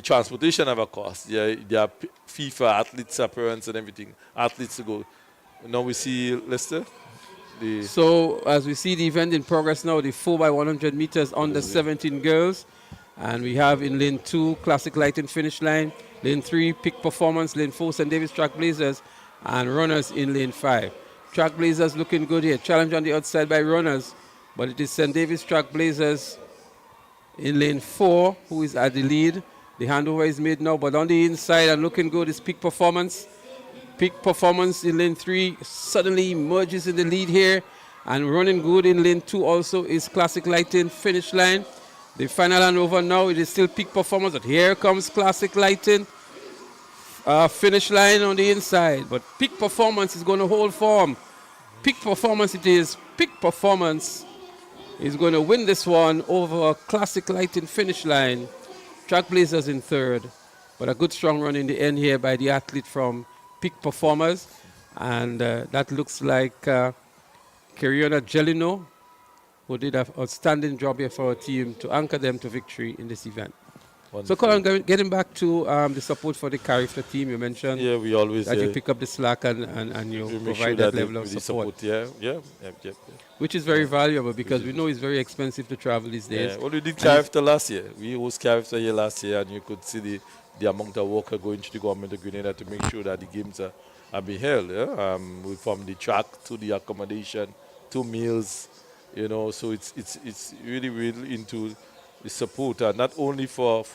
transportation of a cost. There are fee for athletes, parents and everything. Athletes to go. Now we see Lester. So as we see the event in progress now, the 4x100 meters under 17 girls. And we have in lane 2, classic lighting finish line. Lane 3, peak performance. Lane 4, St. David's Trailblazers. And runners in lane 5. Trailblazers looking good here. Challenge on the outside by runners. But it is St. David's Trailblazers in lane 4 who is at the lead. The handover is made now, but on the inside and looking good is Peak Performance. Peak Performance in lane 3 suddenly emerges in the lead here. And running good in lane 2 also is Classic Lighting finish line. The final handover now, it is still Peak Performance, but here comes Classic Lighting. Finish line on the inside, but Peak Performance is going to hold form. Peak Performance it is. Peak Performance is going to win this one over Classic Lighting finish line. Trailblazers in third, but a good strong run in the end here by the athlete from Peak Performers. And that looks like Kiriona Gelino, who did an outstanding job here for our team to anchor them to victory in this event. Wonderful. So, Colin, getting back to the support for the Carifta team, you mentioned we always that you pick up the slack and you provide sure that level of support. Yeah. Which is very valuable because we know it's very expensive to travel these days. Yeah, well, we did Carifta last year. We host Carifta here last year, and you could see the amount of work going to the government of Grenada to make sure that the games are being held. Yeah? From the track to the accommodation to meals, so it's really into the support, and not only for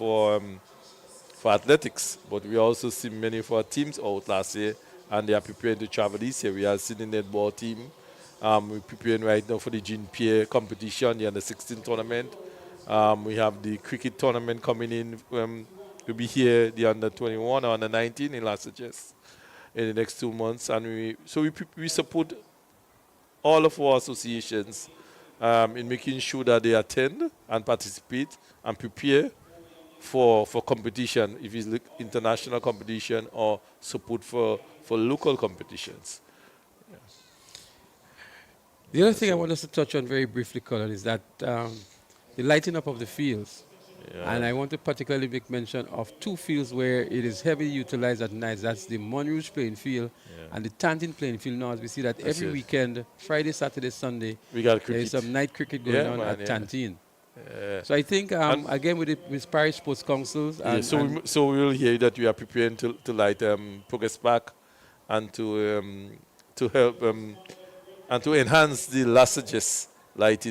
athletics, but we also see many of our teams out last year, and they are preparing to travel this year. We are seeing the netball team. We're preparing right now for the Jean Pierre competition, the under-16 tournament. We have the cricket tournament coming in. We'll be here, the under-21 or under-19 in Las Vegas in the next 2 months. And we support all of our associations in making sure that they attend and participate and prepare for competition, if it's international competition or support for local competitions. Yeah. The other thing I want us to touch on very briefly, Colin, is that the lighting up of the fields. Yeah. And I want to particularly make mention of 2 fields where it is heavily utilized at night. That's the Montrouge playing field and the Tantin playing field. Now, as we see that every weekend, Friday, Saturday, Sunday, we got there is some night cricket going on at Tantin. So I think, again, with parish sports councils. So we will hear that we are preparing to light Progress Park and to help and to enhance the Lasages lights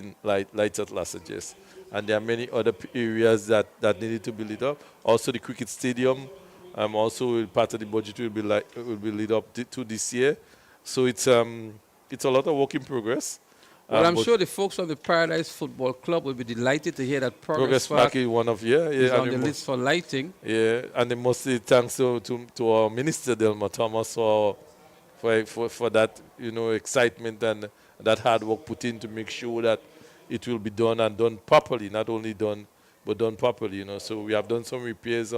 at Lasages. And there are many other areas that needed to be lit up. Also the cricket stadium Also, part of the budget will be lead up to this year. So it's a lot of work in progress. Well, I'm sure the folks from the Paradise Football Club will be delighted to hear that Progress Park is one of is on the list for lighting. Yeah, and mostly thanks to our Minister Delma Thomas for that excitement and that hard work put in to make sure that it will be done and done properly. Not only done, but done properly. So we have done some repairs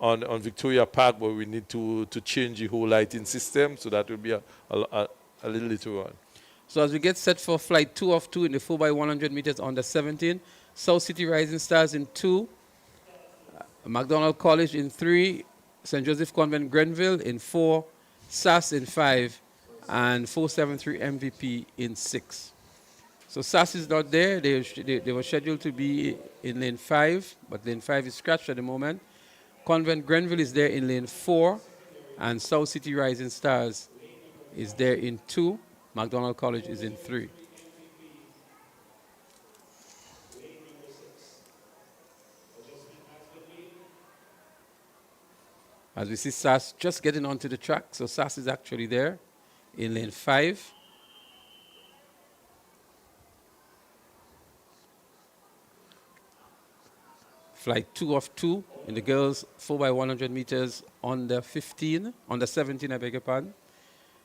on Victoria Park, but we need to change the whole lighting system. So that will be a little later on. So as we get set for flight 2 of 2 in the 4x100 meters under 17, South City Rising Stars in 2, McDonald College in 3, St. Joseph Convent Grenville in 4, SAS in 5, and 473 MVP in 6. So SAS is not there. They were scheduled to be in lane 5, but lane 5 is scratched at the moment. Convent Grenville is there in lane 4, and South City Rising Stars is there in 2. McDonald College is in 3. As we see SAS just getting onto the track, so SAS is actually there in lane 5. Flight 2 of 2 in the girls 4x100 meters under 17, I beg your pardon.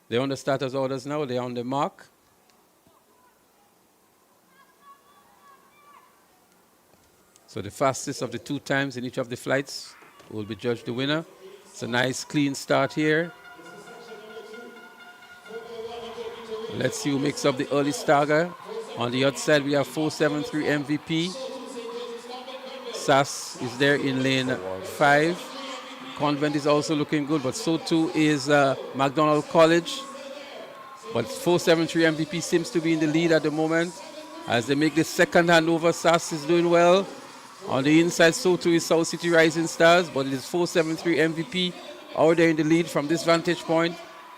They're on the starters orders now. They're on the mark. So the fastest of the 2 times in each of the flights will be judged the winner. It's a nice clean start here. Let's see who makes up the early stagger. On the outside, we have 473 MVP. SAS is there in lane 5. Convent is also looking good, but so too is McDonald College. But 473 MVP seems to be in the lead at the moment. As they make the second handover, SAS is doing well. On the inside, so too is South City Rising Stars, but it is 473 MVP out there in the lead from this vantage point.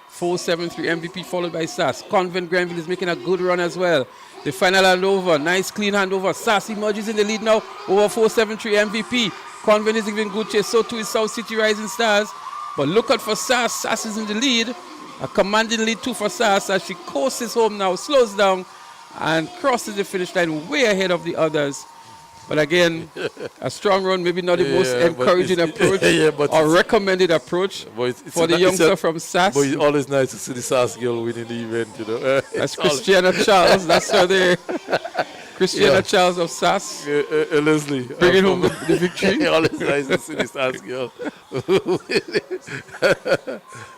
473 MVP followed by SAS. Convent Grenville is making a good run as well. The final handover, nice clean handover. SAS emerges in the lead now over 473 MVP. Convent is giving good chase, so too is South City Rising Stars. But look out for SAS. SAS is in the lead. A commanding lead too for SAS as she coasts home now, slows down, and crosses the finish line way ahead of the others. But again, a strong run, maybe not the most encouraging approach or recommended approach for the youngster from SAS. But it's always nice to see the SAS girl winning the event, That's Christiana Charles. That's her there. Christiana Charles of SAS. Leslie. Bringing home the victory. Always nice to see the SAS girl.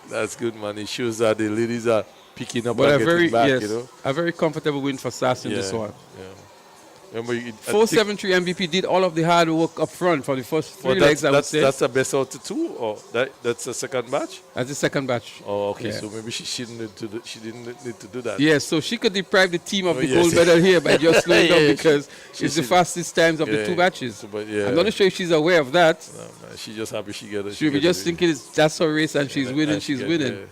That's good, man. It shows that the ladies are picking up and getting back, a very comfortable win for SAS in this one. Yeah. Remember, 473 MVP did all of the hard work up front for the first 3 legs, I would say. That's the best out of 2, or that's the second batch? That's the second batch. Oh, okay. Yeah. So maybe she didn't need to do that. Yes, so she could deprive the team of the gold medal here by just slowing down because it's the fastest times of the 2 batches. But I'm not sure if she's aware of that. No, man, she's just happy she get it. She'll be just thinking that's her race and she's winning, she's winning.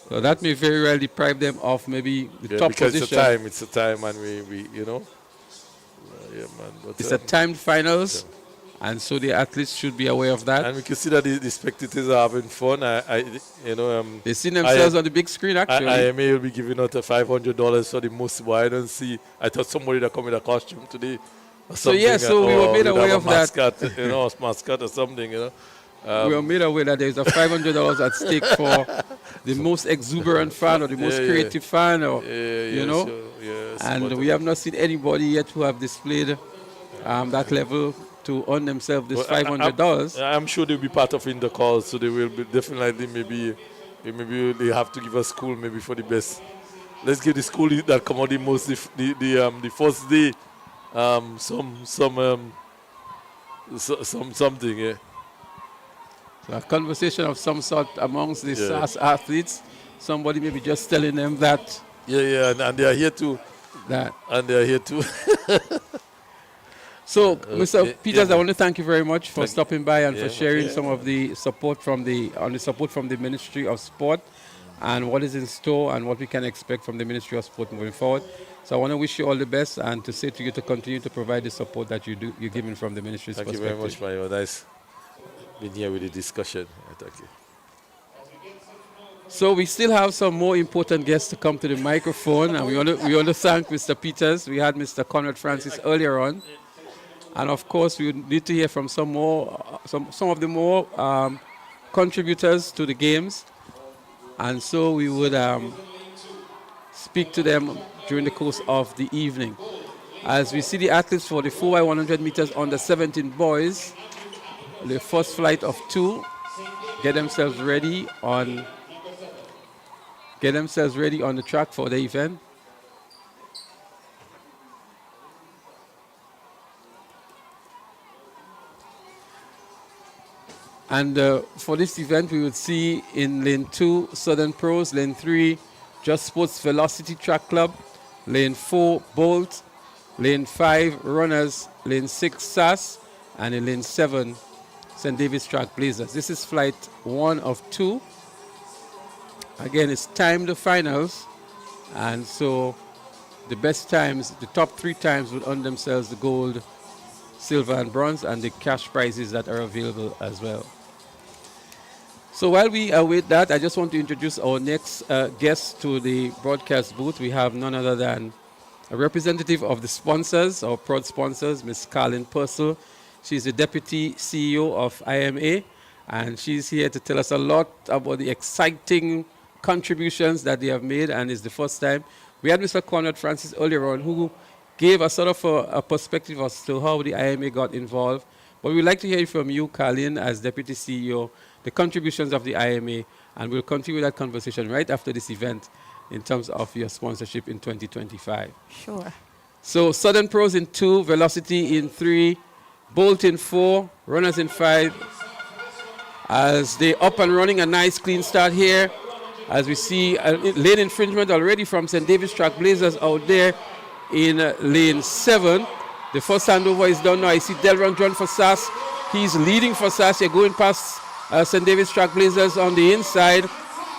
So that may very well deprive them of maybe the top because position. It's a time, and we yeah, man. But, it's a timed finals, and so the athletes should be aware of that. And we can see that the spectators are having fun. They see themselves on the big screen, actually. IMA will be giving out $500 for the most. Why I don't see. I thought somebody that come in a costume today. Or so yeah, so we were made aware of mascot, that. A mascot or something, we were made aware that there is a $500 at stake for the most exuberant fan or the most creative fan, or and we have not seen anybody yet who have displayed that level to earn themselves this $500. I'm sure they'll be part of in the calls, so they will be definitely maybe they have to give a school maybe for the best. Let's give the school that come out the most the first day something. Yeah. So a conversation of some sort amongst the SAS athletes. Somebody maybe just telling them that. Yeah, and they are here too. So, Mr. Peters, I want to thank you very much for stopping by and for sharing some of the support from the Ministry of Sport and what is in store and what we can expect from the Ministry of Sport moving forward. So I want to wish you all the best and to say to you to continue to provide the support that you're giving from the Ministry's perspective. Thank you very much, Mario. Nice. being here with the discussion. Thank you. So we still have some more important guests to come to the microphone, and we want to thank Mr. Peters. We had Mr. Conrad Francis earlier on, and of course we need to hear from some of the more contributors to the games, and so we would speak to them during the course of the evening. As we see the athletes for the 4x100 meters under 17 boys, the first flight of 2 get themselves ready on the track for the event. And for this event, we would see in lane 2, Southern Pros, lane 3, Just Sports Velocity Track Club, lane 4, Bolt, lane 5, Runners, lane 6, SAS, and in lane 7, St. David's Track Blazers. This is flight 1 of 2. Again, it's timed finals, and so the best times, the top 3 times would earn themselves the gold, silver, and bronze, and the cash prizes that are available as well. So while we await that, I just want to introduce our next guest to the broadcast booth. We have none other than a representative of the sponsors, our proud sponsors, Ms. Carlin Purcell. She's the Deputy CEO of IMA, and she's here to tell us a lot about the exciting contributions that they have made, and it's the first time. We had Mr. Conrad Francis earlier on, who gave a sort of a perspective as to how the IMA got involved. But we'd like to hear from you, Carlin, as Deputy CEO, the contributions of the IMA, and we'll continue that conversation right after this event in terms of your sponsorship in 2025. Sure. So Southern Pros in 2, Velocity in 3, Bolt in 4, Runners in 5. As they up and running, a nice clean start here. As we see a lane infringement already from St. David's Track Blazers out there in lane 7. The first handover is done now. I see Delron John for SAS. He's leading for SAS. You're going past St. David's Track Blazers on the inside.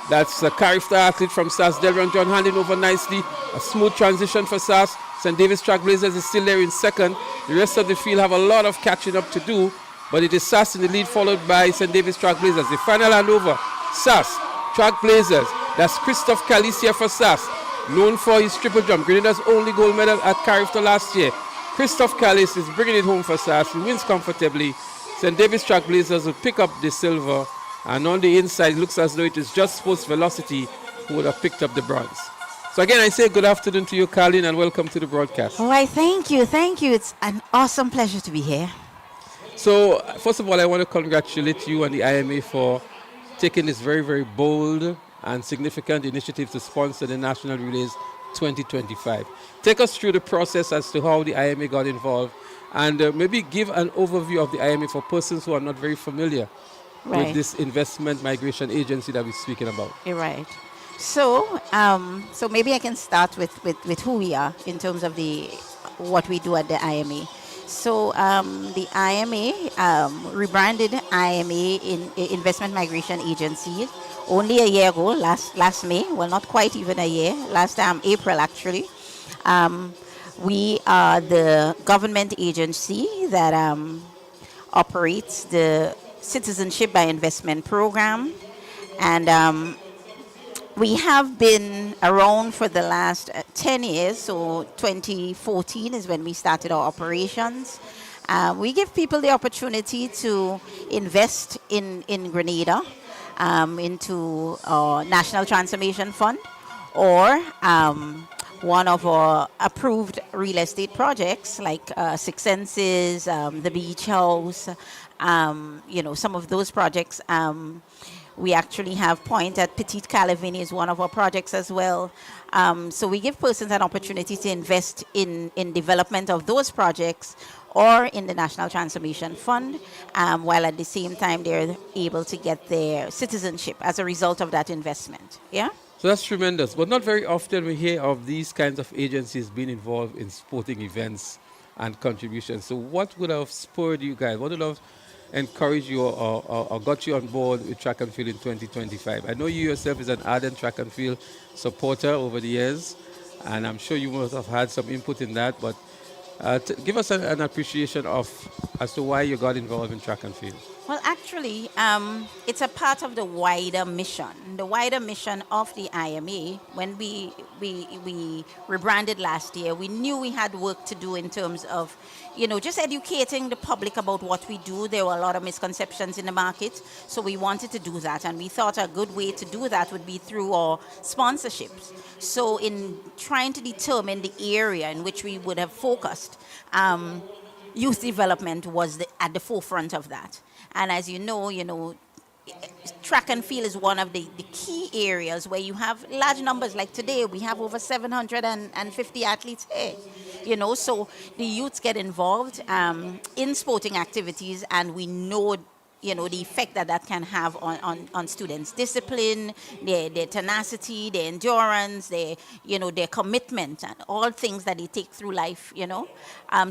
That's a character athlete from SAS. Delron John handing over nicely. A smooth transition for SAS. St. David's Track Blazers is still there in second. The rest of the field have a lot of catching up to do, but it is SAS in the lead, followed by St. David's Track Blazers. The final handover, SAS, Track Blazers. That's Christophe Calicia for SAS, known for his triple jump. Grenada's only gold medal at Carifta last year. Christophe Callis is bringing it home for SAS. He wins comfortably. St. David's Track Blazers will pick up the silver. And on the inside, it looks as though it is Just Sports Velocity who would have picked up the bronze. So again, I say good afternoon to you, Carlin, and welcome to the broadcast. Why, thank you. It's an awesome pleasure to be here. So first of all, I want to congratulate you and the IMA for taking this very, very bold and significant initiative to sponsor the National Relays 2025. Take us through the process as to how the IMA got involved, and maybe give an overview of the IMA for persons who are not very familiar with this investment migration agency that we're speaking about. You're right. So, so maybe I can start with who we are in terms of what we do at the IMA. So the IMA rebranded IMA in Investment Migration Agency only a year ago, last May. Well, not quite even a year. Last April actually. We are the government agency that operates the Citizenship by Investment program, and we have been around for the last 10 years, so 2014 is when we started our operations. We give people the opportunity to invest in Grenada into our National Transformation Fund or one of our approved real estate projects like Six Senses, the Beach House, some of those projects. We actually have Point at Petite Calavini is one of our projects as well. So we give persons an opportunity to invest in development of those projects or in the National Transformation Fund, while at the same time they're able to get their citizenship as a result of that investment. Yeah? So that's tremendous. But not very often we hear of these kinds of agencies being involved in sporting events and contributions. So what would have spurred you guys? What would have encouraged you or got you on board with track and field in 2025? I know you yourself is an ardent track and field supporter over the years, and I'm sure you must have had some input in that, but Give us an appreciation of as to why you got involved in track and field. Well, actually, it's a part of the wider mission. The wider mission of the IMA, when we rebranded last year, we knew we had work to do in terms of, just educating the public about what we do. There were a lot of misconceptions in the market, so we wanted to do that. And we thought a good way to do that would be through our sponsorships. So in trying to determine the area in which we would have focused, youth development was at the forefront of that. And as you know, track and field is one of the key areas where you have large numbers. Like today, we have over 750 athletes here. So the youths get involved in sporting activities, and we know, the effect that can have on students' discipline, their tenacity, their endurance, their commitment, and all things that they take through life,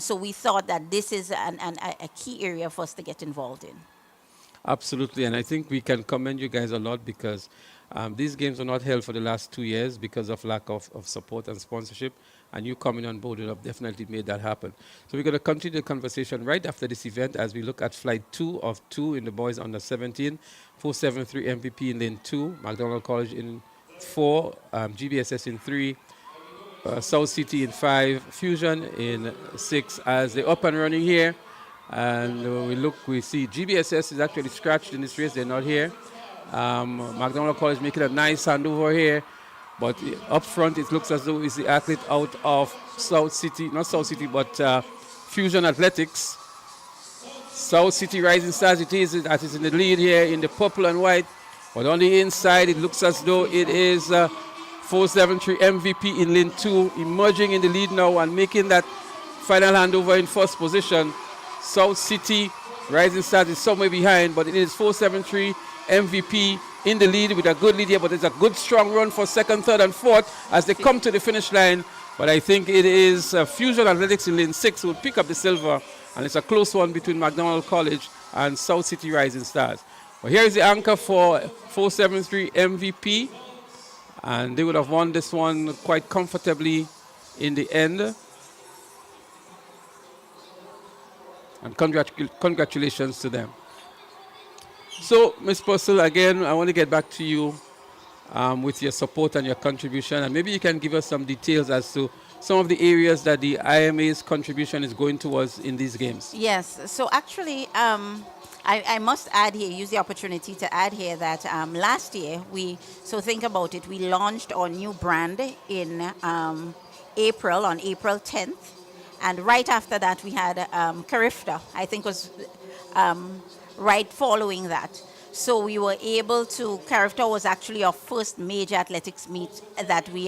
So we thought that this is a key area for us to get involved in. Absolutely, and I think we can commend you guys a lot because these games were not held for the last 2 years because of lack of support and sponsorship, and you coming on board would have definitely made that happen. So we're going to continue the conversation right after this event as we look at flight 2 of 2 in the boys under 17, 473 MVP in lane 2, McDonald College in 4, GBSS in 3, South City in 5, Fusion in 6 as they're up and running here. And when we look, we see GBSS is actually scratched in this race. They're not here. McDonald College making a nice handover here. But up front, it looks as though it's the athlete out of South City, not South City, but Fusion Athletics. South City Rising Stars, that is in the lead here in the purple and white. But on the inside, it looks as though it is 473 MVP in lane 2, emerging in the lead now and making that final handover in first position. South City Rising Stars is somewhere behind, but it is 473 MVP in the lead with a good lead here, but it's a good strong run for second, third, and fourth as they come to the finish line. But I think it is Fusion Athletics in lane 6 who will pick up the silver, and it's a close one between McDonald College and South City Rising Stars. But here is the anchor for 473 MVP, and they would have won this one quite comfortably in the end. And congratulations to them. So, Ms. Purcell, again, I want to get back to you with your support and your contribution. And maybe you can give us some details as to some of the areas that the IMA's contribution is going towards in these games. Yes. So actually, I must add here, use the opportunity to add here that last year, so think about it, we launched our new brand in April, on April 10th. And right after that, we had Carifta, I think was right following that. So we were able to, Carifta was actually our first major athletics meet that we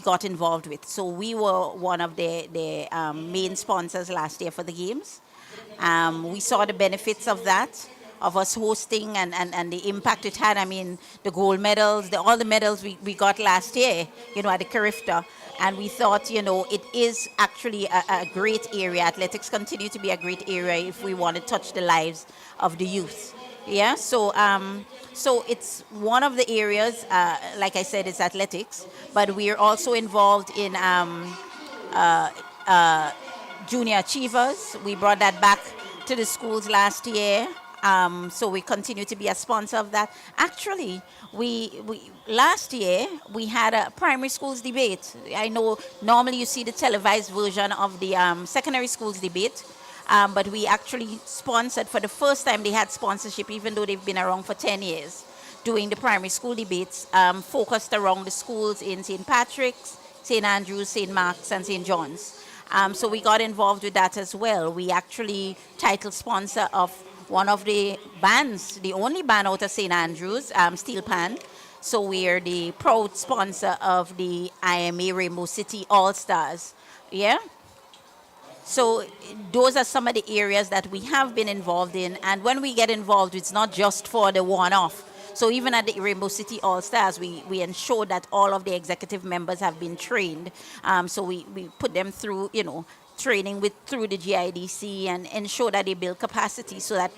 got involved with. So we were one of the main sponsors last year for the games. We saw the benefits of that, of us hosting and the impact it had. I mean, the gold medals, all the medals we got last year, at the Carifta. And we thought, it is actually a great area. Athletics continue to be a great area if we want to touch the lives of the youth. Yeah, so it's one of the areas, like I said, it's athletics, but we're also involved in junior achievers. We brought that back to the schools last year. So we continue to be a sponsor of that. Actually, we last year we had a primary schools debate. I know normally you see the televised version of the secondary schools debate, but we actually sponsored for the first time. They had sponsorship, even though they've been around for 10 years, doing the primary school debates focused around the schools in St. Patrick's, St. Andrews, St. Mark's, and St. John's. So we got involved with that as well. We actually title sponsor of one of the bands, the only band out of St. Andrews, Steel Pan. So we're the proud sponsor of the IMA Rainbow City All-Stars. Yeah? So those are some of the areas that we have been involved in. And when we get involved, it's not just for the one-off. So even at the Rainbow City All-Stars, we ensure that all of the executive members have been trained. So we put them through, training through the GIDC and ensure that they build capacity so that,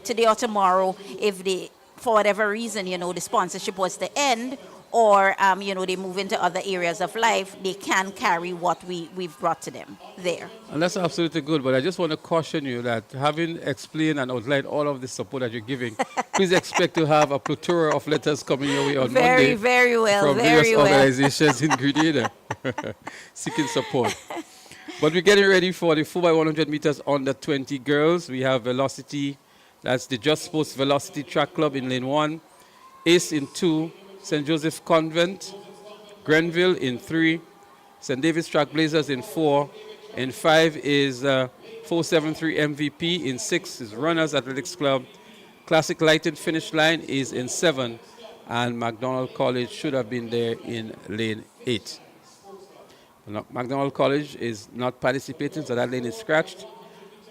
today or tomorrow, if they, for whatever reason, the sponsorship was to end or they move into other areas of life, they can carry what we've brought to them there. And that's absolutely good, but I just want to caution you that having explained and outlined all of the support that you're giving, please expect to have a plethora of letters coming your way on Monday very well, from various organizations in Grenada seeking support. But we're getting ready for the 4x100 meters under 20 girls. We have Velocity, that's the Just Sports Velocity Track Club in lane 1, Ace in 2, St. Joseph Convent, Grenville in 3, St. David's Trailblazers in 4, in 5 is 473 MVP, in 6 is Runners Athletics Club, Classic Lighted Finish Line is in 7, and McDonald College should have been there in lane 8. McDonald College is not participating, so that lane is scratched.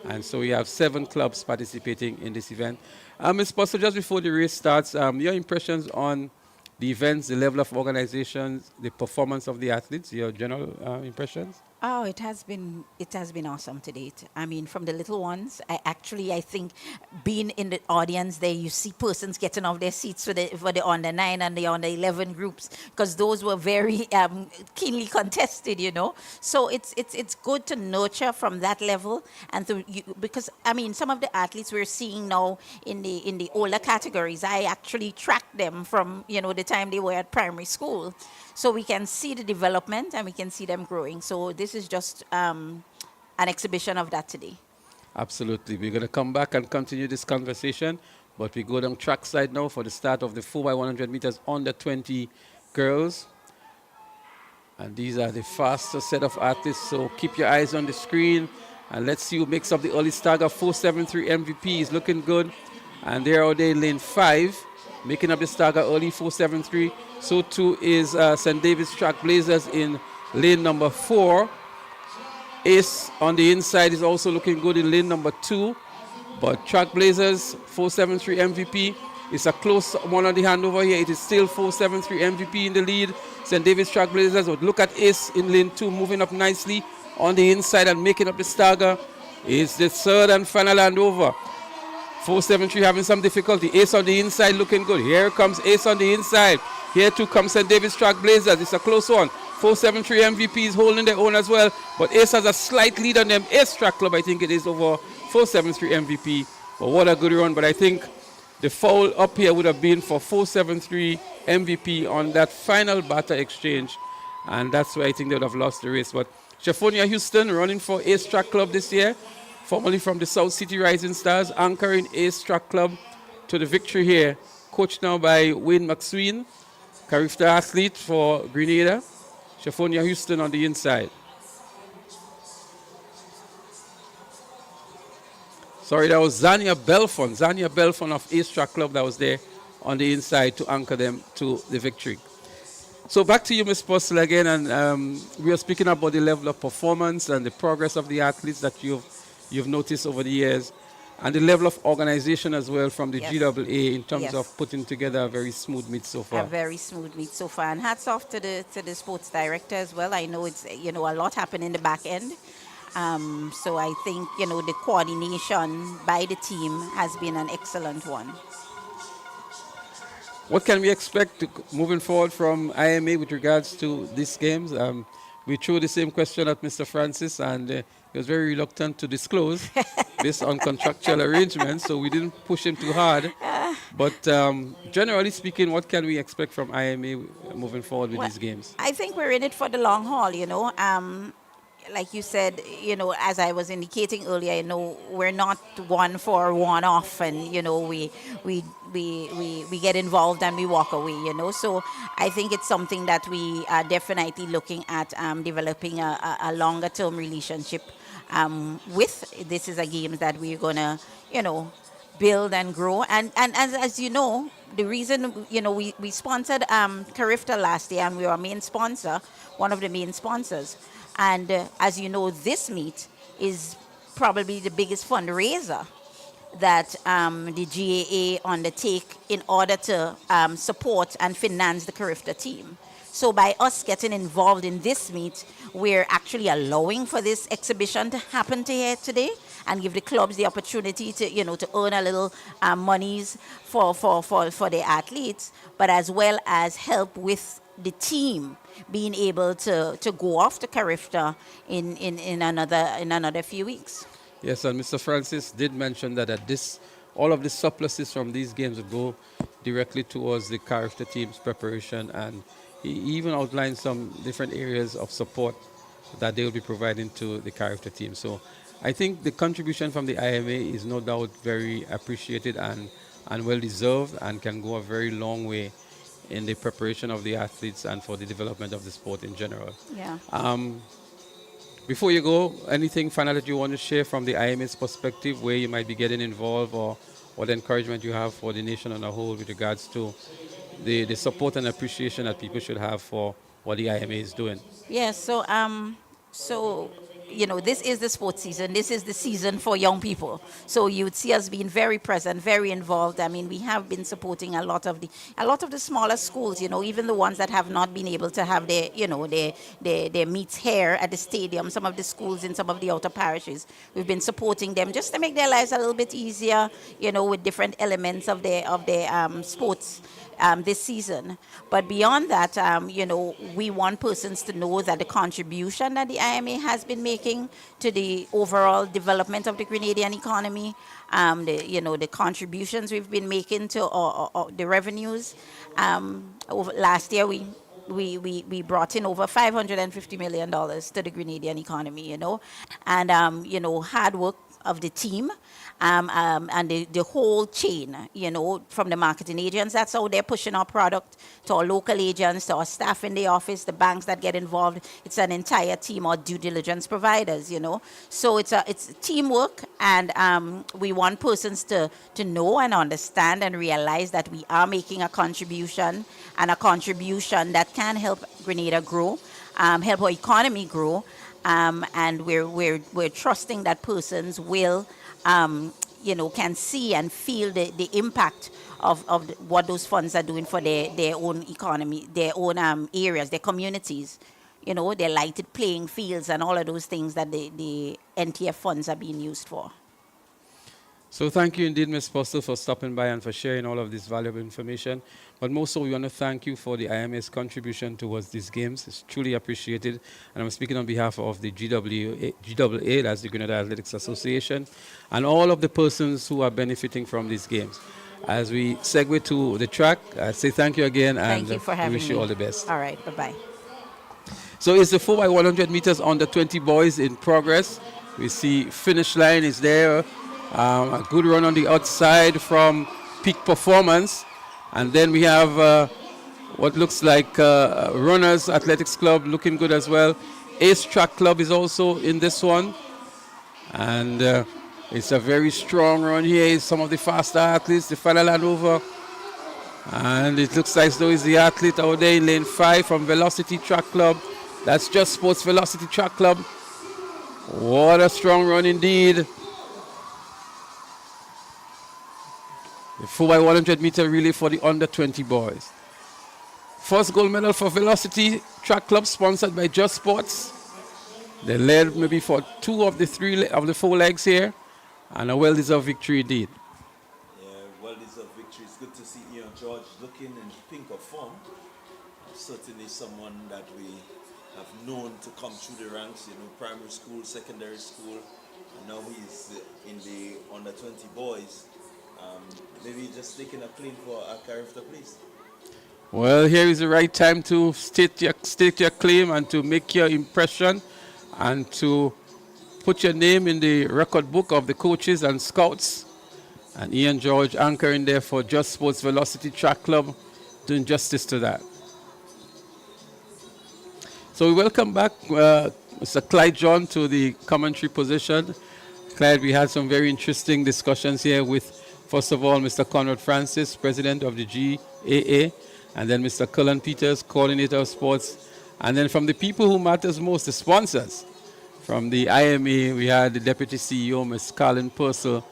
And so we have 7 clubs participating in this event. Ms. Buster, just before the race starts, your impressions on the events, the level of organizations, the performance of the athletes, your general impressions? Oh, it has been awesome to date. I mean, from the little ones, I think being in the audience there, you see persons getting off their seats for the under 9 and the under 11 groups, because those were very keenly contested, So it's good to nurture from that level, and because I mean, some of the athletes we're seeing now in the older categories, I actually tracked them from the time they were at primary school. So we can see the development and we can see them growing. So this is just an exhibition of that today. Absolutely. We're going to come back and continue this conversation, but we go down track side now for the start of the 4x100 meters under 20 girls. And these are the fastest set of athletes, so keep your eyes on the screen and let's see who makes up the early stagger. 473 MVP is looking good. And they're out there in lane 5. Making up the stagger early, 473. So too is St. David's Trailblazers in lane number 4. Ace on the inside is also looking good in lane number 2. But Trailblazers, 473 MVP. It's a close one on the handover here. It is still 473 MVP in the lead. St. David's Trailblazers would look at Ace in lane 2, moving up nicely on the inside and making up the stagger. It's the third and final handover. 473 having some difficulty. Ace on the inside looking good. Here comes Ace on the inside. Here too comes St. David's Trailblazers. It's a close one. 473 MVP is holding their own as well. But Ace has a slight lead on them. Ace Track Club, I think it is over 473 MVP. But what a good run. But I think the foul up here would have been for 473 MVP on that final batter exchange. And that's why I think they would have lost the race. But Shaffonia Houston running for Ace Track Club this year. Formerly from the South City Rising Stars, anchoring Ace Track Club to the victory here. Coached now by Wayne McSween, Carifta athlete for Grenada. Shaffonia Houston on the inside. Sorry, that was Zania Belfon of Ace Track Club that was there on the inside to anchor them to the victory. So back to you, Ms. Postel, again, and we are speaking about the level of performance and the progress of the athletes that you've noticed over the years, and the level of organization as well from the GAA in terms of putting together a very smooth meet so far. A very smooth meet so far, and hats off to the sports director as well. I know it's a lot happened in the back end, so I think the coordination by the team has been an excellent one. What can we expect moving forward from IMA with regards to these games? We threw the same question at Mr. Francis, and he was very reluctant to disclose based on contractual arrangements, so we didn't push him too hard. But generally speaking, what can we expect from IMA moving forward with these games? I think we're in it for the long haul, like you said, as I was indicating earlier, we're not one for one off, and we get involved and we walk away, So I think it's something that we are definitely looking at developing a longer term relationship with. This is a game that we're gonna, build and grow. And as you know, the reason, we sponsored Carifta last year, and we were a main sponsor, one of the main sponsors. And as you know, this meet is probably the biggest fundraiser that the GAA undertake in order to support and finance the Carifta team. So by us getting involved in this meet, we're actually allowing for this exhibition to happen here today. and give the clubs the opportunity to, to earn a little monies for their athletes, but as well as help with the team being able to go off to Carifta in another few weeks. Yes, and Mr. Francis did mention that all of the surpluses from these games would go directly towards the Carifta team's preparation, and he even outlined some different areas of support that they will be providing to the Carifta team. So I think the contribution from the IMA is no doubt very appreciated and well deserved, and can go a very long way in the preparation of the athletes and for the development of the sport in general. Yeah. Before you go, anything final that you want to share from the IMA's perspective, where you might be getting involved, or what encouragement you have for the nation on a whole with regards to the support and appreciation that people should have for what the IMA is doing? Yes, so this is the sports season. This is the season for young people. So you would see us being very present, very involved. I mean, we have been supporting a lot of the smaller schools, even the ones that have not been able to have their meets here at the stadium, some of the schools in some of the outer parishes. We've been supporting them just to make their lives a little bit easier, with different elements of their sports this season. But beyond that, we want persons to know that the contribution that the IMA has been making to the overall development of the Grenadian economy, the contributions we've been making to the revenues. Last year, we brought in over $550 million to the Grenadian economy, and, hard work of the team, and the whole chain, from the marketing agents. That's how they're pushing our product to our local agents, to our staff in the office, the banks that get involved. It's an entire team of due diligence providers, So it's teamwork, and we want persons to know and understand and realize that we are making a contribution, and a contribution that can help Grenada grow, help our economy grow. And we're trusting that persons will, can see and feel the impact of what those funds are doing for their own economy, their own areas, their communities, their lighted playing fields and all of those things that the NTF funds are being used for. So thank you indeed, Ms. Postel, for stopping by and for sharing all of this valuable information. But most so, we want to thank you for the IMA's contribution towards these games. It's truly appreciated. And I'm speaking on behalf of the GAA, that's the Grenada Athletics Association, and all of the persons who are benefiting from these games. As we segue to the track, I say thank you again, and thank you for having we wish you all the best. All right, bye-bye. So it's the 4x100 meters under 20 boys in progress. We see finish line is there. A good run on the outside from Peak Performance. And then we have what looks like Runners Athletics Club looking good as well. Ace Track Club is also in this one. And it's a very strong run here. It's some of the faster athletes, the final land over. And it looks like though is the athlete out there in lane 5 from Velocity Track Club. That's Just Sports Velocity Track Club. What a strong run indeed. The 4x100 meter relay for the under 20 boys. First gold medal for Velocity Track Club, sponsored by Just Sports. They led maybe for 2 of the 4 legs here, and a well-deserved victory indeed. Yeah, well-deserved victory. It's good to see Ian George looking in pink of form. Certainly someone that we have known to come through the ranks, primary school, secondary school, and now he's in the under 20 boys. Maybe just taking a claim for a Carifta, please. Well, here is the right time to state your claim and to make your impression and to put your name in the record book of the coaches and scouts. And Ian George anchoring there for Just Sports Velocity Track Club, doing justice to that. So we welcome back Mr. Clyde John to the commentary position. Clyde, we had some very interesting discussions here with, first of all, Mr. Conrad Francis, President of the GAA, and then Mr. Cullen Peters, Coordinator of Sports, and then from the people who matters most, the sponsors. From the IMA, we had the Deputy CEO, Ms. Carlin Purcell,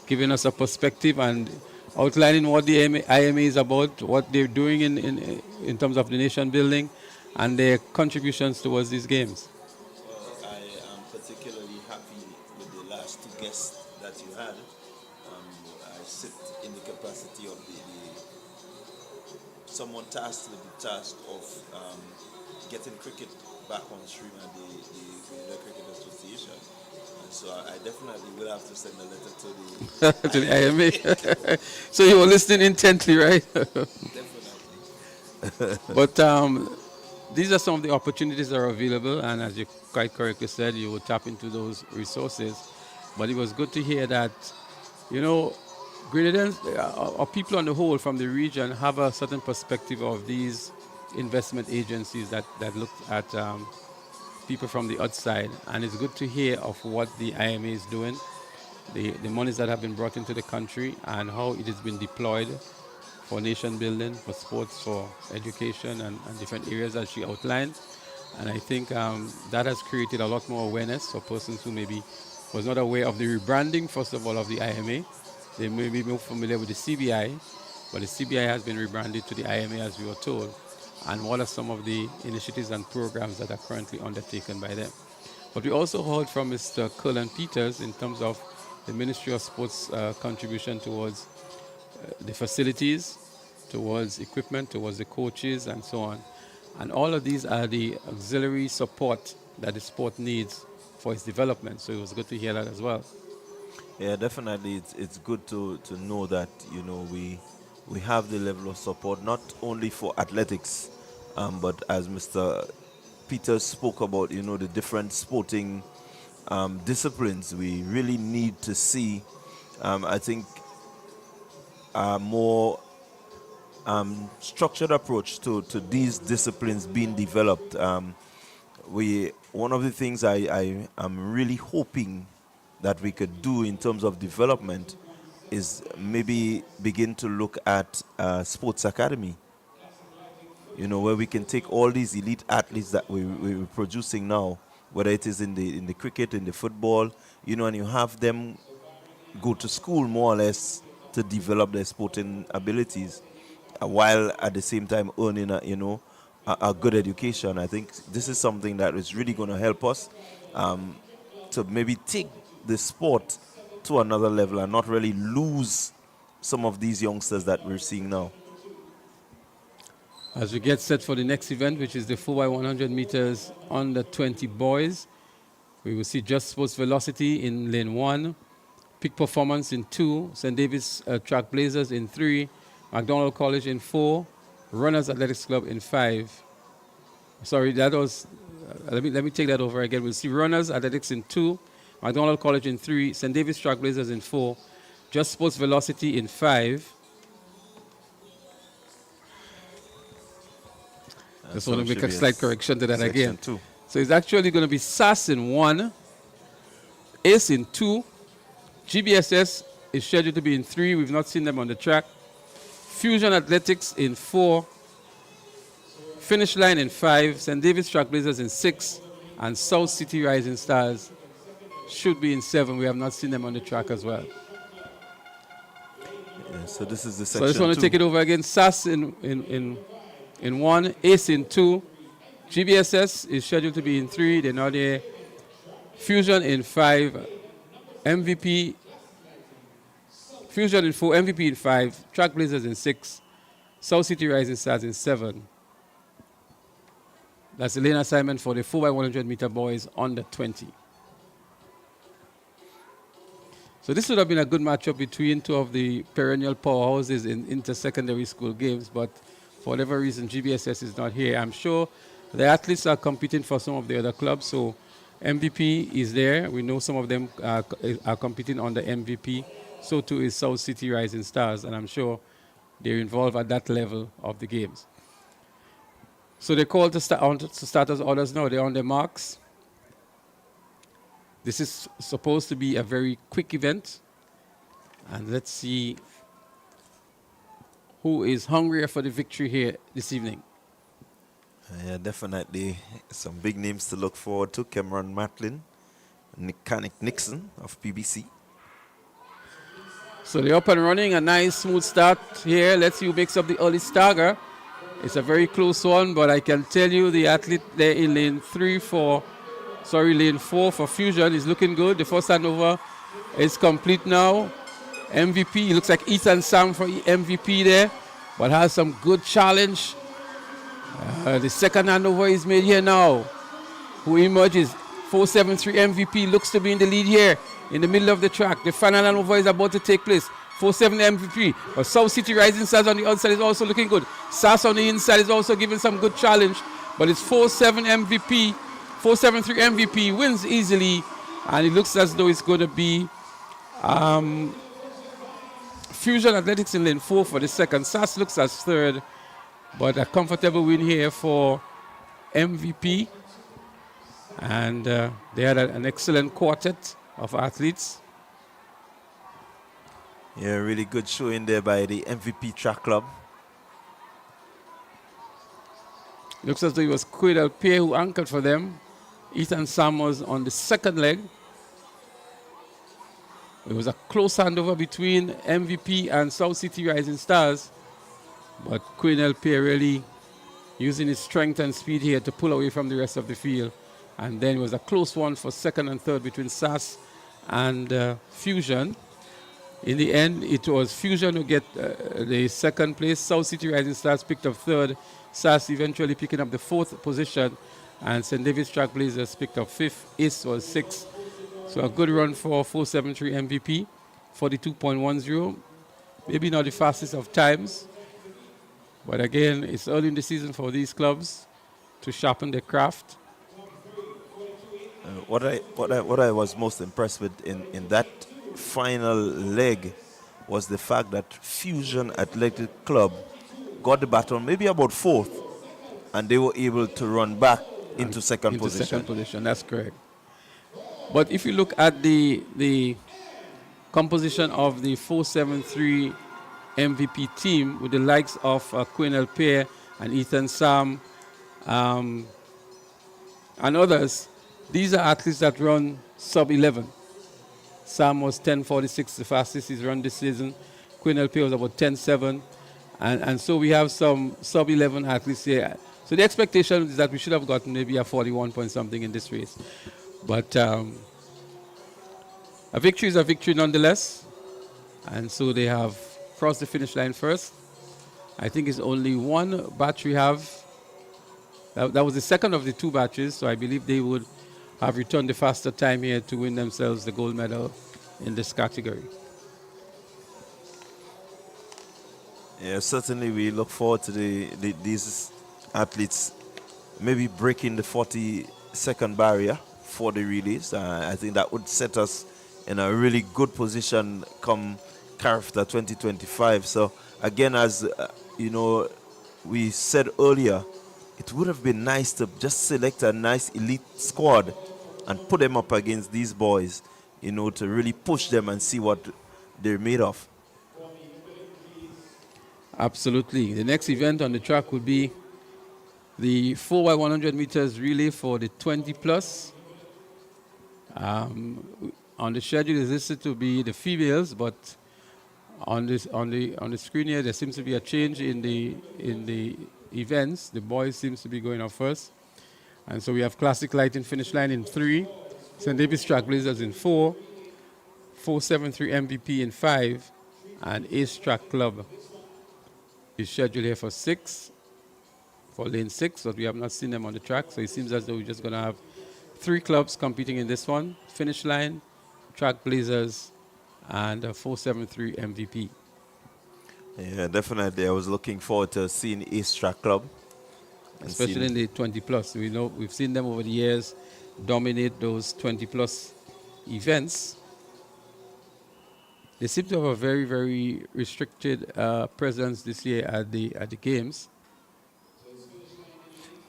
giving us a perspective and outlining what the IMA is about, what they're doing in terms of the nation building, and their contributions towards these games. Well, I am particularly happy with the last 2 guests I sit in the capacity of someone tasked with the task of getting cricket back on stream at the Grenada Cricket Association. And so I definitely will have to send a letter to the to the IMA. So you were listening intently, right? Definitely. But these are some of the opportunities that are available, and as you quite correctly said, you will tap into those resources. But it was good to hear that, you know, Grenadans, or people on the whole from the region, have a certain perspective of these investment agencies that look at people from the outside. And it's good to hear of what the IMA is doing, the monies that have been brought into the country, and how it has been deployed for nation building, for sports, for education, and different areas as she outlined. And I think that has created a lot more awareness for persons who maybe was not aware of the rebranding, first of all, of the IMA. They may be more familiar with the CBI, but the CBI has been rebranded to the IMA, as we were told. And what are some of the initiatives and programs that are currently undertaken by them? But we also heard from Mr. Cullen Peters in terms of the Ministry of Sports contribution towards the facilities, towards equipment, towards the coaches, and so on. And all of these are the auxiliary support that the sport needs for its development. So it was good to hear that as well. Yeah, definitely. It's good to know that, you know, we have the level of support not only for athletics, but as Mr. Peters spoke about, you know, the different sporting disciplines. We really need to see, I think, a more structured approach to these disciplines being developed. One of the things I am really hoping that we could do in terms of development is maybe begin to look at sports academy, you know, where we can take all these elite athletes that we're producing now, whether it is in the cricket, in the football, you know, and you have them go to school more or less to develop their sporting abilities, while at the same time earning a good education. I think this is something that is really going to help us to maybe take the sport to another level and not really lose some of these youngsters that we're seeing now. As we get set for the next event, which is the 4x100 meters under 20 boys, we will see Just Sports Velocity in lane 1, Peak Performance in 2, St. David's Track Blazers in 3, McDonald College in 4, Runners Athletics Club in 5. Sorry, that was, let me take that over again. We'll see Runners Athletics in 2, McDonald College in 3, St. David's Track Blazers in 4, Just Sports Velocity in 5. Just want to make a slight correction to that again. 2. So it's actually going to be SAS in 1, ACE in 2, GBSS is scheduled to be in 3. We've not seen them on the track. Fusion Athletics in 4, Finish Line in 5, St. David's Track Blazers in 6, and South City Rising Stars should be in 7. We have not seen them on the track as well. Yeah, so this is the section. So I just want to take it over again. SAS in 1, ACE in 2, GBSS is scheduled to be in 3. They're not there. Fusion in 5, MVP, Fusion in 4, MVP in 5, Track Blazers in 6, South City Rising Stars in 7. That's the lane assignment for the 4x100 meter boys under 20. So this would have been a good matchup between two of the perennial powerhouses in inter-secondary school games, but for whatever reason, GBSS is not here. I'm sure the athletes are competing for some of the other clubs, so MVP is there. We know some of them are competing on the MVP. So too is South City Rising Stars, and I'm sure they're involved at that level of the games. So they call to starters orders now. They're on their marks. This is supposed to be a very quick event. And let's see who is hungrier for the victory here this evening. Yeah, definitely some big names to look forward to. Cameron Matlin, Nick Nixon of PBC. So they're up and running, a nice smooth start here. Let's see who makes up the early stagger. It's a very close one, but I can tell you the athlete there in lane 4 for Fusion is looking good. The first handover is complete now. MVP, it looks like Ethan Sam for MVP there, but has some good challenge. The second handover is made here now. Who emerges? 473 MVP looks to be in the lead here in the middle of the track. The final handover is about to take place. 47 MVP, but South City Rising Stars on the outside is also looking good. SAS on the inside is also giving some good challenge, but it's 47 MVP, 473 MVP wins easily, and it looks as though it's going to be Fusion Athletics in lane 4 for the second. SAS looks as third, but a comfortable win here for MVP. And they had an excellent quartet of athletes. Yeah, really good showing there by the MVP track club. Looks as though it was Quaidel Pierre who anchored for them. Ethan Sam was on the second leg. It was a close handover between MVP and South City Rising Stars, but Quaidel Pierre really using his strength and speed here to pull away from the rest of the field. And then it was a close one for second and third between SAS and Fusion. In the end, it was Fusion who get the second place. South City Rising Stars picked up third. SAS eventually picking up the fourth position. And St. David's Track Blazers picked up fifth. Ace was sixth. So a good run for 473 MVP. 42.10. Maybe not the fastest of times. But again, it's early in the season for these clubs to sharpen their craft. What I was most impressed with in that final leg was the fact that Fusion Athletic Club got the baton maybe about fourth, and they were able to run back into second position. Second position, that's correct. But if you look at the composition of the 473 MVP team with the likes of Quaidel Pierre and Ethan Sam and others, these are athletes that run sub-11. Sam was 10:46, the fastest he's run this season. Quaidel Pierre was about 10:07. And so we have some sub-11 athletes here. So the expectation is that we should have gotten maybe a 41 point something in this race. But a victory is a victory nonetheless. And so they have crossed the finish line first. I think it's only one batch we have. That was the second of the two batches, so I believe they would have returned the faster time here to win themselves the gold medal in this category. Yeah, certainly we look forward to these athletes maybe breaking the 40-second barrier for the relays. I think that would set us in a really good position come Carafta 2025. So again, as you know, we said earlier, it would have been nice to just select a nice elite squad and put them up against these boys, you know, to really push them and see what they're made of. Absolutely. The next event on the track would be the 4x100 meters relay for the 20 plus. On the schedule is listed to be the females, but on the screen here there seems to be a change in the events. The boys seems to be going up first. And so we have Classic Lighting finish line in 3, St. David's Track Blazers in 4, 473 MVP in 5, and Ace Track Club is scheduled here for 6, for lane 6, but we have not seen them on the track. So it seems as though we're just going to have 3 clubs competing in this one: Finish Line, Track Blazers, and 473 MVP. Yeah, definitely. I was looking forward to seeing Ace Track Club. Especially in the 20 plus. We know we've seen them over the years dominate those 20 plus events. They seem to have a very, very restricted presence this year at the games.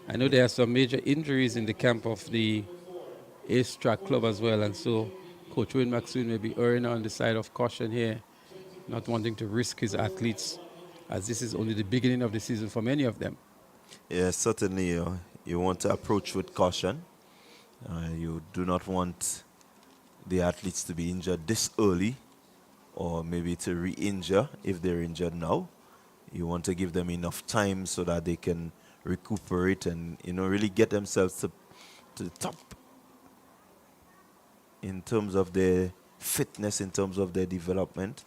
I know there are some major injuries in the camp of the Ace Track Club as well, and so Coach Wayne Maxwell may be erring on the side of caution here, not wanting to risk his athletes, as this is only the beginning of the season for many of them. Yeah, certainly you want to approach with caution. You do not want the athletes to be injured this early, or maybe to re-injure if they're injured now. You want to give them enough time so that they can recuperate and, you know, really get themselves to the top in terms of their fitness in terms of their development.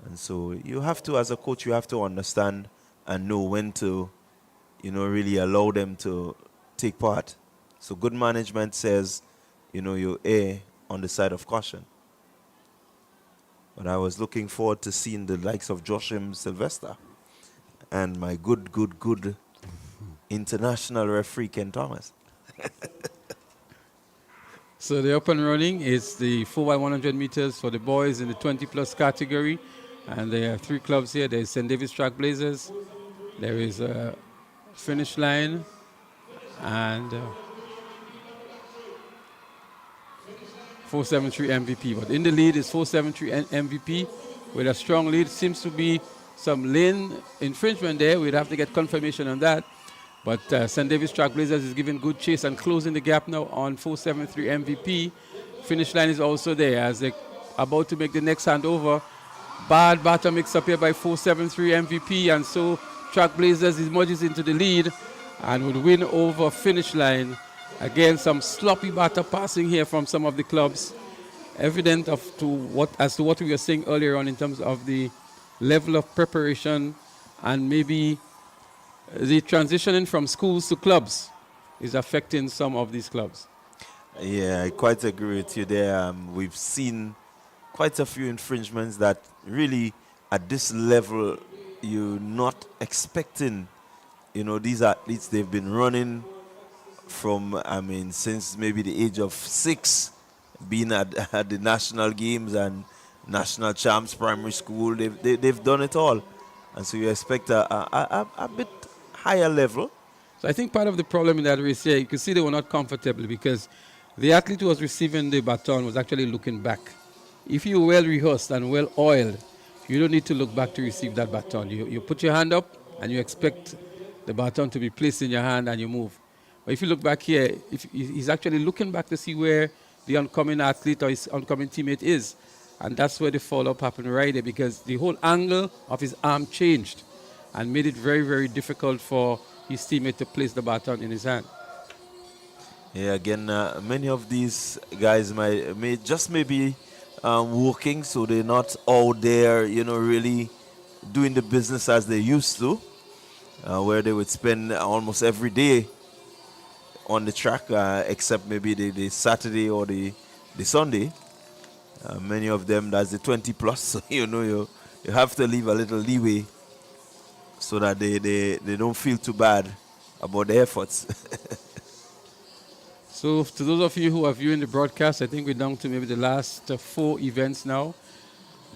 And so you have to, as a coach, you have to understand and know when to, really allow them to take part. So good management says, you err on the side of caution. But I was looking forward to seeing the likes of Joshim Sylvester and my good international referee, Ken Thomas. So the up and running is the 4x100 meters for the boys in the 20-plus category. And there are 3 clubs here. There's St. David's Trailblazers. There is a finish line. And 473 MVP. But in the lead is 473 MVP with a strong lead. Seems to be some lane infringement there. We'd have to get confirmation on that. But St. David's Trailblazers is giving good chase and closing the gap now on 473 MVP. Finish line is also there as they're about to make the next handover. Bad batter mix up here by 473 MVP, and so Trailblazers emerges into the lead and would win over finish line. Again, some sloppy batter passing here from some of the clubs, evident as to what we were saying earlier on in terms of the level of preparation and maybe the transitioning from schools to clubs is affecting some of these clubs. Yeah, I quite agree with you there. We've seen quite a few infringements that really at this level you're not expecting. These athletes, they've been running from, since maybe the age of 6, being at the national games and national champs primary school. They've done it all. And so you expect a bit higher level. So I think part of the problem in that race here, you can see they were not comfortable because the athlete who was receiving the baton was actually looking back. If you're well rehearsed and well oiled, you don't need to look back to receive that baton. You put your hand up and you expect the baton to be placed in your hand and you move. But if you look back here, he's actually looking back to see where the oncoming athlete or his oncoming teammate is. And that's where the follow-up happened right there because the whole angle of his arm changed and made it very, very difficult for his teammate to place the baton in his hand. Yeah, again, many of these guys may just maybe working, so they're not out there, really doing the business as they used to, where they would spend almost every day on the track, except maybe the Saturday or the Sunday. Many of them, that's the 20 plus, so you have to leave a little leeway so that they don't feel too bad about the efforts. So to those of you who are viewing the broadcast, I think we're down to maybe the last 4 events now.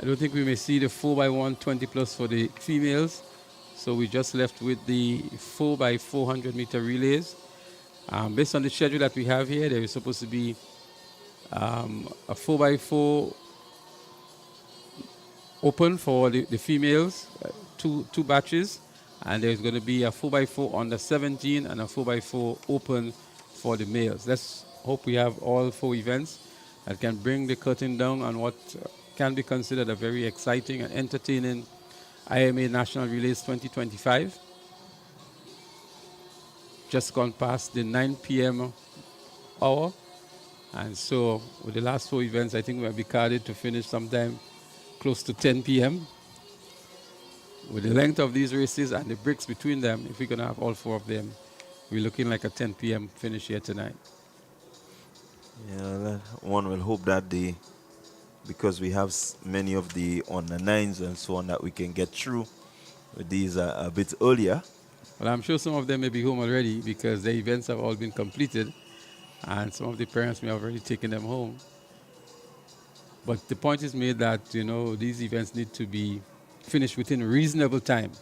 I don't think we may see the 4x1 20 plus for the females. So we just left with the 4x400 meter relays. Based on the schedule that we have here, there is supposed to be a 4x4 open for the females, two batches, and there's going to be a 4x4 under 17 and a 4x4 open for the males. Let's hope we have all 4 events that can bring the curtain down on what can be considered a very exciting and entertaining IMA National Relays 2025. Just gone past the 9 p.m. hour. And so with the last 4 events, I think we'll be carded to finish sometime close to 10 p.m. With the length of these races and the breaks between them, if we're going to have all 4 of them, we're looking like a 10 p.m. finish here tonight. Yeah, one will hope that because we have many of the on the 9s and so on, that we can get through with these a bit earlier. Well, I'm sure some of them may be home already because the events have all been completed and some of the parents may have already taken them home. But the point is made that, these events need to be finished within reasonable time.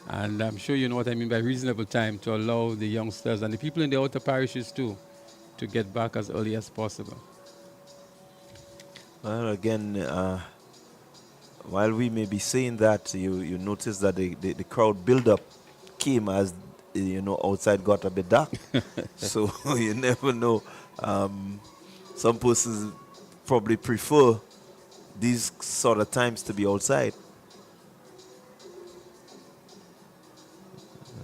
And I'm sure you know what I mean by reasonable time, to allow the youngsters and the people in the outer parishes too to get back as early as possible. Well, again, while we may be saying that, you notice that the crowd build-up came as, outside got a bit dark. So you never know. Some persons probably prefer these sort of times to be outside.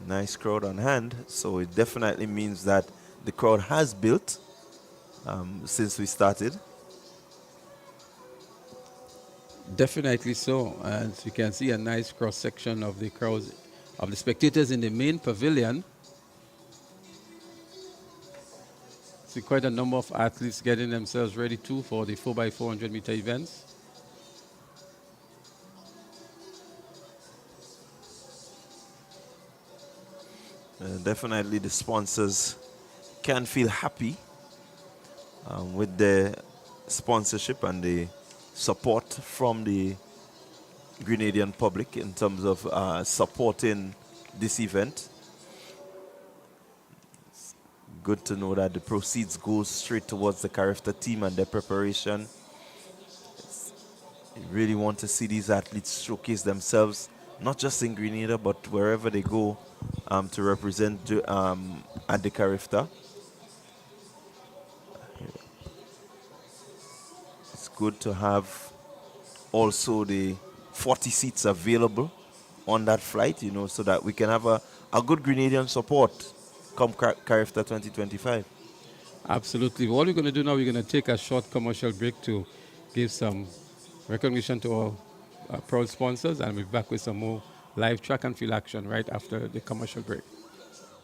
Nice crowd on hand, so it definitely means that the crowd has built since we started. Definitely so. As you can see, a nice cross-section of the crowds, of the spectators in the main pavilion. See quite a number of athletes getting themselves ready too for the 4x400 meter events. Definitely the sponsors can feel happy with the sponsorship and the support from the Grenadian public in terms of supporting this event. It's good to know that the proceeds go straight towards the Carifta team and their preparation. You really want to see these athletes showcase themselves, not just in Grenada, but wherever they go to represent at the Carifta. It's good to have also the 40 seats available on that flight, you know, so that we can have a good Grenadian support come Carifta 2025. Absolutely. What we're going to do now, we're going to take a short commercial break to give some recognition to our proud sponsors, and we'll be back with some more live track and field action right after the commercial break.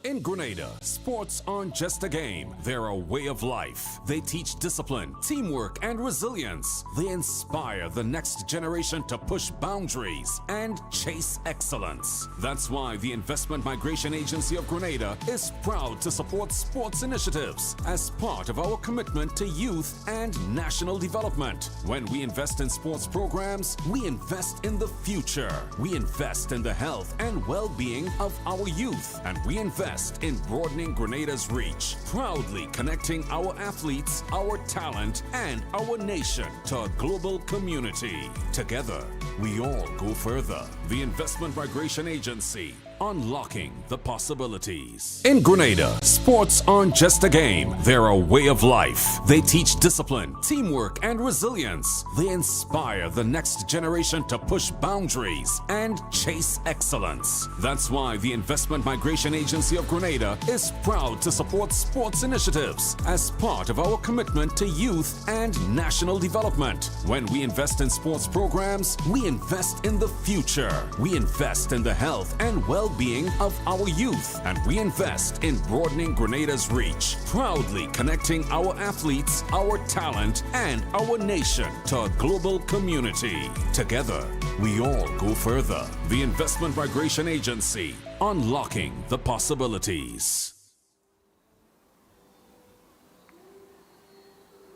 In Grenada, sports aren't just a game, they're a way of life. They teach discipline, teamwork, and resilience. They inspire the next generation to push boundaries and chase excellence. That's why the Investment Migration Agency of Grenada is proud to support sports initiatives as part of our commitment to youth and national development. When we invest in sports programs, we invest in the future. We invest in the health and well-being of our youth, and we invest in broadening Grenada's reach, proudly connecting our athletes, our talent, and our nation to a global community. Together, we all go further. The Investment Migration Agency, unlocking the possibilities. In Grenada, sports aren't just a game, they're a way of life. They teach discipline, teamwork, and resilience. They inspire the next generation to push boundaries and chase excellence. That's why the Investment Migration Agency of Grenada is proud to support sports initiatives as part of our commitment to youth and national development. When we invest in sports programs, we invest in the future. We invest in the health and well-being of our youth, and we invest in broadening Grenada's reach, proudly connecting our athletes, our talent, and our nation to a global community. Together, we all go further. The Investment Migration Agency, unlocking the possibilities.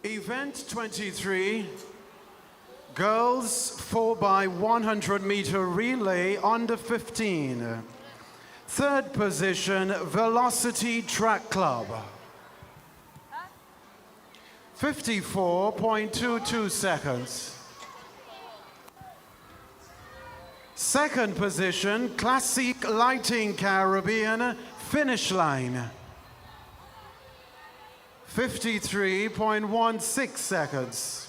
Event 23, Girls 4x100 meter relay under 15. Third position, Velocity Track Club. 54.22 seconds. Second position, Classic Lighting Caribbean, finish line. 53.16 seconds.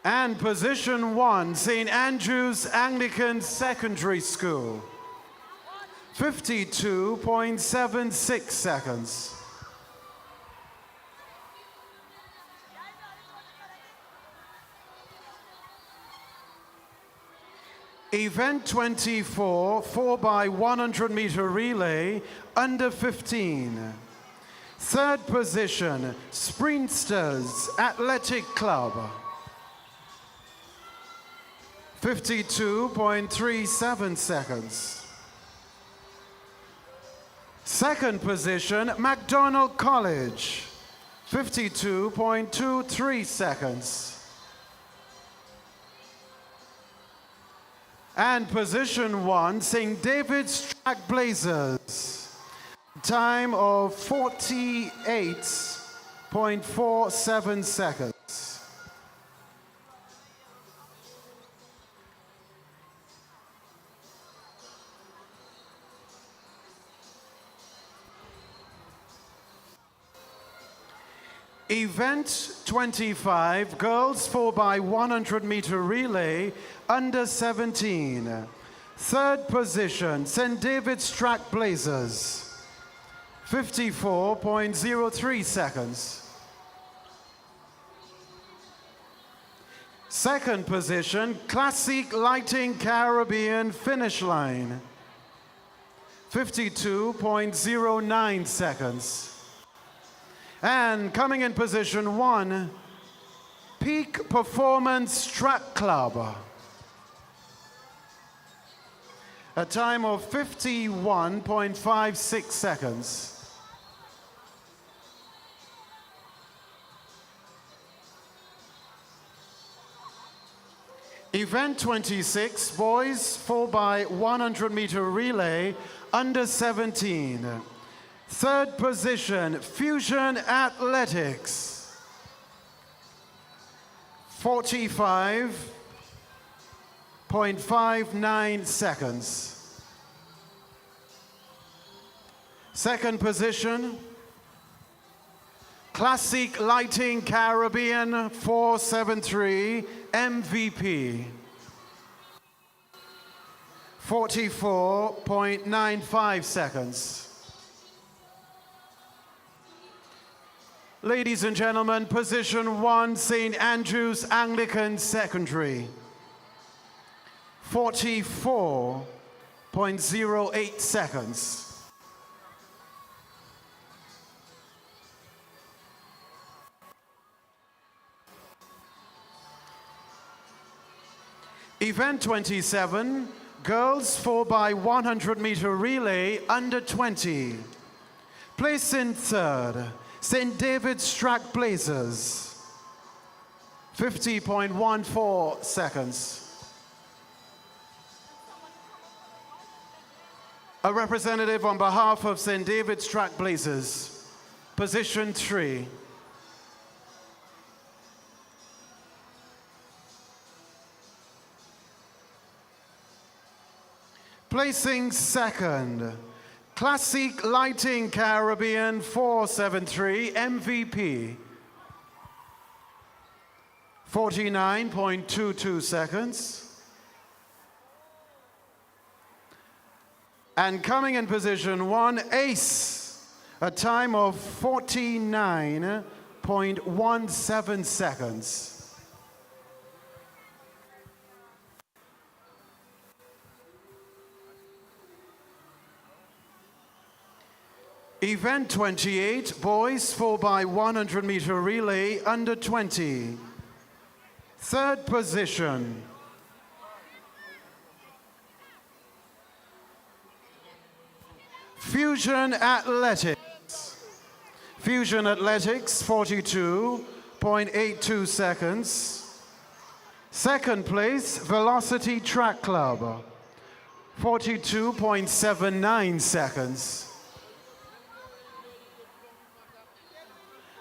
And position 1, St. Andrew's Anglican Secondary School, 52.76 seconds. Event 24, 4x100 meter relay, under 15. Third position, Sprinsters Athletic Club, 52.37 seconds. Second position, MacDonald College, 52.23 seconds. And position 1, St. David's Track Blazers, time of 48.47 seconds. Event 25, Girls 4x100 meter relay, under 17. Third position, St. David's Track Blazers, 54.03 seconds. Second position, Classic Lighting Caribbean finish line. 52.09 seconds. And coming in position 1, Peak Performance Track Club. A time of 51.56 seconds. Event 26, boys 4x100 meter relay, under 17. Third position, Fusion Athletics. 45.59 seconds. Second position, Classic Lighting Caribbean 473 MVP. 44.95 seconds. Ladies and gentlemen, position 1, St. Andrew's Anglican Secondary. 44.08 seconds. Event 27, girls 4x100 meter relay, under 20. Place in third, St. David's Track Blazers. 50.14 seconds. A representative on behalf of St. David's Track Blazers, position 3. Placing second, Classic Lighting Caribbean 473 MVP. 49.22 seconds. And coming in position 1, Ace, a time of 49.17 seconds. Event 28, boys 4x100 meter relay, under 20. Third position, Fusion Athletics. Fusion Athletics, 42.82 seconds. Second place, Velocity Track Club, 42.79 seconds.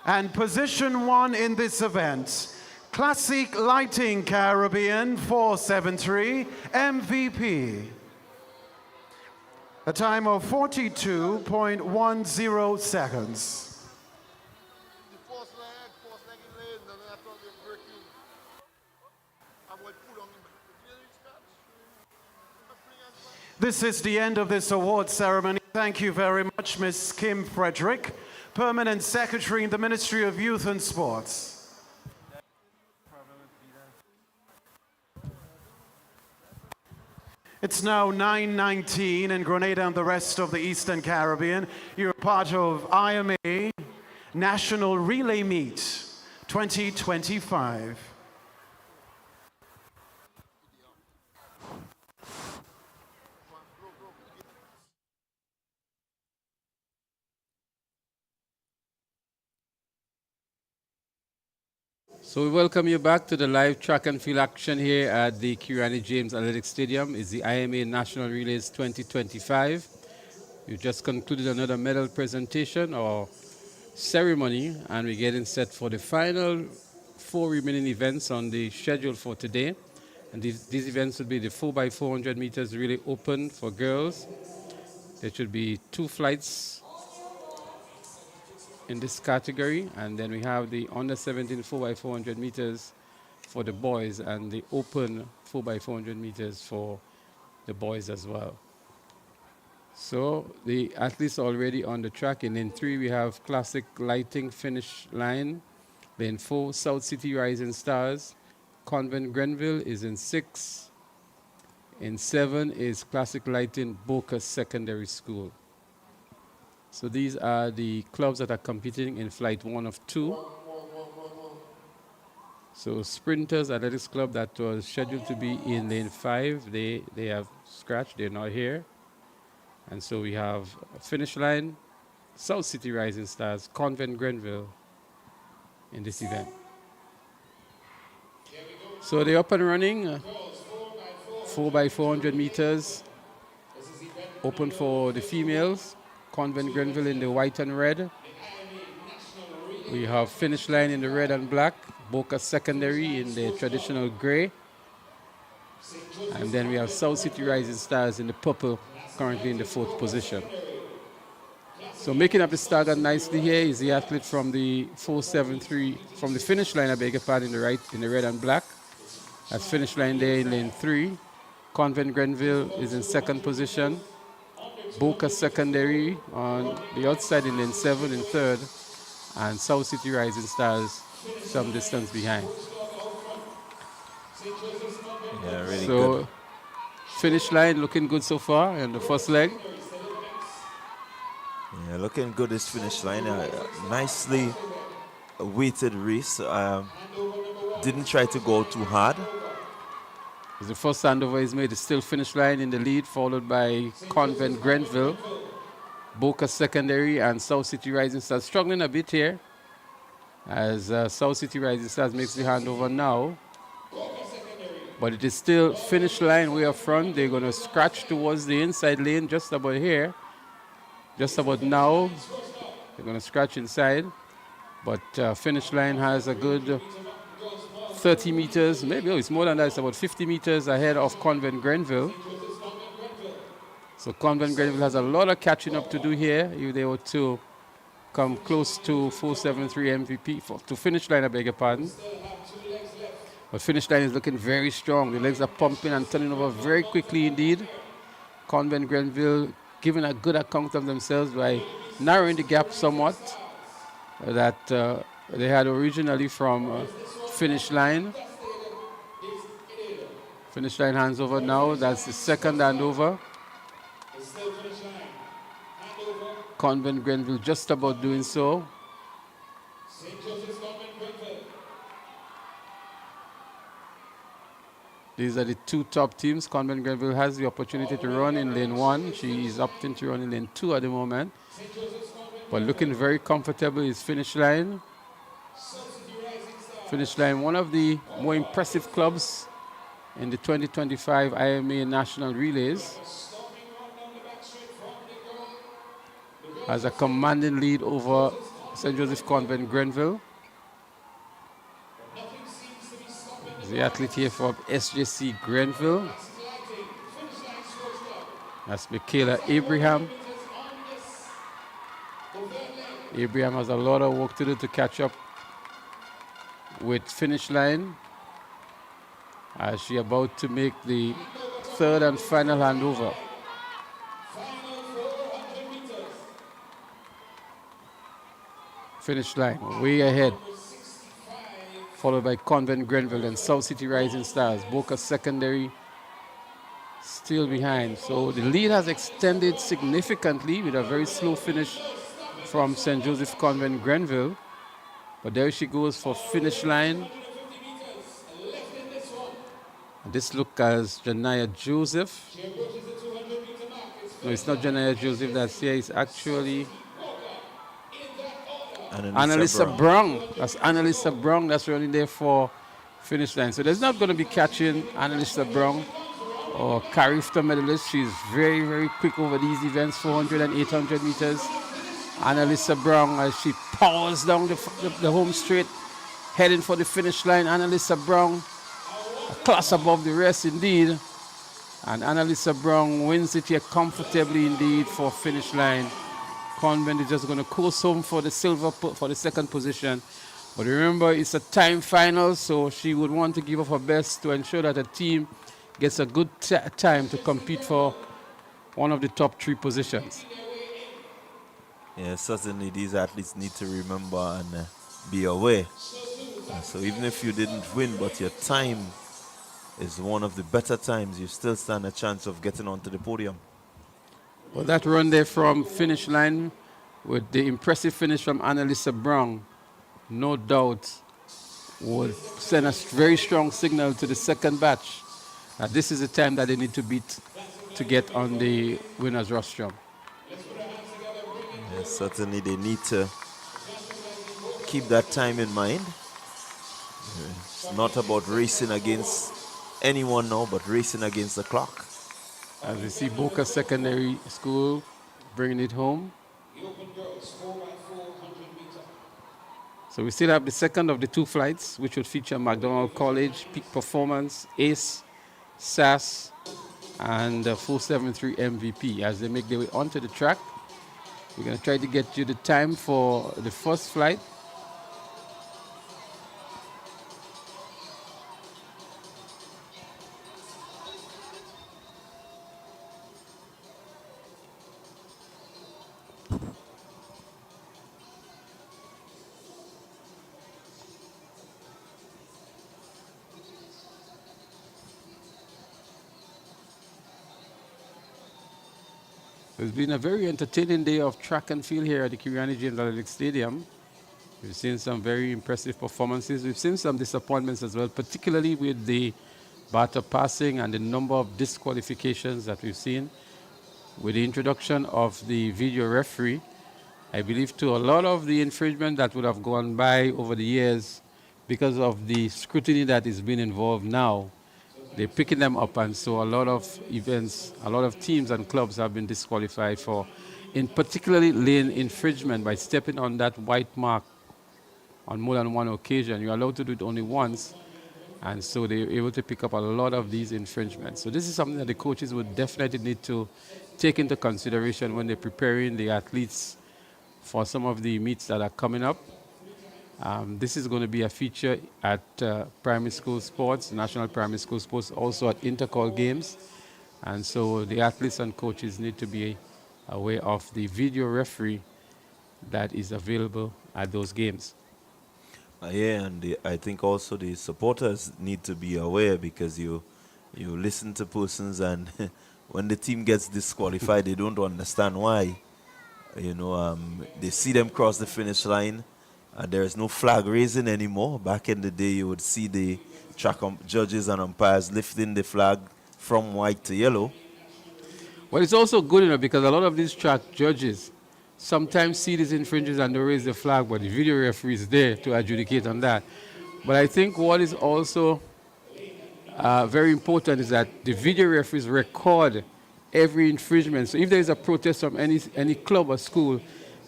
And position 1 in this event, Classic Lighting Caribbean 473 MVP. A time of 42.10 seconds. This is the end of this award ceremony. Thank you very much, Ms. Kim Frederick, Permanent Secretary in the Ministry of Youth and Sports. It's now 9:19 in Grenada and the rest of the Eastern Caribbean. You're part of IMA National Relay Meet 2025. So we welcome you back to the live track and field action here at the Kirani James Athletic Stadium. It's the IMA National Relays 2025. We just concluded another medal presentation or ceremony, and we're getting set for the final 4 remaining events on the schedule for today. And these events will be the 4x400 meters relay open for girls. There should be 2 flights in this category, and then we have the under 17 4x400 meters for the boys and the open 4x400 meters for the boys as well. So the athletes are already on the track. In lane 3 we have Classic Lighting finish line. Lane 4 South City Rising Stars. Convent Grenville is in 6. In 7 is Classic Lighting Boca Secondary School. So these are the clubs that are competing in flight 1 of 2. So Sprinters Athletics Club that was scheduled to be in lane 5, they have scratched, they're not here. And so we have Finish Line, South City Rising Stars, Convent Grenville in this event. So they're up and running, 4x400 meters, open for the females, Convent Grenville in the white and red. We have Finish Line in the red and black, Boca Secondary in the traditional gray. And then we have South City Rising Stars in the purple, currently in the 4th position. So making up the stagger nicely here is the athlete from the 473, from the Finish Line, I beg your pardon, in the right, in the red and black. That's Finish Line there in lane 3. Convent Grenville is in 2nd position. Boca Secondary on the outside in lane 7 in 3rd. And South City Rising Stars some distance behind. Yeah, really so good. Finish Line looking good so far in the first leg. Yeah, looking good this Finish Line. Nicely weighted race. Didn't try to go too hard. As the first handover is made, it's still Finish Line in the lead, followed by Convent Grenville, Boca Secondary, and South City Rising Stars. Struggling a bit here as South City Rising Stars makes the handover now. But it is still Finish Line way up front. They're going to scratch towards the inside lane just about here. Just about now. They're going to scratch inside. But Finish Line has a good 30 meters, maybe it's more than that, it's about 50 meters ahead of Convent Grenville. So Convent Grenville has a lot of catching up to do here if they were to come close to 473 MVP, to Finish Line, I beg your pardon. But Finish Line is looking very strong. The legs are pumping and turning over very quickly indeed. Convent Grenville giving a good account of themselves by narrowing the gap somewhat that they had originally from Finish Line. Finish Line hands over now. That's the second handover. Convent Grenville just about doing so. These are the 2 top teams. Convent Grenville has the opportunity to run in lane 1. She is opting to run in lane 2 at the moment. But looking very comfortable is Finish Line. Finish Line, one of the more impressive clubs in the 2025 IMA National Relays. Has a commanding lead over St. Joseph Convent Grenville. The athlete here from SJC Grenville. That's Michaela Abraham. Abraham has a lot of work to do to catch up with Finish Line as she about to make the 3rd and final handover. Finish Line way ahead, followed by Convent Grenville and South City Rising Stars. Boca Secondary still behind. So the lead has extended significantly with a very slow finish from St. Joseph Convent Grenville. But there she goes for Finish Line. And this look as Janaya Joseph. No, it's not Janaya Joseph that's here. It's actually Annalisa Brown. That's Annalisa Brown that's running there for Finish Line. So there's not going to be catching Annalisa Brown or Carifta medalist. She's very, very quick over these events, 400 and 800 meters. Annalisa Brown as she powers down the home straight, heading for the Finish Line. Annalisa Brown, a class above the rest indeed. And Annalisa Brown wins it here comfortably indeed for Finish Line. Convent is just going to coast home for the silver, for the 2nd position. But remember, it's a time final, so she would want to give up her best to ensure that her team gets a good time to compete for one of the top 3 positions. Yeah, certainly these athletes need to remember and be aware So even if you didn't win, but your time is one of the better times, you still stand a chance of getting onto the podium. Well, that run there from finish line with the impressive finish from Annalisa Brown, no doubt, would send a very strong signal to the second batch that this is the time that they need to beat to get on the winner's rostrum. Yes, certainly they need to keep that time in mind. It's not about racing against anyone now, but racing against the clock. As we see Boca Secondary School bringing it home. So we still have the second of the two flights, which would feature McDonald College, Peak Performance, ACE, SAS, and 473 MVP. As they make their way onto the track, we're going to try to get you the time for the first flight. It's been a very entertaining day of track and field here at the Kiriani James Athletic Stadium. We've seen some very impressive performances. We've seen some disappointments as well, particularly with the batter passing and the number of disqualifications that we've seen. With the introduction of the video referee, I believe to a lot of the infringement that would have gone by over the years because of the scrutiny that is being involved now, they're picking them up, and so a lot of events, a lot of teams and clubs have been disqualified for, in particularly lane infringement by stepping on that white mark on more than one occasion. You're allowed to do it only once, and so they're able to pick up a lot of these infringements. So this is something that the coaches would definitely need to take into consideration when they're preparing the athletes for some of the meets that are coming up. This is going to be a feature at primary school sports, national primary school sports, also at intercall games. And so the athletes and coaches need to be aware of the video referee that is available at those games. Yeah, and I think also the supporters need to be aware, because you listen to persons and when the team gets disqualified, they don't understand why. You know, they see them cross the finish line, and there is no flag raising anymore. Back in the day, you would see the track judges and umpires lifting the flag from white to yellow. Well, it's also good enough because a lot of these track judges sometimes see these infringements and they raise the flag, but the video referee is there to adjudicate on that. But I think what is also very important is that the video referees record every infringement. So if there is a protest from any club or school,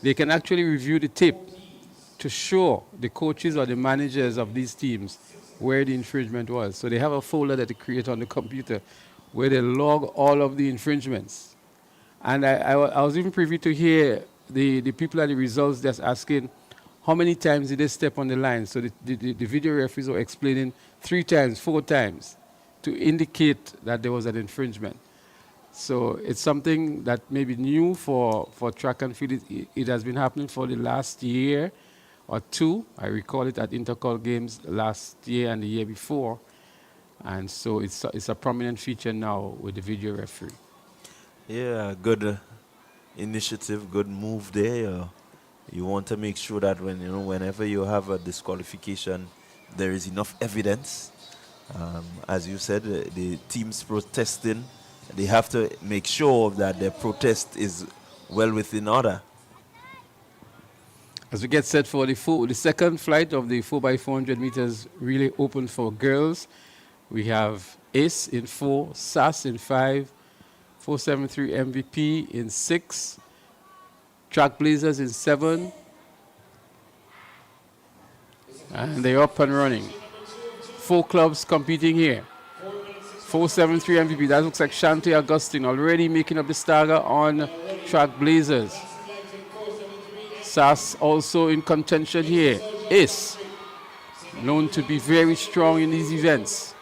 they can actually review the tape to show the coaches or the managers of these teams where the infringement was. So they have a folder that they create on the computer where they log all of the infringements. And I was even privy to hear the people at the results desk asking how many times did they step on the line. So the video referees were explaining 3 times, 4 times to indicate that there was an infringement. So it's something that may be new for track and field. It has been happening for the last year or 2. I recall it at intercall games last year and the year before. And so it's a prominent feature now with the video referee. Yeah, good initiative, good move there. You want to make sure that whenever you have a disqualification, there is enough evidence. As you said, the teams protesting, they have to make sure that their protest is well within order. As we get set for the second flight of the 4x400 meters relay open for girls, we have ACE in 4, SAS in 5, 473 MVP in 6, Track Blazers in 7, and they're up and running. 4 clubs competing here. 473 MVP, that looks like Shante Augustine already making up the stagger on Track Blazers. SAS also in contention here. ACE, known to be very strong in these events.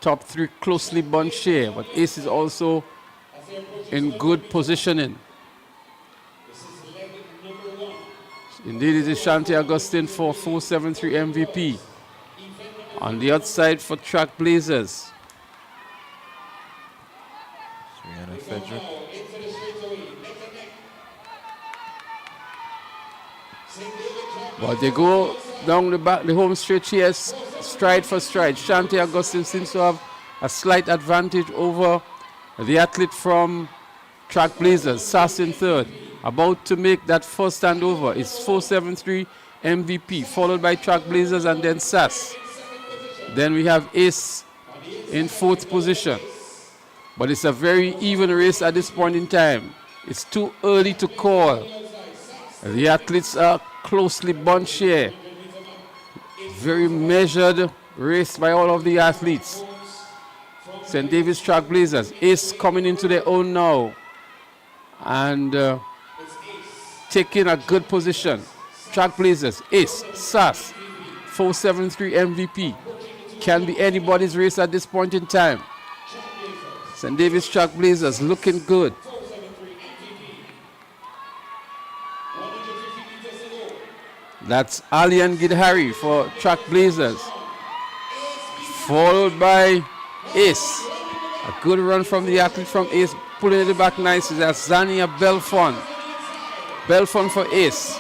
Top 3 closely bunched here, but ACE is also in good positioning. Indeed, it is Shanti Augustine for 473 MVP. On the outside for Track Blazers. Rihanna Frederick. But they go down the back, the home stretch here, stride for stride. Shanti Augustine seems to have a slight advantage over the athlete from Track Blazers, Sass in third. About to make that first handover. It's 473 MVP, followed by Track Blazers and then Sass. Then we have Ace in fourth position. But it's a very even race at this point in time. It's too early to call. The athletes are closely bunched here. Very measured race by all of the athletes. St. David's Track Blazers. Ace coming into their own now. And taking a good position. Track Blazers, Ace, Sass, 473 MVP. Can be anybody's race at this point in time. St. David's Track Blazers looking good. That's Alian Gidhari for Track Blazers. Followed by Ace. A good run from the athlete from Ace. Pulling it back nicely. That's Zania Belfon. Belfon for Ace.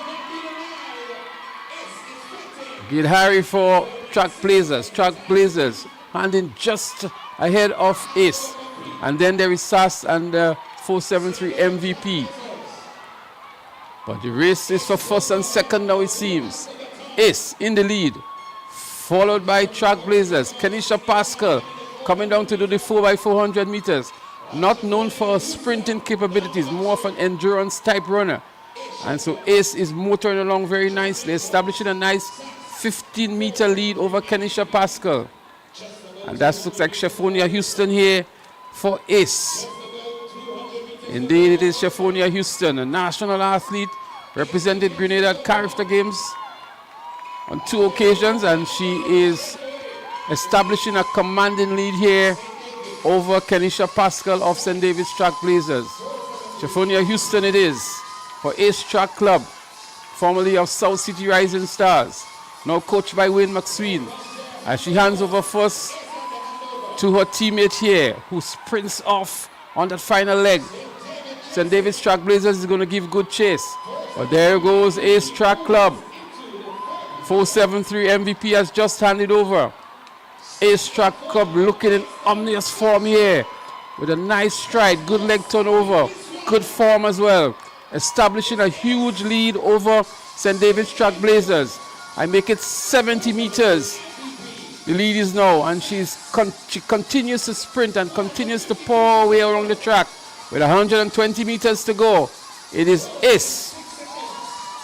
Gidhari for Track Blazers. Track Blazers handing just ahead of Ace. And then there is Sass and 473 MVP. But the race is for first and second now, it seems. Ace in the lead, followed by Track Blazers. Kenisha Pascal coming down to do the 4x400 meters. Not known for sprinting capabilities, more of an endurance type runner. And so Ace is motoring along very nicely, establishing a nice 15-meter lead over Kenisha Pascal. And that looks like Shephonia Houston here for Ace. Indeed, it is Shephonia Houston, a national athlete, represented Grenada at Carifta Games on 2 occasions, and she is establishing a commanding lead here over Kenisha Pascal of St. David's Track Blazers. Shephonia Houston it is for Ace Track Club, formerly of South City Rising Stars, now coached by Wayne McSween, as she hands over first to her teammate here, who sprints off on that final leg. St. David's Track Blazers is going to give good chase. But there goes Ace Track Club. 473 MVP has just handed over. Ace Track Club looking in omnious form here with a nice stride, good leg turnover, good form as well. Establishing a huge lead over St. David's Track Blazers. I make it 70 meters. The lead is now, and she continues to sprint and continues to pour away along the track with 120 meters to go. It is Ace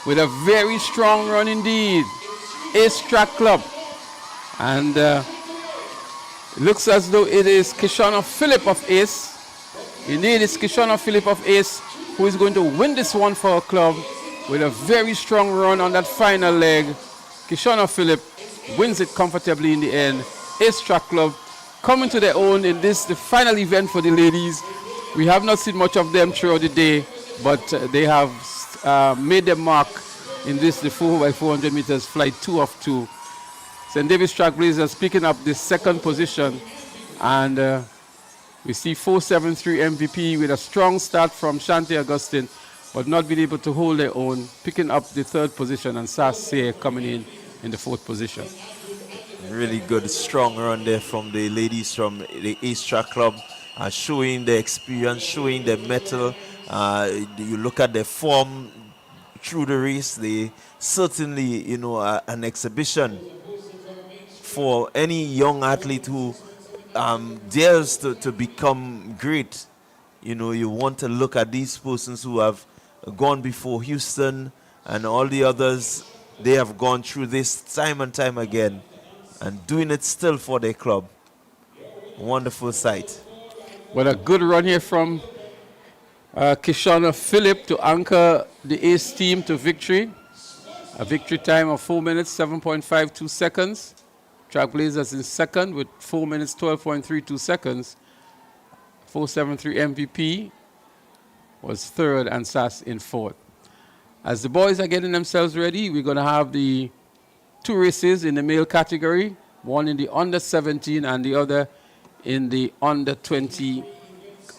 with a very strong run indeed. Ace Track Club. And it looks as though it is Kishana Phillip of Ace. Indeed, it's Kishana Phillip of Ace who is going to win this one for her club with a very strong run on that final leg. Kishana Phillip wins it comfortably in the end. Ace Track Club coming to their own in this, the final event for the ladies. We have not seen much of them throughout the day, but they have made their mark in this, the 4x400 meters flight 2 of 2. St. David's Track Blazers picking up the second position, and we see 473 MVP with a strong start from Shanti Augustine, but not being able to hold their own, picking up the third position, and Sass here coming in the fourth position. Really good, strong run there from the ladies from the Ace Track Club, showing the experience, showing the mettle. You look at their form through the race, they certainly, an exhibition for any young athlete who dares to become great. You want to look at these persons who have gone before Houston and all the others. They have gone through this time and time again and doing it still for their club. Wonderful sight. Well, a good run here from Kishana Phillip to anchor the Ace team to victory. A victory time of 4 minutes, 7.52 seconds. Track Blazers in second with 4 minutes, 12.32 seconds. 473 MVP was third and Sass in fourth. As the boys are getting themselves ready, we're going to have the 2 races in the male category, one in the under 17 and the other in the under 20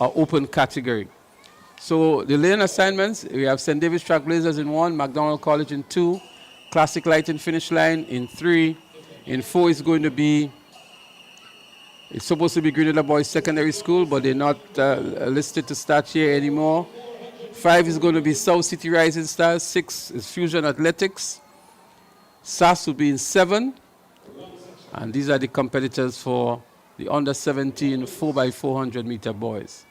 open category. So the lane assignments, we have St. David's Trailblazers in 1, McDonald College in 2, Classic Lighting Finish Line in 3. In 4 is going to be, it's supposed to be Grenada Boys Secondary School, but they're not listed to start here anymore. 5 is going to be South City Rising Stars. 6 is Fusion Athletics. SAS will be in 7. And these are the competitors for the under 17 4x400 meter boys.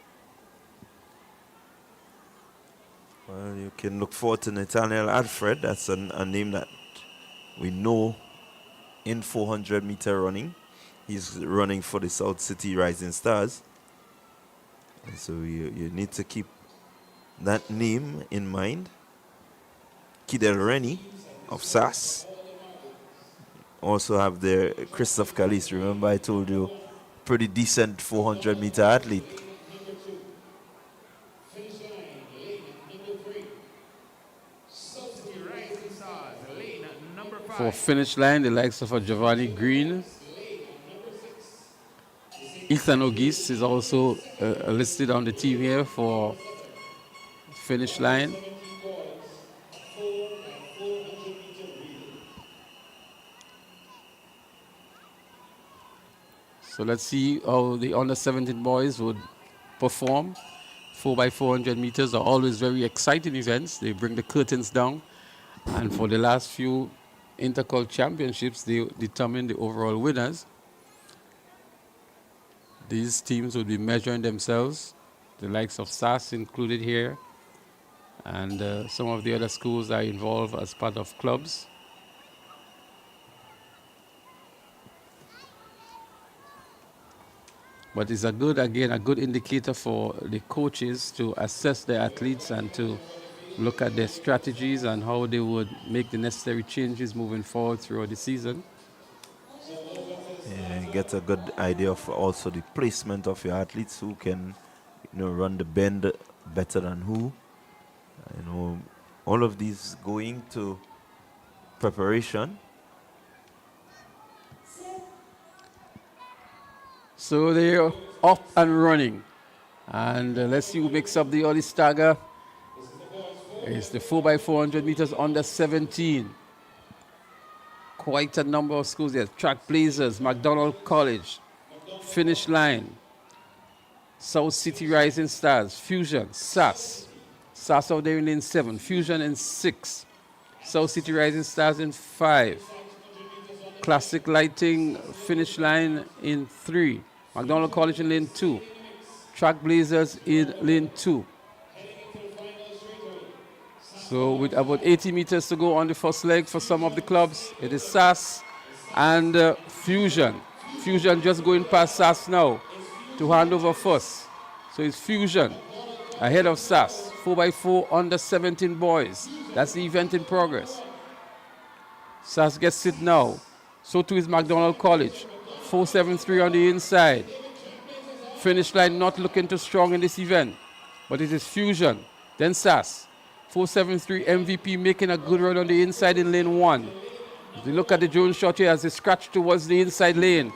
Well, you can look forward to Nathaniel Alfred. That's a name that we know in 400 meter running. He's running for the South City Rising Stars. And so you need to keep that name in mind. Kidel Rennie of SAS. Also have there Christophe Callis. Remember I told you, pretty decent 400 meter athlete. For finish line, the likes of Giovanni Green. Ethan Ogis is also listed on the team here for finish line. So let's see how the under 17 boys would perform. 4x400 meters are always very exciting events. They bring the curtains down. And for the last few Intercol championships, they determine the overall winners. These teams will be measuring themselves, the likes of SAS included here, and some of the other schools are involved as part of clubs. But it's a good indicator for the coaches to assess their athletes and to look at their strategies and how they would make the necessary changes moving forward throughout the season. Yeah, get a good idea of also the placement of your athletes, who can, run the bend better than who. All of these going to preparation. So they're up and running. And let's see who makes up the early stagger. It's the 4x400 meters under 17. Quite a number of schools there. Trailblazers, McDonald College, Finish Line, South City Rising Stars, Fusion, SAS. SAS out there in lane 7, Fusion in 6, South City Rising Stars in 5, Classic Lighting Finish Line in 3, McDonald College in lane 2, Trailblazers in lane 2. So with about 80 meters to go on the first leg for some of the clubs, it is SAS and Fusion. Fusion just going past SAS now to hand over first. So it's Fusion ahead of SAS. 4x4 under 17 boys. That's the event in progress. SAS gets it now. So too is McDonald College. 4.73 on the inside. Finish line not looking too strong in this event, but it is Fusion, then SAS. 4.73 MVP making a good run on the inside in lane 1. If you look at the drone shot here as they scratch towards the inside lane,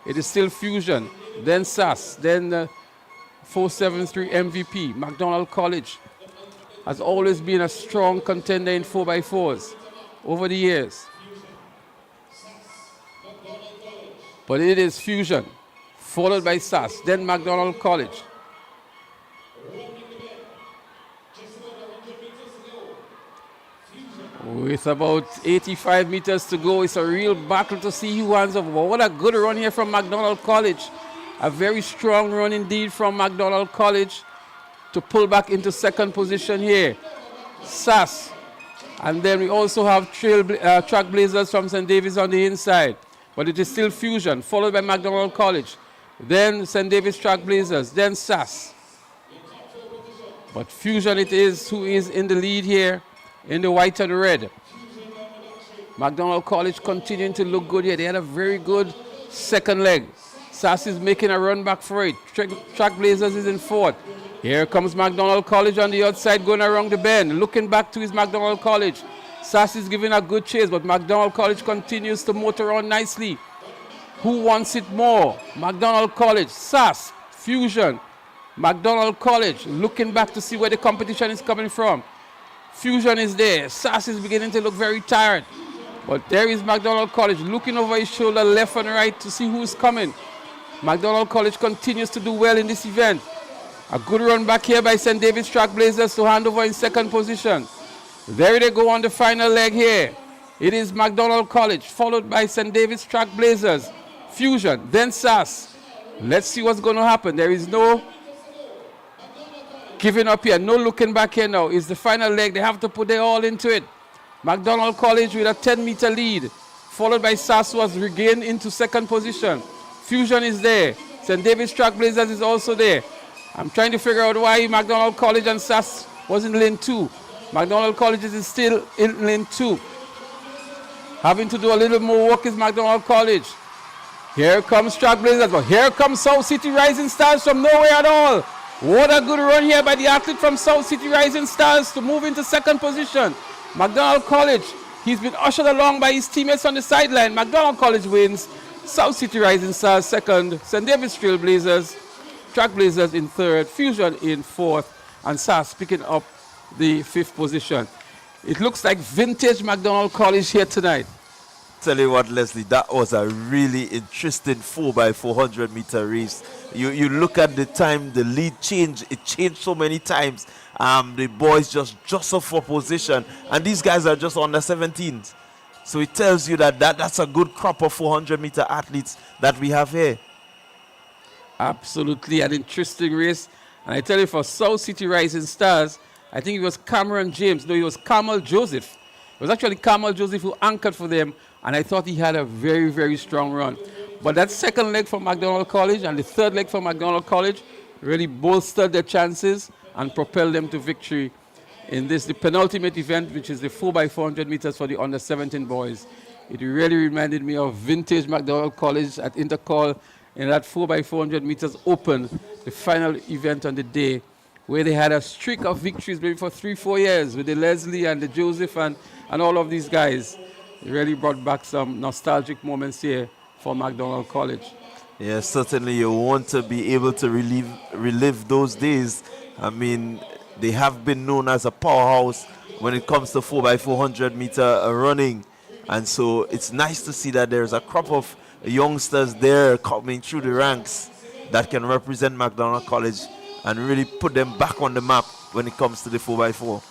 it is still Fusion, then SAS, then 4.73 MVP. McDonald College has always been a strong contender in 4x4s over the years. But it is Fusion, followed by SAS, then McDonald College. With about 85 meters to go, it's a real battle to see who hands over. What a good run here from McDonald College. A very strong run indeed from McDonald College to pull back into second position here. SAS. And then we also have Trailblazers from St. David's on the inside. But it is still Fusion, followed by McDonald College. Then St. David's Trailblazers, then SAS. But Fusion it is who is in the lead here in the white and red. McDonald College continuing to look good here. They had a very good second leg. SAS is making a run back for it. Trailblazers is in fourth. Here comes McDonald College on the outside going around the bend. Looking back to his McDonald College. Sass is giving a good chase, but McDonald College continues to motor on nicely. Who wants it more? McDonald College, Sass, Fusion. McDonald College looking back to see where the competition is coming from. Fusion is there. Sass is beginning to look very tired. But there is McDonald College looking over his shoulder left and right to see who's coming. McDonald College continues to do well in this event. A good run back here by St. David's Trailblazers to hand over in second position. There they go on the final leg here. It is McDonald College followed by St. David's Trailblazers. Fusion, then Sass. Let's see what's going to happen. There is no giving up here, no looking back here now. It's the final leg. They have to put their all into it. McDonald College with a 10-meter lead, followed by Sass, who has regained into second position. Fusion is there. St. David's Trailblazers is also there. I'm trying to figure out why McDonald College and Sass was in lane 2. McDonald College is still in lane 2. Having to do a little more work is McDonald College. Here comes Trailblazers, but here comes South City Rising Stars from nowhere at all. What a good run here by the athlete from South City Rising Stars to move into second position. McDonald College, he's been ushered along by his teammates on the sideline. McDonald College wins. South City Rising Stars second. St. David's Trailblazers in third. Fusion in fourth. And Sass picking up the fifth position. It looks like vintage McDonald College here tonight. Tell you what, Leslie, that was a really interesting 4x400 meter race. You look at the time, the lead changed. It changed so many times. The boys just jostle for position, and these guys are just under 17s. So it tells you that that's a good crop of 400 meter athletes that we have here. Absolutely an interesting race. And I tell you, for South City Rising Stars, I think it was Cameron James. No, it was Carmel Joseph. It was actually Carmel Joseph who anchored for them, and I thought he had a very, very strong run. But that second leg for McDonald College and the third leg for McDonald College really bolstered their chances and propelled them to victory in this, the penultimate event, which is the 4x400 meters for the under 17 boys. It really reminded me of vintage McDonald College at Intercall in that 4x400 meters open, the final event on the day, where they had a streak of victories maybe for 3-4 years with the Leslie and the Joseph and all of these guys. It really brought back some nostalgic moments here for McDonald College. Yes, certainly you want to be able to relive those days. I mean, they have been known as a powerhouse when it comes to 4x400 meter running. And so it's nice to see that there's a crop of youngsters there coming through the ranks that can represent McDonald College and really put them back on the map when it comes to the 4x4.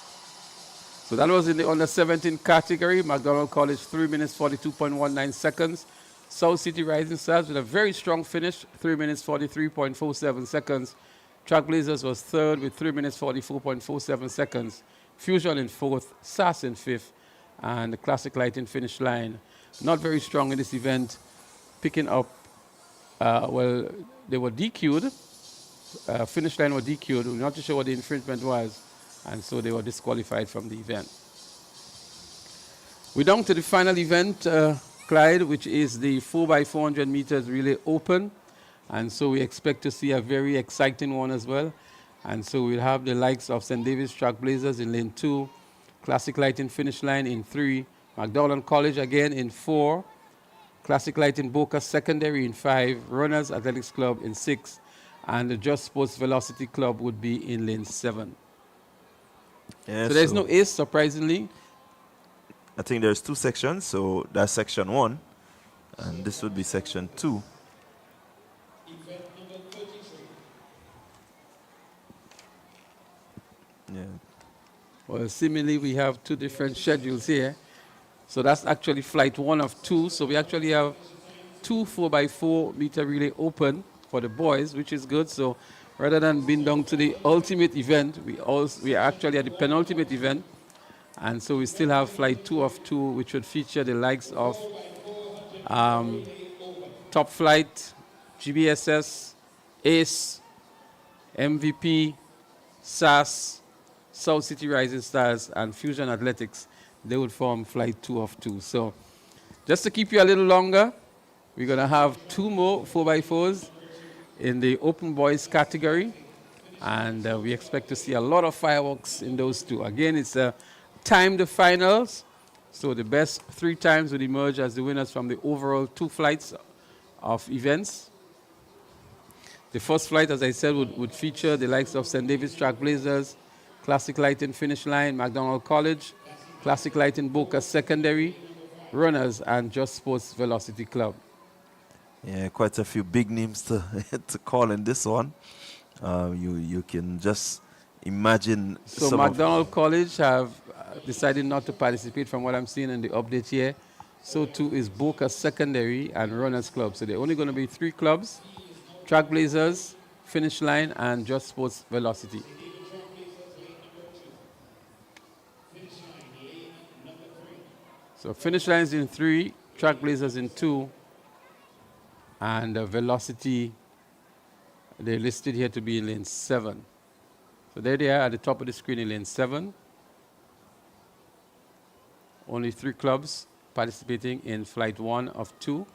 So that was in the under 17 category. McDonald College 3 minutes 42.19 seconds. South City Rising Stars with a very strong finish, 3 minutes 43.47 seconds. Trailblazers was third with 3 minutes 44.47 seconds. Fusion in fourth, Sass in fifth, and the Classic Lighting finish line. Not very strong in this event, picking up, well, they were DQ'd. Finish line were DQ'd. We're not too sure what the infringement was, and so they were disqualified from the event. We're down to the final event, Clyde, which is the 4x400 meters relay open. And so we expect to see a very exciting one as well. And so we'll have the likes of St. David's Trailblazers in lane 2, Classic Lighting finish line in 3, McDonald College again in 4, Classic Lighting Boca Secondary in 5, Runners Athletics Club in 6, and the Just Sports Velocity Club would be in lane 7. Yeah, so there's no ace, surprisingly. I think there's 2 sections, so that's section 1, and this would be section 2. Yeah. Well, seemingly we have 2 different schedules here. So that's actually flight 1 of 2. So we actually have 2 4x4 meter relay open for the boys, which is good. So rather than being down to the ultimate event, we are actually at the penultimate event. And so we still have flight 2 of 2, which would feature the likes of Top Flight, GBSS, ACE, MVP, SAS, South City Rising Stars, and Fusion Athletics. They would form flight 2 of 2. So just to keep you a little longer, we're going to have 2 more 4x4s in the open boys category. And we expect to see a lot of fireworks in those two. Again, it's timed finals. So the best 3 times would emerge as the winners from the overall 2 flights of events. The first flight, as I said, would feature the likes of St. David's Trailblazers, Classic Lighting Finish Line, McDonald College, Classic Lighting Boca Secondary, Runners, and Just Sports Velocity Club. Yeah, quite a few big names to call in this one. You can just imagine. So McDonald College have decided not to participate from what I'm seeing in the update here. So too is Boca Secondary and Runners Club. So there are only going to be 3 clubs: Trailblazers, Finish Line, and Just Sports Velocity. So Finish Line is in 3, Trailblazers in 2, and Velocity, they're listed here to be in lane 7. So there they are at the top of the screen in lane 7. Only 3 clubs participating in flight 1 of 2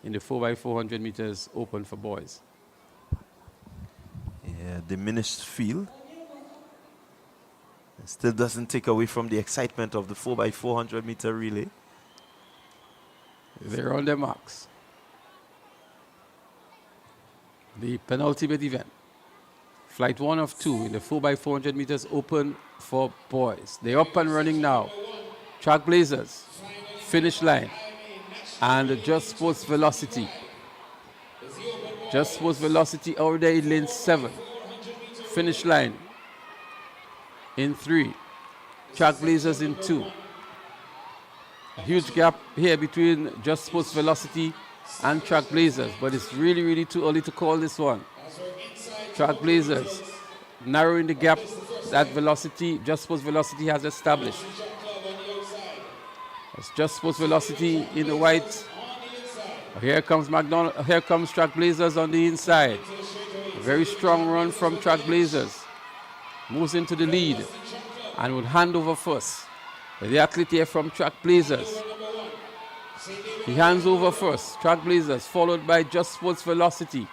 in the 4x400 meters open for boys. Yeah, diminished field. It still doesn't take away from the excitement of the 4x400 meter relay. They're on their marks. The penultimate event. Flight 1 of 2 in the 4x400 meters open for boys. They're up and running now. Trailblazers, Finish Line, and Just Sports Velocity. Just Sports Velocity over there in lane 7. Finish Line in 3. Trailblazers in 2. A huge gap here between Just Sports Velocity and Trailblazers, but it's really, really too early to call this one. Trailblazers narrowing the gap that Velocity, Just Sports Velocity has established. It's Just Sports Velocity in the white. Here comes Trailblazers on the inside. A very strong run from Trailblazers. Moves into the lead and would hand over first. The athlete here from Trailblazers. He hands over first. Trailblazers followed by Just Sports Velocity.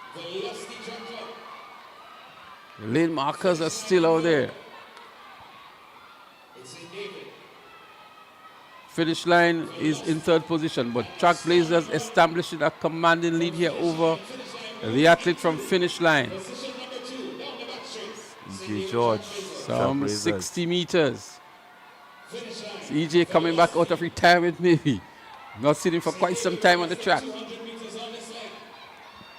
The lane markers are still out there. Finish Line is in 3rd position, but Trailblazers establishing a commanding lead here over the athlete from Finish Line. E.J. George. Some 60 meters. It's E.J. coming back out of retirement maybe. Not sitting for quite some time on the track.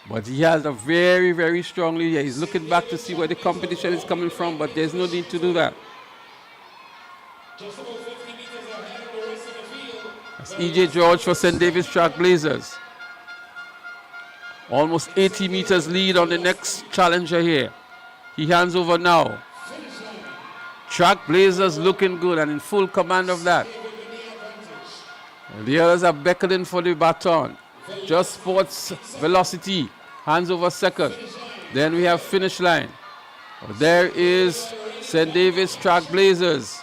But he has a very, very strong lead here. He's looking back to see where the competition is coming from, but there's no need to do that. That's E.J. George for St. David's Trailblazers. Almost 80 meters lead on the next challenger here. He hands over now. Trailblazers looking good and in full command of that. And the others are beckoning for the baton. Just Sports Velocity hands over second. Then we have Finish Line. There is St. David's Trailblazers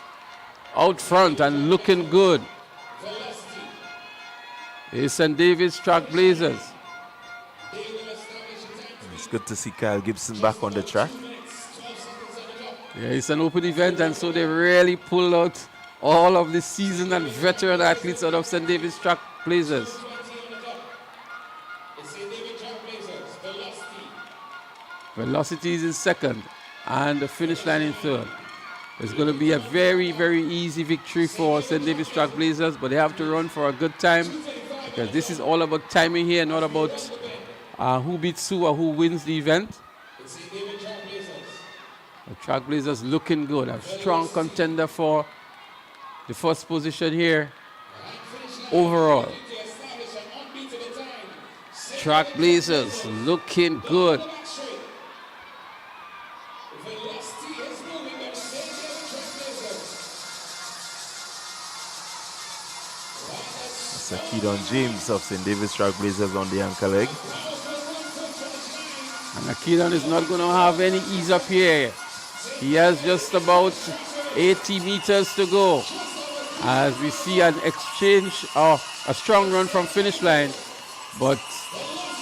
out front and looking good. It's St. David's Trailblazers. It's good to see Kyle Gibson back on the track. Yeah, it's an open event, and so they really pull out all of the seasoned and veteran athletes out of St. David's Trailblazers. Velocity is in 2nd, and the Finish Line in 3rd. It's going to be a very, very easy victory for St. David's Trailblazers, but they have to run for a good time, because this is all about timing here, not about who beats who or who wins the event. The Trailblazers looking good, a strong contender for the 1st position here overall. Trailblazers looking good. Keaton James of St. David's Trailblazers on the anchor leg. And Keaton is not going to have any ease up here. He has just about 80 meters to go. As we see an exchange of a strong run from Finish Line, but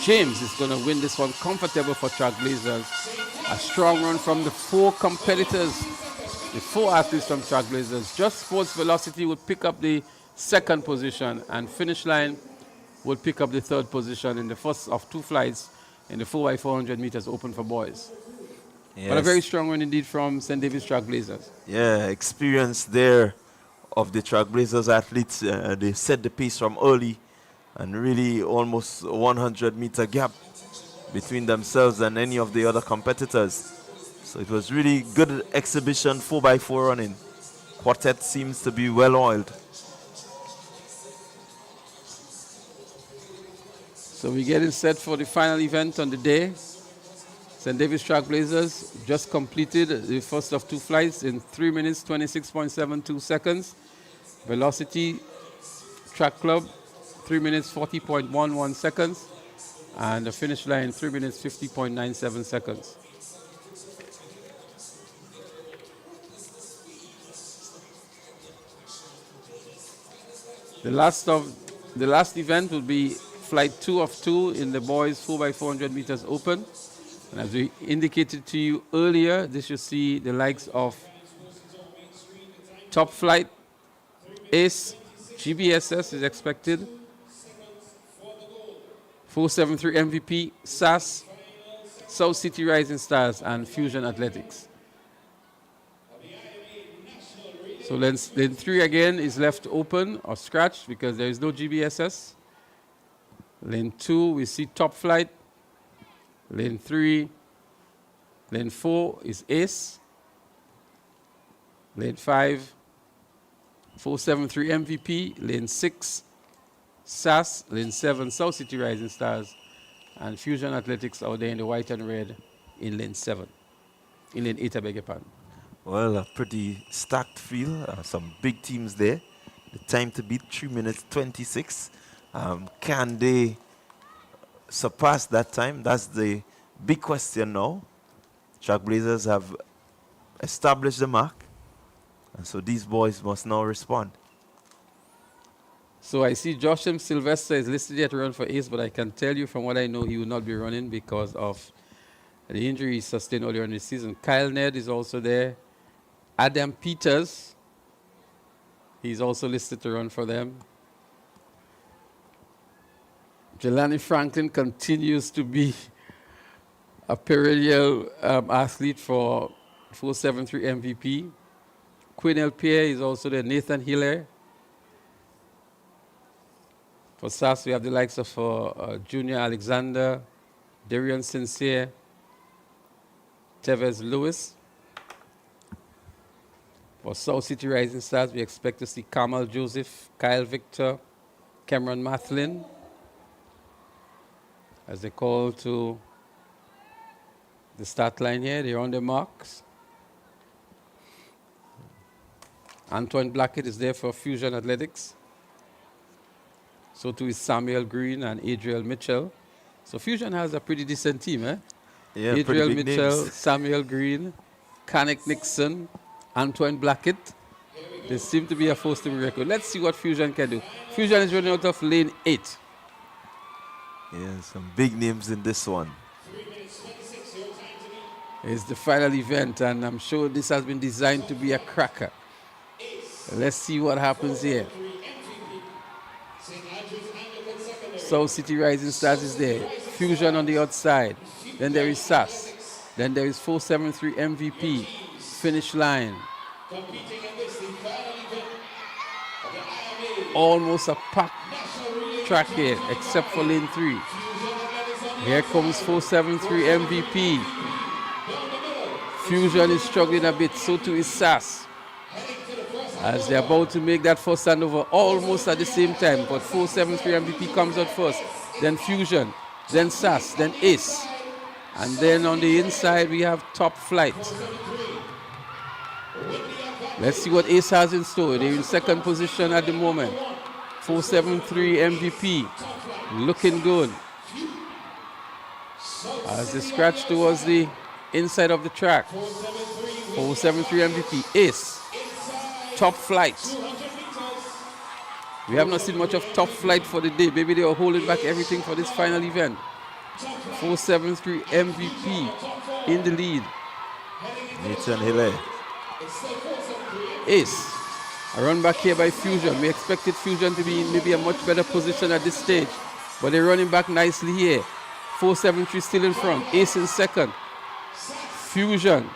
James is going to win this one comfortable for Trailblazers. A strong run from the 4 competitors, the 4 athletes from Trailblazers. Just Sports Velocity would pick up the 2nd position, and Finish Line would pick up the 3rd position in the first of 2 flights in the 4x400 meters open for boys. Yes. But a very strong run indeed from St. David's Trailblazers. Yeah, experience there of the Trailblazers athletes. They set the pace from early, and really almost 100-meter gap between themselves and any of the other competitors. So it was really good exhibition, 4x4 running. Quartet seems to be well oiled. So we're getting set for the final event on the day. St. David's Trailblazers just completed the first of 2 flights in 3 minutes, 26.72 seconds. Velocity Track Club, 3 minutes, 40.11 seconds. And the Finish Line, 3 minutes, 50.97 seconds. The last event will be flight 2 of 2 in the boys 4x400 meters open. And as we indicated to you earlier, this you see the likes of Top Flight, Ace, GBSS is expected, 473 MVP, SAS, South City Rising Stars, and Fusion Athletics. So lane 3 again is left open or scratched because there is no GBSS. Lane 2, we see Top Flight. Lane 3, lane 4 is Ace. Lane 5, 473 MVP. Lane 6, SAS. Lane 7, South City Rising Stars. And Fusion Athletics out there in the white and red in lane 7. In lane 8, I beg your pardon. Well, a pretty stacked field. Some big teams there. The time to beat 3 minutes 26. Can they surpass that time? That's the big question now. Trailblazers have established the mark, and so these boys must now respond. So I see Josh M. Sylvester is listed yet to run for Ace, but I can tell you from what I know he will not be running because of the injury he sustained earlier in the season. Kyle Ned is also there. Adam Peters, he's also listed to run for them. Jelani Franklin continues to be a perennial athlete for 473 MVP. Quinn Pierre is also there. Nathan Hiller. For SAS, we have the likes of Junior Alexander, Darian Sincere, Tevez Lewis. For South City Rising Stars, we expect to see Kamal Joseph, Kyle Victor, Cameron Mathlin, as they call to the start line here. They're on their marks. Antoine Blackett is there for Fusion Athletics. So too is Samuel Green and Adriel Mitchell. So Fusion has a pretty decent team, eh? Yeah, Adriel pretty big Mitchell, names. Samuel Green, Kanik Nixon, Antoine Blackett. They seem to be a force to be reckoned. Let's see what Fusion can do. Fusion is running out of lane 8. Yeah, some big names in this one. It's the final event, and I'm sure this has been designed to be a cracker. Let's see what happens here. South City Rising Stars is there. Fusion on the outside. Then there is SAS. Then there is 473 MVP. Finish Line. Almost a packed track here, except for lane 3. Here comes 473 MVP. Fusion is struggling a bit, so too is SAS. As they're about to make that first handover almost at the same time, but 473 MVP comes out first, then Fusion, then SAS, then Ace. And then on the inside we have Top Flight. Let's see what Ace has in store. They're in second position at the moment. 473 MVP, looking good. As they scratch towards the inside of the track. 473 MVP, Ace. Top Flight. We have not seen much of Top Flight for the day. Maybe they are holding back everything for this final event. 473 MVP in the lead. Nathan Hille. Ace. A run back here by Fusion. We expected Fusion to be in maybe a much better position at this stage, but they're running back nicely here. 473 still in front. Ace in second. Fusion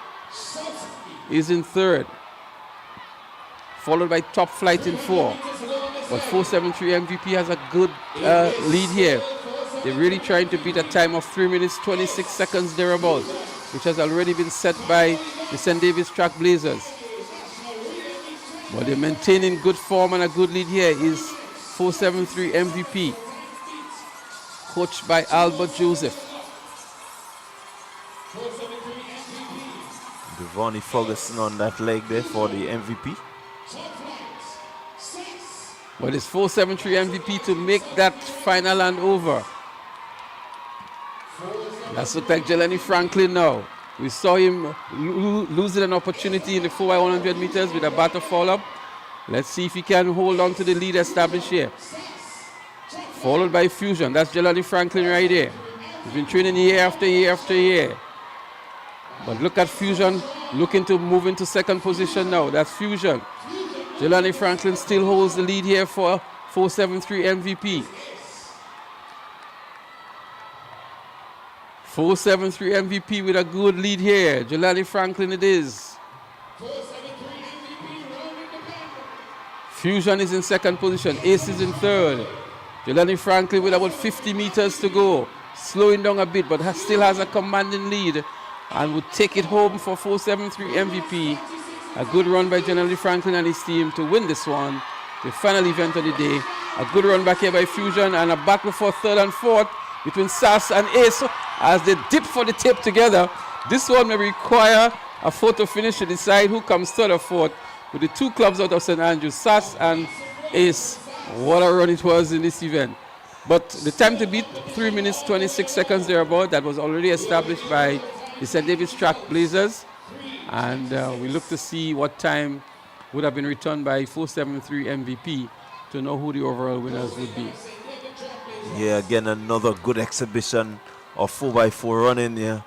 is in third, followed by Top Flight in 4. But 473 MVP has a good lead here. They're really trying to beat a time of 3 minutes 26 seconds thereabout, which has already been set by the St. David's Track Blazers. But they're maintaining good form, and a good lead here is 473 MVP, coached by Albert Joseph. Devonnie Ferguson on that leg there for the MVP. But it's 473 MVP to make that final and over. That's looked like Jelani Franklin now. We saw him losing an opportunity in the 4x100 meters with a batter fall-up. Let's see if he can hold on to the lead established here. Followed by Fusion. That's Jelani Franklin right there. He's been training year after year after year. But look at Fusion looking to move into second position now. That's Fusion. Jelani Franklin still holds the lead here for 473 MVP. 473 MVP with a good lead here. Jelani Franklin it is. Fusion is in second position. Ace is in third. Jelani Franklin with about 50 meters to go. Slowing down a bit, but still has a commanding lead and would take it home for 473 MVP. A good run by Jelani Franklin and his team to win this one. The final event of the day. A good run back here by Fusion and a battle for third and fourth between Sass and Ace as they dip for the tape together. This one may require a photo finish to decide who comes third or fourth. With the two clubs out of St. Andrews, Sass and Ace, what a run it was in this event. But the time to beat, 3 minutes 26 seconds thereabout, that was already established by the St. David's Track Blazers. And we look to see what time would have been returned by 473 MVP to know who the overall winners would be. Yeah, again, another good exhibition of 4x4 running here.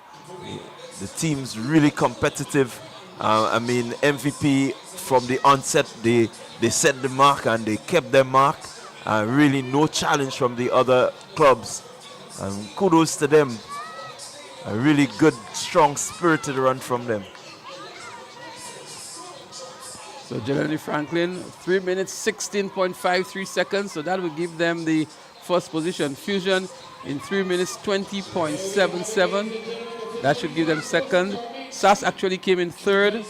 The team's really competitive. I mean, MVP from the onset, they set the mark and they kept their mark. Really no challenge from the other clubs. Kudos to them. A really good, strong, spirited run from them. So Jelani Franklin, 3 minutes 16.53 seconds. So that will give them the first position. Fusion in 3 minutes 20.77. That should give them second. Sass actually came in third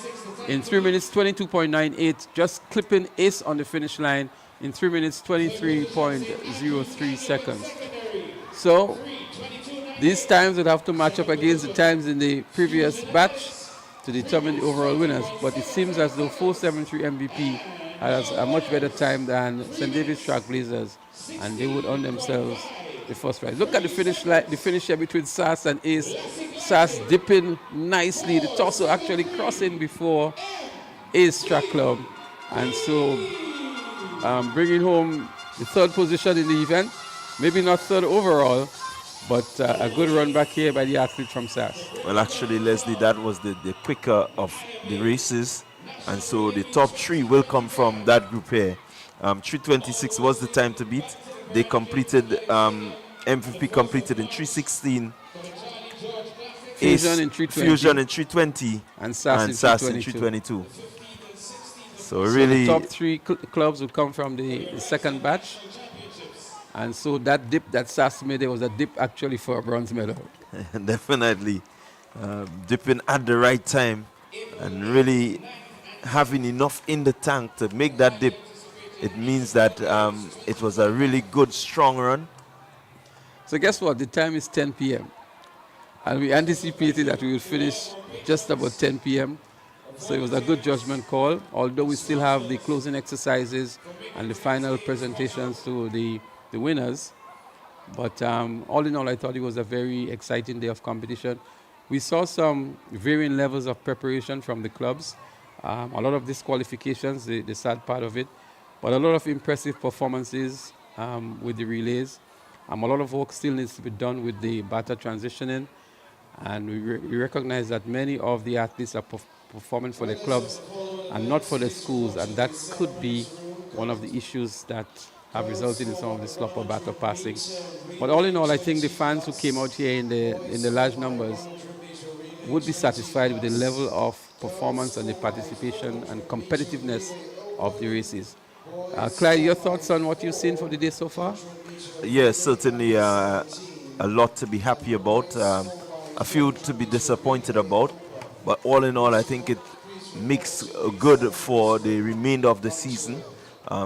in 3 minutes 22.98, just clipping Ace on the finish line in 3 minutes 23.03 seconds. So these times would have to match up against the times in the previous batch to determine the overall winners. But it seems as though 473 MVP has a much better time than St. David's Track Blazers, and they would earn themselves the first prize. Look at the finish here between Sass and Ace. Sass dipping nicely, the torso actually crossing before Ace Track Club, and so bringing home the third position in the event. Maybe not third overall, but a good run back here by the athlete from Sass. Well, actually, Leslie, that was the quicker of the races, and so the top three will come from that group here. 3:26 was the time to beat. They completed, MVP completed in 3:16. Fusion in 3:20. Fusion in 3:20. And Sass in 3:22. So really, the top three clubs would come from the second batch. And so that dip that Sass made, there was a dip actually for a bronze medal. Definitely. Dipping at the right time and really having enough in the tank to make that dip. It means that it was a really good, strong run. So guess what? The time is 10 p.m. And we anticipated that we would finish just about 10 p.m. So it was a good judgment call, although we still have the closing exercises and the final presentations to the winners. But all in all, I thought it was a very exciting day of competition. We saw some varying levels of preparation from the clubs. A lot of disqualifications, the sad part of it, but a lot of impressive performances with the relays. A lot of work still needs to be done with the batter transitioning, and we recognize that many of the athletes are performing for their clubs and not for their schools, and that could be one of the issues that have resulted in some of the slop or batter passing. But all in all, I think the fans who came out here in the large numbers would be satisfied with the level of performance and the participation and competitiveness of the races. Clyde, your thoughts on what you've seen for the day so far? Yes, certainly a lot to be happy about, a few to be disappointed about, but all in all, I think it makes good for the remainder of the season.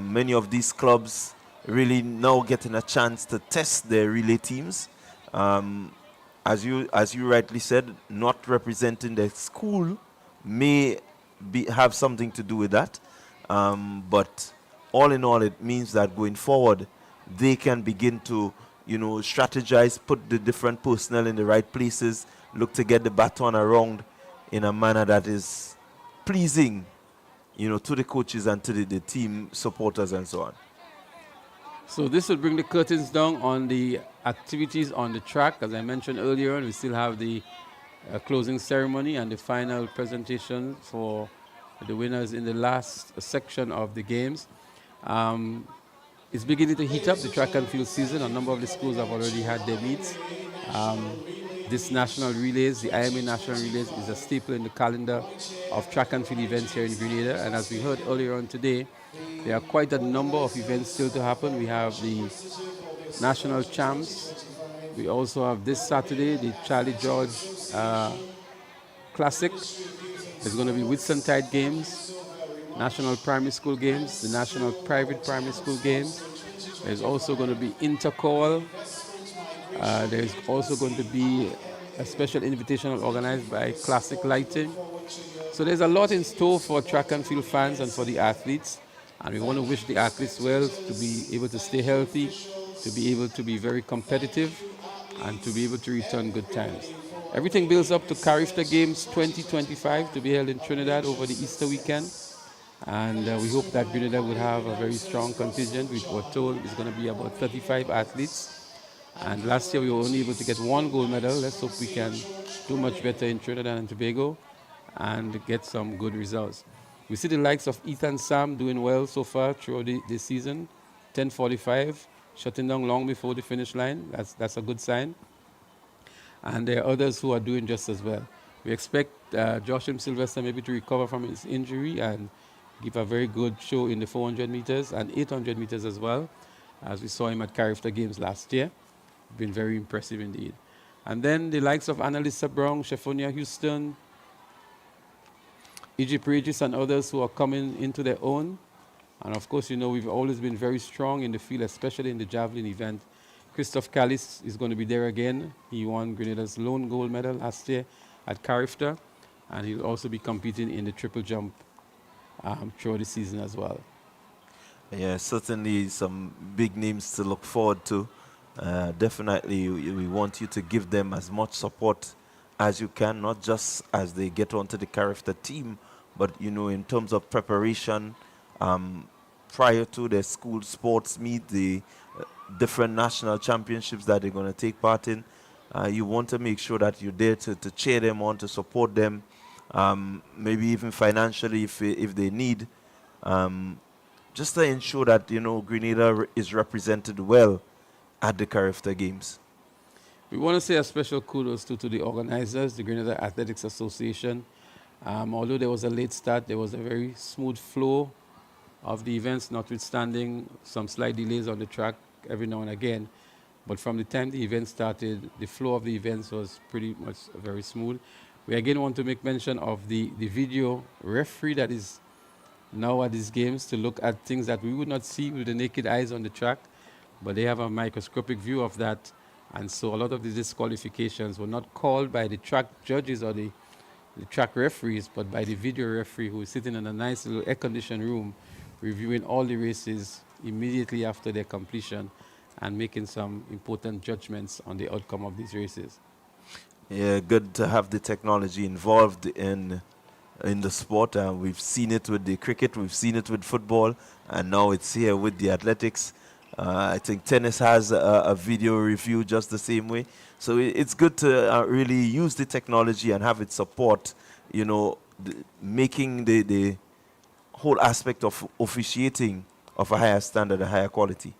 Many of these clubs really now getting a chance to test their relay teams. As you rightly said, not representing the school may have something to do with that, but all in all, it means that going forward, they can begin to, strategize, put the different personnel in the right places, look to get the baton around in a manner that is pleasing, to the coaches and to the team supporters and so on. So this will bring the curtains down on the activities on the track. As I mentioned earlier, we still have the closing ceremony and the final presentation for the winners in the last section of the games. It's beginning to heat up, the track and field season. A number of the schools have already had their meets. This national relays, the IMA national relays, is a staple in the calendar of track and field events here in Grenada. And as we heard earlier on today, there are quite a number of events still to happen. We have the national champs. We also have this Saturday, the Charlie George Classic. There's going to be Whitsuntide Games, National Primary School Games, the National Private Primary School Games. There's also going to be Intercall. There's also going to be a special invitational organized by Classic Lighting. So there's a lot in store for track and field fans and for the athletes. And we want to wish the athletes well to be able to stay healthy, to be able to be very competitive, and to be able to return good times. Everything builds up to Carifta Games 2025 to be held in Trinidad over the Easter weekend. And we hope that Grenada will have a very strong contingent, which we're told is going to be about 35 athletes. And last year we were only able to get 1 gold medal. Let's hope we can do much better in Trinidad and Tobago and get some good results. We see the likes of Ethan Sam doing well so far throughout the season. 10:45, shutting down long before the finish line. That's a good sign. And there are others who are doing just as well. We expect Joshua Sylvester maybe to recover from his injury and give a very good show in the 400 meters and 800 meters as well, as we saw him at Carifta Games last year. Been very impressive indeed. And then the likes of Annalisa Brown, Shephonia Houston, Egypt Regis and others who are coming into their own. And of course, we've always been very strong in the field, especially in the javelin event. Christophe Callis is going to be there again. He won Grenada's lone gold medal last year at Carifta, and he'll also be competing in the triple jump throughout the season as well. Yeah, certainly some big names to look forward to. Definitely, we want you to give them as much support as you can, not just as they get onto the Carifta team, but in terms of preparation prior to their school sports meet, the different national championships that they're going to take part in. You want to make sure that you're there to cheer them on, to support them, maybe even financially if they need, just to ensure that Grenada is represented well at the Carifta Games. We want to say a special kudos to the organizers, the Grenada Athletics Association. Although there was a late start, there was a very smooth flow of the events, notwithstanding some slight delays on the track every now and again. But from the time the event started, the flow of the events was pretty much very smooth. We again want to make mention of the video referee that is now at these games to look at things that we would not see with the naked eyes on the track, but they have a microscopic view of that. And so a lot of the disqualifications were not called by the track judges or the track referees, but by the video referee who is sitting in a nice little air-conditioned room reviewing all the races immediately after their completion and making some important judgments on the outcome of these races. Yeah, good to have the technology involved in the sport. We've seen it with the cricket, we've seen it with football, and now it's here with the athletics. I think tennis has a video review just the same way. So it's good to really use the technology and have it support, you know, making the whole aspect of officiating of a higher standard, a higher quality.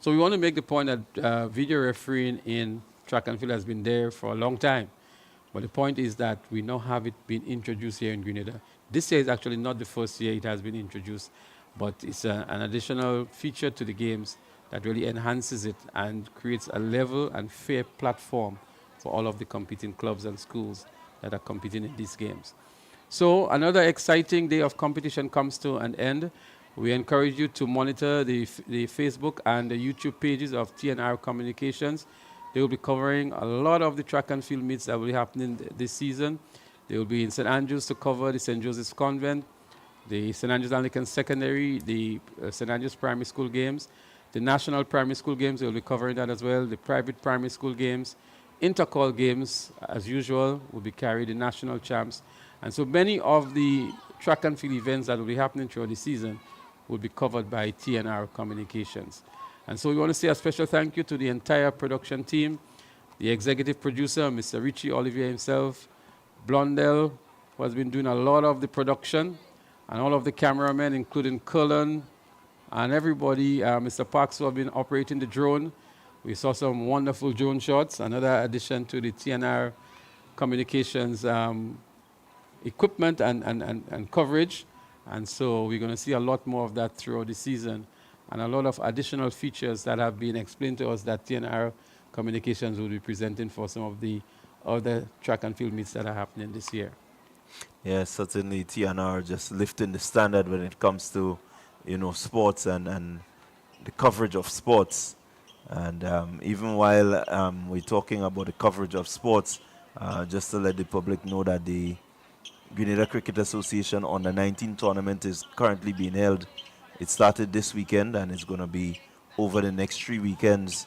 So we want to make the point that video refereeing in track and field has been there for a long time. But the point is that we now have it being introduced here in Grenada. This year is actually not the first year it has been introduced, but it's an additional feature to the games that really enhances it and creates a level and fair platform for all of the competing clubs and schools that are competing in these games. So another exciting day of competition comes to an end. We encourage you to monitor the Facebook and the YouTube pages of TNR Communications. They will be covering a lot of the track and field meets that will be happening this season. They will be in St. Andrews to cover the St. Joseph's Convent, the St. Andrews Anglican Secondary, the St. Andrews Primary School Games, the National Primary School Games. They will be covering that as well, the private primary school games. Intercall games, as usual, will be carried, the national champs. And so many of the track and field events that will be happening throughout the season will be covered by TNR Communications. And so we want to say a special thank you to the entire production team, the executive producer, Mr. Richie Olivier himself, Blondell, who has been doing a lot of the production, and all of the cameramen, including Cullen, and everybody, Mr. Parks, who have been operating the drone. We saw some wonderful drone shots, another addition to the TNR Communications equipment and coverage. And so we're going to see a lot more of that throughout the season, and a lot of additional features that have been explained to us that TNR Communications will be presenting for some of the other track and field meets that are happening this year. Yes, certainly TNR just lifting the standard when it comes to, you know, sports and the coverage of sports. And even while we're talking about the coverage of sports, just to let the public know that the Grenada Cricket Association Under-19 tournament is currently being held. It started this weekend and it's going to be over the next 3 weekends,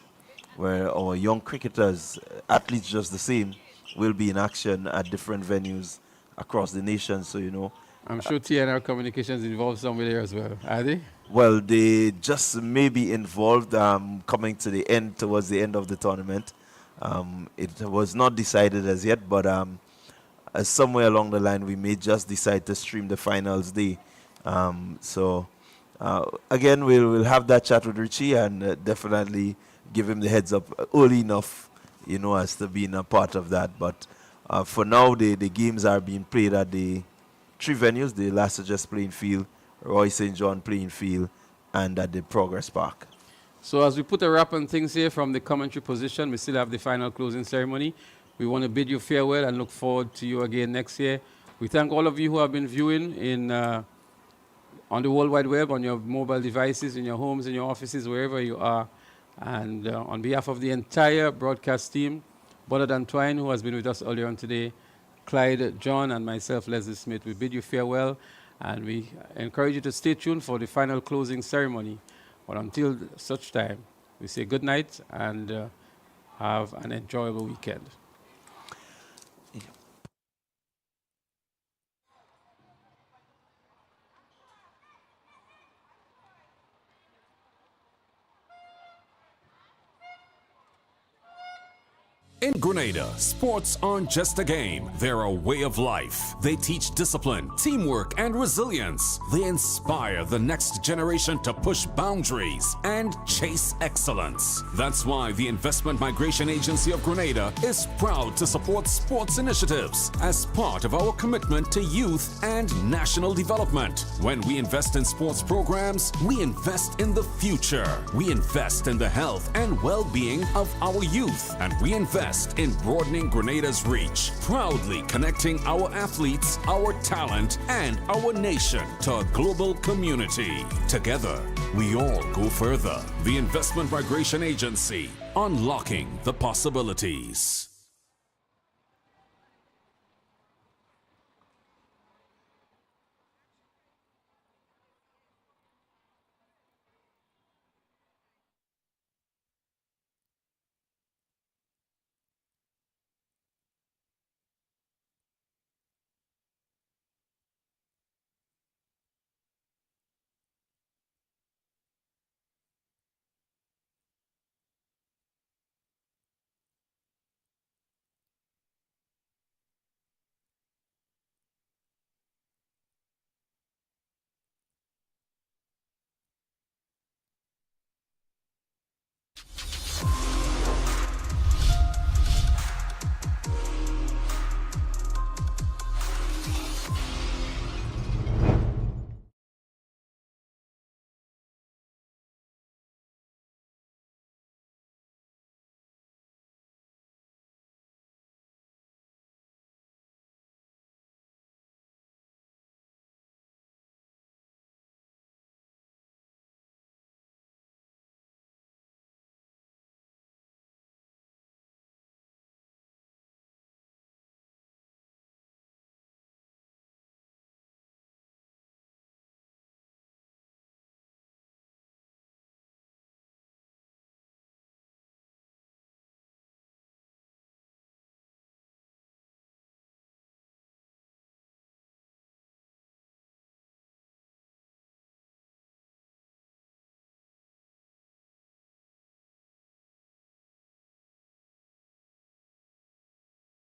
where our young cricketers, athletes just the same, will be in action at different venues across the nation. So, you know, I'm sure TNR Communications involved somewhere there as well, are they? Well, they just may be involved coming to the end, towards the end of the tournament. It was not decided as yet, but somewhere along the line we may just decide to stream the finals day. Again, we'll have that chat with Richie and definitely give him the heads up early enough, you know, as to being a part of that. But for now, the games are being played at the 3 venues, the Laster Just Playing Field, Roy St. John Playing Field, and at the Progress Park. So as we put a wrap on things here from the commentary position, we still have the final closing ceremony. We want to bid you farewell and look forward to you again next year. We thank all of you who have been viewing on the World Wide Web, on your mobile devices, in your homes, in your offices, wherever you are. And on behalf of the entire broadcast team, Bernard and Twine, who has been with us earlier on today, Clyde, John, and myself, Leslie Smith, we bid you farewell, and we encourage you to stay tuned for the final closing ceremony. But until such time, we say good night and have an enjoyable weekend. In Grenada, sports aren't just a game, they're a way of life. They teach discipline, teamwork, and resilience. They inspire the next generation to push boundaries and chase excellence. That's why the Investment Migration Agency of Grenada is proud to support sports initiatives as part of our commitment to youth and national development. When we invest in sports programs, we invest in the future. We invest in the health and well-being of our youth, and we invest in broadening Grenada's reach, proudly connecting our athletes, our talent, and our nation to a global community. Together, we all go further. The Investment Migration Agency, unlocking the possibilities.